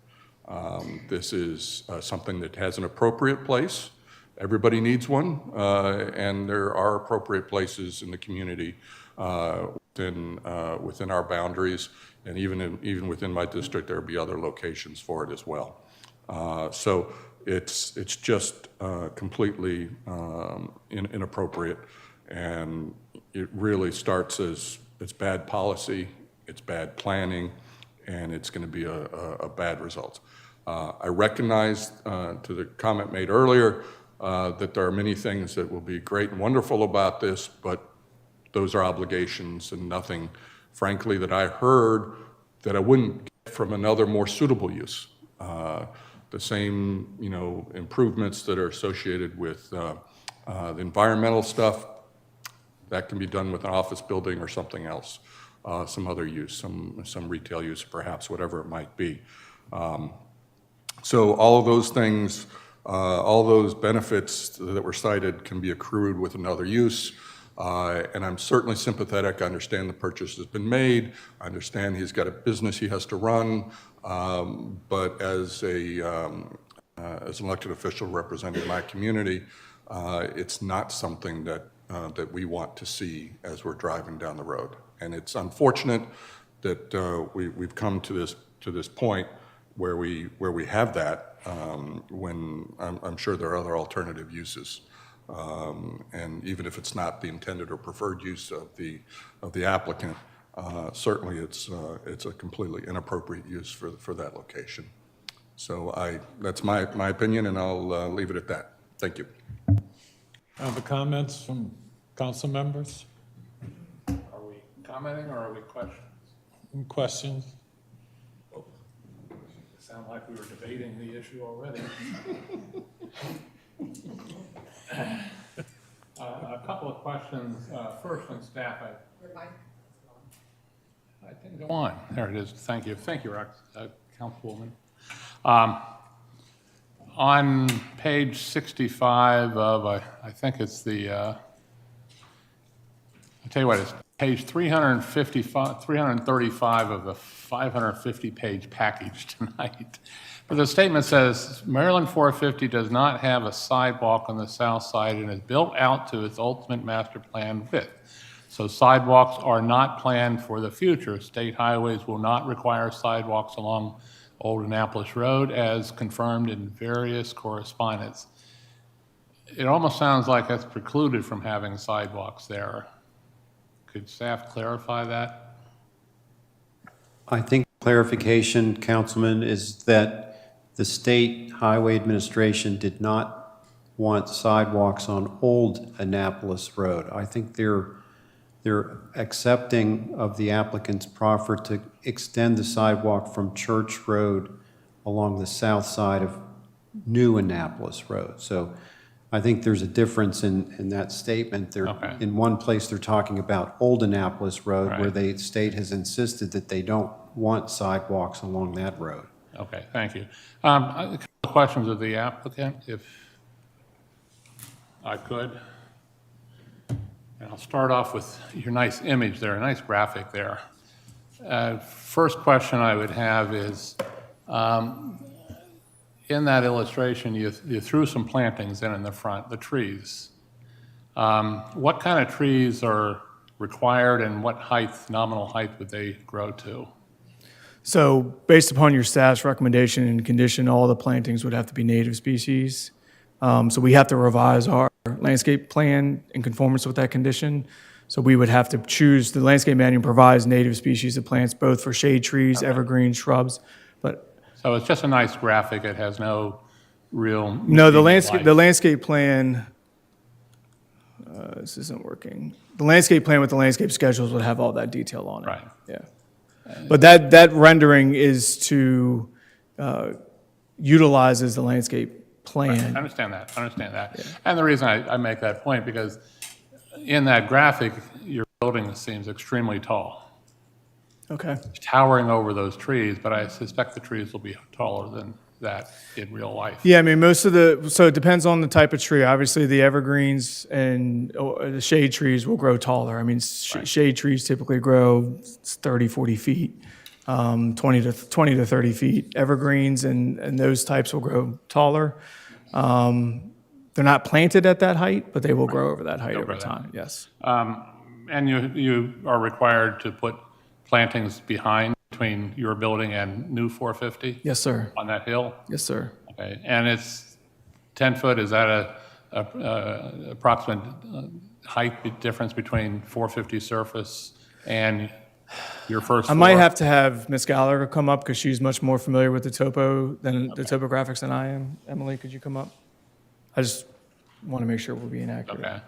This is something that has an appropriate place. Everybody needs one, and there are appropriate places in the community within our boundaries, and even within my district, there will be other locations for it as well. So it's just completely inappropriate, and it really starts as it's bad policy, it's bad planning, and it's going to be a bad result. I recognize, to the comment made earlier, that there are many things that will be great and wonderful about this, but those are obligations and nothing, frankly, that I heard that I wouldn't get from another more suitable use. The same, you know, improvements that are associated with the environmental stuff, that can be done with an office building or something else, some other use, some retail use, perhaps, whatever it might be. So all of those things, all those benefits that were cited can be accrued with another use. And I'm certainly sympathetic. I understand the purchase has been made. I understand he's got a business he has to run. But as an elected official representing my community, it's not something that we want to see as we're driving down the road. And it's unfortunate that we've come to this point where we have that, when I'm sure there are other alternative uses. And even if it's not the intended or preferred use of the applicant, certainly it's a completely inappropriate use for that location. So that's my opinion, and I'll leave it at that. Thank you. Other comments from council members? Are we commenting or are we questions? Any questions? It sounded like we were debating the issue already. A couple of questions. First on staff. I think go on. There it is. Thank you. Thank you, Councilwoman. On page 65 of, I think it's the, I'll tell you what, it's page 335 of the 550-page package tonight. But the statement says, Maryland 450 does not have a sidewalk on the south side and is built out to its ultimate master plan width. So sidewalks are not planned for the future. State highways will not require sidewalks along Old Annapolis Road as confirmed in various correspondence. It almost sounds like that's precluded from having sidewalks there. Could staff clarify that? I think clarification, Councilman, is that the State Highway Administration did not want sidewalks on Old Annapolis Road. I think they're accepting of the applicant's proffer to extend the sidewalk from Church Road along the south side of New Annapolis Road. So I think there's a difference in that statement. Okay. In one place, they're talking about Old Annapolis Road, Right. where the state has insisted that they don't want sidewalks along that road. Okay, thank you. A couple of questions of the applicant, if I could. And I'll start off with your nice image there, a nice graphic there. First question I would have is, in that illustration, you threw some plantings in the front, the trees. What kind of trees are required and what height, nominal height would they grow to? So based upon your staff's recommendation and condition, all the plantings would have to be native species. So we have to revise our landscape plan in conformance with that condition. So we would have to choose, the landscape manual provides native species of plants, both for shade trees, evergreen shrubs, but So it's just a nice graphic, it has no real. no, the life. landscape plan, this isn't working. The landscape plan with the landscape schedules would have all that detail on it. Right. Yeah. But that rendering is to, utilizes the landscape plan. I understand that, Yeah. And the reason I make that point, because in that graphic, your building seems extremely tall, Okay. towering over those trees, but I suspect the trees will be taller than that in real life. Yeah, I mean, so it depends on the type of tree. Obviously, the evergreens and the shade trees will grow taller. I mean, shade trees typically grow 30, 40 feet, 20 to 30 feet. Evergreens and those types will grow taller. They're not planted at that height, but they will grow over that height They'll over grow that. time, yes. And you are required to put plantings between your building and new 450? Yes, sir. On that hill? Yes, sir. Okay, and it's 10 foot, is that a approximate height difference between 450 surface and your first I floor? might have to have Ms. Gallagher come up because she's much more familiar with the the topographics than I am. Emily, could you come up? I just want to make sure we're being accurate. Okay.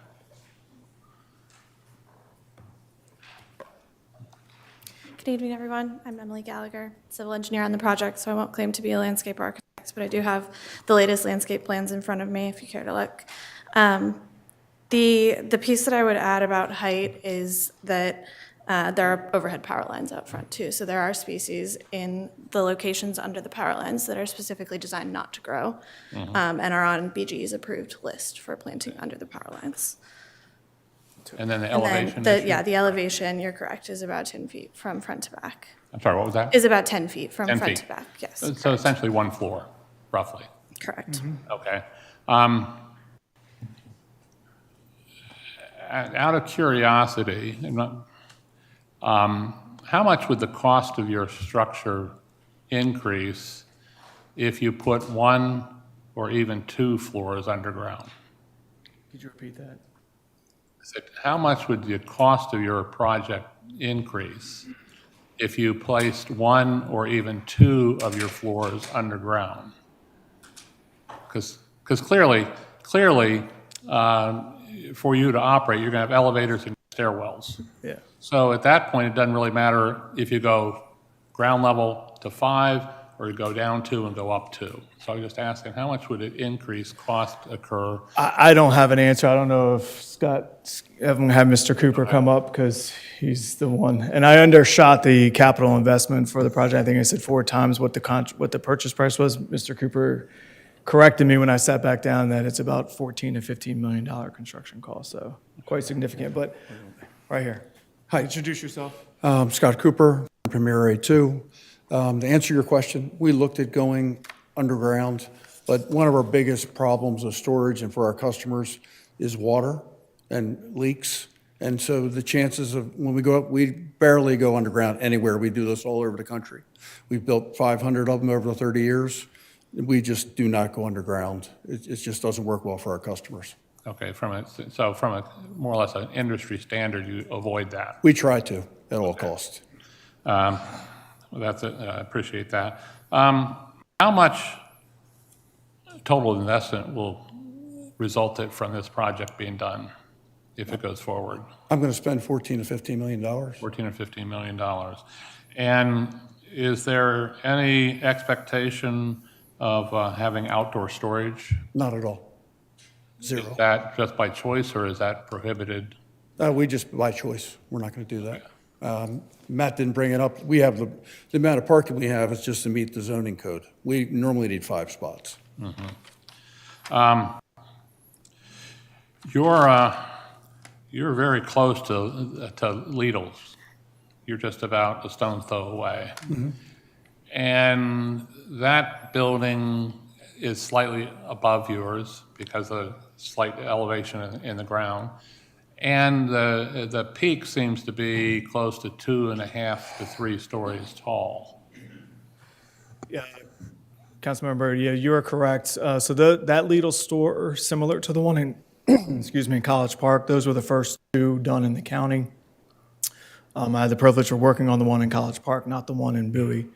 Good evening, everyone. I'm Emily Gallagher, civil engineer on the project, so I won't claim to be a landscape architect, but I do have the latest landscape plans in front of me if you care to look. The piece that I would add about height is that there are overhead power lines out front too. So there are species in the locations under the power lines that are specifically designed not to grow and are on BG's approved list for planting under the power lines. And then the And elevation? then, issue? the elevation, you're correct, is about 10 feet from front to back. I'm sorry, what was that? Is about 10 feet from 10 front feet. to back, yes. So essentially one floor, roughly. Correct. Okay. Out of curiosity, how much would the cost of your structure increase if you put one or even two floors underground? Could you repeat that? How much would the cost of your project increase if you placed one or even two of your floors underground. Because clearly, for you to operate, you're going to have elevators and stairwells. Yeah. So at that point, it doesn't really matter if you go ground level to 5 or you go down 2 and go up 2. So I'm just asking, how much would it increase cost occur? I don't have an answer. I don't know if Scott, I'm gonna have Mr. Cooper come up because he's the one. And I undershot the capital investment for the project. I think I said 4 times what the purchase price was. Mr. Cooper corrected me when I sat back down that it's about $14 to $15 million construction cost, so quite significant. But right here. Hi, introduce yourself. Scott Cooper, Premier A2. To answer your question, we looked at going underground, but one of our biggest problems of storage and for our customers is water and leaks. And so the chances of, when we go up, we barely go underground anywhere. We do this all over the country. We've built 500 of them over the 30 years. We just do not go underground. It just doesn't work well for our customers. Okay, so from a more or less an industry standard, you avoid that. We try to at all costs. Well, that's it. I appreciate that. How much total investment will result from this project being done if it goes forward? I'm going to spend $14 to $15 million. $14 or $15 million. And is there any expectation of having outdoor storage? Not at all. Zero. Is that just by choice or is that prohibited? We just by choice. We're not going to do that. Matt didn't bring it up. We have the amount of parking we have is just to meet the zoning code. We normally need 5 spots. Mm-hmm. You're very close to Lidl's. You're just about a stone's throw away. Mm-hmm. And that building is slightly above yours because of slight elevation in the ground. And the peak seems to be close to 2.5 to 3 stories tall. Yeah, Councilmember, yeah, you are correct. So that Lidl store, similar to the one in, excuse me, in College Park, those were the first 2 done in the county. I had the privilege of working on the one in College Park, not the one in Bowie.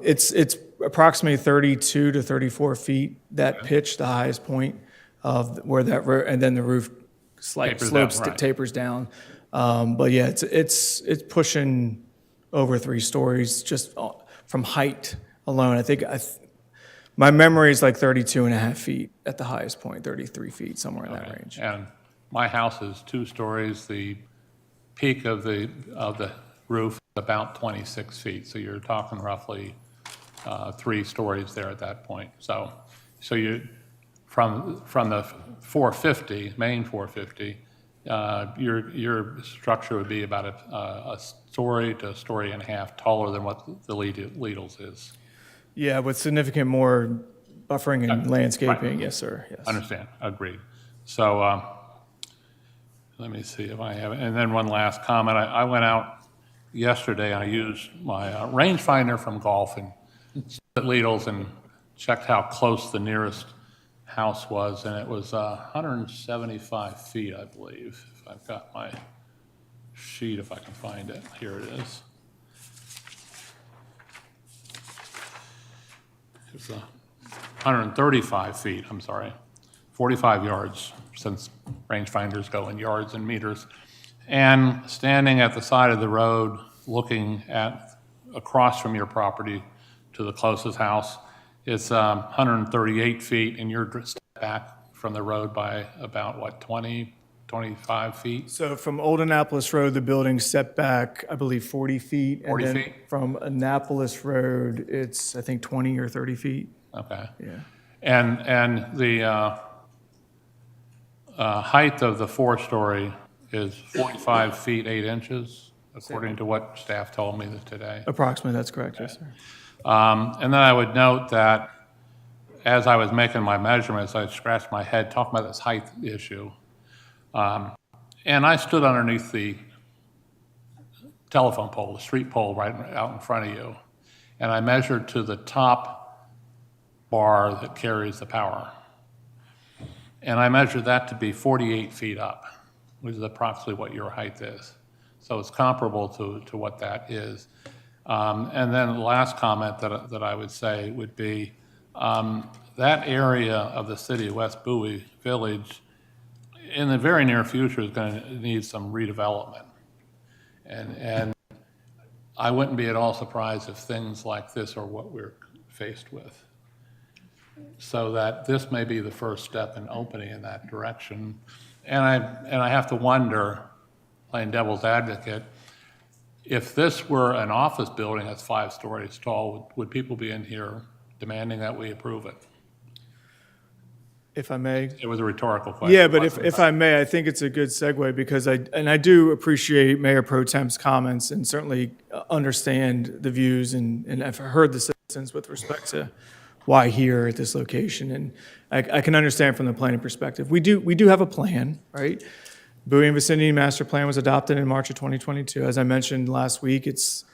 It's approximately 32 to 34 feet, that pitch, the highest point of where that, and then the roof tapers down. But yeah, it's pushing over 3 stories just from height alone. I think my memory is like 32.5 feet at the highest point, 33 feet, somewhere in that range. And my house is 2 stories. The peak of the roof is about 26 feet. So you're talking roughly 3 stories there at that point. So you from the 450, main 450, your structure would be about a story to 1.5 stories taller than what the Lidl's is. Yeah, with significant more buffering and landscaping, right. Yes, sir, yes. Understand, agreed. So let me see if I have it. And then one last comment. I went out yesterday and I used my rangefinder from golf and at Lidl's and checked how close the nearest house was, and it was 175 feet, I believe. If I've got my sheet, if I can find it. Here it is. It's 135 feet, I'm sorry. 45 yards, since rangefinders go in yards and meters. And standing at the side of the road, looking across from your property to the closest house, it's 138 feet, and you're back from the road by about, what, 20, 25 feet? So from Old Annapolis Road, the building's set back, I believe, 40 feet. 40 and then feet? From Annapolis Road, it's, I think, 20 or 30 feet. Okay. Yeah. And the height of the 4-story is 45 feet 8 inches, according to what staff told me today. Approximately, that's correct, yes, sir. And then I would note that as I was making my measurements, I scratched my head talking about this height issue. And I stood underneath the telephone pole, the street pole right out in front of you, and I measured to the top bar that carries the power. And I measured that to be 48 feet up, which is approximately what your height is. So it's comparable to what that is. And then the last comment that I would say would be that area of the city of West Bowie Village in the very near future is going to need some redevelopment. And I wouldn't be at all surprised if things like this are what we're faced with. So that this may be the first step in opening in that direction. And I have to wonder, playing devil's advocate, if this were an office building that's 5 stories tall, would people be in here demanding that we approve it? If I may. It was a rhetorical question. Yeah, but if I may, I think it's a good segue because I do appreciate Mayor Pro Temp's comments and certainly understand the views and I've heard the citizens with respect to why here at this location. And I can understand from the planning perspective. We do have a plan, right? Bowie and Vicinity Master Plan was adopted in March of 2022. As I mentioned last week, it's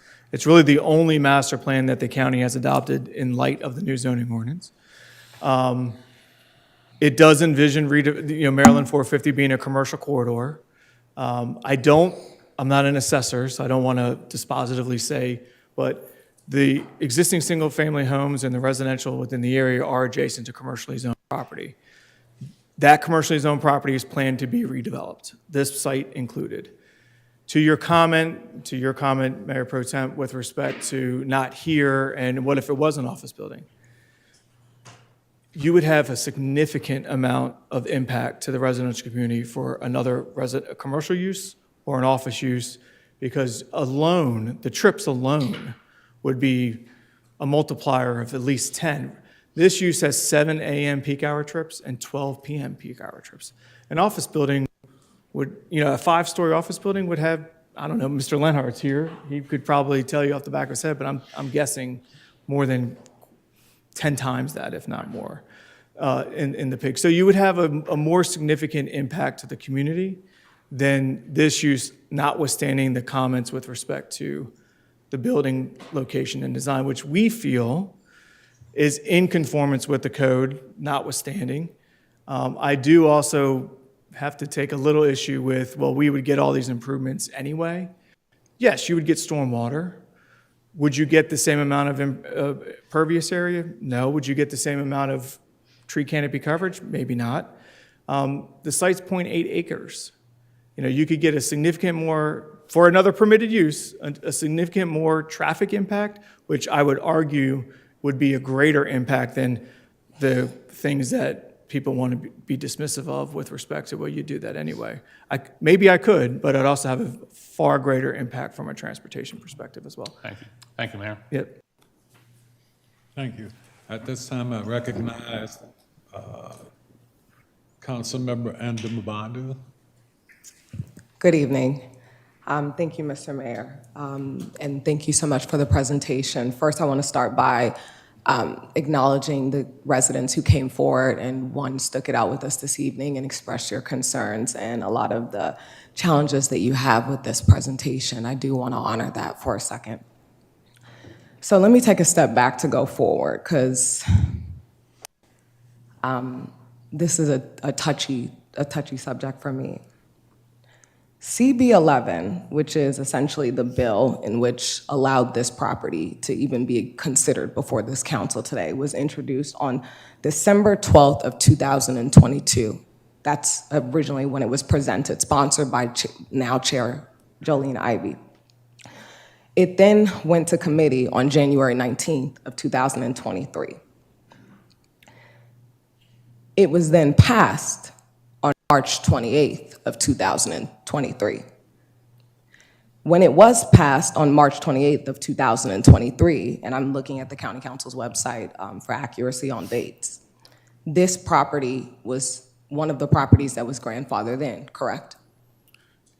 really the only master plan that the county has adopted in light of the new zoning ordinance. It does envision Maryland 450 being a commercial corridor. I'm not an assessor, so I don't want to dispositively say, but the existing single-family homes and the residential within the area are adjacent to commercially zoned property. That commercially zoned property is planned to be redeveloped, this site included. To your comment, Mayor Pro Temp, with respect to not here and what if it was an office building? You would have a significant amount of impact to the residential community for another commercial use or an office use because the trips alone would be a multiplier of at least 10. This use has 7 a.m. peak hour trips and 12 p.m. peak hour trips. An office building would, a 5-story office building would have, I don't know, Mr. Lenhart's here. He could probably tell you off the back of his head, but I'm guessing more than 10 times that, if not more, in the peak. So you would have a more significant impact to the community than this use, notwithstanding the comments with respect to the building location and design, which we feel is in conformance with the code, notwithstanding. I do also have to take a little issue with, well, we would get all these improvements anyway. Yes, you would get stormwater. Would you get the same amount of pervious area? No. Would you get the same amount of tree canopy coverage? Maybe not. The site's 0.8 acres. You could get a significant more, for another permitted use, a significant more traffic impact, which I would argue would be a greater impact than the things that people want to be dismissive of with respect to, well, you do that anyway. Maybe I could, but I'd also have a far greater impact from a transportation perspective as well. Thank you. Thank you, Mayor. Yep. Thank you. At this time, I recognize Councilmember Andumabadu. Good evening. Thank you, Mr. Mayor, and thank you so much for the presentation. First, I want to start by acknowledging the residents who came forward and stuck it out with us this evening and expressed your concerns and a lot of the challenges that you have with this presentation. I do want to honor that for a second. So let me take a step back to go forward because this is a touchy subject for me. CB 11, which is essentially the bill in which allowed this property to even be considered before this council today, was introduced on December 12th of 2022. That's originally when it was presented, sponsored by now Chair Jolene Ivey. It then went to committee on January 19th of 2023. It was then passed on March 28th of 2023. When it was passed on March 28th of 2023, and I'm looking at the County Council's website for accuracy on dates, this property was one of the properties that was grandfathered in, correct?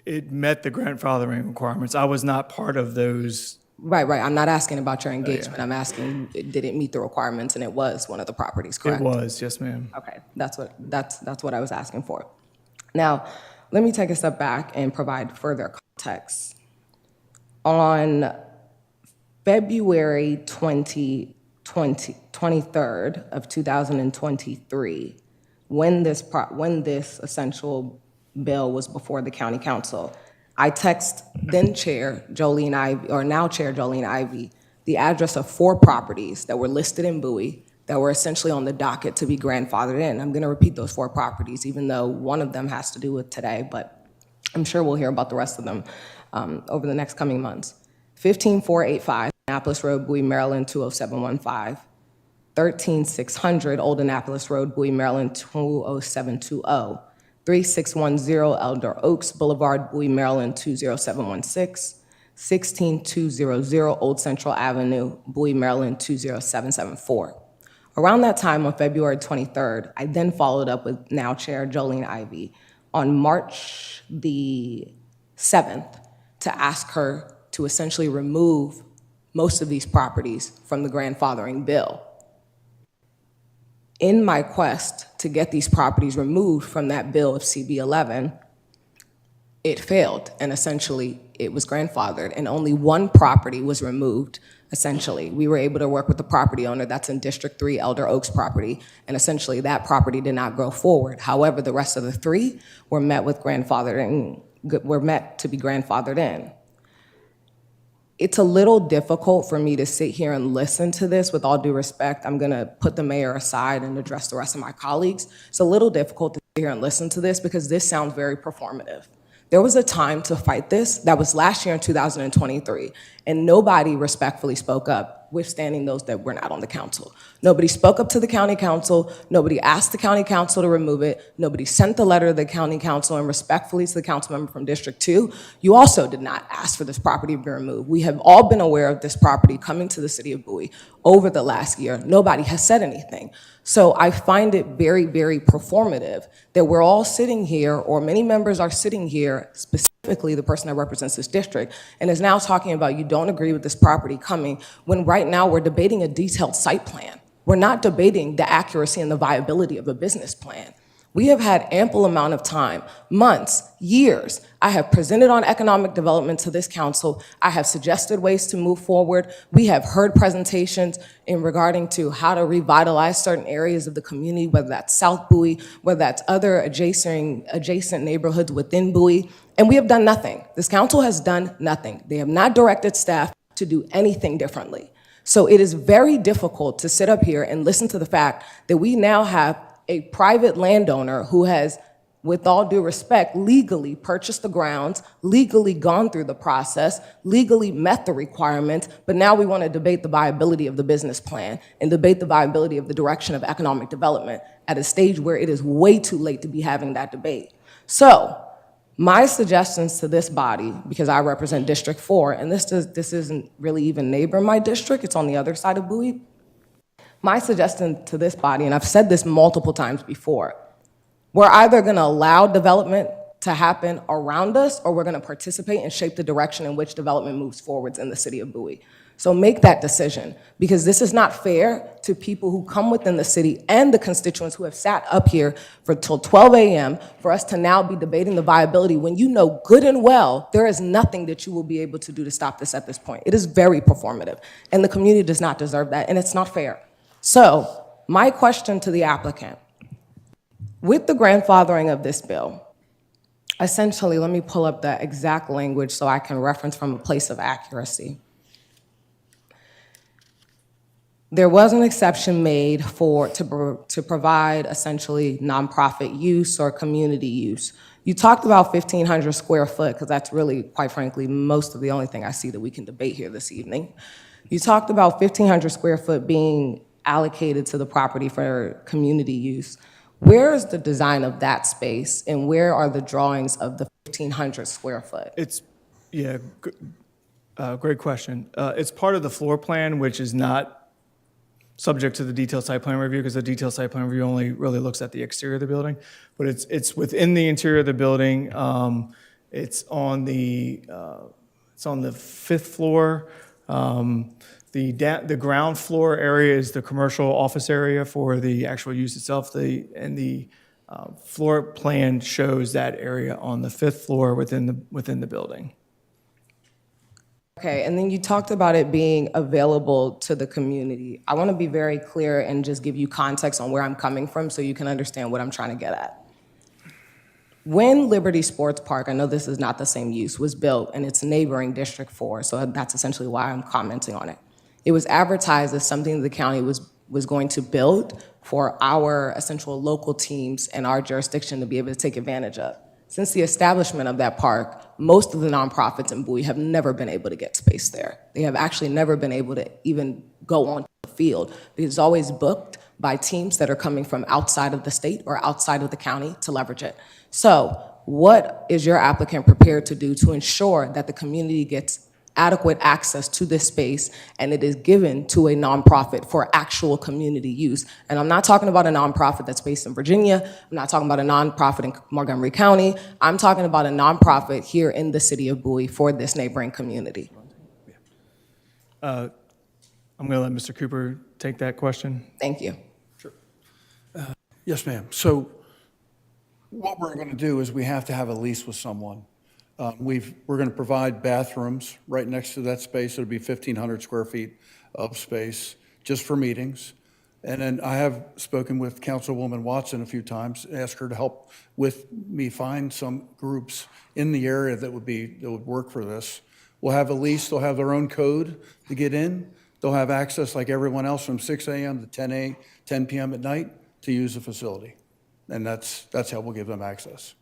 It met the grandfathering requirements. I was not part of those. Right. I'm not asking about your engagement. I'm asking, did it meet the requirements? And it was one of the properties, correct? It was, yes, ma'am. Okay, that's what I was asking for. Now, let me take a step back and provide further context. On February 23rd of 2023, when this essential bill was before the county council, I text then Chair Jolene Ivy, or now Chair Jolene Ivy, the address of 4 properties that were listed in Bowie that were essentially on the docket to be grandfathered in. I'm going to repeat those 4 properties, even though one of them has to do with today, but I'm sure we'll hear about the rest of them over the next coming months. 15485 Annapolis Road, Bowie, Maryland 20715. 13600 Old Annapolis Road, Bowie, Maryland 20720. 3610 Elder Oaks Boulevard, Bowie, Maryland 20716. 16200 Old Central Avenue, Bowie, Maryland 20774. Around that time, on February 23rd, I then followed up with now Chair Jolene Ivy on March the 7th to ask her to essentially remove most of these properties from the grandfathering bill. In my quest to get these properties removed from that bill of CB 11, it failed, and essentially it was grandfathered, and only one property was removed, essentially. We were able to work with the property owner, that's in District 3, Elder Oaks property, and essentially that property did not go forward. However, the rest of the 3 were met with grandfathering, were met to be grandfathered in. It's a little difficult for me to sit here and listen to this. With all due respect, I'm gonna put the mayor aside and address the rest of my colleagues. It's a little difficult to sit here and listen to this because this sounds very performative. There was a time to fight this, that was last year in 2023, and nobody respectfully spoke up, withstanding those that were not on the council. Nobody spoke up to the county council, nobody asked the county council to remove it, nobody sent the letter to the county council, and respectfully to the council member from District 2, you also did not ask for this property to be removed. We have all been aware of this property coming to the city of Bowie over the last year. Nobody has said anything. So I find it very, very performative that we're all sitting here, or many members are sitting here, specifically the person that represents this district, and is now talking about you don't agree with this property coming, when right now we're debating a detailed site plan. We're not debating the accuracy and the viability of a business plan. We have had ample amount of time, months, years. I have presented on economic development to this council. I have suggested ways to move forward. We have heard presentations in regarding to how to revitalize certain areas of the community, whether that's South Bowie, whether that's other adjacent neighborhoods within Bowie, and we have done nothing. This council has done nothing. They have not directed staff to do anything differently. So it is very difficult to sit up here and listen to the fact that we now have a private landowner who has, with all due respect, legally purchased the grounds, legally gone through the process, legally met the requirements, but now we want to debate the viability of the business plan and debate the viability of the direction of economic development at a stage where it is way too late to be having that debate. So my suggestions to this body, because I represent District 4, and this isn't really even neighbor my district, it's on the other side of Bowie. My suggestion to this body, and I've said this multiple times before, we're either going to allow development to happen around us, or we're going to participate and shape the direction in which development moves forwards in the city of Bowie. So make that decision, because this is not fair to people who come within the city and the constituents who have sat up here for till 12 a.m. for us to now be debating the viability when you know good and well there is nothing that you will be able to do to stop this at this point. It is very performative, and the community does not deserve that, and it's not fair. So my question to the applicant, with the grandfathering of this bill, essentially, let me pull up the exact language so I can reference from a place of accuracy. There was an exception made to provide essentially nonprofit use or community use. You talked about 1,500 square foot, because that's really, quite frankly, most of the only thing I see that we can debate here this evening. You talked about 1,500 square foot being allocated to the property for community use. Where is the design of that space, and where are the drawings of the 1,500 square foot? Great question. It's part of the floor plan, which is not subject to the detailed site plan review, because the detailed site plan review only really looks at the exterior of the building. But it's within the interior of the building. It's on the 5th floor. The ground floor area is the commercial office area for the actual use itself. The floor plan shows that area on the 5th floor within the building. Okay, and then you talked about it being available to the community. I want to be very clear and just give you context on where I'm coming from so you can understand what I'm trying to get at. When Liberty Sports Park, I know this is not the same use, was built, and it's neighboring District 4, so that's essentially why I'm commenting on it. It was advertised as something the county was going to build for our essential local teams and our jurisdiction to be able to take advantage of. Since the establishment of that park, most of the nonprofits in Bowie have never been able to get space there. They have actually never been able to even go on the field because it's always booked by teams that are coming from outside of the state or outside of the county to leverage it. So what is your applicant prepared to do to ensure that the community gets adequate access to this space and it is given to a nonprofit for actual community use? And I'm not talking about a nonprofit that's based in Virginia. I'm not talking about a nonprofit in Montgomery County. I'm talking about a nonprofit here in the city of Bowie for this neighboring community. I'm going to let Mr. Cooper take that question. Thank you. Yes, ma'am. So what we're going to do is we have to have a lease with someone. We're going to provide bathrooms right next to that space. It'll be 1,500 square feet of space just for meetings. And then I have spoken with Councilwoman Watson a few times, asked her to help with me find some groups in the area that would work for this. We'll have a lease. They'll have their own code to get in. They'll have access like everyone else from 6 a.m. to 10 p.m. at night to use the facility. And that's how we'll give them access.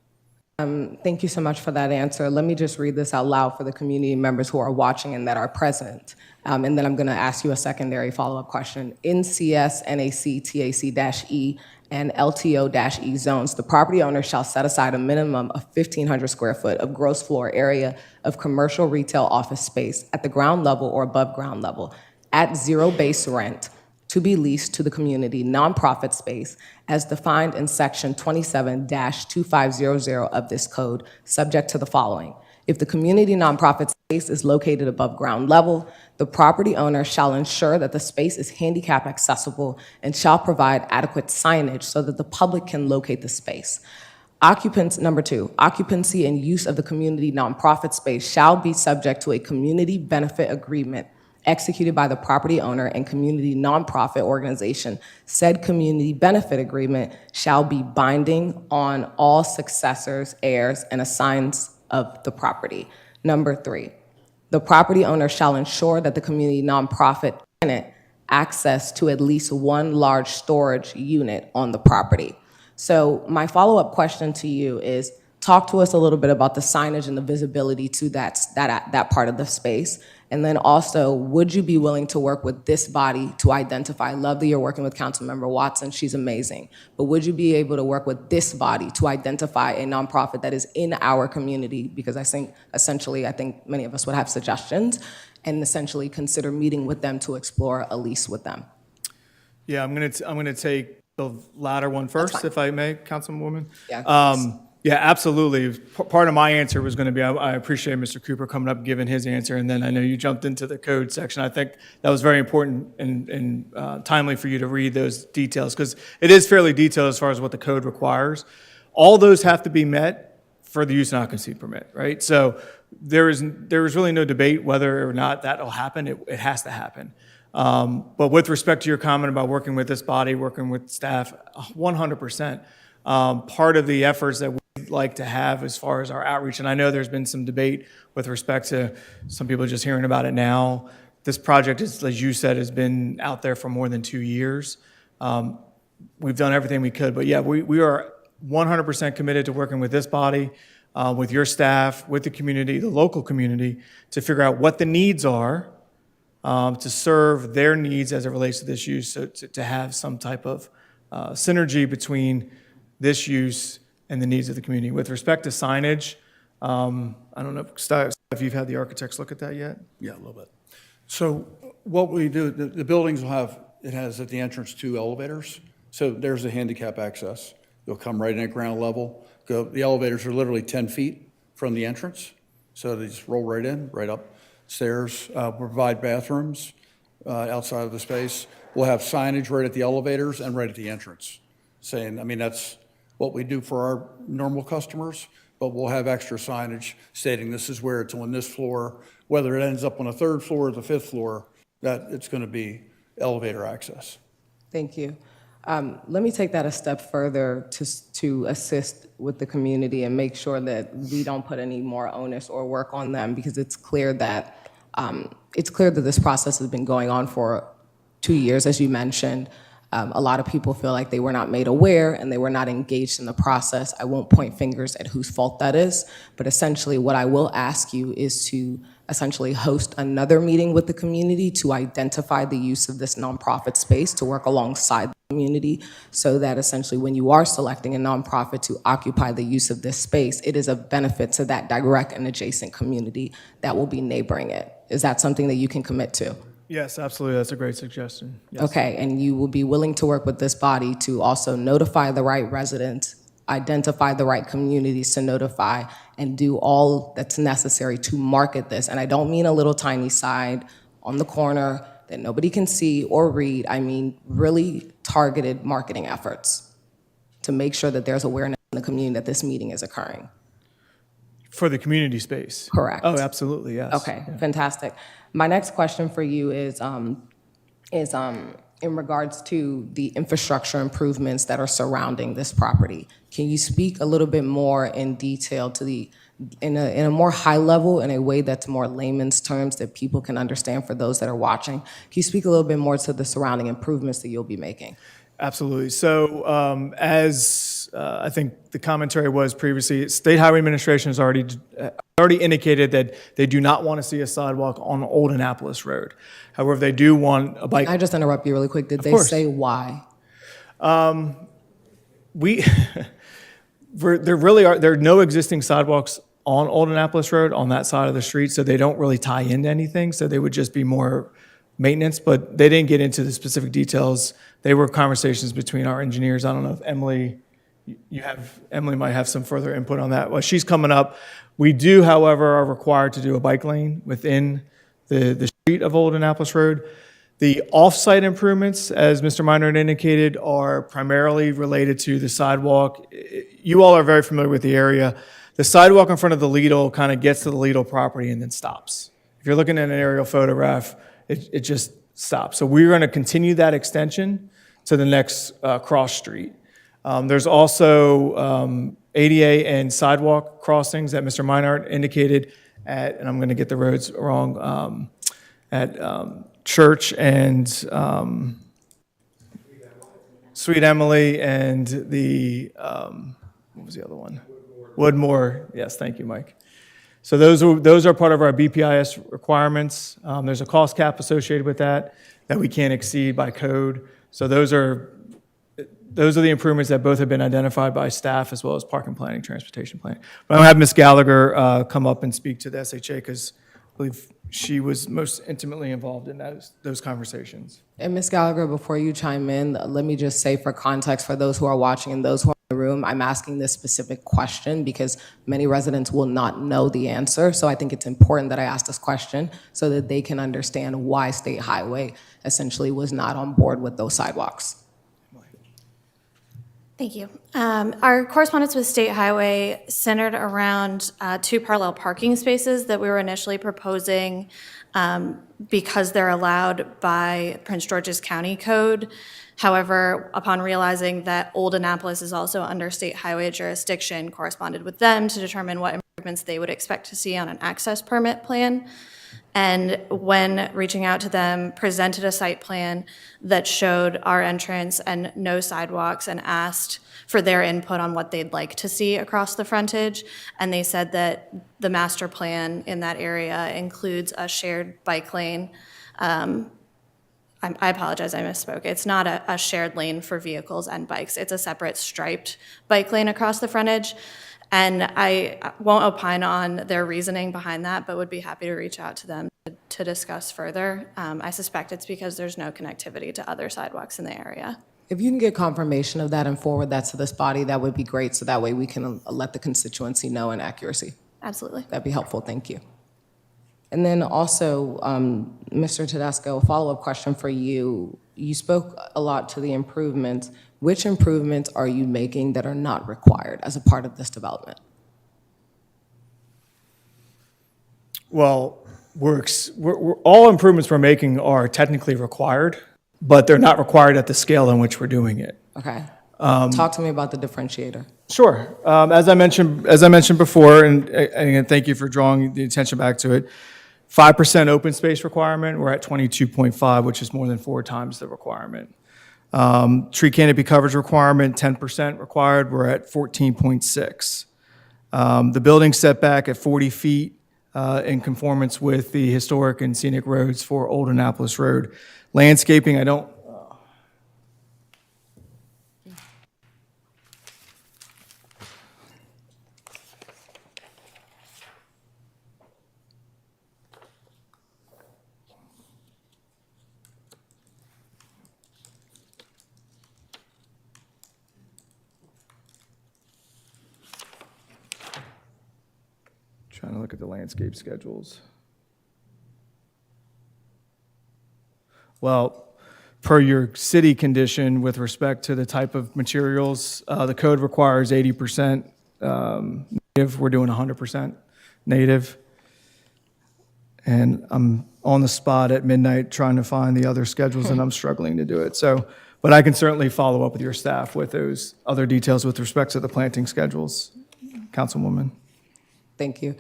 Thank you so much for that answer. Let me just read this out loud for the community members who are watching and that are present. And then I'm going to ask you a secondary follow-up question. In CS, NAC, TAC-E, and LTO-E zones, the property owner shall set aside a minimum of 1,500 square foot of gross floor area of commercial retail office space at the ground level or above ground level at zero base rent to be leased to the community nonprofit space as defined in section 27-2500 of this code, subject to the following. If the community nonprofit space is located above ground level, the property owner shall ensure that the space is handicap accessible and shall provide adequate signage so that the public can locate the space. Number 2, occupancy and use of the community nonprofit space shall be subject to a community benefit agreement executed by the property owner and community nonprofit organization. Said community benefit agreement shall be binding on all successors, heirs, and assigns of the property. Number 3, the property owner shall ensure that the community nonprofit tenant access to at least one large storage unit on the property. So my follow-up question to you is, talk to us a little bit about the signage and the visibility to that part of the space. And then also, would you be willing to work with this body to identify, I love that you're working with Councilmember Watson, she's amazing, but would you be able to work with this body to identify a nonprofit that is in our community? Because I think many of us would have suggestions, and essentially consider meeting with them to explore a lease with them. Yeah, I'm gonna take the latter one first, if I may, Councilwoman. Yeah. Yeah, absolutely. Part of my answer was going to be, I appreciate Mr. Cooper coming up and giving his answer, and then I know you jumped into the code section. I think that was very important and timely for you to read those details, because it is fairly detailed as far as what the code requires. All those have to be met for the use and occupancy permit, right? So there is really no debate whether or not that will happen. It has to happen. But with respect to your comment about working with this body, working with staff, 100%. Part of the efforts that we'd like to have as far as our outreach, and I know there's been some debate with respect to some people just hearing about it now. This project, as you said, has been out there for more than 2 years. We've done everything we could, but yeah, we are 100% committed to working with this body, with your staff, with the community, the local community, to figure out what the needs are, to serve their needs as it relates to this use, so to have some type of synergy between this use and the needs of the community. With respect to signage, I don't know, Steph, if you've had the architects look at that yet? Yeah, a little bit. So what we do, the buildings has at the entrance 2 elevators. So there's the handicap access. You'll come right in at ground level. The elevators are literally 10 feet from the entrance. So they just roll right in, right up stairs. We'll provide bathrooms outside of the space. We'll have signage right at the elevators and right at the entrance saying, that's what we do for our normal customers, but we'll have extra signage stating this is where it's on this floor, whether it ends up on the 3rd floor or the 5th floor, that it's going to be elevator access. Thank you. Let me take that a step further to assist with the community and make sure that we don't put any more onus or work on them, because it's clear that this process has been going on for 2 years, as you mentioned. A lot of people feel like they were not made aware and they were not engaged in the process. I won't point fingers at whose fault that is, but essentially what I will ask you is to essentially host another meeting with the community to identify the use of this nonprofit space to work alongside the community, so that essentially when you are selecting a nonprofit to occupy the use of this space, it is of benefit to that direct and adjacent community that will be neighboring it. Is that something that you can commit to? Yes, absolutely. That's a great suggestion. Yes. Okay, and you will be willing to work with this body to also notify the right residents, identify the right communities to notify, and do all that's necessary to market this. And I don't mean a little tiny side on the corner that nobody can see or read. I mean really targeted marketing efforts to make sure that there's awareness in the community that this meeting is occurring. For the community space? Correct. Oh, absolutely, yes. Okay, fantastic. My next question for you is in regards to the infrastructure improvements that are surrounding this property. Can you speak a little bit more in detail to in a more high level, in a way that's more layman's terms that people can understand for those that are watching? Can you speak a little bit more to the surrounding improvements that you'll be making? Absolutely. So as I think the commentary was previously, State Highway Administration has already indicated that they do not want to see a sidewalk on Old Annapolis Road. However, they do want a bike. Can I just interrupt you really quick? Did they say why? There are no existing sidewalks on Old Annapolis Road on that side of the street, so they don't really tie into anything. So they would just be more maintenance, but they didn't get into the specific details. They were conversations between our engineers. I don't know if Emily might have some further input on that. Well, she's coming up. We do, however, are required to do a bike lane within the street of Old Annapolis Road. The off-site improvements, as Mr. Minor indicated, are primarily related to the sidewalk. You all are very familiar with the area. The sidewalk in front of the Lidl kind of gets to the Lidl property and then stops. If you're looking at an aerial photograph, it just stops. So we're going to continue that extension to the next cross street. There's also ADA and sidewalk crossings that Mr. Minard indicated at, and I'm going to get the roads wrong, at Church and Sweet Emily and the, what was the other one? Woodmore. Yes, thank you, Mike. So those are part of our BPIS requirements. There's a cost cap associated with that we can't exceed by code. So those are the improvements that both have been identified by staff as well as parking planning, transportation planning. But I'm going to have Ms. Gallagher come up and speak to the SHA because I believe she was most intimately involved in those conversations. And Ms. Gallagher, before you chime in, let me just say for context for those who are watching and those who are in the room, I'm asking this specific question because many residents will not know the answer. So I think it's important that I ask this question so that they can understand why State Highway essentially was not on board with those sidewalks. Thank you. Our correspondence with State Highway centered around 2 parallel parking spaces that we were initially proposing because they're allowed by Prince George's County Code. However, upon realizing that Old Annapolis is also under State Highway jurisdiction, corresponded with them to determine what improvements they would expect to see on an access permit plan. And when reaching out to them, presented a site plan that showed our entrance and no sidewalks and asked for their input on what they'd like to see across the frontage. And they said that the master plan in that area includes a shared bike lane. I apologize, I misspoke. It's not a shared lane for vehicles and bikes. It's a separate striped bike lane across the frontage. And I won't opine on their reasoning behind that, but would be happy to reach out to them to discuss further. I suspect it's because there's no connectivity to other sidewalks in the area. If you can get confirmation of that and forward that to this body, that would be great, so that way we can let the constituency know in accuracy. Absolutely. That'd be helpful, thank you. And then also, Mr. Tedesco, a follow-up question for you. You spoke a lot to the improvements. Which improvements are you making that are not required as a part of this development? Well, all improvements we're making are technically required. but they're not required at the scale in which we're doing it. Okay. Talk to me about the differentiator. Sure. As I mentioned before, and again, thank you for drawing the attention back to it. 5% open space requirement, we're at 22.5, which is more than 4 times the requirement. Tree canopy coverage requirement, 10% required, we're at 14.6. The building setback at 40 feet in conformance with the historic and scenic roads for Old Annapolis Road. Landscaping, I don't, trying to look at the landscape schedules. Well, per your city condition with respect to the type of materials, the code requires 80% native. We're doing 100% native. And I'm on the spot at midnight trying to find the other schedules, and I'm struggling to do it. So, but I can certainly follow up with your staff with those other details with respect to the planting schedules, Councilwoman. Thank you.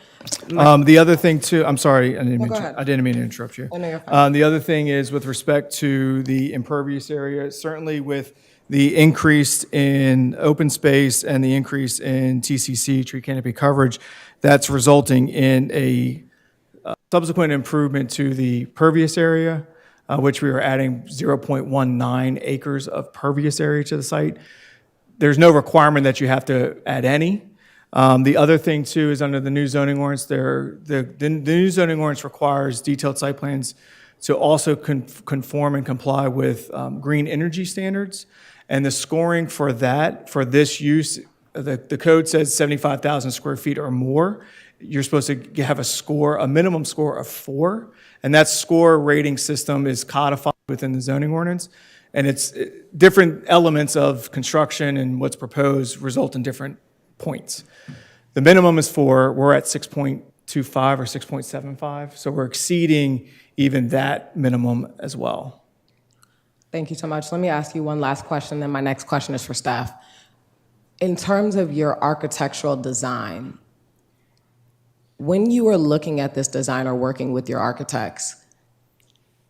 The other thing too, I'm sorry, I go ahead. didn't mean to interrupt you. Oh, no, you're fine. The other thing is with respect to the impervious area, certainly with the increase in open space and the increase in TCC, tree canopy coverage, that's resulting in a subsequent improvement to the pervious area, which we are adding 0.19 acres of pervious area to the site. There's no requirement that you have to add any. The other thing too is under the new zoning ordinance, the new zoning ordinance requires detailed site plans to also conform and comply with green energy standards. And the scoring for that, for this use, the code says 75,000 square feet or more. You're supposed to have a minimum score of 4. And that score rating system is codified within the zoning ordinance. And it's different elements of construction and what's proposed result in different points. The minimum is 4, we're at 6.25 or 6.75, so we're exceeding even that minimum as well. Thank you so much. Let me ask you one last question, then my next question is for staff. In terms of your architectural design, when you were looking at this design or working with your architects,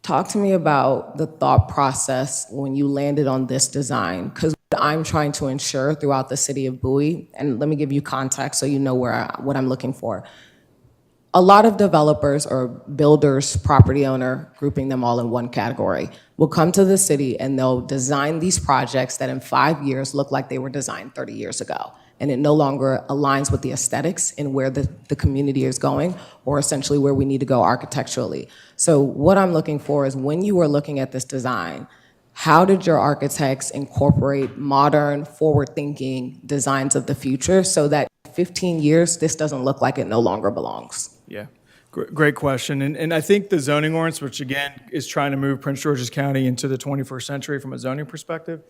talk to me about the thought process when you landed on this design, because I'm trying to ensure throughout the city of Bowie, and let me give you context so you know what I'm looking for. A lot of developers or builders, property owner, grouping them all in one category, will come to the city and they'll design these projects that in 5 years look like they were designed 30 years ago. And it no longer aligns with the aesthetics and where the community is going, or essentially where we need to go architecturally. So what I'm looking for is when you were looking at this design, how did your architects incorporate modern, forward-thinking designs of the future so that in 15 years, this doesn't look like it no longer belongs? Yeah, great question. And I think the zoning ordinance, which again is trying to move Prince George's County into the 21st century from a zoning perspective,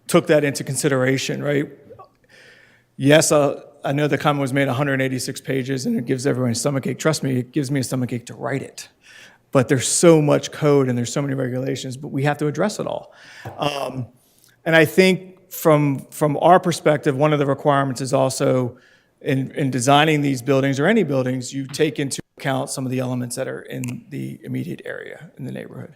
took that into consideration, right? Yes, I know the comment was made 186 pages and it gives everyone a stomachache. Trust me, it gives me a stomachache to write it. But there's so much code and there's so many regulations, but we have to address it all. And I think from our perspective, one of the requirements is also in designing these buildings or any buildings, you take into account some of the elements that are in the immediate area, in the neighborhood.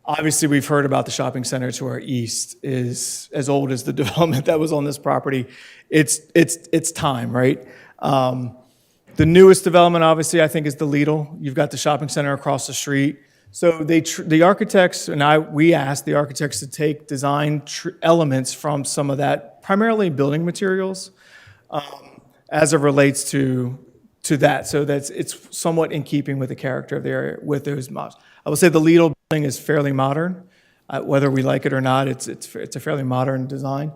Obviously, we've heard about the shopping center to our east is as old as the development that was on this property. It's time, right? The newest development, obviously, I think is the Lidl. You've got the shopping center across the street. So the architects, and we asked the architects to take design elements from some of that, primarily building materials, as it relates to that. So it's somewhat in keeping with the character of the area with those mods. I will say the Lidl building is fairly modern. Whether we like it or not, it's a fairly modern design.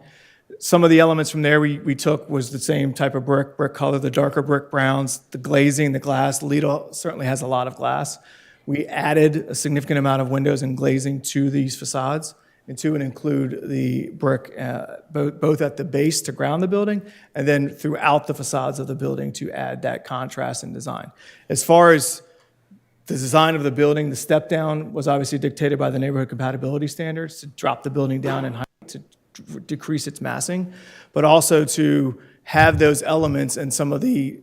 Some of the elements from there we took was the same type of brick color, the darker brick browns, the glazing, the glass. Lidl certainly has a lot of glass. We added a significant amount of windows and glazing to these facades, and to include the brick both at the base to ground the building, and then throughout the facades of the building to add that contrast and design. As far as The design of the building, the step down was obviously dictated by the neighborhood compatibility standards to drop the building down in height to decrease its massing, but also to have those elements and some of the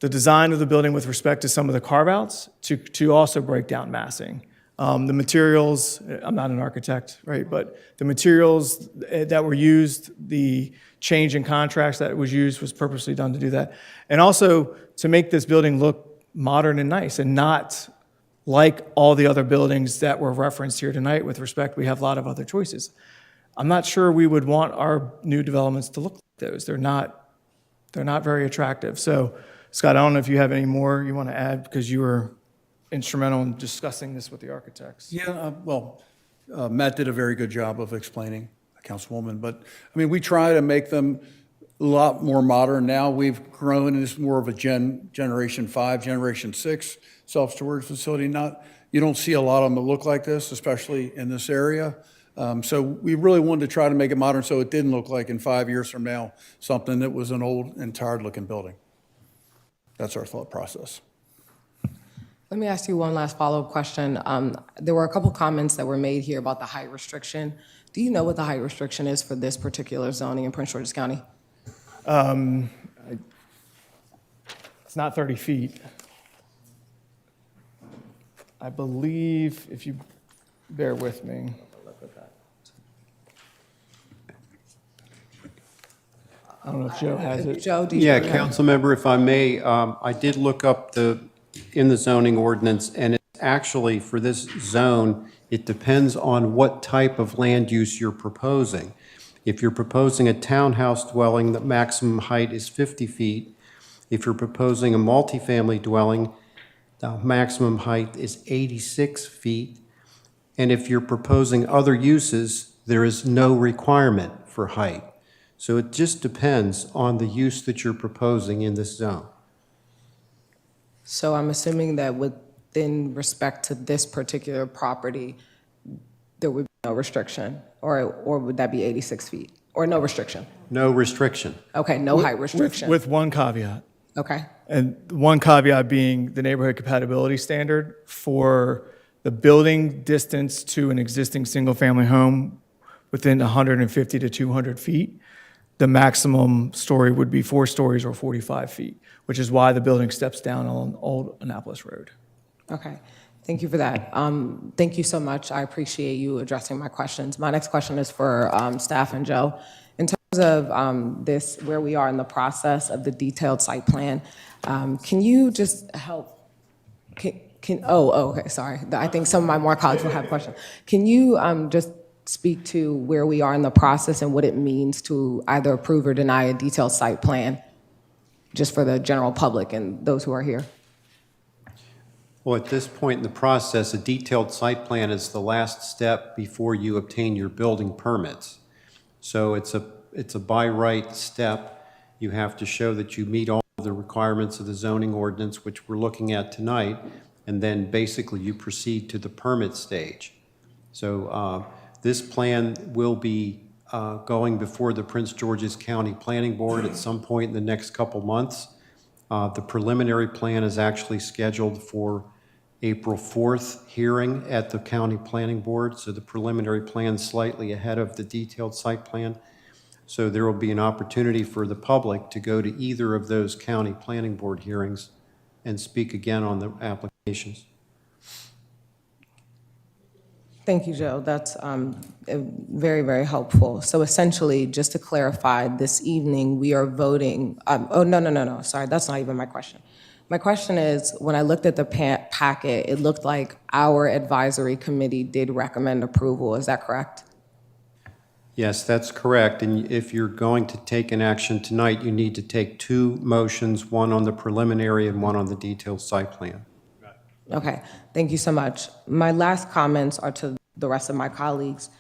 design of the building with respect to some of the carve-outs to also break down massing. The materials, I'm not an architect, right, but the materials that were used, the change in contracts that was used was purposely done to do that. And also to make this building look modern and nice and not like all the other buildings that were referenced here tonight. With respect, we have a lot of other choices. I'm not sure we would want our new developments to look like those. They're not very attractive. So, Scott, I don't know if you have any more you want to add because you were instrumental in discussing this with the architects. Yeah, Matt did a very good job of explaining, Councilwoman, but, I mean, we try to make them a lot more modern now. We've grown, and it's more of a Generation 5, Generation 6 self-storage facility. You don't see a lot of them that look like this, especially in this area. So we really wanted to try to make it modern so it didn't look like in 5 years from now something that was an old and tired-looking building. That's our thought process. Let me ask you one last follow-up question. There were a couple comments that were made here about the height restriction. Do you know what the height restriction is for this particular zoning in Prince George's County? It's not 30 feet. I believe, if you bear with me. I don't know if Joe has it. Joe, do you? Yeah, council member, if I may, I did look up in the zoning ordinance, and it's actually, for this zone, it depends on what type of land use you're proposing. If you're proposing a townhouse dwelling, the maximum height is 50 feet. If you're proposing a multifamily dwelling, the maximum height is 86 feet. And if you're proposing other uses, there is no requirement for height. So it just depends on the use that you're proposing in this zone. So I'm assuming that within respect to this particular property, there would be no restriction, or would that be 86 feet? Or no restriction? No restriction. Okay, no height restriction. With one caveat. Okay. And one caveat being the neighborhood compatibility standard for the building distance to an existing single-family home within 150 to 200 feet. The maximum story would be 4 stories or 45 feet, which is why the building steps down on Old Annapolis Road. Okay, thank you for that. Thank you so much. I appreciate you addressing my questions. My next question is for staff and Joe. In terms of this, where we are in the process of the detailed site plan, can you just help? Okay, sorry. I think some of my more colleagues will have questions. Can you just speak to where we are in the process and what it means to either approve or deny a detailed site plan, just for the general public and those who are here? Well, at this point in the process, a detailed site plan is the last step before you obtain your building permits. So it's a by right step. You have to show that you meet all of the requirements of the zoning ordinance, which we're looking at tonight, and then basically you proceed to the permit stage. So this plan will be going before the Prince George's County Planning Board at some point in the next couple months. The preliminary plan is actually scheduled for April 4th hearing at the County Planning Board. So the preliminary plan is slightly ahead of the detailed site plan. So there will be an opportunity for the public to go to either of those County Planning Board hearings and speak again on the applications. Thank you, Joe. That's very, very helpful. So essentially, just to clarify, this evening we are voting, no, sorry, that's not even my question. My question is, when I looked at the packet, it looked like our advisory committee did recommend approval. Is that correct? Yes, that's correct. And if you're going to take an action tonight, you need to take 2 motions, one on the preliminary and one on the detailed site plan. Okay, thank you so much. My last comments are to the rest of my colleagues.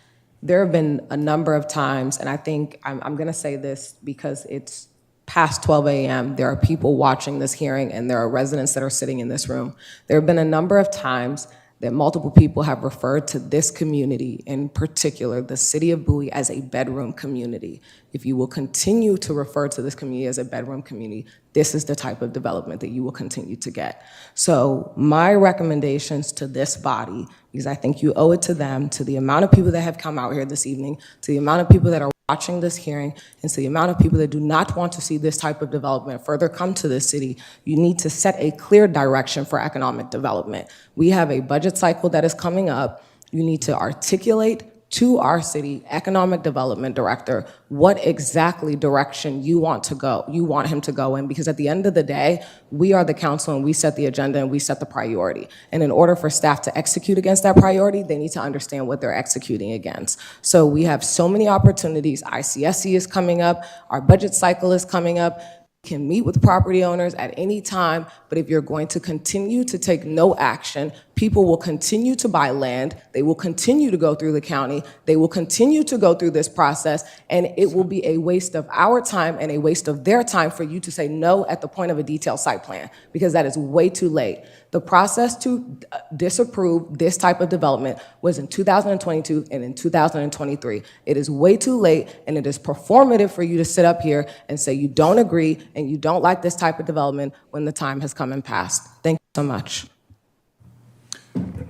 There have been a number of times, and I think I'm going to say this because it's past 12 a.m. There are people watching this hearing, and there are residents that are sitting in this room. There have been a number of times that multiple people have referred to this community, in particular, the city of Bowie, as a bedroom community. If you will continue to refer to this community as a bedroom community, this is the type of development that you will continue to get. So my recommendations to this body, because I think you owe it to them, to the amount of people that have come out here this evening, to the amount of people that are watching this hearing, and to the amount of people that do not want to see this type of development further come to this city, you need to set a clear direction for economic development. We have a budget cycle that is coming up. You need to articulate to our city economic development director what exactly direction you want him to go in, because at the end of the day, we are the council and we set the agenda and we set the priority. And in order for staff to execute against that priority, they need to understand what they're executing against. So we have so many opportunities. ICSC is coming up, our budget cycle is coming up. Can meet with property owners at any time, but if you're going to continue to take no action, people will continue to buy land, they will continue to go through the county, they will continue to go through this process, and it will be a waste of our time and a waste of their time for you to say no at the point of a detailed site plan, because that is way too late. The process to disapprove this type of development was in 2022 and in 2023. It is way too late, and it is performative for you to sit up here and say you don't agree and you don't like this type of development when the time has come and passed. Thank you so much.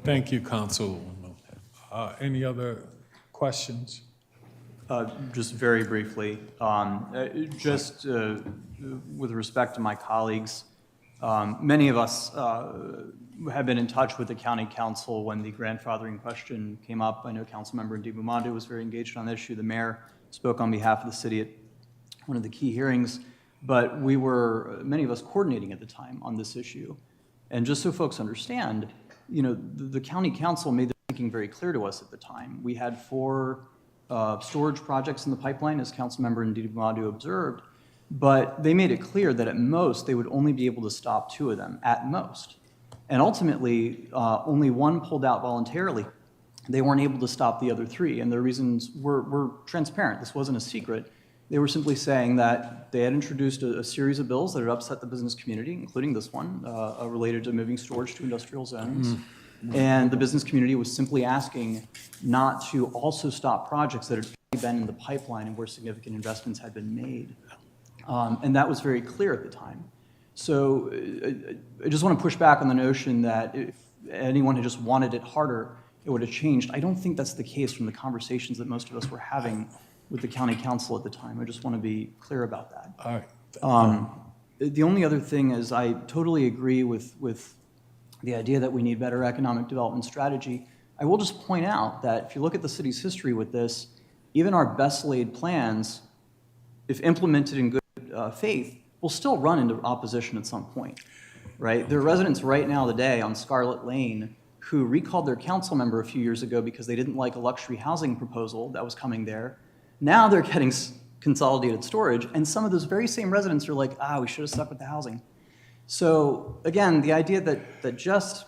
Thank you, Councilwoman. Any other questions? Just very briefly, with respect to my colleagues, many of us have been in touch with the county council when the grandfathering question came up. I know Councilmember Ndibumandu was very engaged on the issue. The mayor spoke on behalf of the city at one of the key hearings, but we were, many of us, coordinating at the time on this issue. And just so folks understand, you know, the county council made their thinking very clear to us at the time. We had 4 storage projects in the pipeline, as Councilmember Ndibumandu observed, but they made it clear that at most they would only be able to stop 2 of them, at most. And ultimately, only 1 pulled out voluntarily. They weren't able to stop the other 3, and their reasons were transparent. This wasn't a secret. They were simply saying that they had introduced a series of bills that had upset the business community, including this one, related to moving storage to industrial zones. And the business community was simply asking not to also stop projects that had been in the pipeline and where significant investments had been made. And that was very clear at the time. So I just want to push back on the notion that if anyone had just wanted it harder, it would have changed. I don't think that's the case from the conversations that most of us were having with the county council at the time. I just want to be clear about that. All right. The only other thing is I totally agree with the idea that we need better economic development strategy. I will just point out that if you look at the city's history with this, even our best laid plans, if implemented in good faith, will still run into opposition at some point, right? There are residents right now today on Scarlet Lane who recalled their council member a few years ago because they didn't like a luxury housing proposal that was coming there. Now they're getting consolidated storage, and some of those very same residents are like, we should have stuck with the housing. So again, the idea that just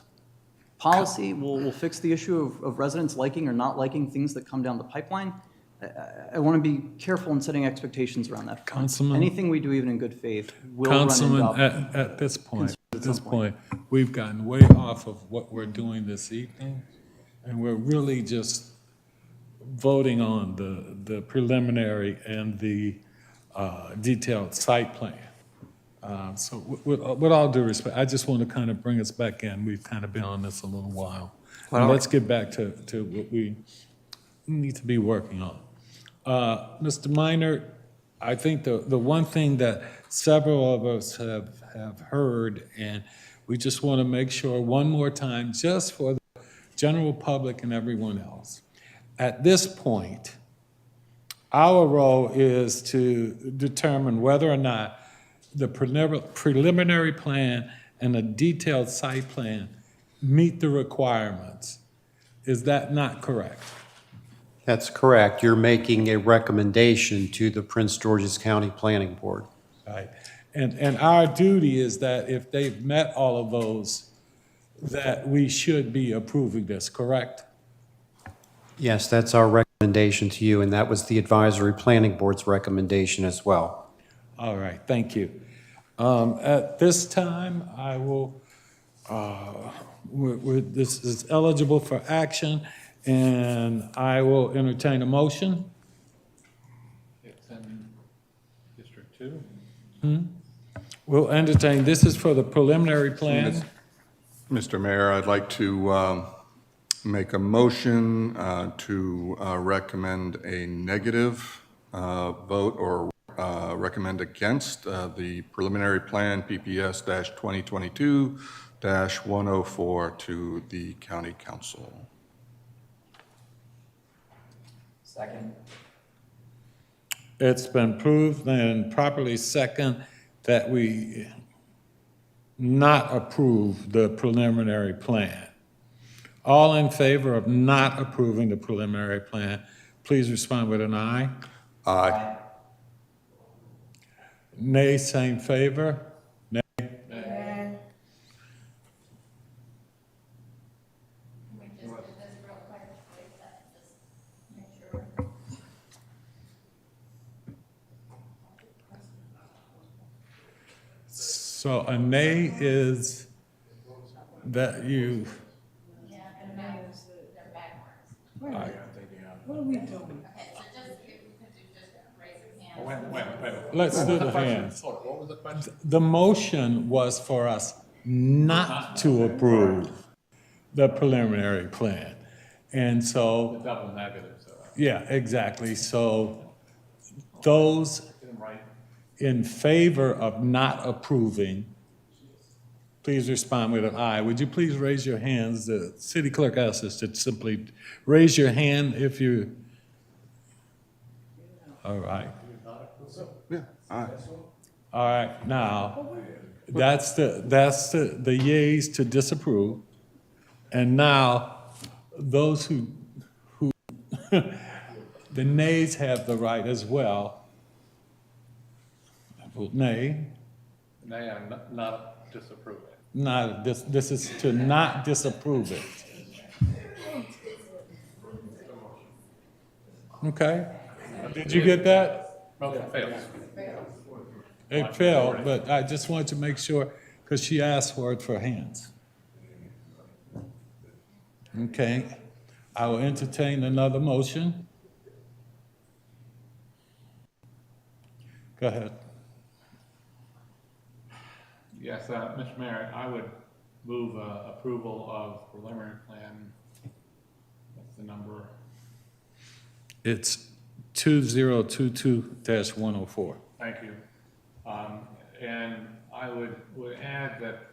policy will fix the issue of residents liking or not liking things that come down the pipeline, I want to be careful in setting expectations around that. Councilman, anything we do, even in good faith, will run into at this point, we've gotten way off of what we're doing this evening, and we're really just voting on the preliminary and the detailed site plan. So with all due respect, I just want to kind of bring us back in. We've kind of been on this a little while. And let's get back to what we need to be working on. Mr. Minor, I think the one thing that several of us have heard, and we just want to make sure one more time, just for the general public and everyone else. At this point, our role is to determine whether or not the preliminary plan and a detailed site plan meet the requirements. Is that not correct? That's correct. You're making a recommendation to the Prince George's County Planning Board. Right. And our duty is that if they've met all of those, that we should be approving this, correct? Yes, that's our recommendation to you, and that was the Advisory Planning Board's recommendation as well. All right, thank you. At this time, I will This is eligible for action, and I will entertain a motion. It's in District 2. We'll entertain, this is for the preliminary plan. Mr. Mayor, I'd like to make a motion to recommend a negative vote or recommend against the preliminary plan PPS-2022-104 to the county council. Second. It's been proved and properly second that we not approve the preliminary plan. All in favor of not approving the preliminary plan, please respond with an aye. Aye. Nay, same favor. Nay. So a nay is that you. What are we doing? Let's do the hands. The motion was for us not to approve the preliminary plan. And so, Double negative, so. yeah, exactly. So those in favor of not approving, please respond with an aye. Would you please raise your hands? The city clerk asked us to simply raise your hand if you, all right. Yeah, aye. All right, now, that's the yeas to disapprove. And now, those who, the nays have the right as well. Vote nay. Nay, I'm not disapproving. Not, this is to not disapprove it. Okay? Did you get that? Motion fails. It failed, but I just wanted to make sure, because she asked for it for hands. Okay, I will entertain another motion. Go ahead. Yes, Mr. Mayor, I would move approval of preliminary plan. What's the number? It's 2022-104. Thank you. And I would add that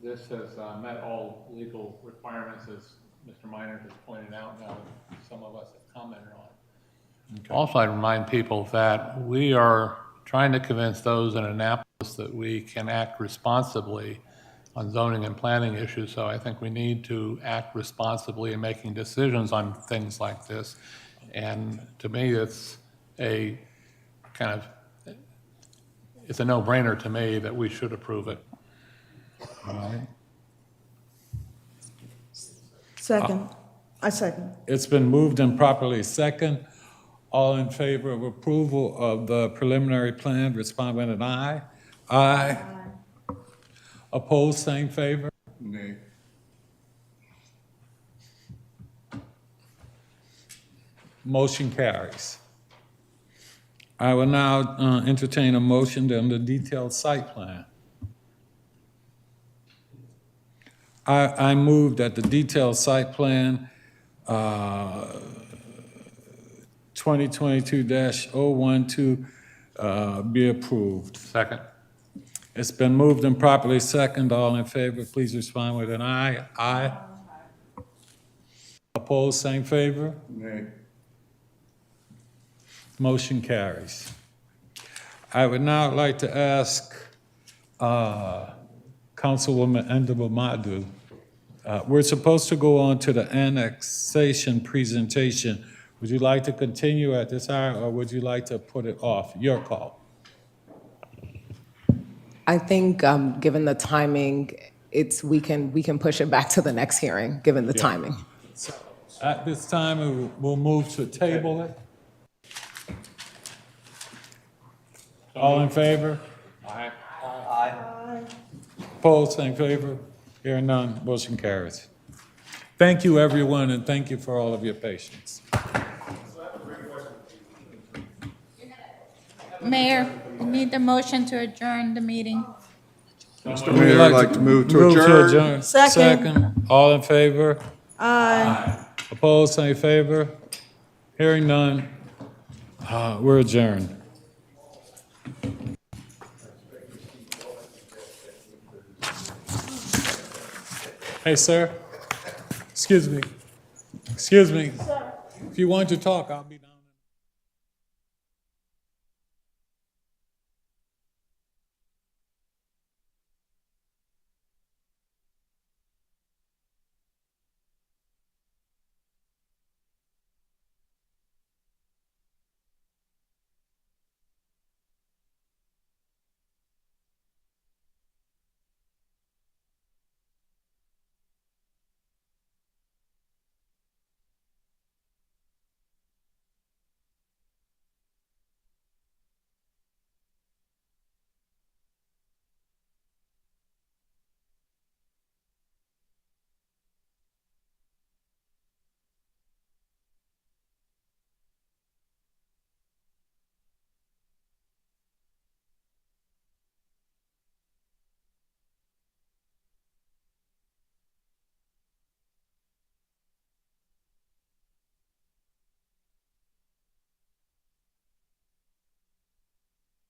this has met all legal requirements, as Mr. Minor has pointed out, now some of us have commented on. Also, I'd remind people that we are trying to convince those in Annapolis that we can act responsibly on zoning and planning issues, so I think we need to act responsibly in making decisions on things like this. And to me, it's a kind of, it's a no-brainer to me that we should approve it. All right. Second. I second. It's been moved and properly second. All in favor of approval of the preliminary plan, respond with an aye. Aye. Opposed, same favor? Nay. Motion carries. I will now entertain a motion on the detailed site plan. I move that the detailed site plan 2022-012 be approved. Second. It's been moved and properly second. All in favor, please respond with an aye. Aye. Opposed, same favor? Nay. Motion carries. I would now like to ask Councilwoman Ndabamadu, we're supposed to go on to the annexation presentation. Would you like to continue at this hour, or would you like to put it off? Your call. I think, given the timing, we can push it back to the next hearing, given the timing. At this time, we'll move to table it. All in favor? Aye. Opposed, same favor. Hearing none, motion carries. Thank you, everyone, and thank you for all of your patience. Mayor, we need the motion to adjourn the meeting. Mr. Mayor, I'd like to move to adjourn. Second. All in favor? Aye. Opposed, same favor. Hearing none, we're adjourned. Hey, sir. Excuse me. Excuse me. If you want to talk, I'll be done.